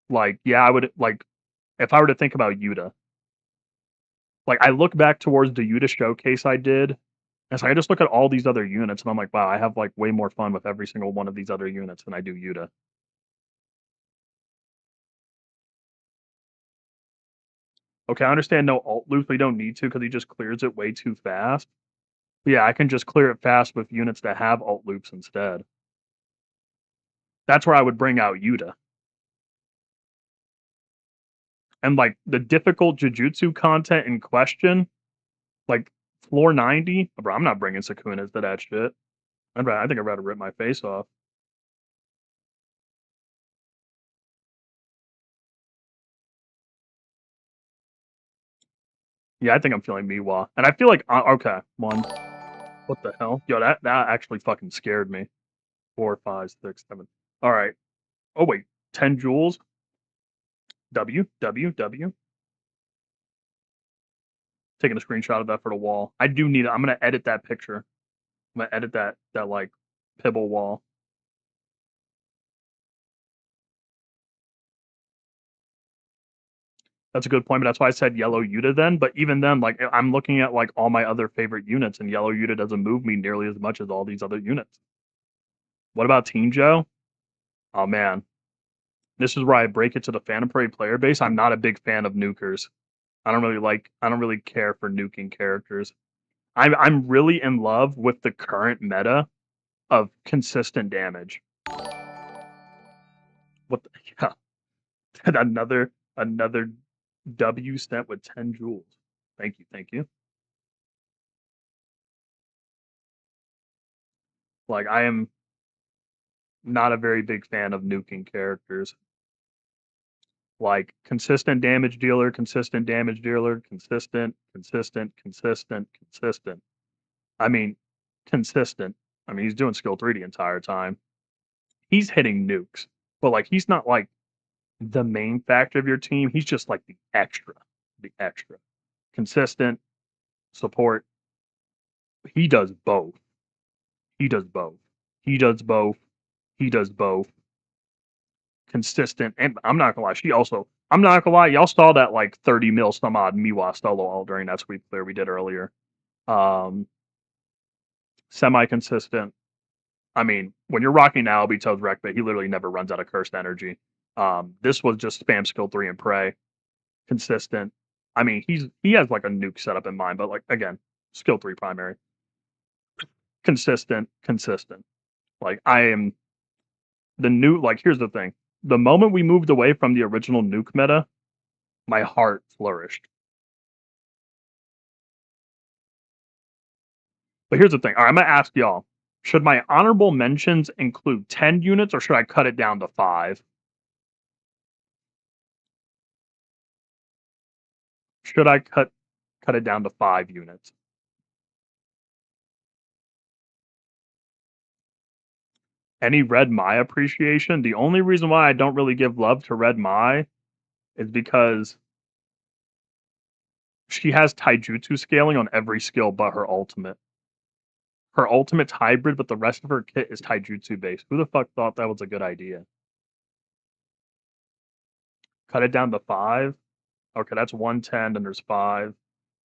like yeah, I would like if I were to think about Yuta. Like I look back towards the Yuta showcase I did, and so I just look at all these other units, and I'm like, wow, I have like way more fun with every single one of these other units than I do Yuta. Okay, I understand no alt loop, but you don't need to because he just clears it way too fast. But yeah, I can just clear it fast with units that have alt loops instead. That's where I would bring out Yuta. And like the difficult Jujutsu content in question, like floor 90, bro, I'm not bringing Sakunas to that shit. I think I'd rather rip my face off. Yeah, I think I'm feeling Miwa. And I feel like, okay, one. What the hell? Yo, that actually fucking scared me. 4, 5, 6, 7. All right. Oh, wait. 10 joules? W, W, W. Taking a screenshot of that for the wall. I do need it. I'm going to edit that picture. I'm going to edit that like, Pibble wall. That's a good point, but that's why I said Yellow Yuta then. But even then, like, I'm looking at, like, all my other favorite units, and Yellow Yuta doesn't move me nearly as much as all these other units. What about Team Joe? Oh, man. This is where I break it to the Phantom Parade player base. I'm not a big fan of nukers. I don't really care for nuking characters. I'm really in love with the current meta of consistent damage. What the, yeah. another W sent with 10 joules. Thank you, thank you. Like I am not a very big fan of nuking characters. Like consistent damage dealer, consistent damage dealer, consistent, consistent, consistent, consistent. I mean, consistent. I mean, he's doing skill 3 the entire time. He's hitting nukes, but like he's not like the main factor of your team. He's just like the extra, the extra. Consistent support. He does both. He does both. He does both. He does both. Consistent, and I'm not gonna lie. I'm not gonna lie. Y'all saw that like 30 mil some odd Miwa solo all during that sweep clear we did earlier. Um, Semi-consistent. I mean, when you're rocking Albeato's wreck bait, he literally never runs out of cursed energy. This was just spam skill 3 and pray. Consistent. I mean, he has like a nuke setup in mind, but like again, skill 3 primary. Consistent, consistent. Like I am the new like here's the thing. The moment we moved away from the original nuke meta, my heart flourished. But here's the thing. All right, I'm gonna ask y'all: should my honorable mentions include 10 units, or should I cut it down to 5? Should I cut it down to 5 units? Any Red Mai appreciation? The only reason why I don't really give love to Red Mai is because she has taijutsu scaling on every skill but her ultimate. Her ultimate's hybrid, but the rest of her kit is taijutsu based. Who the fuck thought that was a good idea? Cut it down to 5. Okay, that's 110, then there's 5.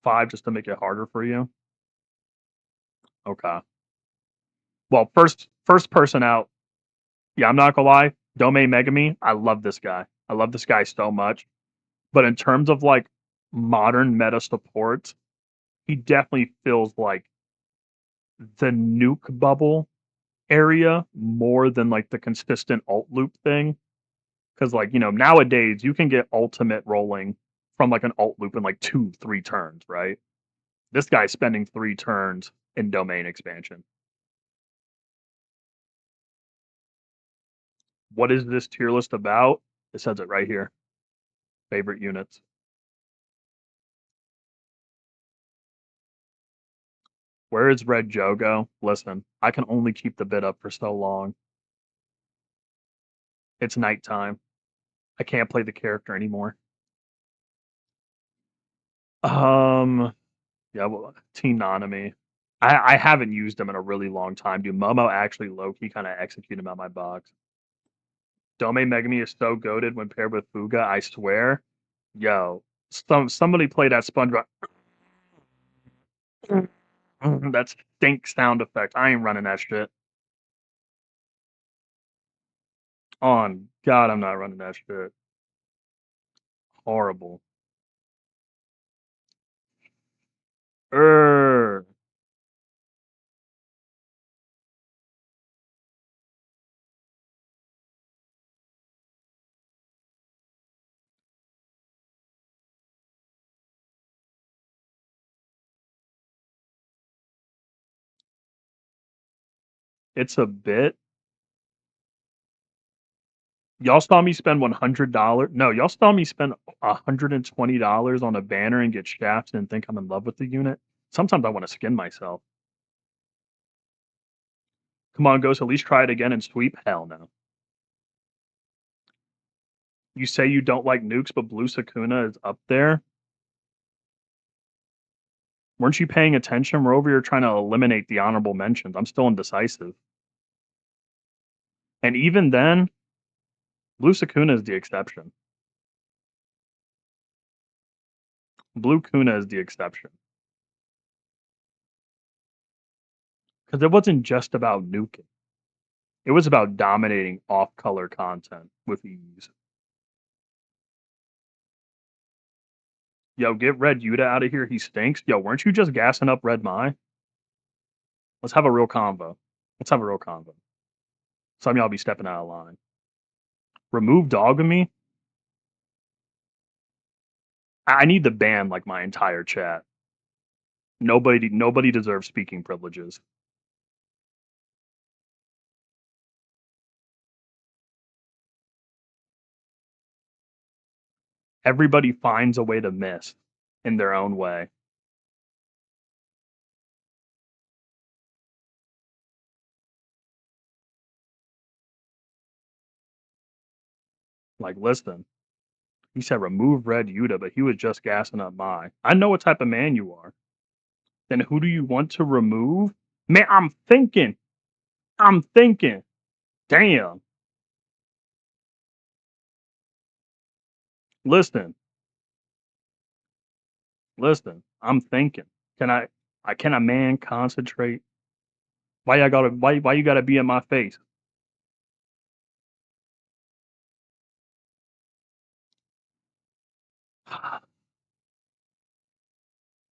5 just to make it harder for you. Okay. Well, first person out. Yeah, I'm not gonna lie. Domain Megami, I love this guy. I love this guy so much. But in terms of like modern meta support, he definitely feels like the nuke bubble area more than like the consistent alt loop thing. Because like, nowadays you can get ultimate rolling from like an alt loop in like 2-3 turns, right? This guy's spending 3 turns in domain expansion. What is this tier list about? It says it right here. Favorite units. Where is Red Jogo? Listen, I can only keep the bid up for so long. It's nighttime. I can't play the character anymore. Yeah, well, Teen Nanami. I haven't used him in a really long time, dude. Momo actually low-key kind of executed him out my box. Domain Megami is so goated when paired with Fuga, I swear. Yo, somebody play that SpongeBob. That stink sound effect. I ain't running that shit. On God, I'm not running that shit. Horrible. Err. It's a bit. Y'all saw me spend $100. No, y'all saw me spend $120 on a banner and get shafts and think I'm in love with the unit. Sometimes I want to skin myself. Come on, Ghost, at least try it again and sweep? Hell no. You say you don't like nukes, but Blue Sakuna is up there? Weren't you paying attention? We're over here trying to eliminate the honorable mentions. I'm still indecisive. And even then, Blue Sakuna is the exception. Blue Kuna is the exception. Because it wasn't just about nuking. It was about dominating off-color content with ease. Yo, get Red Yuta out of here. He stinks. Yo, weren't you just gassing up Red Mai? Let's have a real convo. Let's have a real convo. Some of y'all be stepping out of line. Remove Dogamy? I need to ban like my entire chat. Nobody deserves speaking privileges. Everybody finds a way to miss in their own way. Like, listen, he said remove Red Yuta, but he was just gassing up Mai. I know what type of man you are. Then who do you want to remove? Man, I'm thinking. Damn. Listen. I'm thinking. Can a man concentrate? Why you gotta be in my face?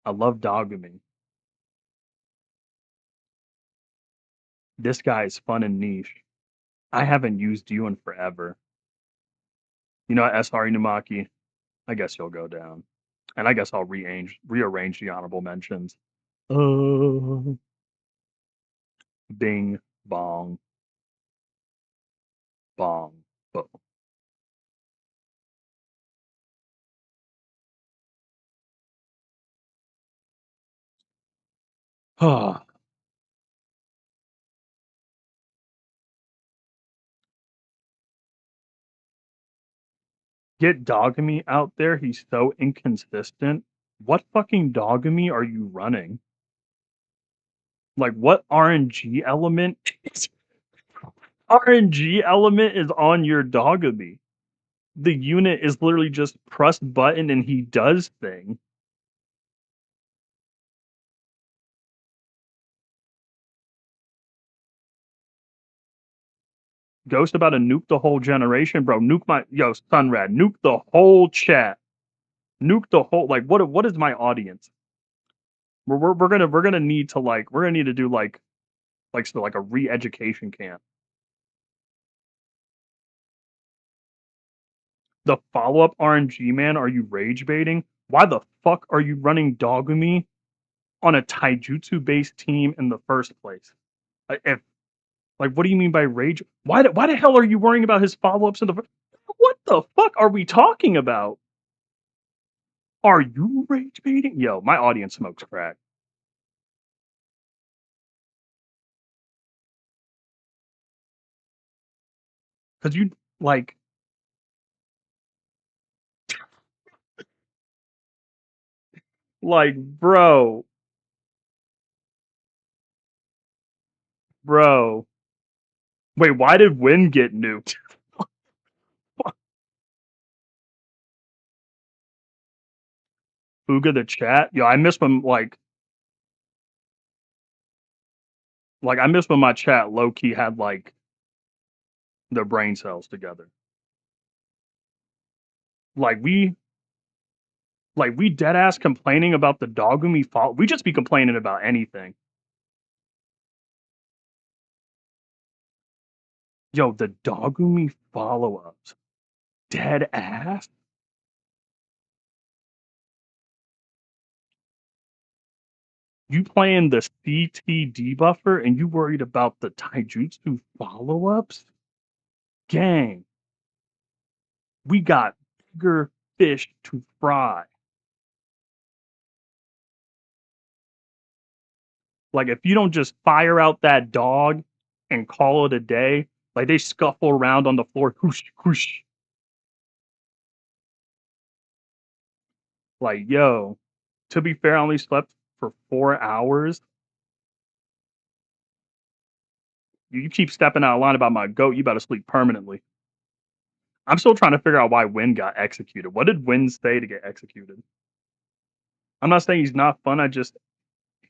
I love Dogamy. This guy is fun and niche. I haven't used you in forever. You know what, SR Inumaki? I guess you'll go down. And I guess I'll rearrange the honorable mentions. Bing, bong, bong, boom. Get Dogamy out there. He's so inconsistent. What fucking Dogamy are you running? Like, what RNG element is on your Dogamy? the unit is literally just press button and he does thing. Ghost about to nuke the whole generation, bro. Nuke my Sunrad. Nuke the whole chat. Nuke the whole what is my audience? We're gonna need to do like a re-education camp. The follow-up RNG man, are you rage baiting? Why the fuck are you running Dogumi on a taijutsu based team in the first place? If what do you mean by rage? Why the hell are you worrying about his follow-ups in the what the fuck are we talking about? Are you rage baiting? Yo, my audience smokes crack. Cause you like bro, bro. Wait, why did Win get nuked? Fuga the chat? Yo, I miss when I miss when my chat low key had their brain cells together. Like we we dead ass complaining about the Dogumi fault. We just be complaining about anything. Yo, the Dogumi follow-ups. Dead ass? You playing the CT debuffer and you worried about the taijutsu follow-ups? Gang, we got bigger fish to fry. Like if you don't just fire out that dog and call it a day, like they scuffle around on the floor, whoosh, whoosh. Like, yo, to be fair, I only slept for 4 hours. You keep stepping out of line about my goat, you better sleep permanently. I'm still trying to figure out why Win got executed. What did Win say to get executed? I'm not saying he's not fun. I just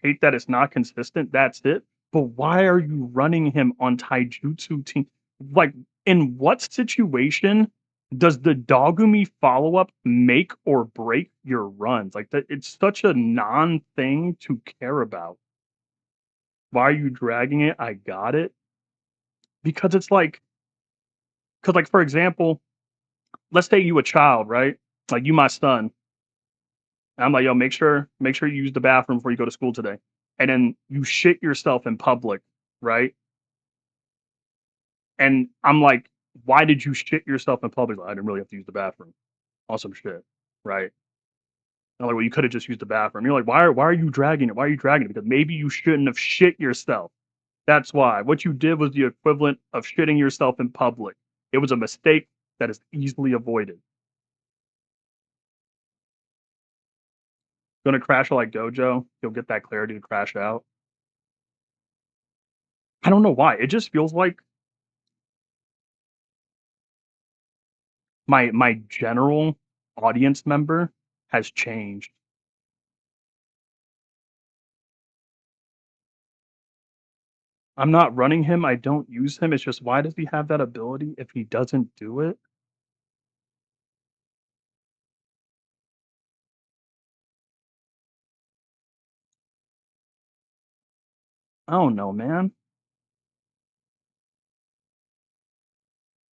hate that it's not consistent. That's it. But why are you running him on taijutsu team? Like, in what situation does the Dogumi follow up make or break your runs? Like that, it's such a non thing to care about. Why are you dragging it? I got it because for example, let's say you a child, right? Like you my son. And I'm like, yo, make sure you use the bathroom before you go to school today. And then you shit yourself in public, right? And I'm like, why did you shit yourself in public? Like, I didn't really have to use the bathroom. Awesome shit, right? And I'm like, well, you could have just used the bathroom. You're like, why are you dragging it? Why are you dragging it? Because maybe you shouldn't have shit yourself. That's why. What you did was the equivalent of shitting yourself in public. It was a mistake that is easily avoided. Gonna crash out like Dojo. You'll get that clarity to crash out. I don't know why. It just feels like my general audience member has changed. I'm not running him. I don't use him. It's just why does he have that ability if he doesn't do it? I don't know, man.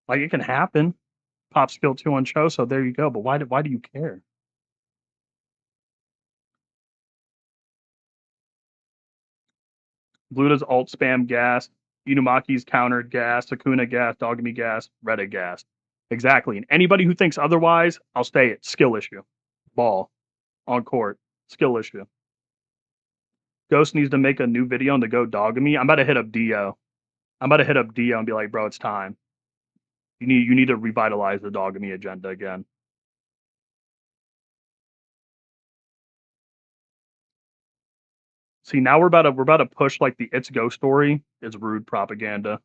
Like it can happen. Pop skill 2 on Cho, so there you go. But why do you care? Bluda's alt spam gas, Inumaki's countered gas, Sakuna gas, Dogami gas, Retta gas. Exactly. And anybody who thinks otherwise, I'll say it. Skill issue. Ball. On court. Skill issue. Ghost needs to make a new video on the Go Dogami. I'm about to hit up Dio. I'm about to hit up Dio and be like, bro, it's time. You need to revitalize the Dogami agenda again. See, now we're about to push like the It's Ghost story is rude propaganda.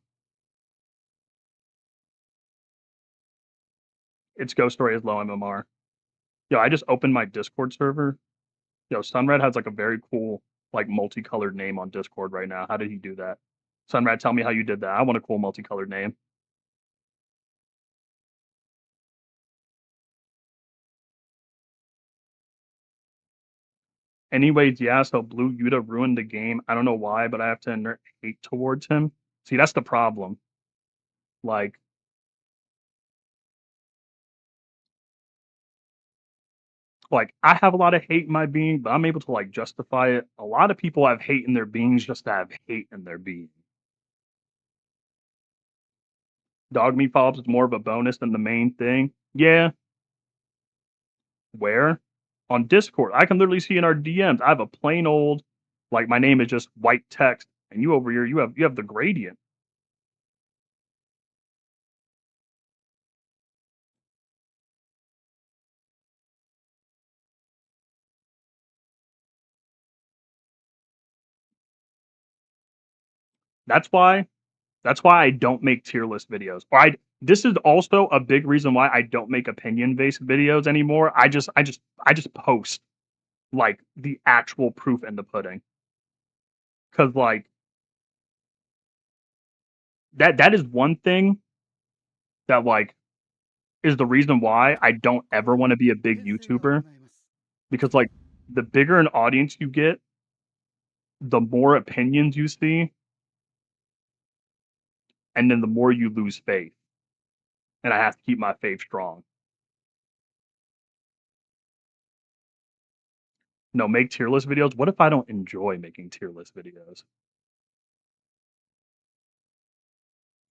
It's Ghost Story Has Low MMR. Yo, I just opened my Discord server. Yo, Sunred has like a very cool, like multicolored name on Discord right now. How did he do that? Sunred, tell me how you did that. I want a cool multicolored name. Anyways, yeah, so Blue Yuta ruined the game. I don't know why, but I have to inert hate towards him. See, that's the problem. Like, I have a lot of hate in my being, but I'm able to like justify it. A lot of people have hate in their beings just to have hate in their being. Dog meat follow-ups is more of a bonus than the main thing. Yeah, where? On Discord. I can literally see in our DMs. I have a plain old, like my name is just white text, and you over here, you have the gradient. That's why I don't make tier list videos. This is also a big reason why I don't make opinion based videos anymore. I just post like the actual proof in the pudding. Cause like that is one thing that like is the reason why I don't ever want to be a big YouTuber. Because like the bigger an audience you get, the more opinions you see, and then the more you lose faith. And I have to keep my faith strong. No, make tier list videos. What if I don't enjoy making tier list videos?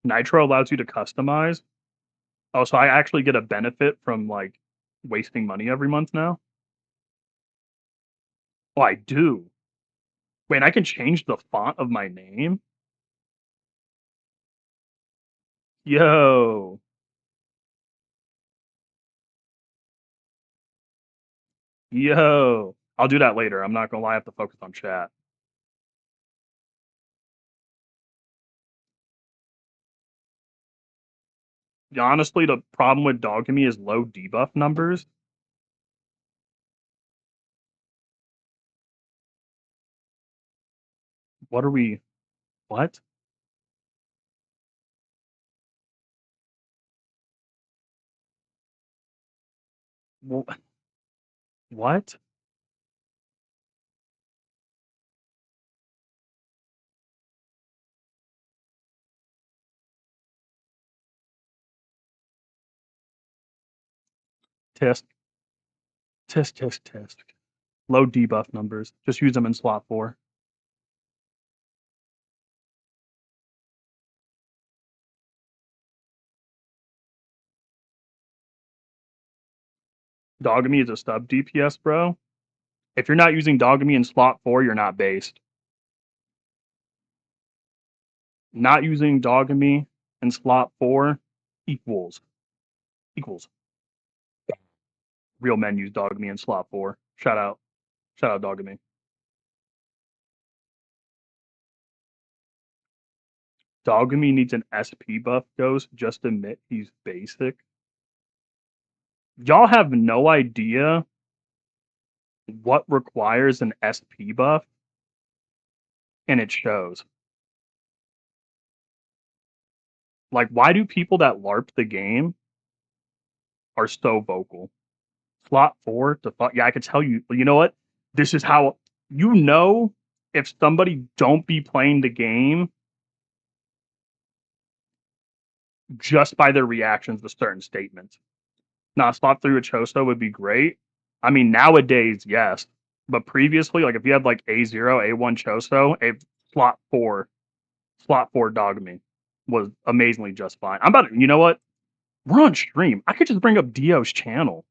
Nitro allows you to customize. Oh, so I actually get a benefit from like wasting money every month now? Oh, I do. Wait, I can change the font of my name? Yo. Yo. I'll do that later. I'm not gonna lie, I have to focus on chat. Honestly, the problem with Dogamy is low debuff numbers. What are we? What? What? Test. Test, test, test. Low debuff numbers. Just use them in slot 4. Dogamy is a sub DPS, bro. If you're not using Dogamy in slot 4, you're not based. Not using Dogamy in slot 4 equals. Real men use Dogamy in slot 4. Shout out Dogamy. Dogamy needs an SP buff, Ghost. Just admit he's basic. Y'all have no idea what requires an SP buff, and it shows. Like, why do people that LARP the game are so vocal? Slot 4 to fuck. Yeah, I could tell you. You know what? This is how you know if somebody don't be playing the game just by their reactions to certain statements. Now, slot 3 with Choso would be great. I mean, nowadays, yes. But previously, like if you had like A0, A1 Choso, a slot 4 Dogamy was amazingly just fine. I'm about to, you know what? We're on stream. I could just bring up Dio's channel.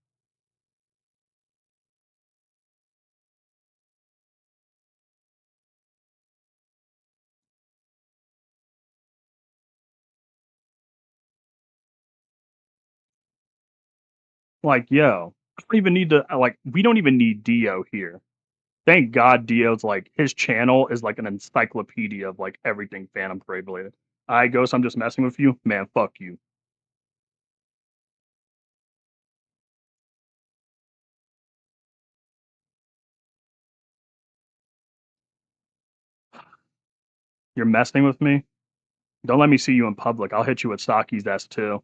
Like, yo, I don't even need to, like, we don't even need Dio here. Thank God Dio's, like, his channel is like an encyclopedia of, like, everything Phantom Parade related. I Ghost, I'm just messing with you. Man, fuck you. You're messing with me? Don't let me see you in public. I'll hit you with Saki's S2.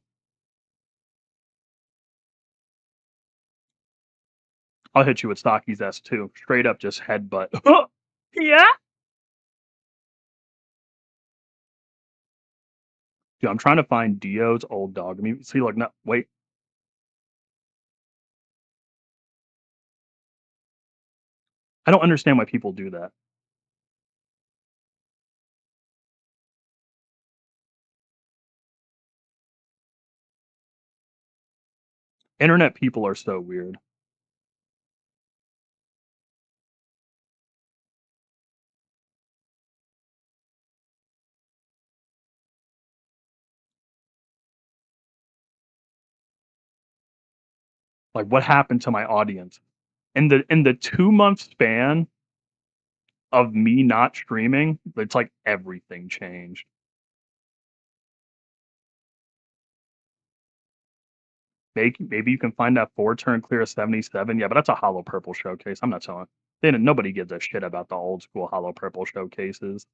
I'll hit you with Saki's S2. Straight up just headbutt. Yeah? Dude, I'm trying to find Dio's old dog. I mean, see, like, no, wait. I don't understand why people do that. Internet people are so weird. Like, what happened to my audience? In the 2 month span of me not streaming, it's like everything changed. Maybe you can find that 4-turn clear 77. Yeah, but that's a hollow purple showcase. I'm not telling. Nobody gives a shit about the old school hollow purple showcases.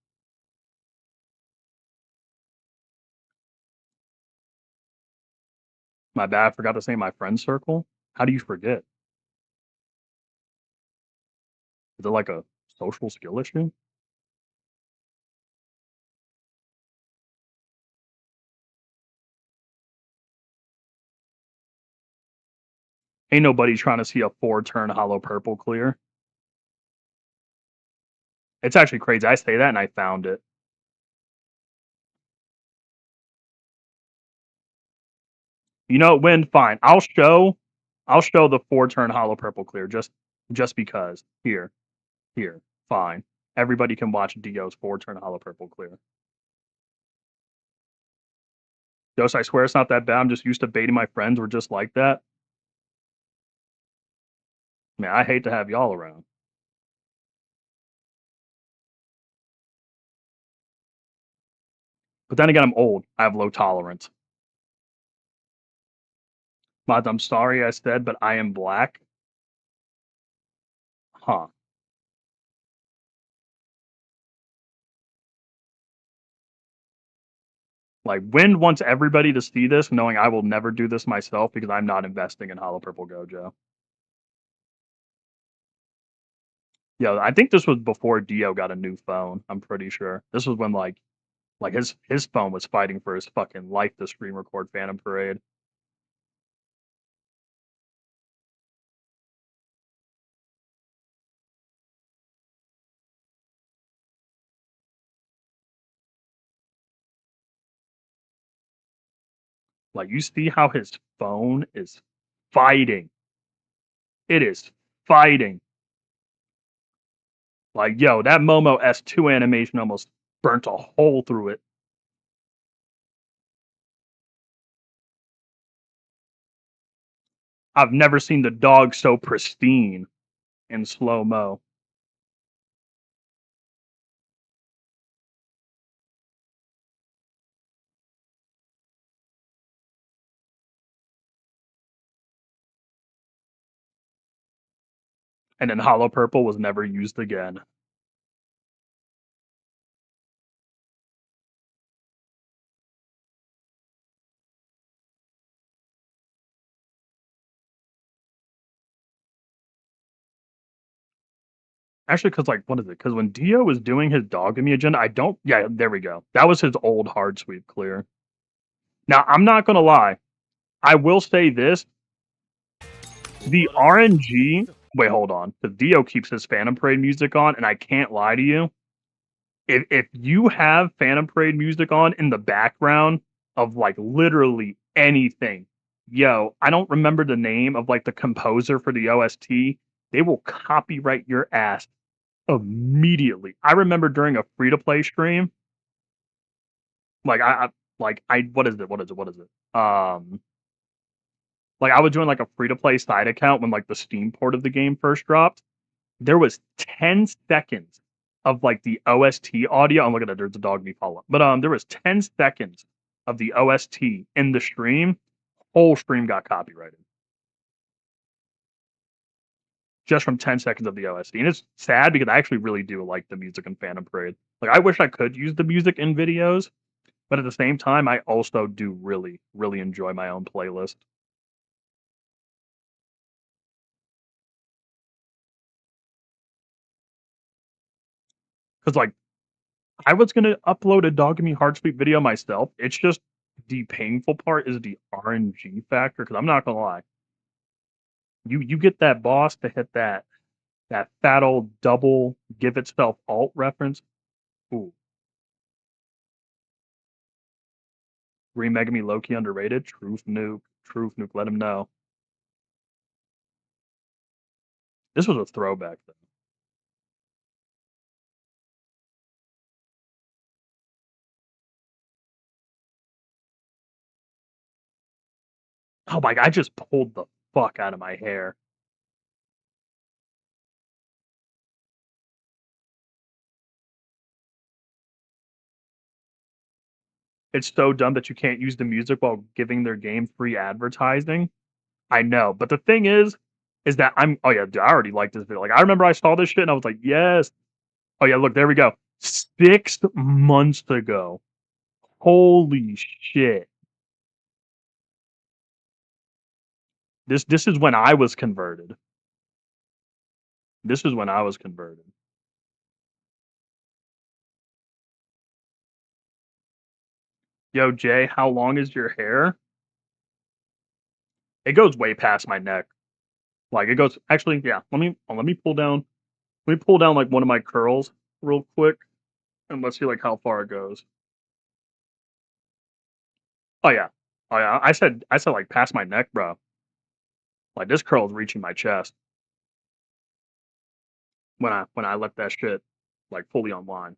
My bad. I forgot to say my friend circle. How do you forget? Is it like a social skill issue? Ain't nobody trying to see a 4-turn hollow purple clear. It's actually crazy. I say that and I found it. You know, Win, fine. I'll show the 4-turn hollow purple clear just because. Here, fine. Everybody can watch Dio's 4-turn hollow purple clear. Dos, I swear it's not that bad. I'm just used to baiting my friends. We're just like that. Man, I hate to have y'all around. But then again, I'm old. I have low tolerance. But I'm sorry I said, but I am black. Huh. Like, Wind wants everybody to see this, knowing I will never do this myself because I'm not investing in Hollow Purple Gojo. Yeah, I think this was before Dio got a new phone. I'm pretty sure. This was when like his phone was fighting for his fucking life to stream record Phantom Parade. Like, you see how his phone is fighting. It is fighting. Like, yo, that Momo S2 animation almost burnt a hole through it. I've never seen the dog so pristine in slow mo. And then Hollow Purple was never used again. Actually, because like, what is it? Because when Dio was doing his Dogamy agenda, I don't. Yeah, there we go. That was his old hard sweep clear. Now, I'm not gonna lie. I will say this: the RNG. Wait, hold on. Because Dio keeps his Phantom Parade music on, and I can't lie to you. If you have Phantom Parade music on in the background of like literally anything, yo, I don't remember the name of like the composer for the OST. They will copyright your ass immediately. I remember during a free to play stream, like I what is it? Like I was doing like a free to play side account when like the Steam port of the game first dropped. There was 10 seconds of like the OST audio. I'm looking at there's a dog me follow up. But there was 10 seconds of the OST in the stream. Whole stream got copyrighted. just from 10 seconds of the OST. And it's sad because I actually really do like the music in Phantom Parade. Like, I wish I could use the music in videos, but at the same time, I also do really, really enjoy my own playlist. Because, like, I was going to upload a Dog Me Heart Sweet video myself. It's just the painful part is the RNG factor. Because I'm not going to lie. You get that boss to hit that fat old double give itself alt reference. Ooh. Green Megami Loki underrated. Truth nuke. Truth nuke. Let him know. This was a throwback though. Oh my god, I just pulled the fuck out of my hair. It's so dumb that you can't use the music while giving their game free advertising. I know, but the thing is that oh yeah, dude, I already like this video. Like I remember I saw this shit and I was like, yes. Oh yeah, look, there we go. 6 months ago. Holy shit. This is when I was converted. This is when I was converted. Yo, Jay, how long is your hair? It goes way past my neck. Like it goes actually, yeah. Let me pull down. Let me pull down like one of my curls real quick, and let's see like how far it goes. Oh yeah, oh yeah. I said like past my neck, bro. Like this curl is reaching my chest when I let that shit like fully unwind.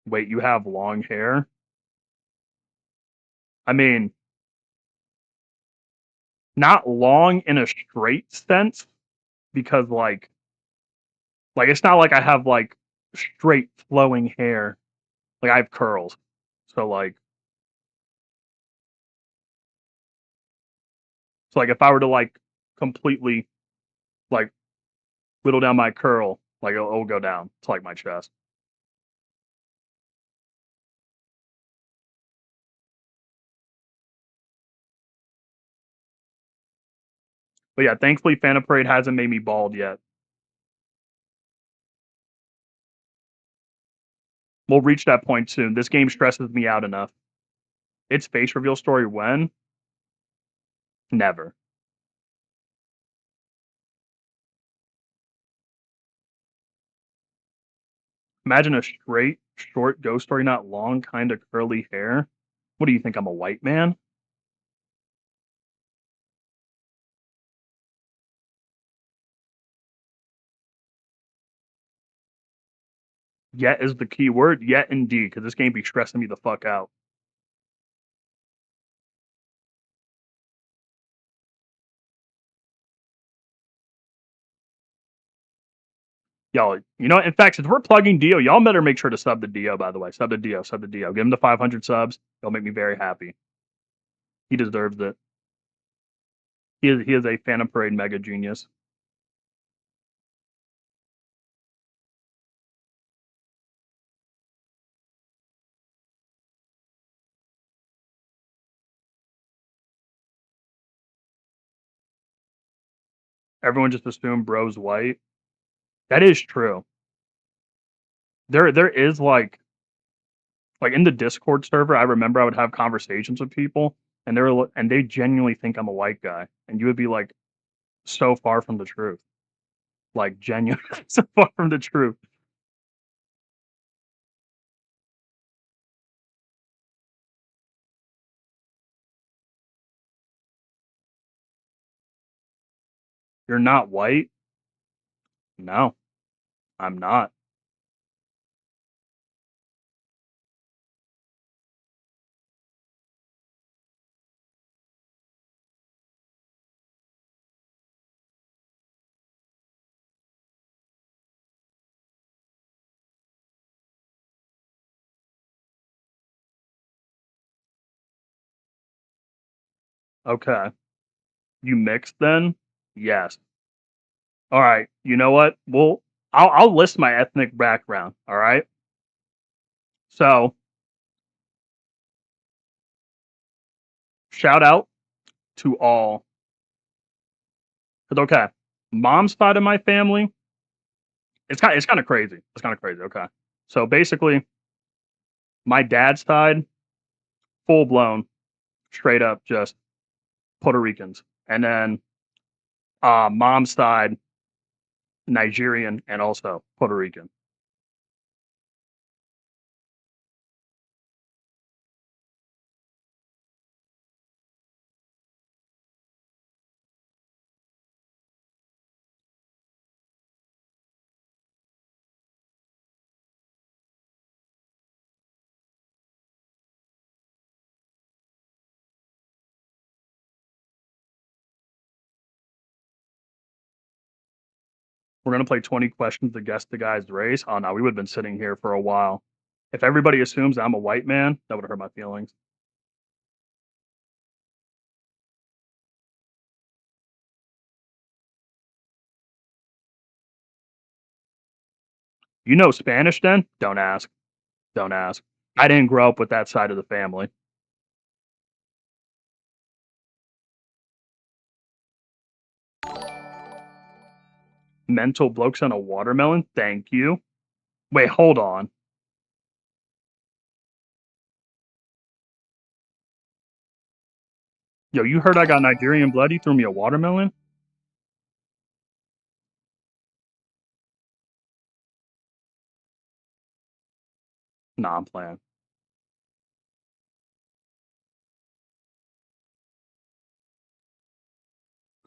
Wait, you have long hair? I mean, not long in a straight sense because like it's not like I have like straight flowing hair. Like I have curls. So like if I were to like completely like whittle down my curl, like it'll go down to like my chest. But yeah, thankfully Phantom Parade hasn't made me bald yet. We'll reach that point soon. This game stresses me out enough. Its face reveal story when? Never. Imagine a straight, short ghost story, not long, kind of curly hair. What do you think? I'm a white man? Yet is the key word. Yet indeed, because this game be stressing me the fuck out. Y'all, in fact, since we're plugging Dio, y'all better make sure to sub the Dio, by the way. Sub the Dio, sub the Dio. Give him the 500 subs. It'll make me very happy. He deserves it. He is a Phantom Parade mega genius. Everyone just assumed bro's white. That is true. There is like in the Discord server, I remember I would have conversations with people and they genuinely think I'm a white guy. And you would be like so far from the truth. Like genuine so far from the truth. You're not white? No, I'm not. Okay. You mixed then? Yes. All right. You know what? I'll list my ethnic background. All right. So shout out to all. Okay. Mom's side of my family. It's kind of crazy. It's kind of crazy. Okay. So basically, my dad's side, full blown, straight up, just Puerto Ricans, and then mom's side, Nigerian and also Puerto Rican. We're gonna play 20 questions to guess the guy's race. Oh no, we would have been sitting here for a while. If everybody assumes I'm a white man, that would hurt my feelings. You know Spanish then? Don't ask. Don't ask. I didn't grow up with that side of the family. Mental blokes on a watermelon? Thank you. Wait, hold on. Yo, you heard I got Nigerian blood? You threw me a watermelon? Nah, I'm playing.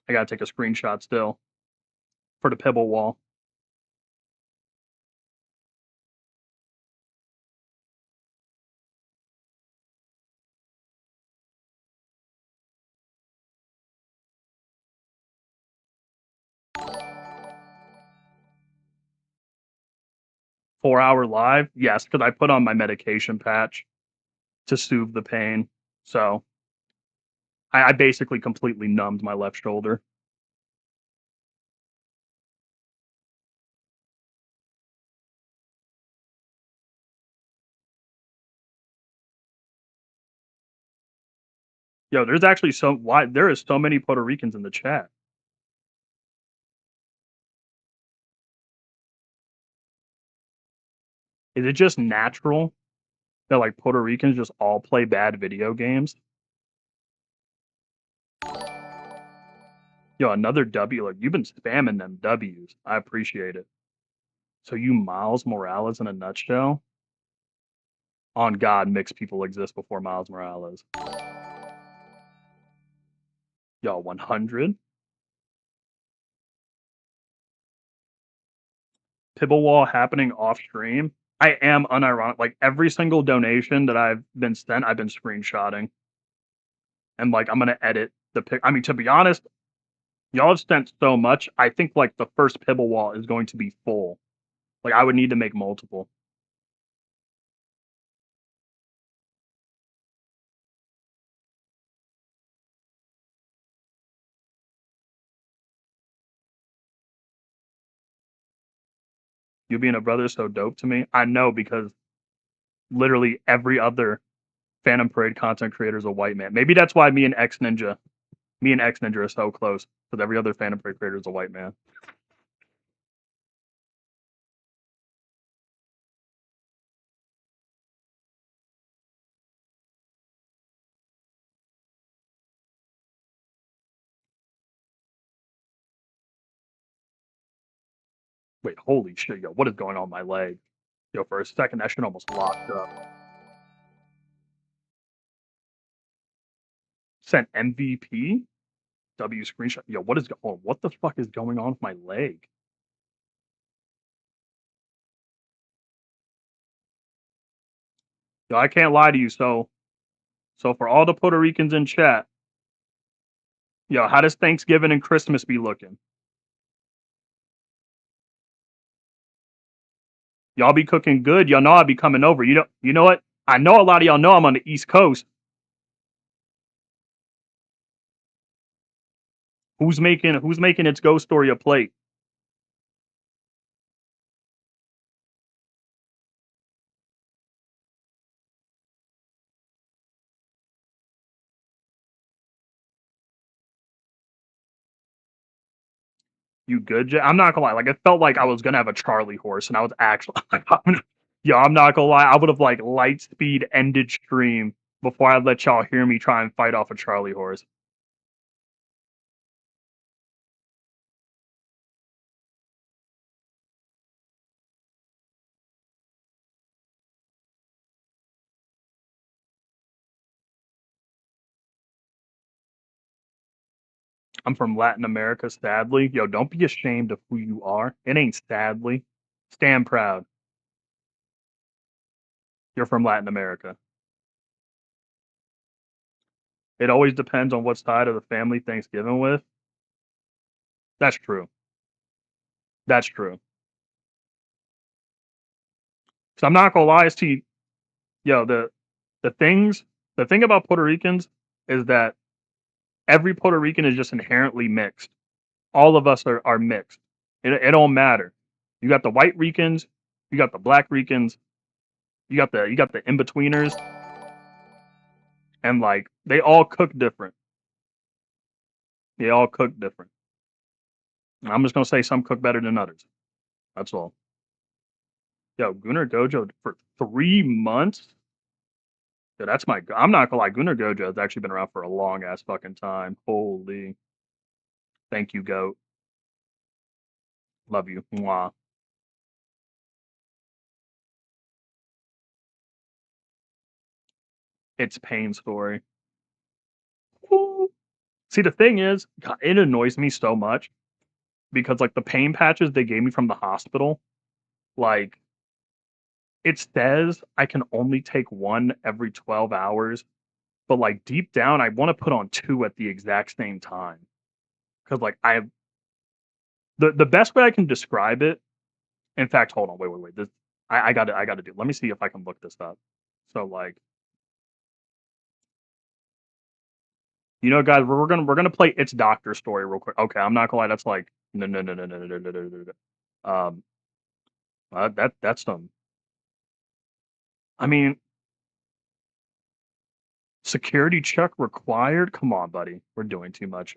I gotta take a screenshot still for the pebble wall. Four-hour live? Yes, because I put on my medication patch to soothe the pain. So I basically completely numbed my left shoulder. Yo, there's actually there is so many Puerto Ricans in the chat. Is it just natural that like Puerto Ricans just all play bad video games? Yo, another W. Like you've been spamming them W's. I appreciate it. So you Miles Morales in a nutshell? On God, mixed people exist before Miles Morales. Yo, 100. Pibblewall happening off stream. I am unironic. Like every single donation that I've been sent, I've been screenshotting. And like I'm gonna edit the pic. I mean, to be honest, y'all have sent so much. I think like the first Pibblewall is going to be full. Like I would need to make multiple. You being a brother is so dope to me. I know because literally every other Phantom Parade content creator is a white man. Maybe that's why me and X Ninja are so close because every other Phantom Parade creator is a white man. Wait, holy shit, yo, what is going on with my leg? Yo, for a second, that shit almost locked up. Sent MVP? W screenshot. Yo, what the fuck is going on with my leg? Yo, I can't lie to you. So for all the Puerto Ricans in chat, yo, how does Thanksgiving and Christmas be looking? Y'all be cooking good. Y'all know I'll be coming over. You know what? I know a lot of y'all know I'm on the East Coast. Who's making its ghost story a plate? You good, Jay? I'm not gonna lie. Like, it felt like I was gonna have a Charlie horse, and I was actually, yo, I'm not gonna lie. I would have like light speed ended stream before I let y'all hear me try and fight off a Charlie horse. I'm from Latin America, sadly. Yo, don't be ashamed of who you are. It ain't sadly. Stand proud. You're from Latin America. It always depends on what side of the family Thanksgiving with. That's true. That's true. So I'm not gonna lie to you. Yo, the thing about Puerto Ricans is that every Puerto Rican is just inherently mixed. All of us are mixed. It don't matter. You got the white Ricans, you got the black Ricans, you got the in betweeners, and like they all cook different. They all cook different. I'm just gonna say some cook better than others. That's all. Yo, Gunnar Gojo for 3 months. Yeah, that's my. I'm not gonna lie. Gunnar Gojo has actually been around for a long ass fucking time. Holy, thank you, goat. Love you. Mwah. It's pain story. Woo. See, the thing is, God, it annoys me so much because like the pain patches they gave me from the hospital, like it says I can only take one every 12 hours, but like deep down, I want to put on two at the exact same time because like I have the best way I can describe it. In fact, hold on, wait. This I got to do. Let me see if I can look this up. So like, you know, guys, we're gonna play It's Doctor Story real quick. Okay, I'm not gonna lie, that's like no. Um, that's some. I mean, security check required. Come on, buddy, we're doing too much.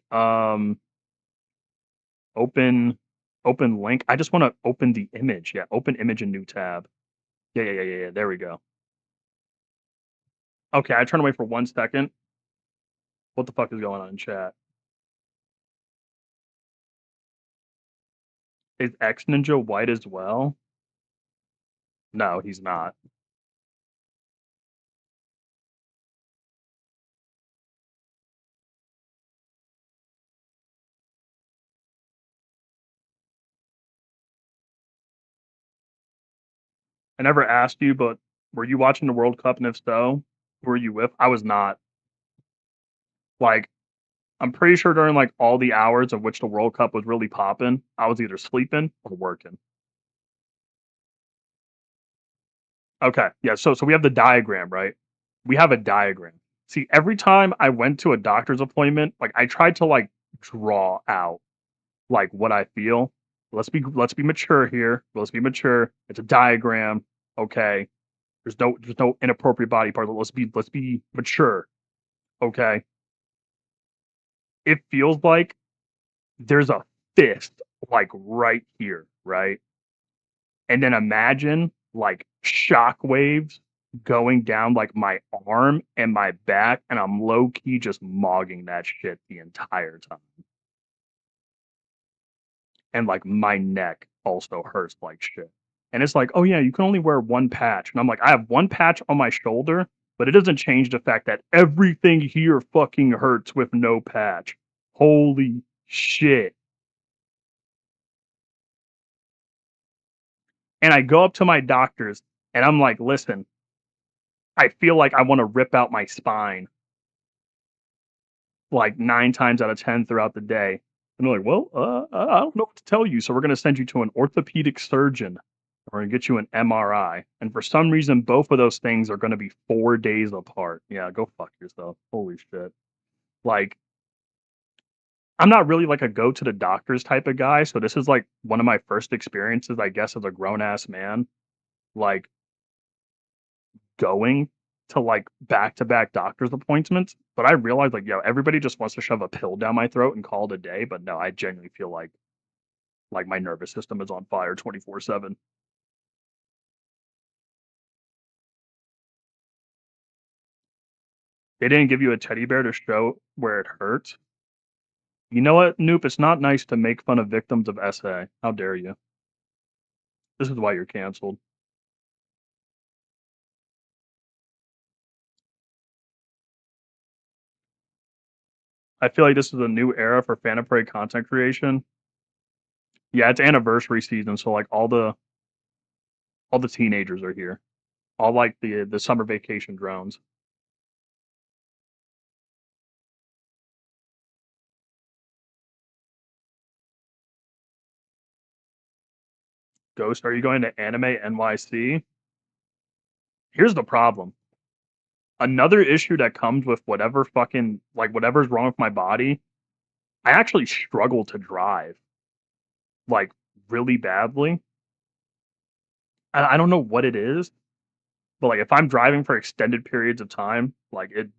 Open, open link. I just want to open the image. Yeah, open image in new tab. Yeah. There we go. Okay, I turned away for 1 second. What the fuck is going on in chat? Is X Ninja white as well? No, he's not. I never asked you, but were you watching the World Cup? And if so, who were you with? I was not. Like, I'm pretty sure during like all the hours of which the World Cup was really popping, I was either sleeping or working. Okay, yeah. So we have the diagram, right? We have a diagram. See, every time I went to a doctor's appointment, like I tried to like draw out like what I feel. Let's be mature here. Let's be mature. It's a diagram. Okay. There's no inappropriate body parts. Let's be mature. Okay. It feels like there's a fist like right here, right? And then imagine like shock waves going down like my arm and my back, and I'm low key just mogging that shit the entire time. And like my neck also hurts like shit. And it's like, oh yeah, you can only wear one patch. And I'm like, I have one patch on my shoulder, but it doesn't change the fact that everything here fucking hurts with no patch. Holy shit. And I go up to my doctors and I'm like, listen, I feel like I want to rip out my spine like 9 times out of 10 throughout the day. And they're like, well, I don't know what to tell you. So we're going to send you to an orthopedic surgeon. We're going to get you an MRI. And for some reason, both of those things are going to be 4 days apart. Yeah, go fuck yourself. Holy shit. Like, I'm not really like a go to the doctors type of guy, so this is like one of my first experiences, I guess, as a grown ass man, like going to like back to back doctor's appointments. But I realized like, yo, everybody just wants to shove a pill down my throat and call it a day. But no, I genuinely feel like my nervous system is on fire 24/7. They didn't give you a teddy bear to show where it hurts. You know what, Noop? It's not nice to make fun of victims of SA. How dare you? This is why you're canceled. I feel like this is a new era for Fan of Prey content creation. Yeah, it's anniversary season, so like all the teenagers are here. All like the summer vacation drones. Ghost, are you going to Anime NYC? Here's the problem. Another issue that comes with whatever fucking like whatever's wrong with my body, I actually struggle to drive like really badly. I don't know what it is, but like if I'm driving for extended periods of time, like it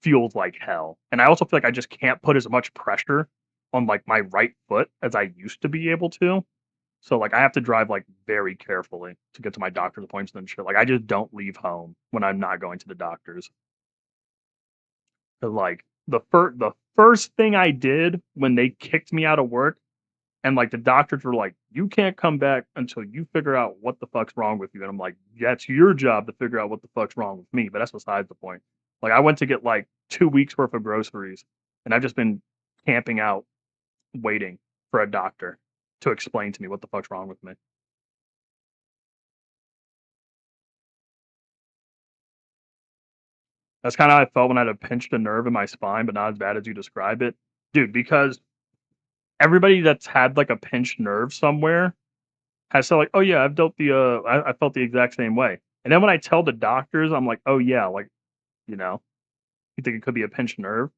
feels like hell. And I also feel like I just can't put as much pressure on like my right foot as I used to be able to. So like I have to drive like very carefully to get to my doctor's appointments and shit. Like I just don't leave home when I'm not going to the doctor's. 'Cause like the first thing I did when they kicked me out of work and like the doctors were like, "You can't come back until you figure out what the fuck's wrong with you." And I'm like, "That's your job to figure out what the fuck's wrong with me." But that's besides the point. Like I went to get like 2 weeks worth of groceries, and I've just been camping out waiting for a doctor to explain to me what the fuck's wrong with me. That's kind of how I felt when I had a pinched a nerve in my spine, but not as bad as you describe it, dude. Because everybody that's had like a pinched nerve somewhere has said like, "Oh yeah, I've dealt the I felt the exact same way." And then when I tell the doctors, I'm like, "Oh yeah, like you know, you think it could be a pinched nerve?"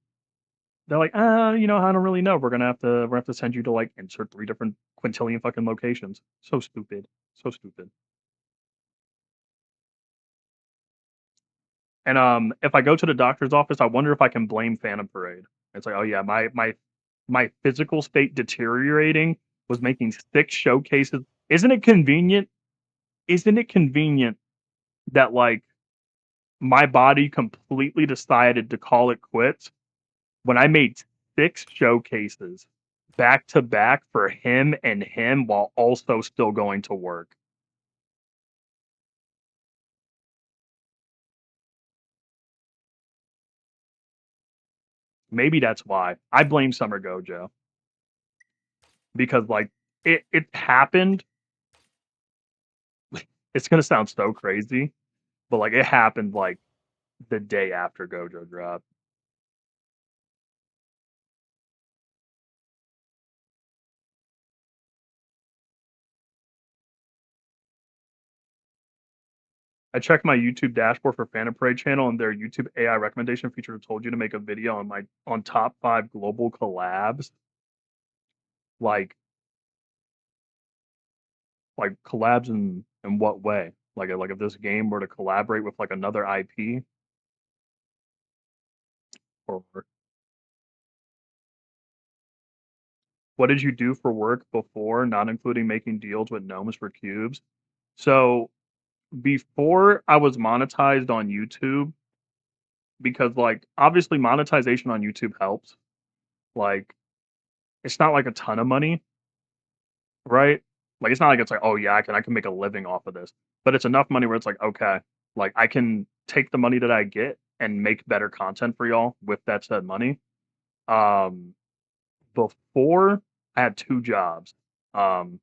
They're like, I don't really know. We're gonna have to send you to like insert 3 different quintillion fucking locations." So stupid, so stupid. And if I go to the doctor's office, I wonder if I can blame Phantom Parade. It's like, oh yeah, my physical state deteriorating was making 6 showcases. Isn't it convenient? Isn't it convenient that like my body completely decided to call it quits when I made 6 showcases back to back for him and him while also still going to work? Maybe that's why. I blame Summer Gojo because like it happened. It's gonna sound so crazy, but like it happened like the day after Gojo dropped. I checked my YouTube dashboard for Phantom Parade channel, and their YouTube AI recommendation feature told you to make a video on top 5 global collabs. Like collabs in what way? Like if this game were to collaborate with like another IP, or what did you do for work before, not including making deals with gnomes for cubes? So before I was monetized on YouTube, because like obviously monetization on YouTube helps. Like it's not like a ton of money, right? Like it's not like it's like, oh yeah, I can make a living off of this. But it's enough money where it's like, okay, like I can take the money that I get and make better content for y'all with that said money. Um Before I had 2 jobs. Um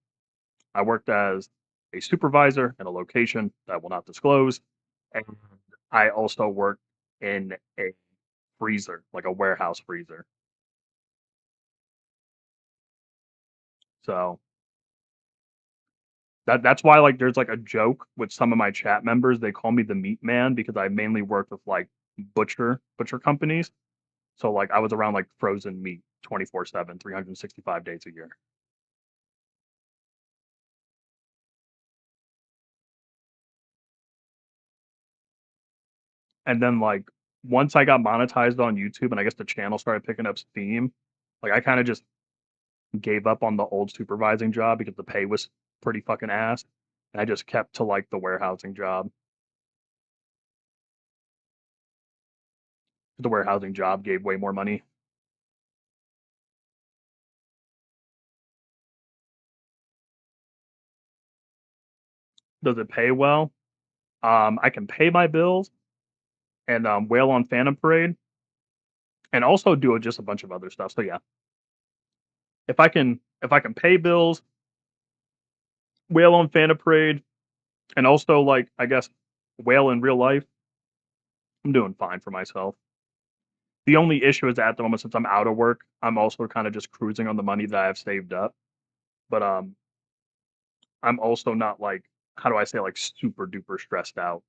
I worked as a supervisor in a location that I will not disclose. And I also worked in a freezer, like a warehouse freezer. So that's why like there's like a joke with some of my chat members. They call me the meat man because I mainly worked with like butcher companies. So like I was around like frozen meat 24/7, 365 days a year. And then like once I got monetized on YouTube and I guess the channel started picking up steam, like I kind of just gave up on the old supervising job because the pay was pretty fucking ass. And I just kept to like the warehousing job. The warehousing job gave way more money. Does it pay well? I can pay my bills and whale on Phantom Parade and also do just a bunch of other stuff. So yeah, if I can pay bills, whale on Phantom Parade, and also like I guess whale in real life, I'm doing fine for myself. The only issue is at the moment since I'm out of work, I'm also kind of just cruising on the money that I have saved up. But I'm also not like how do I say like super duper stressed out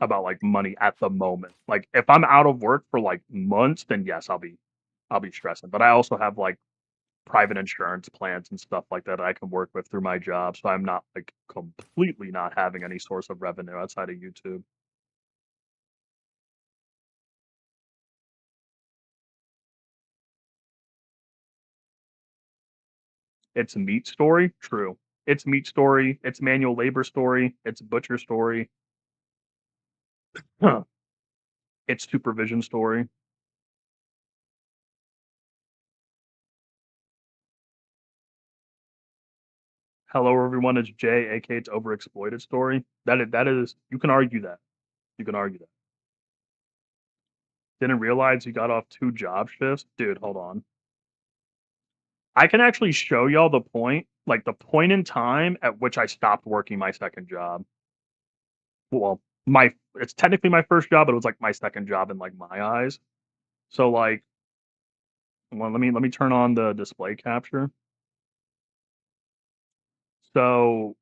about like money at the moment. Like if I'm out of work for like months, then yes, I'll be stressing. But I also have like private insurance plans and stuff like that I can work with through my job, so I'm not like completely not having any source of revenue outside of YouTube. It's meat story, true. It's meat story. It's manual labor story. It's butcher story. Huh. It's supervision story. Hello everyone, it's Jay, aka it's overexploited story. That is you can argue that. You can argue that. Didn't realize you got off 2 job shifts? Dude, hold on. I can actually show y'all the point, like the point in time at which I stopped working my second job. Well, my it's technically my first job, but it was like my second job in like my eyes. So like, well, let me turn on the display capture. So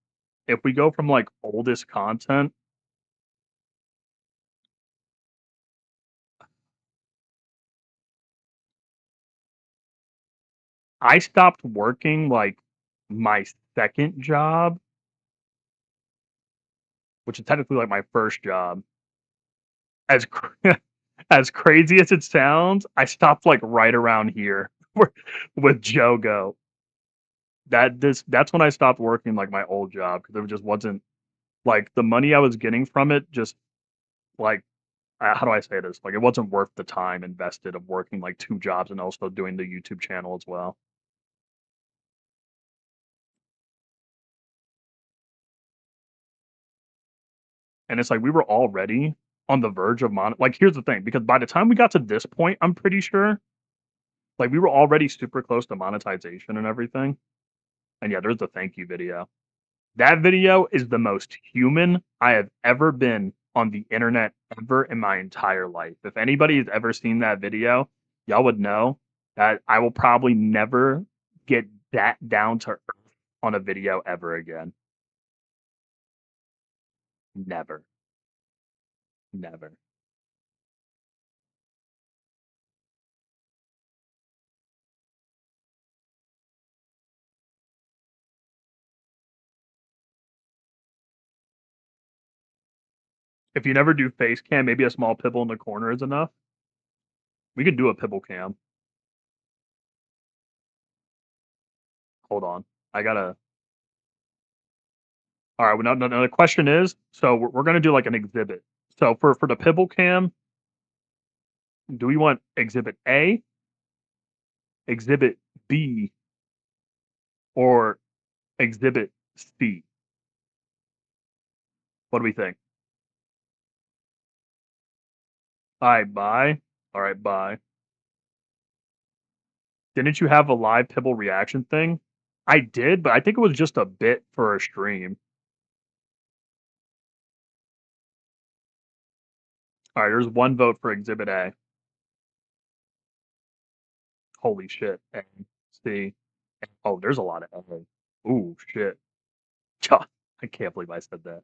if we go from like oldest content, I stopped working like my second job, which is technically like my first job. As as crazy as it sounds, I stopped like right around here with Jogo. That's when I stopped working like my old job because it just wasn't like the money I was getting from it just like how do I say this? Like it wasn't worth the time invested of working like 2 jobs and also doing the YouTube channel as well. And it's like we were already on the verge of like here's the thing because by the time we got to this point, I'm pretty sure like we were already super close to monetization and everything. And yeah, there's the thank you video. That video is the most human I have ever been on the internet ever in my entire life. If anybody has ever seen that video, y'all would know that I will probably never get that down to earth on a video ever again. Never. Never. If you never do face cam, maybe a small pibble in the corner is enough. We could do a pibble cam. Hold on. I gotta. All right. Well, now the question is, so we're gonna do like an exhibit. So for the pibble cam, do we want exhibit A, exhibit B, or exhibit C? What do we think? All right, bye. All right, bye. Didn't you have a live Pibble reaction thing? I did, but I think it was just a bit for a stream. All right, there's 1 vote for exhibit A. Holy shit. A, C. Oh, there's a lot of A. Ooh, shit. I can't believe I said that.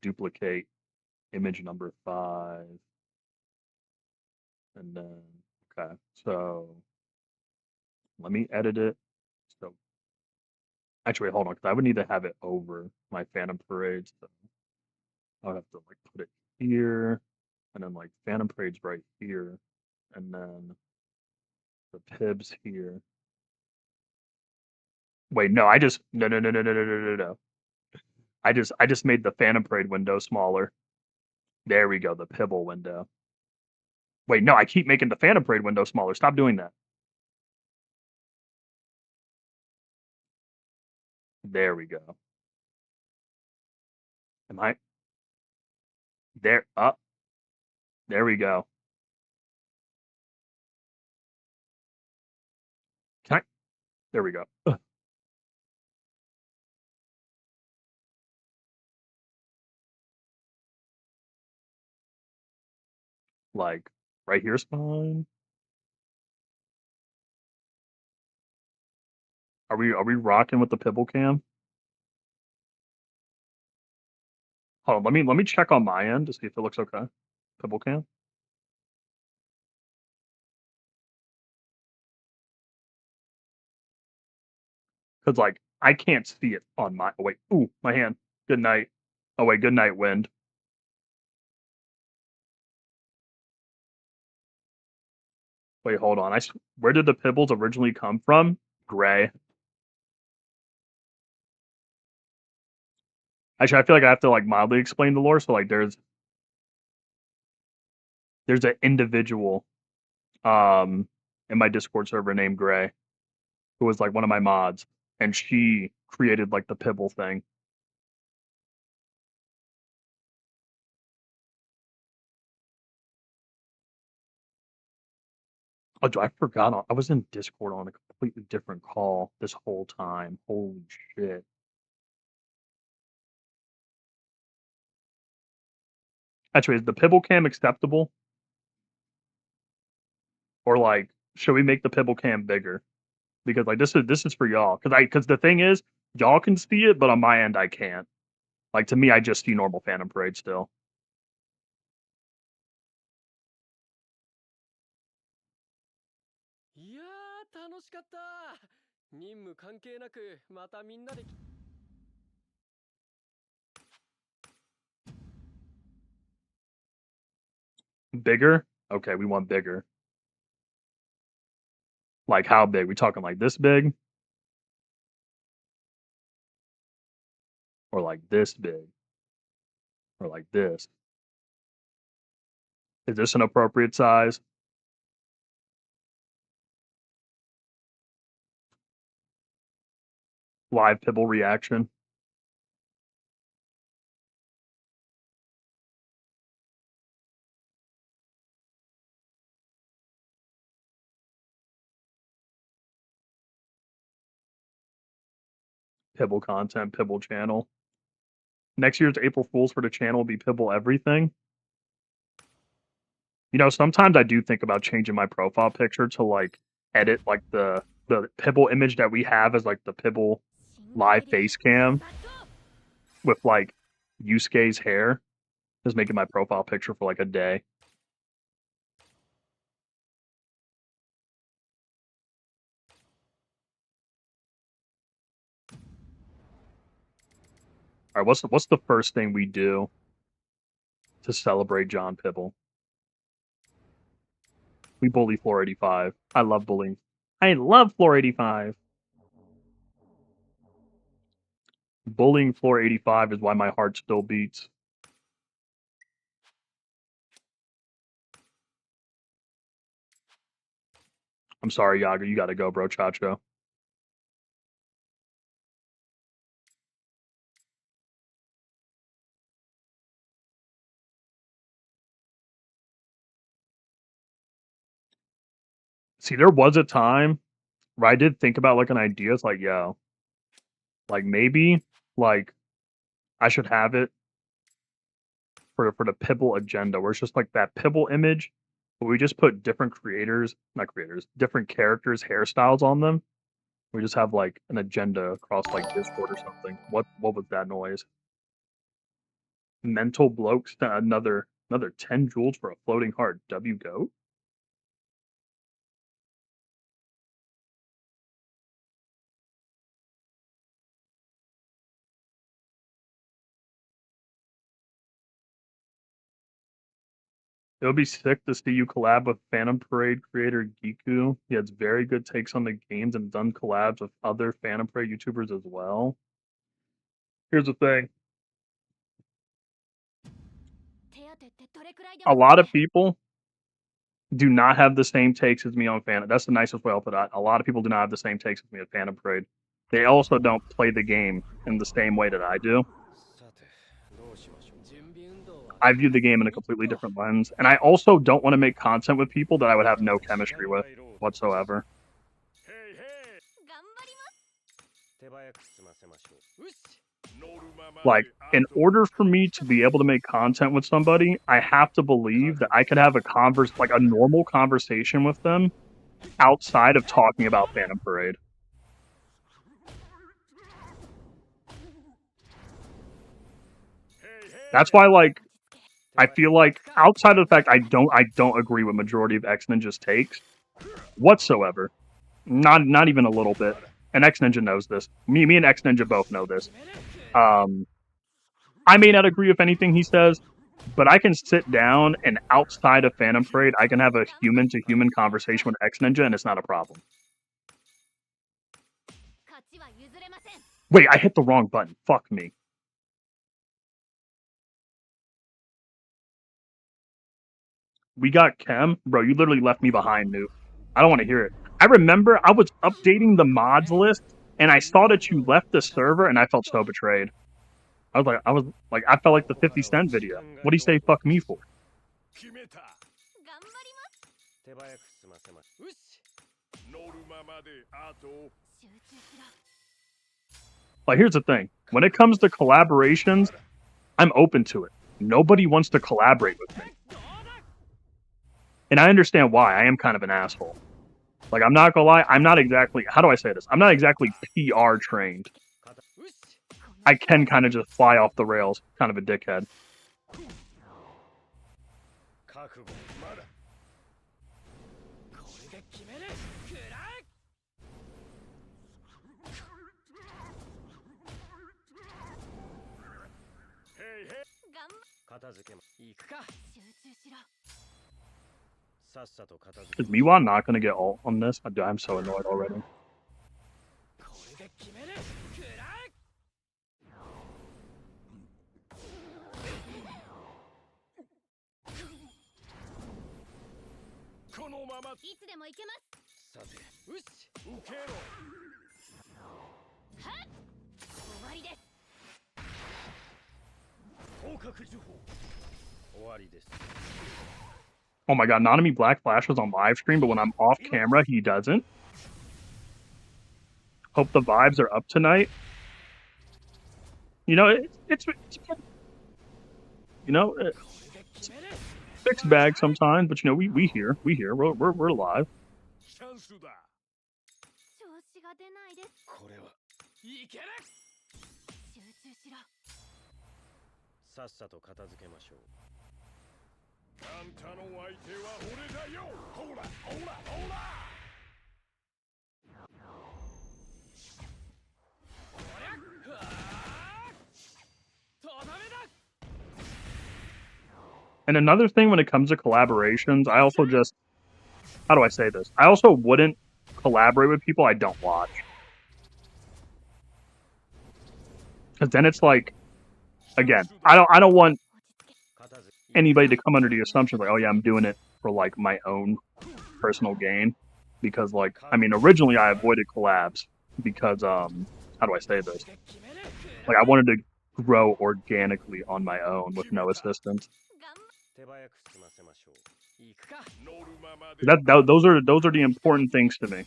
Duplicate image number 5. And then, okay, so let me edit it. So actually, hold on, because I would need to have it over my Phantom Parade. So I would have to like put it here, and then like Phantom Parade's right here, and then the Pibs here. Wait, no, no. I just made the Phantom Parade window smaller. There we go, the Pibble window. Wait, no, I keep making the Phantom Parade window smaller. Stop doing that. There we go. Am I there? Up. There we go. Can I? There we go. Ugh. Like right here's fine. Are we rocking with the Pibble cam? Hold on, let me check on my end to see if it looks okay. Pibble cam. Because like I can't see it on my. Oh, wait, ooh, my hand. Good night. Oh wait, good night, wind. Wait, hold on. Where did the Pibbles originally come from? Gray. Actually, I feel like I have to like mildly explain the lore. So like, there's an individual in my Discord server named Gray who was like one of my mods, and she created like the Pibble thing. Oh, I forgot. I was in Discord on a completely different call this whole time. Holy shit. Actually, is the Pibble cam acceptable? Or like, should we make the Pibble cam bigger? Because like this is for y'all. Because the thing is, y'all can see it, but on my end I can't. Like to me, I just see normal Phantom Parade still. いやー楽しかった。任務関係なくまたみんなで。Bigger? Okay, we want bigger. Like how big? We talking like this big? Or like this big? Or like this? Is this an appropriate size? Live Pibble reaction. Pibble content, Pibble channel. Next year's April Fools for the channel will be Pibble everything. You know, sometimes I do think about changing my profile picture to like edit like the Pibble image that we have as like the Pibble live face cam with like Yusuke's hair. Just making my profile picture for like a day. All right, what's the first thing we do to celebrate John Pibble? We bully Floor 85. I love bullying. I love Floor 85. Bullying Floor 85 is why my heart still beats. I'm sorry, Yaga. You gotta go, bro, Chacho. See, there was a time where I did think about like an idea. It's like, yo, like maybe like I should have it for the Pibble agenda, where it's just like that Pibble image, but we just put different creators, not creators, different characters' hairstyles on them. We just have like an agenda across like Discord or something. What was that noise? Mental blokes, another 10 joules for a floating heart. W goat. It would be sick to see you collab with Phantom Parade creator Giku. He has very good takes on the games and done collabs with other Phantom Parade YouTubers as well. Here's the thing. A lot of people do not have the same takes as me on Phantom. That's the nicest way I'll put it. A lot of people do not have the same takes as me on Phantom Parade. They also don't play the game in the same way that I do. I view the game in a completely different lens. And I also don't want to make content with people that I would have no chemistry with whatsoever. Like, in order for me to be able to make content with somebody, I have to believe that I could have a normal conversation with them outside of talking about Phantom Parade. That's why, like, I feel like outside of the fact I don't agree with majority of X Ninja's takes whatsoever. Not even a little bit. And X Ninja knows this. Me and X Ninja both know this. I may not agree with anything he says, but I can sit down and outside of Phantom Parade, I can have a human-to-human conversation with X Ninja, and it's not a problem. Wait, I hit the wrong button. Fuck me. We got Chem? Bro, you literally left me behind, Noob. I don't want to hear it. I remember I was updating the mods list, and I saw that you left the server, and I felt so betrayed. I felt like the 50 Cent video. What do you say fuck me for? Like, here's the thing. When it comes to collaborations, I'm open to it. Nobody wants to collaborate with me. And I understand why. I am kind of an asshole. Like, I'm not gonna lie, I'm not exactly... How do I say this? I'm not exactly PR trained. I can kind of just fly off the rails. Kind of a dickhead. Is Miwa not gonna get ult on this? I'm so annoyed already. Oh my god, Nanami Black flashes on live stream, but when I'm off camera, he doesn't. Hope the vibes are up tonight. You know, it's you know, it's fixed bag sometimes, but you know, we here, we're live. And another thing when it comes to collaborations, I also just... How do I say this? I also wouldn't collaborate with people I don't watch. Because then it's like... Again, I don't want anybody to come under the assumption like, oh yeah, I'm doing it for like my own personal gain. Because like, I mean, originally I avoided collabs because, how do I say this? Like, I wanted to grow organically on my own with no assistance. Those are the important things to me.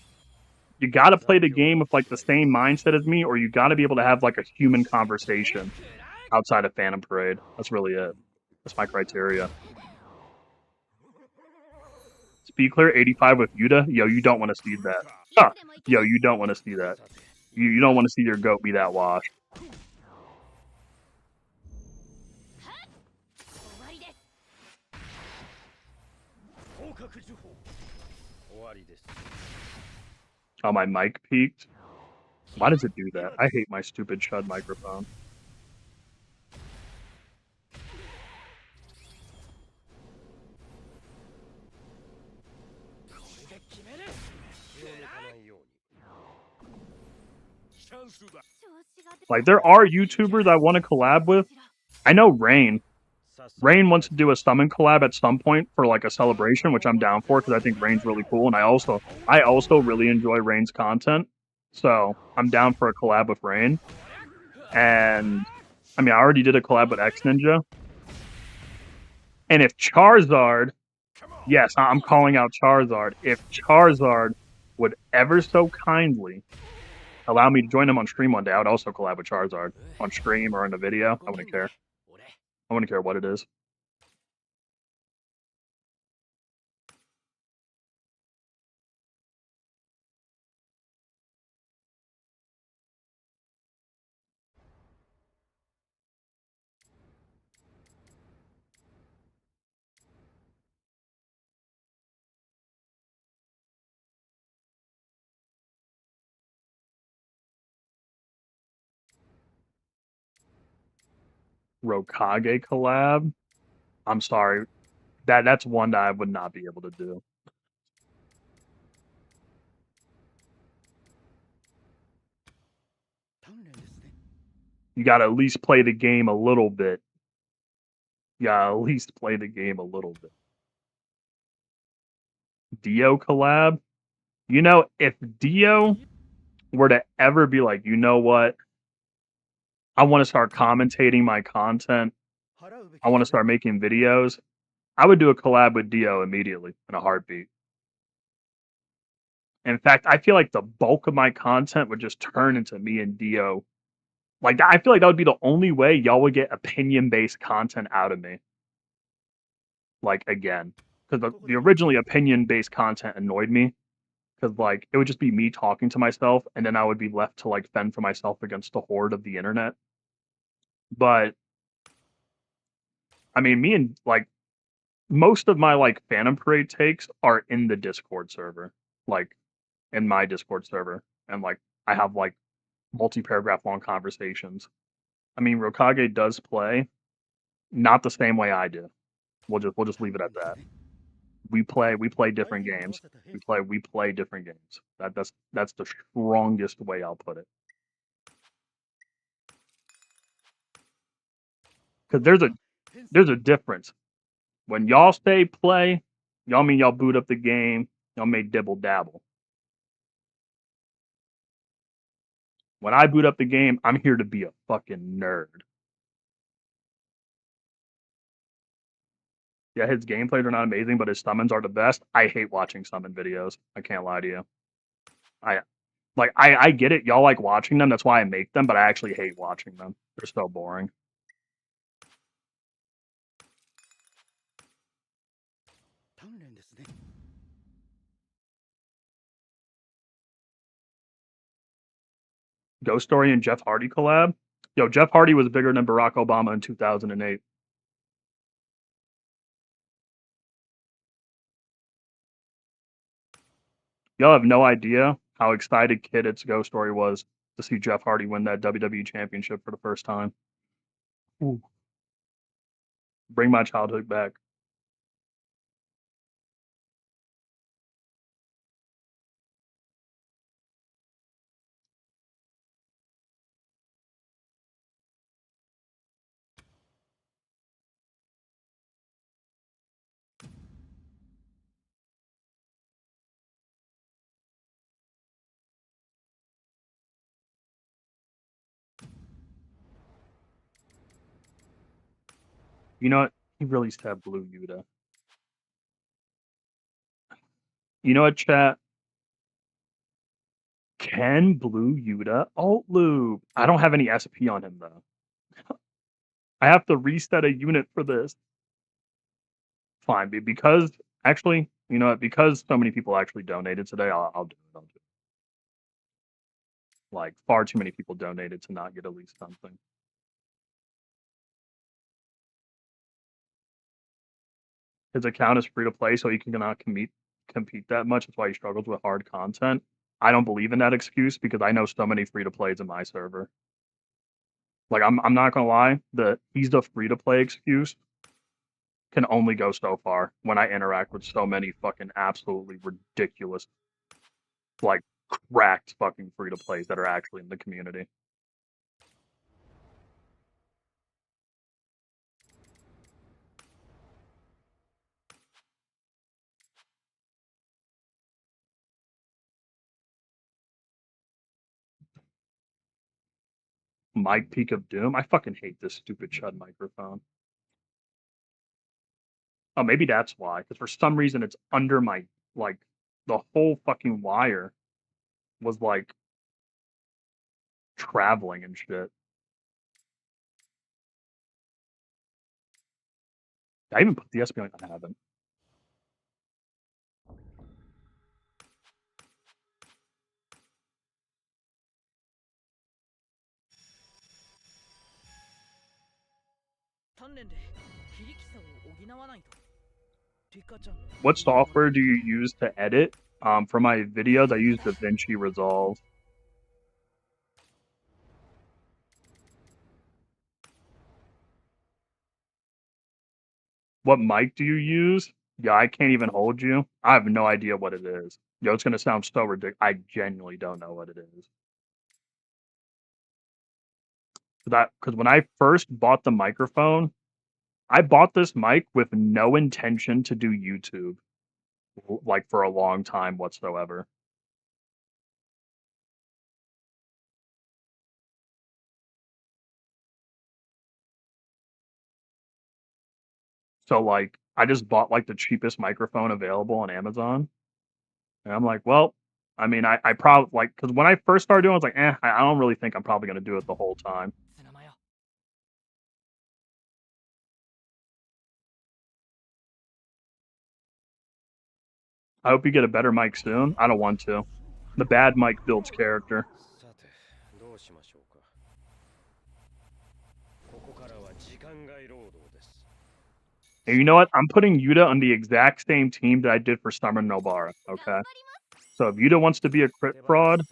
You gotta play the game with like the same mindset as me, or you gotta be able to have like a human conversation outside of Phantom Parade. That's really it. That's my criteria. Speed clear 85 with Yuta? Yo, you don't want to see that. Huh. Yo, you don't want to see that. You don't want to see your goat be that washed. Oh, my mic peaked? Why does it do that? I hate my stupid chud microphone. Like, there are YouTubers I want to collab with. I know Rain. Rain wants to do a summon collab at some point for like a celebration, which I'm down for because I think Rain's really cool, and I also really enjoy Rain's content. So I'm down for a collab with Rain. And I mean, I already did a collab with X Ninja. And if Charizard, yes, I'm calling out Charizard. If Charizard would ever so kindly allow me to join him on stream one day, I would also collab with Charizard on stream or in a video. I wouldn't care. I wouldn't care what it is. Rokage collab. I'm sorry. That's one that I would not be able to do. You gotta at least play the game a little bit. You gotta at least play the game a little bit. Dio collab. You know, if Dio were to ever be like, you know what? I want to start commentating my content. I want to start making videos. I would do a collab with Dio immediately in a heartbeat. In fact, I feel like the bulk of my content would just turn into me and Dio. Like, I feel like that would be the only way y'all would get opinion-based content out of me. Like, again. Because the originally opinion-based content annoyed me. Because, like, it would just be me talking to myself, and then I would be left to, like, fend for myself against the horde of the internet. But, I mean, me and, like, most of my, like, Phantom Parade takes are in the Discord server. Like, in my Discord server. And, like, I have, like, multi-paragraph long conversations. I mean, Rokage does play, not the same way I do. We'll just leave it at that. We play different games. We play different games. That's the strongest way I'll put it. Because there's a difference. When y'all say play, y'all mean y'all boot up the game, y'all may dibble dabble. When I boot up the game, I'm here to be a fucking nerd. Yeah, his gameplays are not amazing, but his summons are the best. I hate watching summon videos. I can't lie to you. I get it. Y'all like watching them. That's why I make them, but I actually hate watching them. They're so boring. Ghost Story and Jeff Hardy collab. Yo, Jeff Hardy was bigger than Barack Obama in 2008. Y'all have no idea how excited Kid Ghost Story was to see Jeff Hardy win that WWE Championship for the first time. Ooh. Bring my childhood back. You know what? He released that Blue Yuta. You know what, chat? Can Blue Yuta alt loop? I don't have any SP on him though. I have to reset a unit for this. Fine, because actually, you know what? Because so many people actually donated today, I'll do it. Like, far too many people donated to not get at least something. His account is free to play, so he cannot compete that much. That's why he struggles with hard content. I don't believe in that excuse because I know so many free to plays in my server. Like, I'm not gonna lie, he's the free to play excuse can only go so far when I interact with so many fucking absolutely ridiculous, like, cracked fucking free-to-plays that are actually in the community. Mic Peak of Doom? I fucking hate this stupid chud microphone. Oh, maybe that's why. Because for some reason it's under my, like, the whole fucking wire was, like, traveling and shit. I even put the SB on. I haven't. What software do you use to edit? For my videos, I use DaVinci Resolve. What mic do you use? Yeah, I can't even hold you. I have no idea what it is. Yo, it's gonna sound so ridiculous. I genuinely don't know what it is. Because when I first bought the microphone, I bought this mic with no intention to do YouTube, like for a long time whatsoever. So like, I just bought like the cheapest microphone available on Amazon, and I'm like, well, I mean, I probably like because when I first started doing, it, I was like, I don't really think I'm probably gonna do it the whole time. I hope you get a better mic soon. I don't want to. The bad mic builds character. And you know what? I'm putting Yuta on the exact same team that I did for Summer Nobara, okay? So if Yuta wants to be a crit fraud...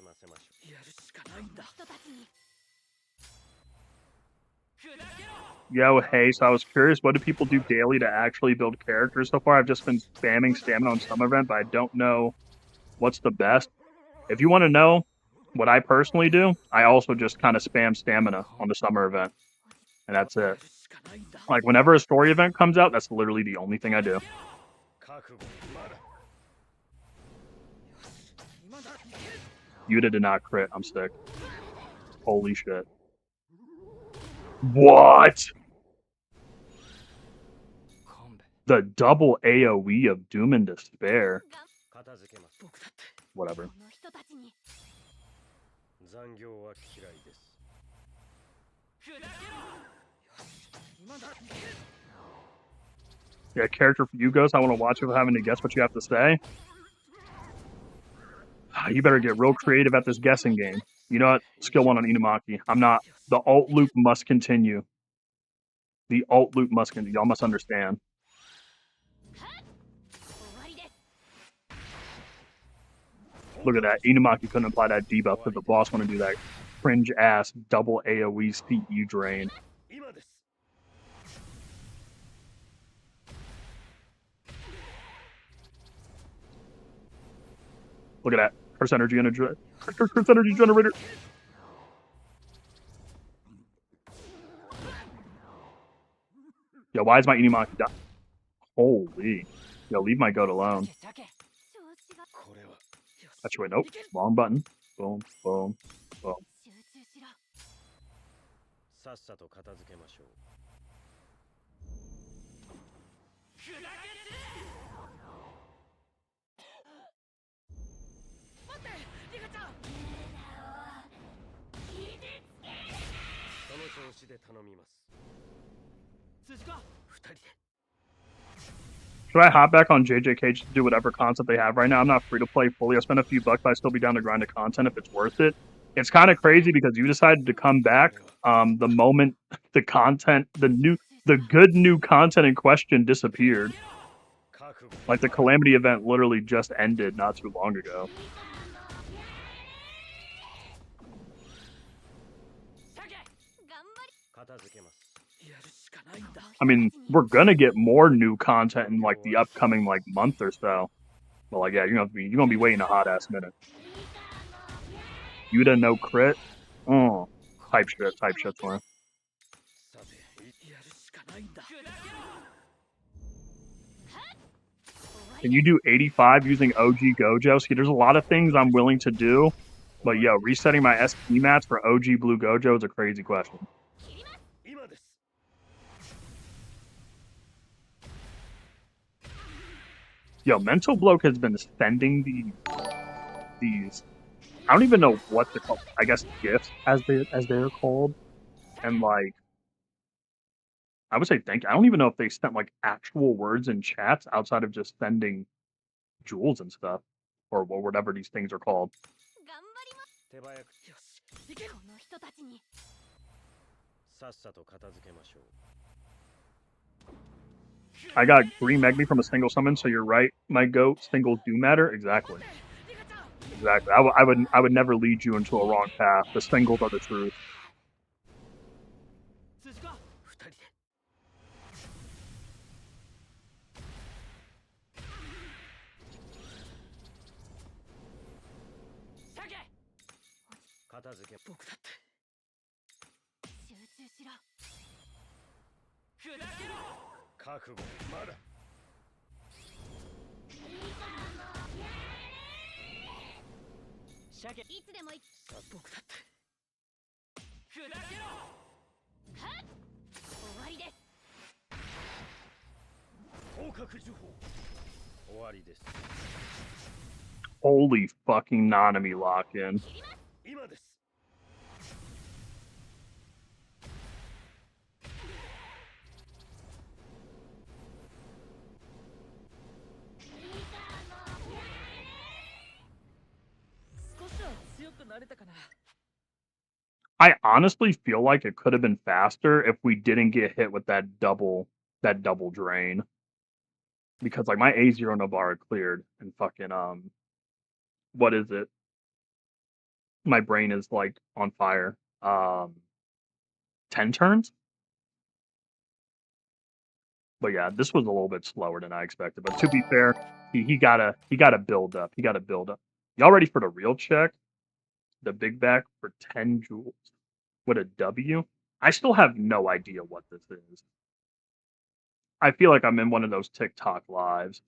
Yo, hey, so I was curious, what do people do daily to actually build characters so far? I've just been spamming stamina on Summer Event, but I don't know what's the best. If you want to know what I personally do, I also just kind of spam stamina on the Summer Event. And that's it. Like, whenever a story event comes out, that's literally the only thing I do. Yuta did not crit. I'm sick. Holy shit. What? The double AoE of Doom and Despair. Whatever. Yeah, character for you, Ghost. I want to watch without having to guess what you have to say. You better get real creative at this guessing game. You know what? Skill 1 on Inumaki. I'm not. The alt loop must continue. The alt loop must continue. Y'all must understand. Look at that. Inumaki couldn't apply that debuff because the boss want to do that cringe ass double AoE CE drain. Look at that. Curse energy generator. Yo, why is my Inumaki die? Holy. Yo, leave my goat alone. Actually, nope. Wrong button. Boom, boom, boom. Should I hop back on JJK to do whatever content they have right now? I'm not free to play fully. I spent a few bucks, but I'd still be down to grind the content if it's worth it. It's kind of crazy because you decided to come back the moment the content, the good new content in question disappeared. Like the Calamity event literally just ended not too long ago. I mean, we're gonna get more new content in like the upcoming like month or so. But like, yeah, you're gonna be waiting a hot ass minute. Yuta no crit. Oh, type shit, man. さてやるしかないんだ Can you do 85 using OG Gojo? See, there's a lot of things I'm willing to do, but yo, resetting my SP mats for OG Blue Gojo is a crazy question. 今です Yo, Mental Bloke has been sending these I don't even know what they're called. I guess gifts as they're called. And like I would say thank you. I don't even know if they sent like actual words in chats outside of just sending jewels and stuff. Or whatever these things are called. 頑張ります 手早くよし行け この人たちに さっさと片付けましょう I got green Megmi from a single summon, so you're right, my goat. Singles do matter. Exactly. Exactly. I would never lead you into a wrong path. The singles are the truth. 辻か二人で 片付け僕だって 集中しろ 覚悟まだ いつでもいさ僕だって 終わりです 広角呪法終わりです Holy fucking Nanami lock-in. 今です 少しは強くなれたかな。 I honestly feel like it could have been faster if we didn't get hit with that double drain. Because like my A0 Navarra cleared and fucking what is it? My brain is like on fire. 10 turns? But yeah, this was a little bit slower than I expected. But to be fair, he gotta build up. He gotta build up. Y'all ready for the real check? The big back for 10 jewels. With a W? I still have no idea what this is. I feel like I'm in one of those TikTok lives.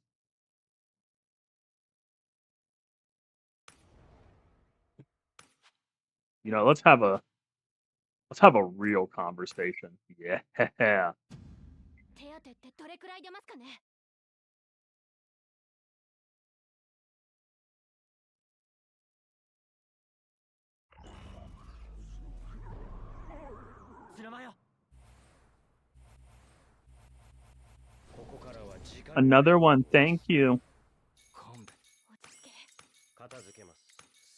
You know, let's have a real conversation. Yeah. 手当てってどれくらい出ますかね 鶴間よ ここからは時間 Another one, thank you. 勘弁落ち着け片付けます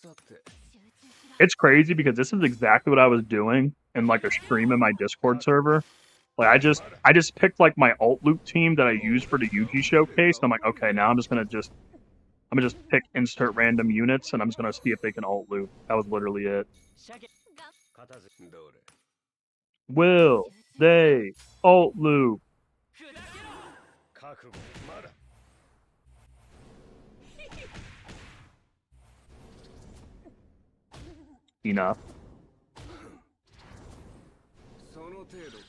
さて 集中しろ It's crazy because this is exactly what I was doing in like a stream in my Discord server. Like I just picked like my alt loop team that I used for the Yuji showcase. And I'm like, okay, now I'm gonna just pick insert random units and I'm just gonna see if they can alt loop. That was literally it. が片付けどれ Will they alt loop? 覚悟まだ Enough. その程度か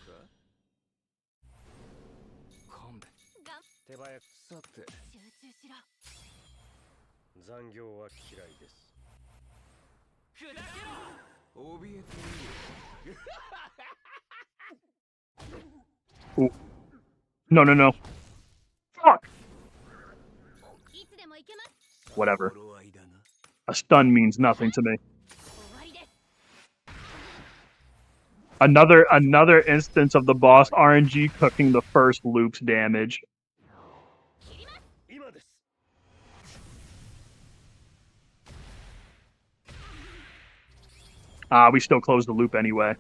勘弁が手早くさて集中しろ残業は嫌いです怯えている No, no, no. Fuck. いつでも行けます Whatever. 頃合いだな A stun means nothing to me. 終わりです Another instance of the boss RNG cooking the first loop's damage. 今です We still closed the loop anyway.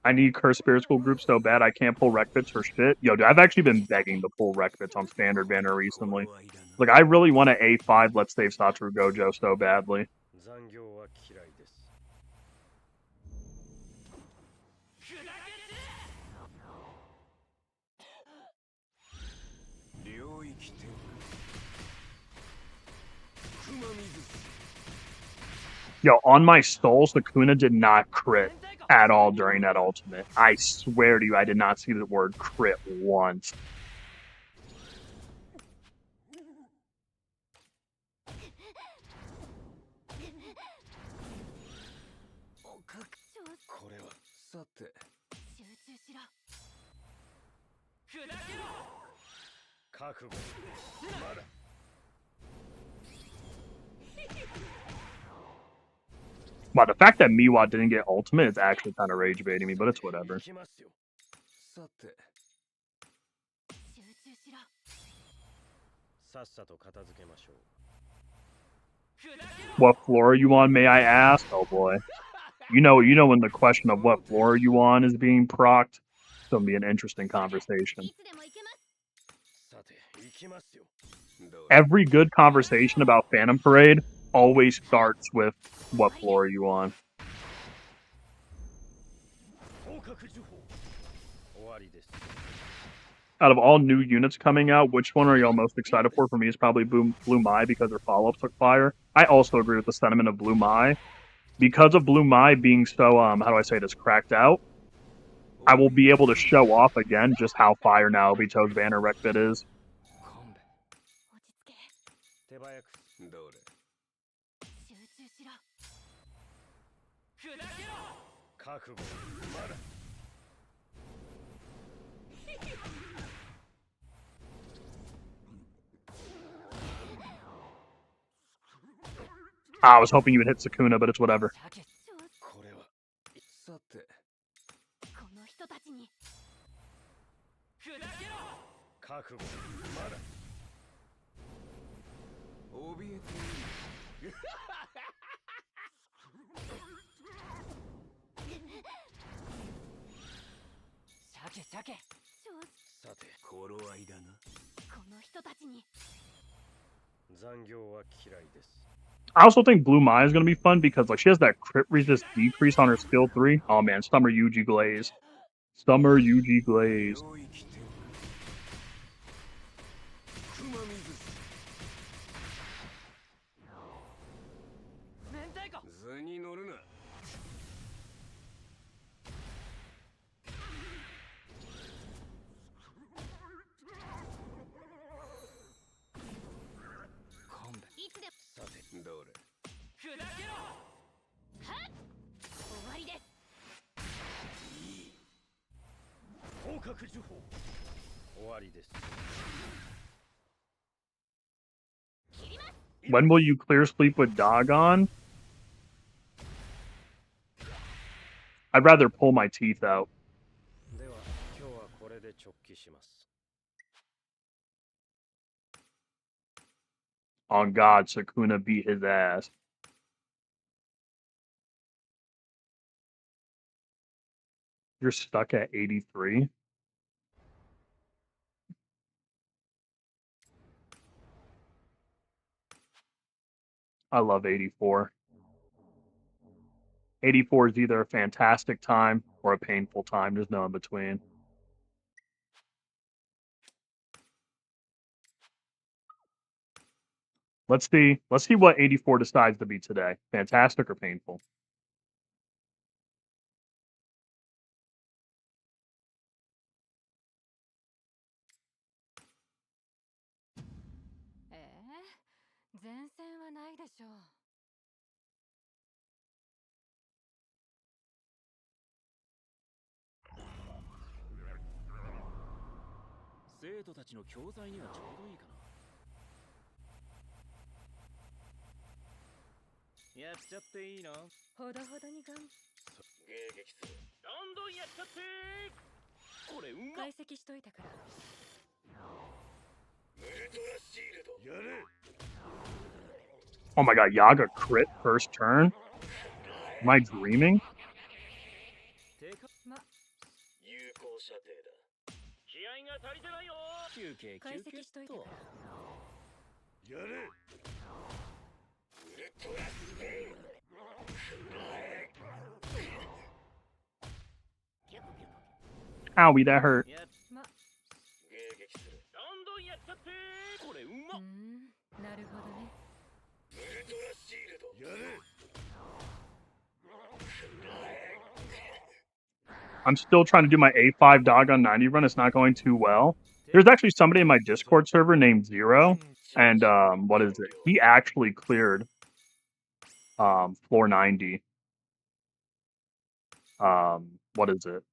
I need Cursed Spirit School group so bad I can't pull rec bits for shit. Yo, dude, I've actually been begging to pull rec bits on Standard Banner recently. 頃合いだな Like, I really want an A5 Let's Save Satoru Gojo so badly. 残業は嫌いです 終 Yo, on my soul, Sukuna did not crit at all during that ultimate. I swear to you, I did not see the word crit once. Wow, the fact that Miwa didn't get ultimate is actually kind of rage baiting me, but it's whatever. What floor are you on, may I ask? Oh boy. You know when the question of what floor are you on is being procced, it's gonna be an interesting conversation. Every good conversation about Phantom Parade always starts with what floor are you on? Out of all new units coming out, which one are y'all most excited for? For me, it's probably Blue Mai because their follow-up took fire. I also agree with the sentiment of Blue Mai. Because of Blue Mai being so, how do I say this, cracked out, I will be able to show off again just how fire now Obito's Banner Wreck Bit is. I was hoping you would hit Sukuna, but it's whatever. I also think Blue Mai is going to be fun because like she has that crit resist decrease on her skill 3. Oh man, Summer Yuji Glaze. Summer Yuji Glaze. When will you clear sleep with Dogon? I'd rather pull my teeth out. On God, Sukuna beat his ass. You're stuck at 83? I love 84. 84 is either a fantastic time or a painful time. There's no in between. Let's see what 84 decides to be today. Fantastic or painful? Oh my god, Yaga crit first turn? Am I dreaming? Owie, that hurt. I'm still trying to do my A5 Dogon 90 run. It's not going too well. There's actually somebody in my Discord server named Zero, and what is it? He actually cleared floor 90. What is it?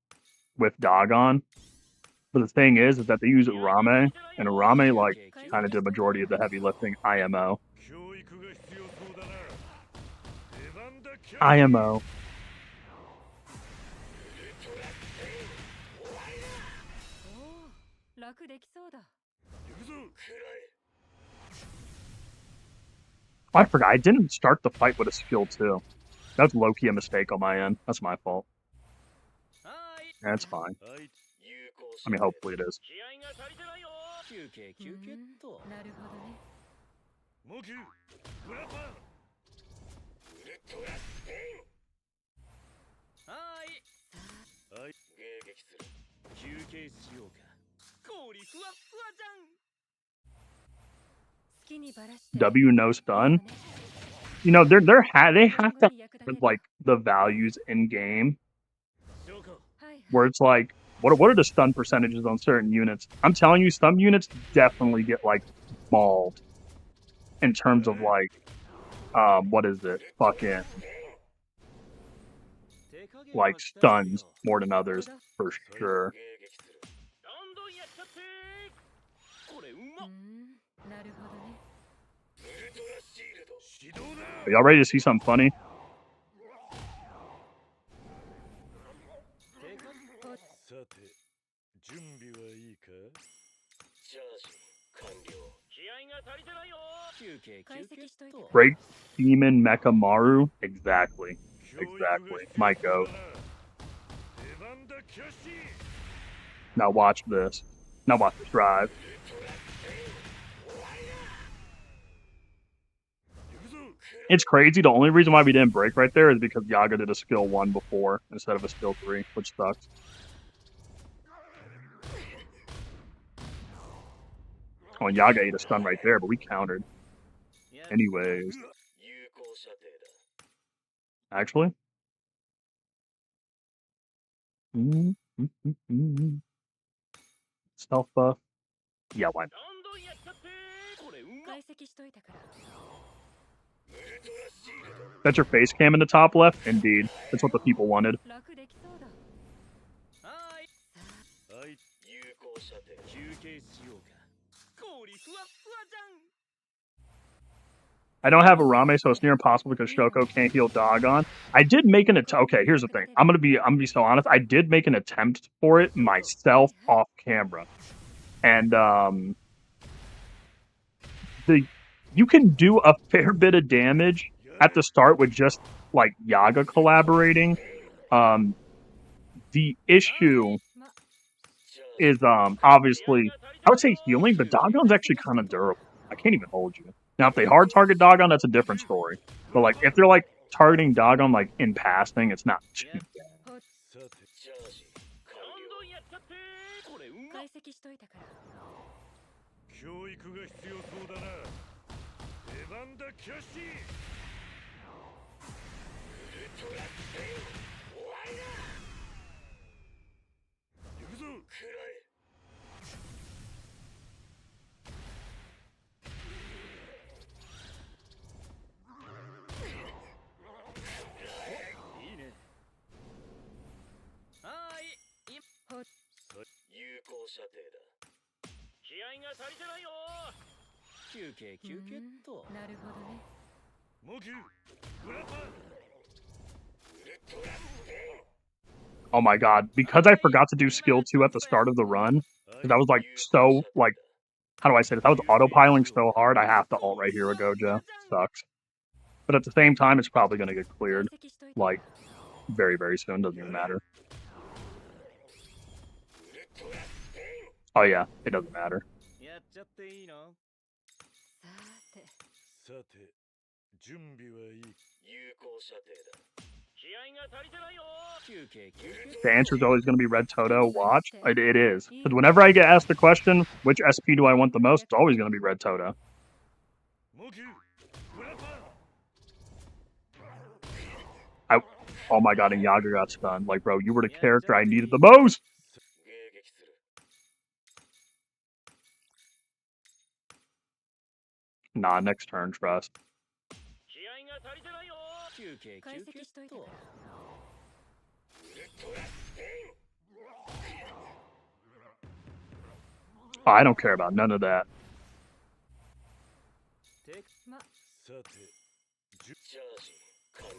With Dogon. But the thing is that they use Urame, and Urame like kind of did majority of the heavy lifting. IMO. IMO. 楽できそうだ。 Oh, I forgot. I didn't start the fight with a skill too. That's low-key a mistake on my end. That's my fault. That's fine. I mean, hopefully it is. なるほどね。 W no stun. You know, they have to have, like the values in game where it's like, what are the stun percentages on certain units? I'm telling you, some units definitely get like mauled in terms of like, what is it? Fucking like stuns more than others for sure. なるほどね。 Are y'all ready to see something funny? Break Demon Mecha Maru? Exactly. Exactly. My goat. Now watch this. Now watch this drive. It's crazy. The only reason why we didn't break right there is because Yaga did a skill 1 before instead of a skill 3, which sucks. Oh, and Yaga ate a stun right there, but we countered. Anyways. Actually? Stealth buff? Yeah, why not? 解析しといたから。 That's your face cam in the top left? Indeed. That's what the people wanted. 楽できそうだ。 I don't have Urame, so it's near impossible because Shoko can't heal Dogon. I did make an attempt. Okay, here's the thing. I'm gonna be so honest. I did make an attempt for it myself off camera, and you can do a fair bit of damage at the start with just like Yaga collaborating. The issue is obviously I would say healing, but Dogon's actually kind of durable. I can't even hold you. Now, if they hard target Dogon, that's a different story. But like, if they're like targeting Dogon like in passing, it's not too bad. 解析しといたから。 教育が必要そうだな。出番だキャッシー。ウルトラステイ終わりだ。行くぞ。食らえ。いいね。はい。有効射程だ。 気合が足りてないよ。休憩休憩っと。なるほどね。モキュグラパン。 Oh my god, because I forgot to do skill 2 at the start of the run, because I was like so like, how do I say this? I was autopiling so hard. I have to ult right here with Gojo. Sucks. But at the same time, it's probably gonna get cleared like very very soon. Doesn't even matter. Oh yeah, it doesn't matter. やっちゃっていいの？さて、準備はいい。有効射程だ。気合が足りてないよ。休憩休憩。 The answer is always going to be Red Toto. Watch. It is. Because whenever I get asked the question, which SP do I want the most, it's always going to be Red Toto. モキュグラパン。Oh my god, and Yaga got stunned. Like, bro, you were the character I needed the most. 迎撃する Nah, next turn, trust. 気合が足りてないよ休憩解休憩析しといてくれ。 Oh, I don't care about none of that. ま、さてチャージ完了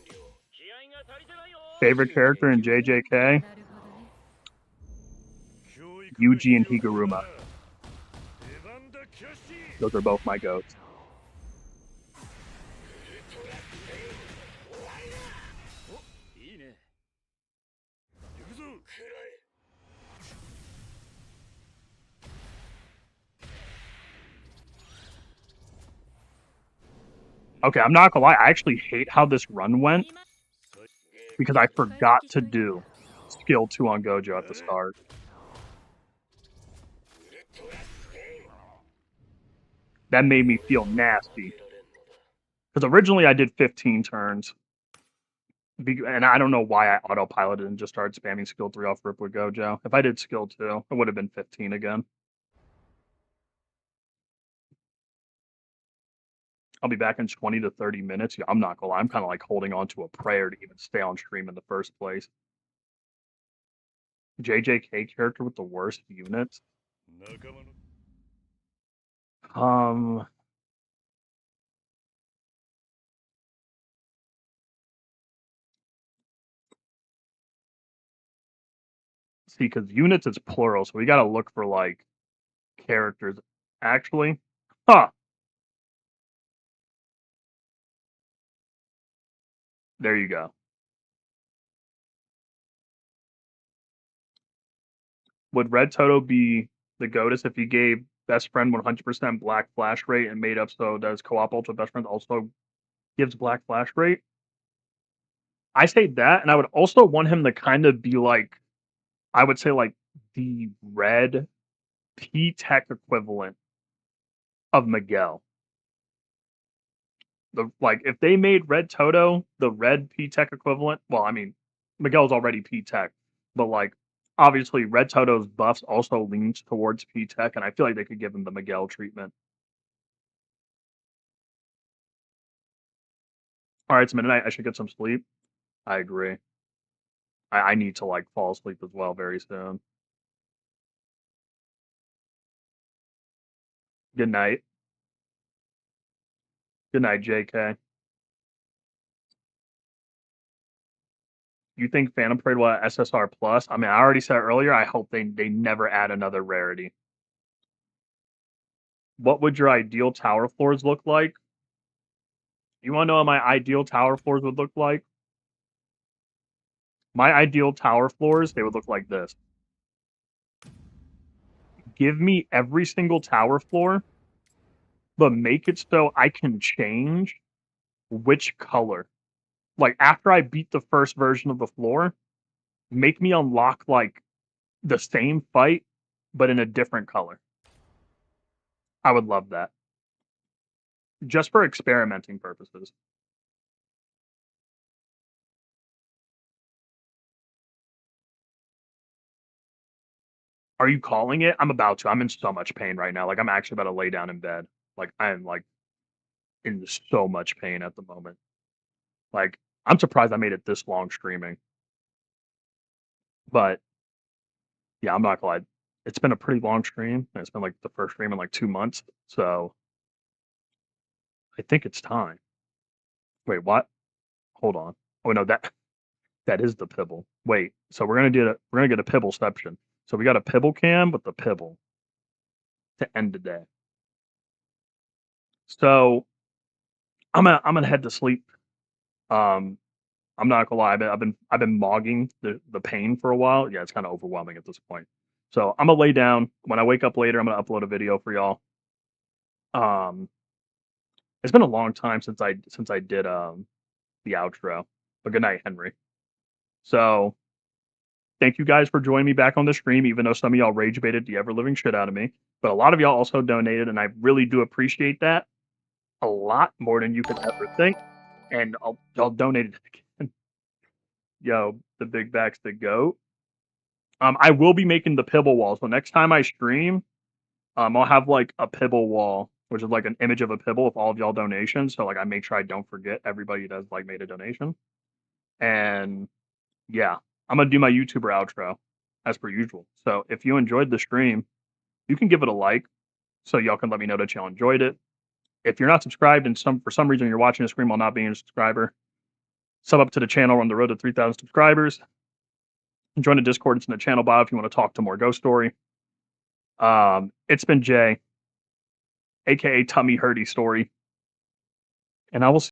気合が足りてないよ Favorite character in JJK? なるほどね。 Yuji and Higuruma. 出番だキャシー Those are both my goats. いいね行くぞ食らえ Okay, I'm not gonna lie. I actually hate how this run went because I forgot to do skill 2 on Gojo at the start. That made me feel nasty. Because originally I did 15 turns. And I don't know why I autopiloted and just started spamming skill 3 off rip with Gojo. If I did skill 2, it would have been 15 again. I'll be back in 20 to 30 minutes. Yeah, I'm not gonna lie. I'm kind of like holding on to a prayer to even stay on stream in the first place. JJK character with the worst units. 仲間の See, because units is plural, so we gotta look for like characters. Actually, huh? There you go. Would Red Toto be the GOATus if he gave best friend 100% black flash rate and made up so does co-op ultra best friend also gives black flash rate? I say that, and I would also want him to kind of be like, I would say like the red P-Tech equivalent of Miguel. Like if they made Red Toto the red P-Tech equivalent, well, I mean, Miguel's already P-Tech, but like obviously Red Toto's buffs also leans towards P-Tech, and I feel like they could give him the Miguel treatment. All right, it's midnight. I should get some sleep. I agree. I need to like fall asleep as well very soon. Good night. Good night, JK. You think Phantom Parade will have SSR plus? I mean, I already said earlier. I hope they never add another rarity. What would your ideal tower floors look like? You want to know what my ideal tower floors would look like? My ideal tower floors, they would look like this. Give me every single tower floor, but make it so I can change which color. Like after I beat the first version of the floor, make me unlock like the same fight, but in a different color. I would love that. Just for experimenting purposes. Are you calling it? I'm about to. I'm in so much pain right now. Like I'm actually about to lay down in bed. Like I am like in so much pain at the moment. Like I'm surprised I made it this long streaming. But yeah, I'm not gonna lie. It's been a pretty long stream. And it's been like the first stream in like 2 months. So I think it's time. Wait, what? Hold on. Oh no, that is the Pibble. Wait, so we're gonna get a Pibbleception. So we got a Pibble cam with the Pibble to end the day. So I'm gonna head to sleep. I'm not gonna lie, I've been mogging the pain for a while. Yeah, it's kind of overwhelming at this point. So I'm gonna lay down. When I wake up later, I'm gonna upload a video for y'all. It's been a long time since I did the outro. But good night, Henry. So thank you guys for joining me back on the stream, even though some of y'all rage baited the ever living shit out of me. But a lot of y'all also donated, and I really do appreciate that. A lot more than you could ever think. And y'all donated again. Yo, the big back's the goat. I will be making the Pibble wall. So next time I stream, I'll have like a Pibble wall, which is like an image of a Pibble with all of y'all donations. So like I make sure I don't forget everybody that's like made a donation. And yeah, I'm gonna do my YouTuber outro as per usual. So if you enjoyed the stream, you can give it a like, so y'all can let me know that y'all enjoyed it. If you're not subscribed and for some reason you're watching the stream while not being a subscriber, sub up to the channel. We're on the road to 3,000 subscribers. Join the Discord. It's in the channel bio if you want to talk to more Ghost Story. It's been Jay, aka Tummy Hurdy Story, and I will see